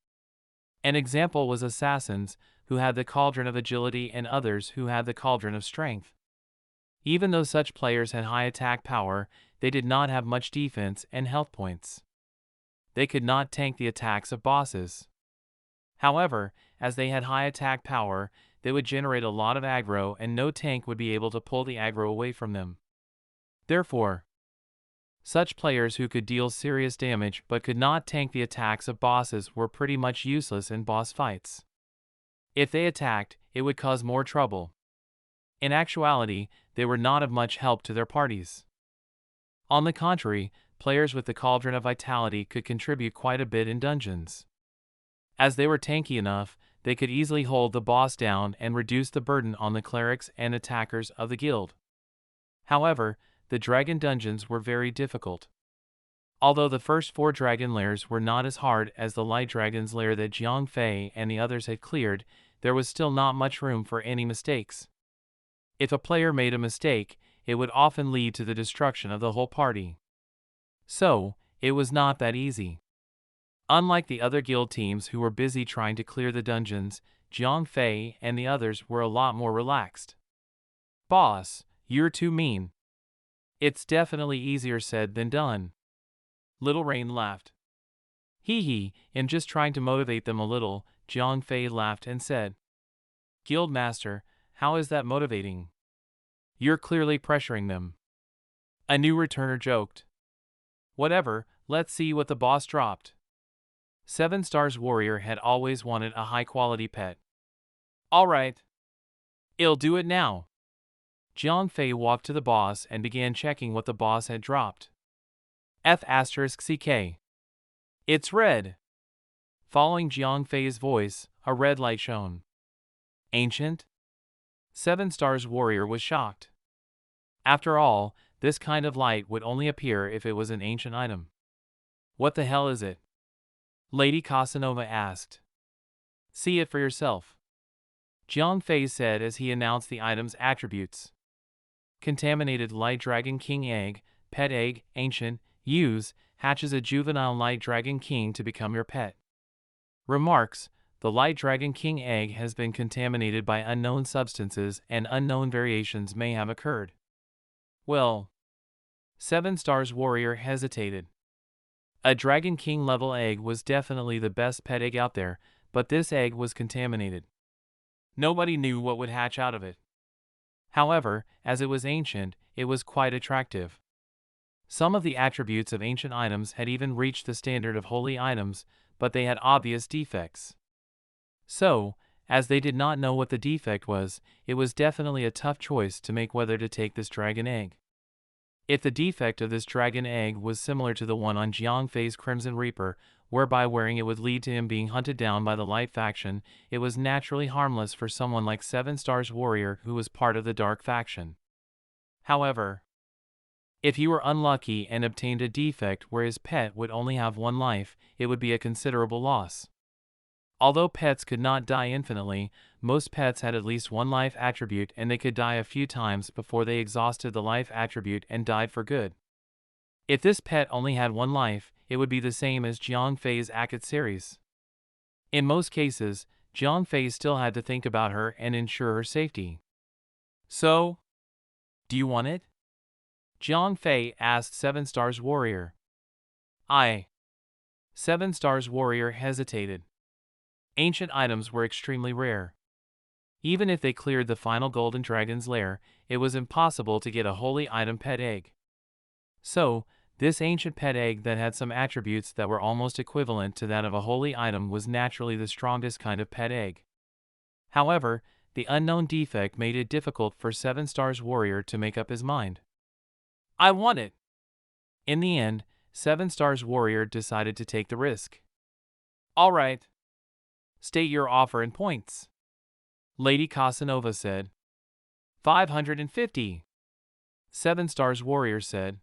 An example was assassins, who had the cauldron of agility, and others who had the cauldron of strength. Even though such players had high attack power, they did not have much defense and health points. They could not tank the attacks of bosses. However, as they had high attack power, they would generate a lot of aggro and no tank would be able to pull the aggro away from them. Therefore, such players who could deal serious damage but could not tank the attacks of bosses were pretty much useless in boss fights. If they attacked, it would cause more trouble. In actuality, they were not of much help to their parties. On the contrary, players with the Cauldron of Vitality could contribute quite a bit in dungeons. As they were tanky enough, they could easily hold the boss down and reduce the burden on the clerics and attackers of the guild. However, the dragon dungeons were very difficult. Although the first 4 dragon lairs were not as hard as the light dragon's lair that Jiang Fei and the others had cleared, there was still not much room for any mistakes. If a player made a mistake, it would often lead to the destruction of the whole party. So, it was not that easy. Unlike the other guild teams who were busy trying to clear the dungeons, Jiang Fei and the others were a lot more relaxed. "Boss, you're too mean." "It's definitely easier said than done." Little Rain laughed. "Hee hee, I'm just trying to motivate them a little," Jiang Fei laughed and said. "Guild Master, how is that motivating?" "You're clearly pressuring them." A new returner joked. "Whatever, let's see what the boss dropped." 7 Stars Warrior had always wanted a high-quality pet. "Alright. I'll do it now." Jiang Fei walked to the boss and began checking what the boss had dropped. F***CK. "It's red." Following Jiang Fei's voice, a red light shone. "Ancient?" 7 Stars Warrior was shocked. After all, this kind of light would only appear if it was an ancient item. "What the hell is it?" Lady Casanova asked. "See it for yourself," Jiang Fei said as he announced the item's attributes. Contaminated Light Dragon King Egg, Pet Egg, Ancient, use, hatches a juvenile Light Dragon King to become your pet. Remarks: the Light Dragon King Egg has been contaminated by unknown substances and unknown variations may have occurred. Well, 7 Stars Warrior hesitated. A Dragon King level egg was definitely the best pet egg out there, but this egg was contaminated. Nobody knew what would hatch out of it. However, as it was ancient, it was quite attractive. Some of the attributes of ancient items had even reached the standard of holy items, but they had obvious defects. So, as they did not know what the defect was, it was definitely a tough choice to make whether to take this dragon egg. If the defect of this dragon egg was similar to the one on Jiang Fei's Crimson Reaper, whereby wearing it would lead to him being hunted down by the Light faction, it was naturally harmless for someone like 7 Stars Warrior who was part of the Dark faction. However, if he were unlucky and obtained a defect where his pet would only have 1 life, it would be a considerable loss. Although pets could not die infinitely, most pets had at least one life attribute and they could die a few times before they exhausted the life attribute and died for good. If this pet only had one life, it would be the same as Jiang Fei's Akit series. In most cases, Jiang Fei still had to think about her and ensure her safety. So, do you want it? Jiang Fei asked 7 Stars Warrior. I. 7 Stars Warrior hesitated. Ancient items were extremely rare. Even if they cleared the final golden dragon's lair, it was impossible to get a holy item pet egg. So, this ancient pet egg that had some attributes that were almost equivalent to that of a holy item was naturally the strongest kind of pet egg. However, the unknown defect made it difficult for 7 Stars Warrior to make up his mind. I want it! In the end, 7 Stars Warrior decided to take the risk. Alright. State your offer in points. Lady Casanova said. 550. 7 Stars Warrior said.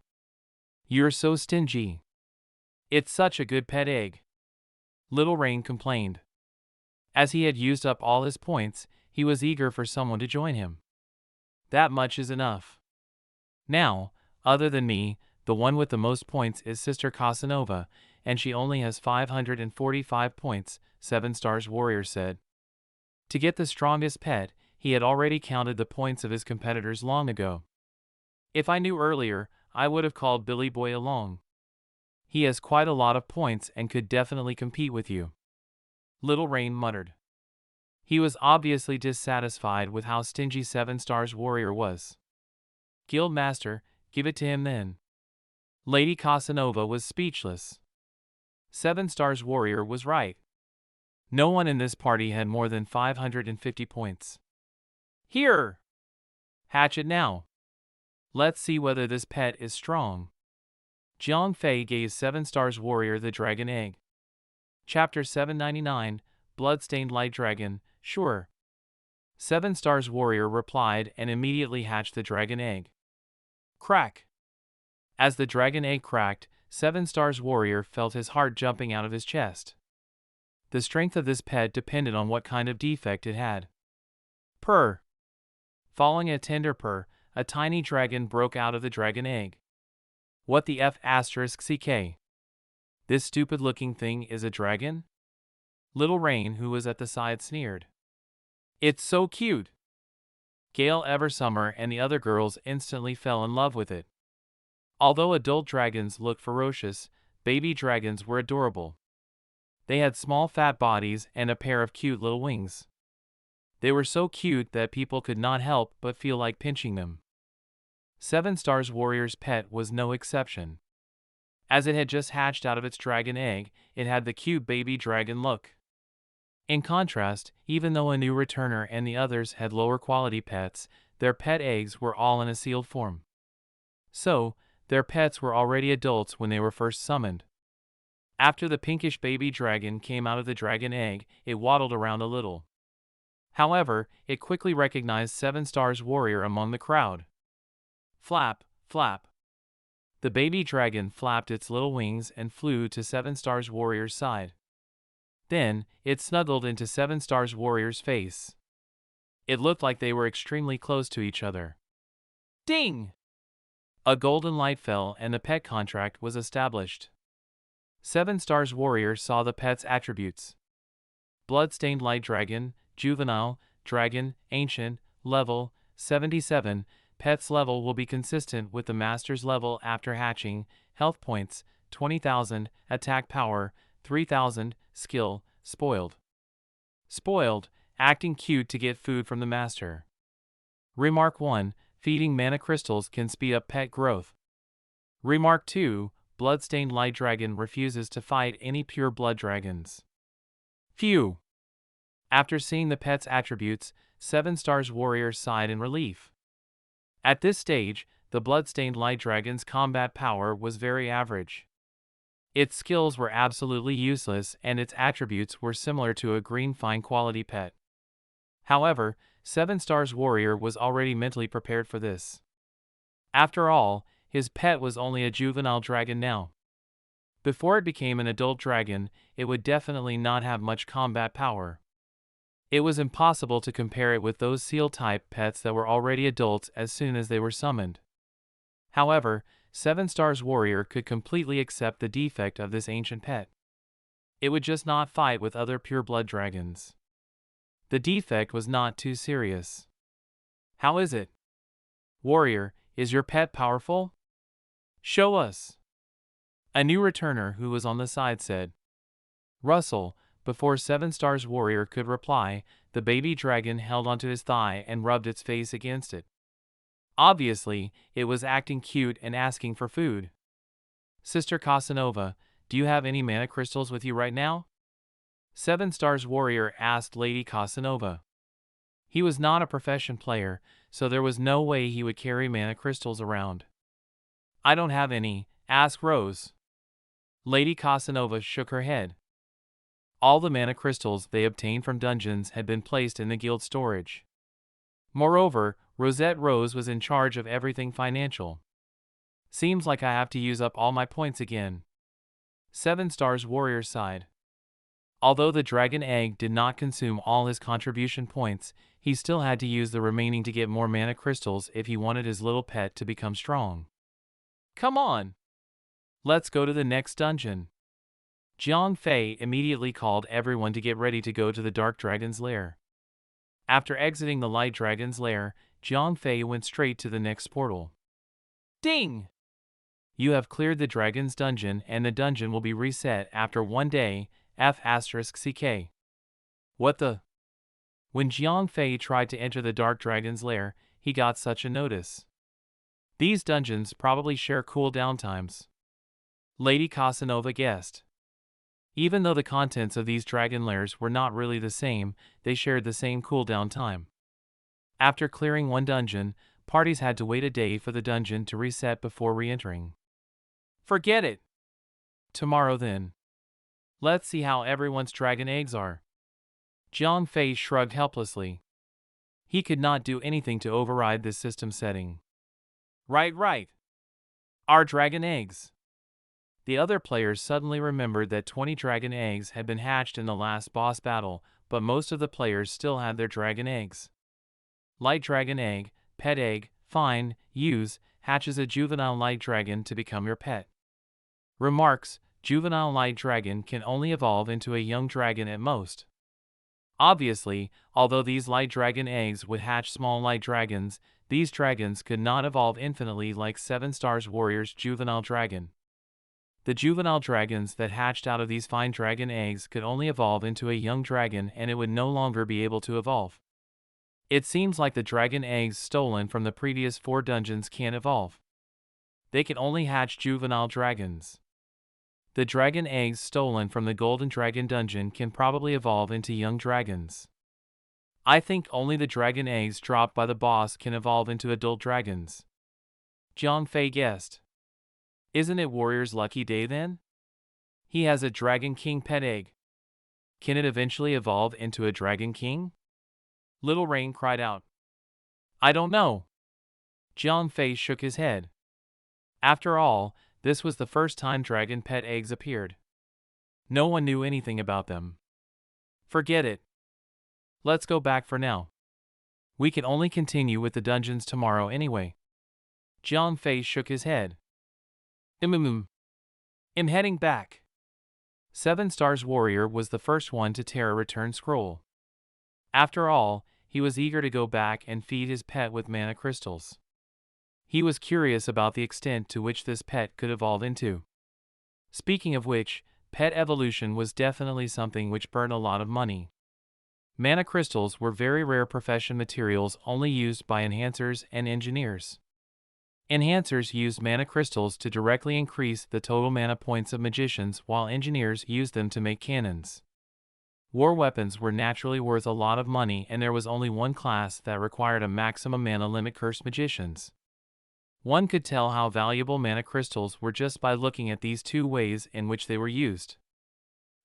You're so stingy. It's such a good pet egg. Little Rain complained. As he had used up all his points, he was eager for someone to join him. That much is enough. Now, other than me, the one with the most points is Sister Casanova, and she only has 545 points, 7 Stars Warrior said. To get the strongest pet, he had already counted the points of his competitors long ago. If I knew earlier, I would have called Billy Boy along. He has quite a lot of points and could definitely compete with you. Little Rain muttered. He was obviously dissatisfied with how stingy 7 Stars Warrior was. Guild Master, give it to him then. Lady Casanova was speechless. 7 Stars Warrior was right. No one in this party had more than 550 points. Here! Hatch it now. Let's see whether this pet is strong. Jiang Fei gave 7 Stars Warrior the dragon egg. Chapter 799, Bloodstained Light Dragon, sure. 7 Stars Warrior replied and immediately hatched the dragon egg. Crack! As the dragon egg cracked, 7 Stars Warrior felt his heart jumping out of his chest. The strength of this pet depended on what kind of defect it had. Purr! Following a tender purr, a tiny dragon broke out of the dragon egg. What the F***? This stupid-looking thing is a dragon? Little Rain, who was at the side, sneered. It's so cute! Gale Eversummer and the other girls instantly fell in love with it. Although adult dragons looked ferocious, baby dragons were adorable. They had small fat bodies and a pair of cute little wings. They were so cute that people could not help but feel like pinching them. 7 Stars Warrior's pet was no exception. As it had just hatched out of its dragon egg, it had the cute baby dragon look. In contrast, even though a new returner and the others had lower quality pets, their pet eggs were all in a sealed form. So, their pets were already adults when they were first summoned. After the pinkish baby dragon came out of the dragon egg, it waddled around a little. However, it quickly recognized 7 Stars Warrior among the crowd. Flap, flap. The baby dragon flapped its little wings and flew to 7 Stars Warrior's side. Then, it snuggled into 7 Stars Warrior's face. It looked like they were extremely close to each other. Ding! A golden light fell and the pet contract was established. 7 Stars Warrior saw the pet's attributes. Bloodstained Light Dragon, Juvenile, Dragon, Ancient, Level, 77, Pet's level will be consistent with the Master's level after hatching, Health Points, 20,000, Attack Power, 3,000, Skill, Spoiled. Spoiled, acting cute to get food from the Master. Remark 1, feeding mana crystals can speed up pet growth. Remark 2, Bloodstained Light Dragon refuses to fight any pure blood dragons. Phew! After seeing the pet's attributes, 7 Stars Warrior sighed in relief. At this stage, the Bloodstained Light Dragon's combat power was very average. Its skills were absolutely useless and its attributes were similar to a green fine quality pet. However, 7 Stars Warrior was already mentally prepared for this. After all, his pet was only a juvenile dragon now. Before it became an adult dragon, it would definitely not have much combat power. It was impossible to compare it with those seal-type pets that were already adults as soon as they were summoned. However, 7 Stars Warrior could completely accept the defect of this ancient pet. It would just not fight with other pure-blood dragons. The defect was not too serious. How is it? Warrior, is your pet powerful? Show us. A new returner who was on the side said. Russell, before 7 Stars Warrior could reply, the baby dragon held onto his thigh and rubbed its face against it. Obviously, it was acting cute and asking for food. Sister Casanova, do you have any mana crystals with you right now? 7 Stars Warrior asked Lady Casanova. He was not a profession player, so there was no way he would carry mana crystals around. I don't have any, asked Rose. Lady Casanova shook her head. All the mana crystals they obtained from dungeons had been placed in the guild storage. Moreover, Rosette Rose was in charge of everything financial. Seems like I have to use up all my points again. 7 Stars Warrior sighed. Although the dragon egg did not consume all his contribution points, he still had to use the remaining to get more mana crystals if he wanted his little pet to become strong. Come on! Let's go to the next dungeon. Jiang Fei immediately called everyone to get ready to go to the Dark Dragon's lair. After exiting the Light Dragon's lair, Jiang Fei went straight to the next portal. Ding! You have cleared the dragon's dungeon and the dungeon will be reset after 1 day, F***CK. What the? When Jiang Fei tried to enter the Dark Dragon's lair, he got such a notice. These dungeons probably share cooldown times. Lady Casanova guessed. Even though the contents of these dragon lairs were not really the same, they shared the same cooldown time. After clearing one dungeon, parties had to wait a day for the dungeon to reset before re-entering. Forget it! Tomorrow then. Let's see how everyone's dragon eggs are. Jiang Fei shrugged helplessly. He could not do anything to override this system setting. Right. Our dragon eggs. The other players suddenly remembered that 20 dragon eggs had been hatched in the last boss battle, but most of the players still had their dragon eggs. Light dragon egg, pet egg, fine, use, hatches a juvenile light dragon to become your pet. Remarks, juvenile light dragon can only evolve into a young dragon at most. Obviously, although these light dragon eggs would hatch small light dragons, these dragons could not evolve infinitely like 7 Stars Warrior's juvenile dragon. The juvenile dragons that hatched out of these fine dragon eggs could only evolve into a young dragon and it would no longer be able to evolve. It seems like the dragon eggs stolen from the previous 4 dungeons can't evolve. They can only hatch juvenile dragons. The dragon eggs stolen from the Golden Dragon dungeon can probably evolve into young dragons. I think only the dragon eggs dropped by the boss can evolve into adult dragons. Jiang Fei guessed. Isn't it Warrior's lucky day then? He has a Dragon King pet egg. Can it eventually evolve into a Dragon King? Little Rain cried out. I don't know. Jiang Fei shook his head. After all, this was the first time dragon pet eggs appeared. No one knew anything about them. Forget it. Let's go back for now. We can only continue with the dungeons tomorrow anyway. Jiang Fei shook his head. I'm heading back. 7 Stars Warrior was the first one to tear a return scroll. After all, he was eager to go back and feed his pet with mana crystals. He was curious about the extent to which this pet could evolve into. Speaking of which, pet evolution was definitely something which burned a lot of money. Mana crystals were very rare profession materials only used by enhancers and engineers. Enhancers used mana crystals to directly increase the total mana points of magicians while engineers used them to make cannons. War weapons were naturally worth a lot of money and there was only one class that required a maximum mana limit: cursed magicians. One could tell how valuable mana crystals were just by looking at these 2 ways in which they were used.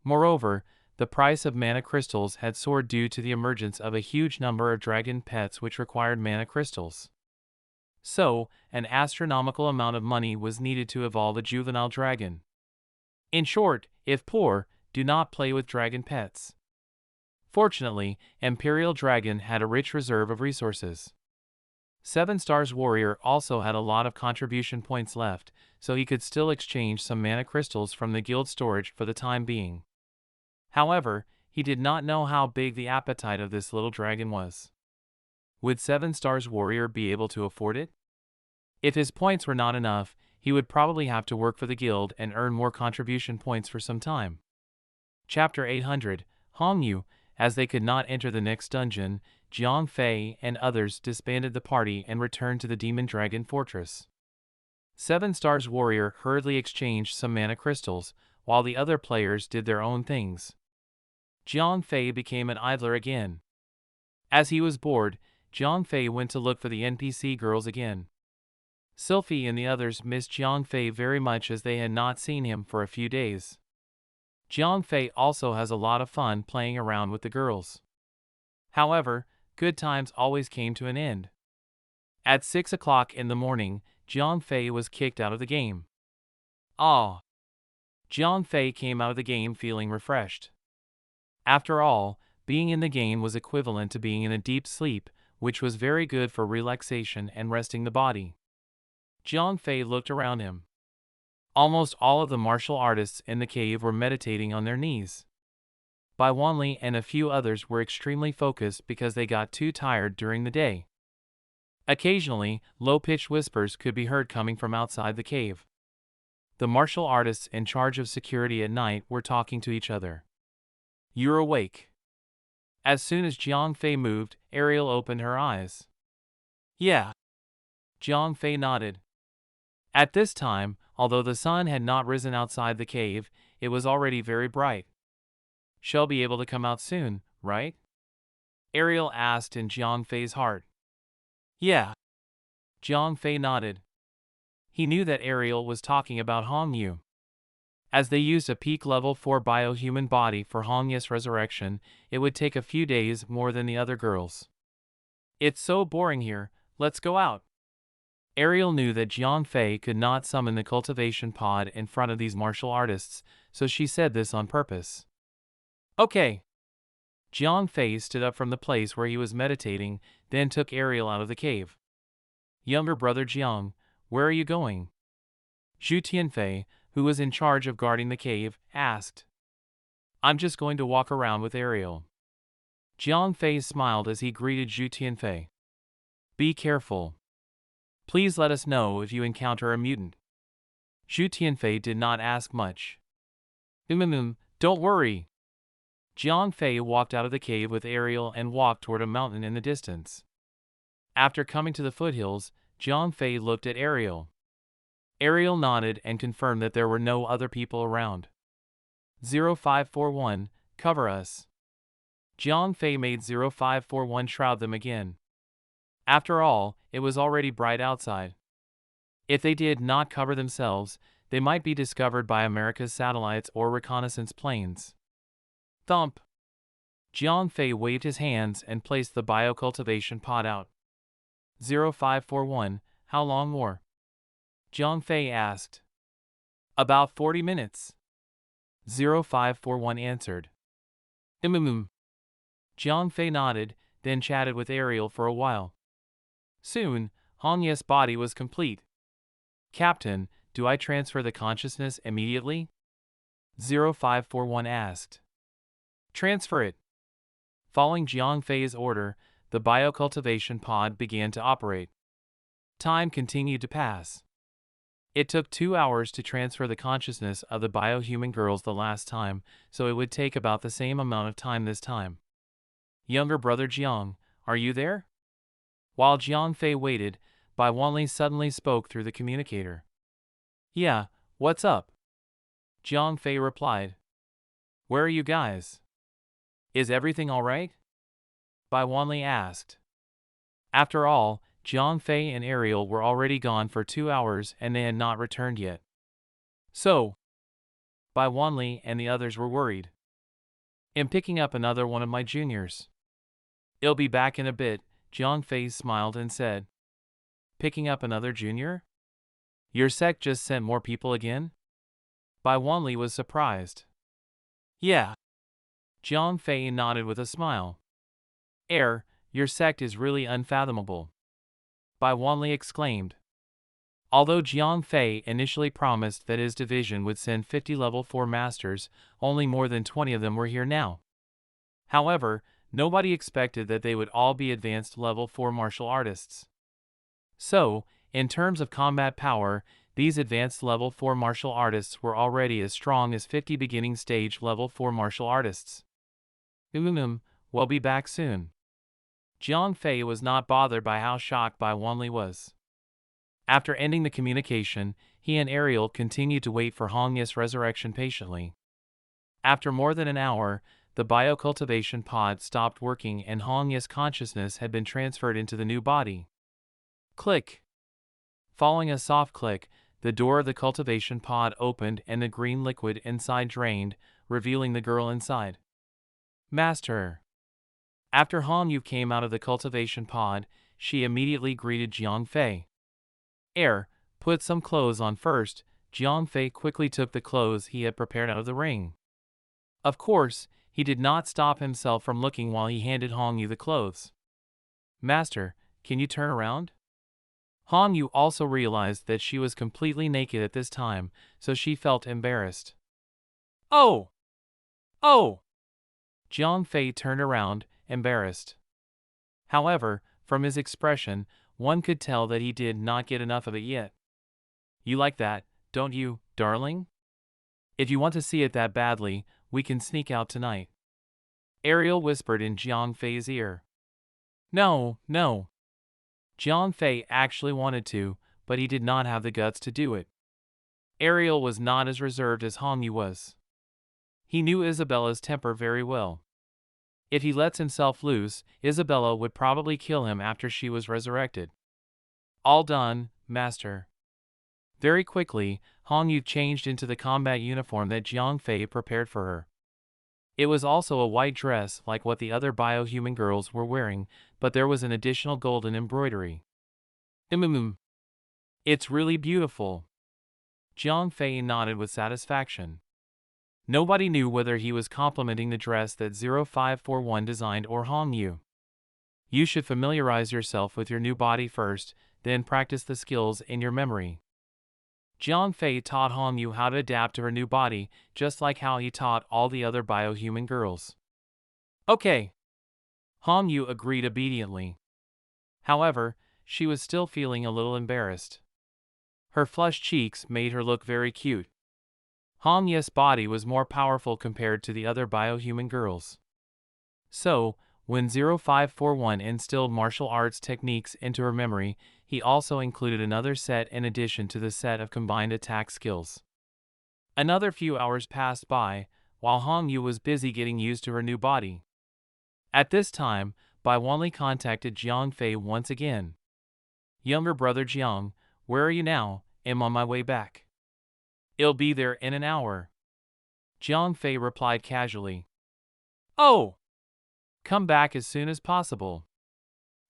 Moreover, the price of mana crystals had soared due to the emergence of a huge number of dragon pets which required mana crystals. So, an astronomical amount of money was needed to evolve a juvenile dragon. In short, if poor, do not play with dragon pets. Fortunately, Imperial Dragon had a rich reserve of resources. 7 Stars Warrior also had a lot of contribution points left, so he could still exchange some mana crystals from the guild storage for the time being. However, he did not know how big the appetite of this little dragon was. Would 7 Stars Warrior be able to afford it? If his points were not enough, he would probably have to work for the guild and earn more contribution points for some time. Chapter 800, Hong Yu. As they could not enter the next dungeon, Jiang Fei and others disbanded the party and returned to the Demon Dragon Fortress. 7 Stars Warrior hurriedly exchanged some mana crystals, while the other players did their own things. Jiang Fei became an idler again. As he was bored, Jiang Fei went to look for the NPC girls again. Sylphie and the others missed Jiang Fei very much as they had not seen him for a few days. Jiang Fei also has a lot of fun playing around with the girls. However, good times always came to an end. At 6 o'clock in the morning, Jiang Fei was kicked out of the game. Jiang Fei came out of the game feeling refreshed. After all, being in the game was equivalent to being in a deep sleep, which was very good for relaxation and resting the body. Jiang Fei looked around him. Almost all of the martial artists in the cave were meditating on their knees. Bai Wanli and a few others were extremely focused because they got too tired during the day. Occasionally, low-pitched whispers could be heard coming from outside the cave. The martial artists in charge of security at night were talking to each other. "You're awake." As soon as Jiang Fei moved, Ariel opened her eyes. "Yeah." Jiang Fei nodded. At this time, although the sun had not risen outside the cave, it was already very bright. "She'll be able to come out soon, right?" Ariel asked in Jiang Fei's heart. "Yeah." Jiang Fei nodded. He knew that Ariel was talking about Hong Yu. As they used a peak level 4 biohuman body for Hong Yu's resurrection, it would take a few days more than the other girls. "It's so boring here, let's go out." Ariel knew that Jiang Fei could not summon the cultivation pod in front of these martial artists, so she said this on purpose. "Okay." Jiang Fei stood up from the place where he was meditating, then took Ariel out of the cave. "Younger brother Jiang, where are you going?" Zhu Tianfei, who was in charge of guarding the cave, asked. "I'm just going to walk around with Ariel." Jiang Fei smiled as he greeted Zhu Tianfei. "Be careful. Please let us know if you encounter a mutant." Zhu Tianfei did not ask much. Don't worry." Jiang Fei walked out of the cave with Ariel and walked toward a mountain in the distance. After coming to the foothills, Jiang Fei looked at Ariel. Ariel nodded and confirmed that there were no other people around. 0541, cover us. Jiang Fei made 0541 shroud them again. After all, it was already bright outside. If they did not cover themselves, they might be discovered by America's satellites or reconnaissance planes. Thump! Jiang Fei waved his hands and placed the biocultivation pod out. 0541, how long more? Jiang Fei asked. About 40 minutes. 0541 answered. Jiang Fei nodded, then chatted with Ariel for a while. Soon, Hong Yu's body was complete. Captain, do I transfer the consciousness immediately? 0541 asked. Transfer it. Following Jiang Fei's order, the biocultivation pod began to operate. Time continued to pass. It took 2 hours to transfer the consciousness of the biohuman girls the last time, so it would take about the same amount of time this time. Younger brother Jiang, are you there? While Jiang Fei waited, Bai Wanli suddenly spoke through the communicator. Yeah, what's up? Jiang Fei replied. Where are you guys? Is everything alright? Bai Wanli asked. After all, Jiang Fei and Ariel were already gone for 2 hours and they had not returned yet. So, Bai Wanli and the others were worried. I'm picking up another one of my juniors. I'll be back in a bit, Jiang Fei smiled and said. Picking up another junior? Your sect just sent more people again? Bai Wanli was surprised. Yeah. Jiang Fei nodded with a smile. Your sect is really unfathomable. Bai Wanli exclaimed. Although Jiang Fei initially promised that his division would send 50 level 4 masters, only more than 20 of them were here now. However, nobody expected that they would all be advanced level 4 martial artists. So, in terms of combat power, these advanced level 4 martial artists were already as strong as 50 beginning stage level 4 martial artists. We'll be back soon. Jiang Fei was not bothered by how shocked Bai Wanli was. After ending the communication, he and Ariel continued to wait for Hongya's resurrection patiently. After more than an hour, the biocultivation pod stopped working and Hongya's consciousness had been transferred into the new body. Click. Following a soft click, the door of the cultivation pod opened and the green liquid inside drained, revealing the girl inside. Master. After Hongyu came out of the cultivation pod, she immediately greeted Jiang Fei. Put some clothes on first. Jiang Fei quickly took the clothes he had prepared out of the ring. Of course, he did not stop himself from looking while he handed Hongyu the clothes. Master, can you turn around? Hongyu also realized that she was completely naked at this time, so she felt embarrassed. Oh! Jiang Fei turned around, embarrassed. However, from his expression, one could tell that he did not get enough of it yet. You like that, don't you, darling? If you want to see it that badly, we can sneak out tonight. Ariel whispered in Jiang Fei's ear. No. Jiang Fei actually wanted to, but he did not have the guts to do it. Ariel was not as reserved as Hongyu was. He knew Isabella's temper very well. If he lets himself loose, Isabella would probably kill him after she was resurrected. All done, Master. Very quickly, Hongyu changed into the combat uniform that Jiang Fei prepared for her. It was also a white dress like what the other biohuman girls were wearing, but there was an additional golden embroidery. It's really beautiful. Jiang Fei nodded with satisfaction. Nobody knew whether he was complimenting the dress that 0541 designed or Hongyu. You should familiarize yourself with your new body first, then practice the skills in your memory. Jiang Fei taught Hongyu how to adapt to her new body, just like how he taught all the other biohuman girls. Okay. Hongyu agreed obediently. However, she was still feeling a little embarrassed. Her flushed cheeks made her look very cute. Hongya's body was more powerful compared to the other biohuman girls. So, when 0541 instilled martial arts techniques into her memory, he also included another set in addition to the set of combined attack skills. Another few hours passed by, while Hongyu was busy getting used to her new body. At this time, Bai Wanli contacted Jiang Fei once again. Younger brother Jiang, where are you now? I'm on my way back. I'll be there in an hour. Jiang Fei replied casually. Oh! Come back as soon as possible.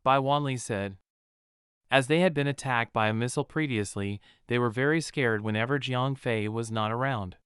Bai Wanli said. As they had been attacked by a missile previously, they were very scared whenever Jiang Fei was not around.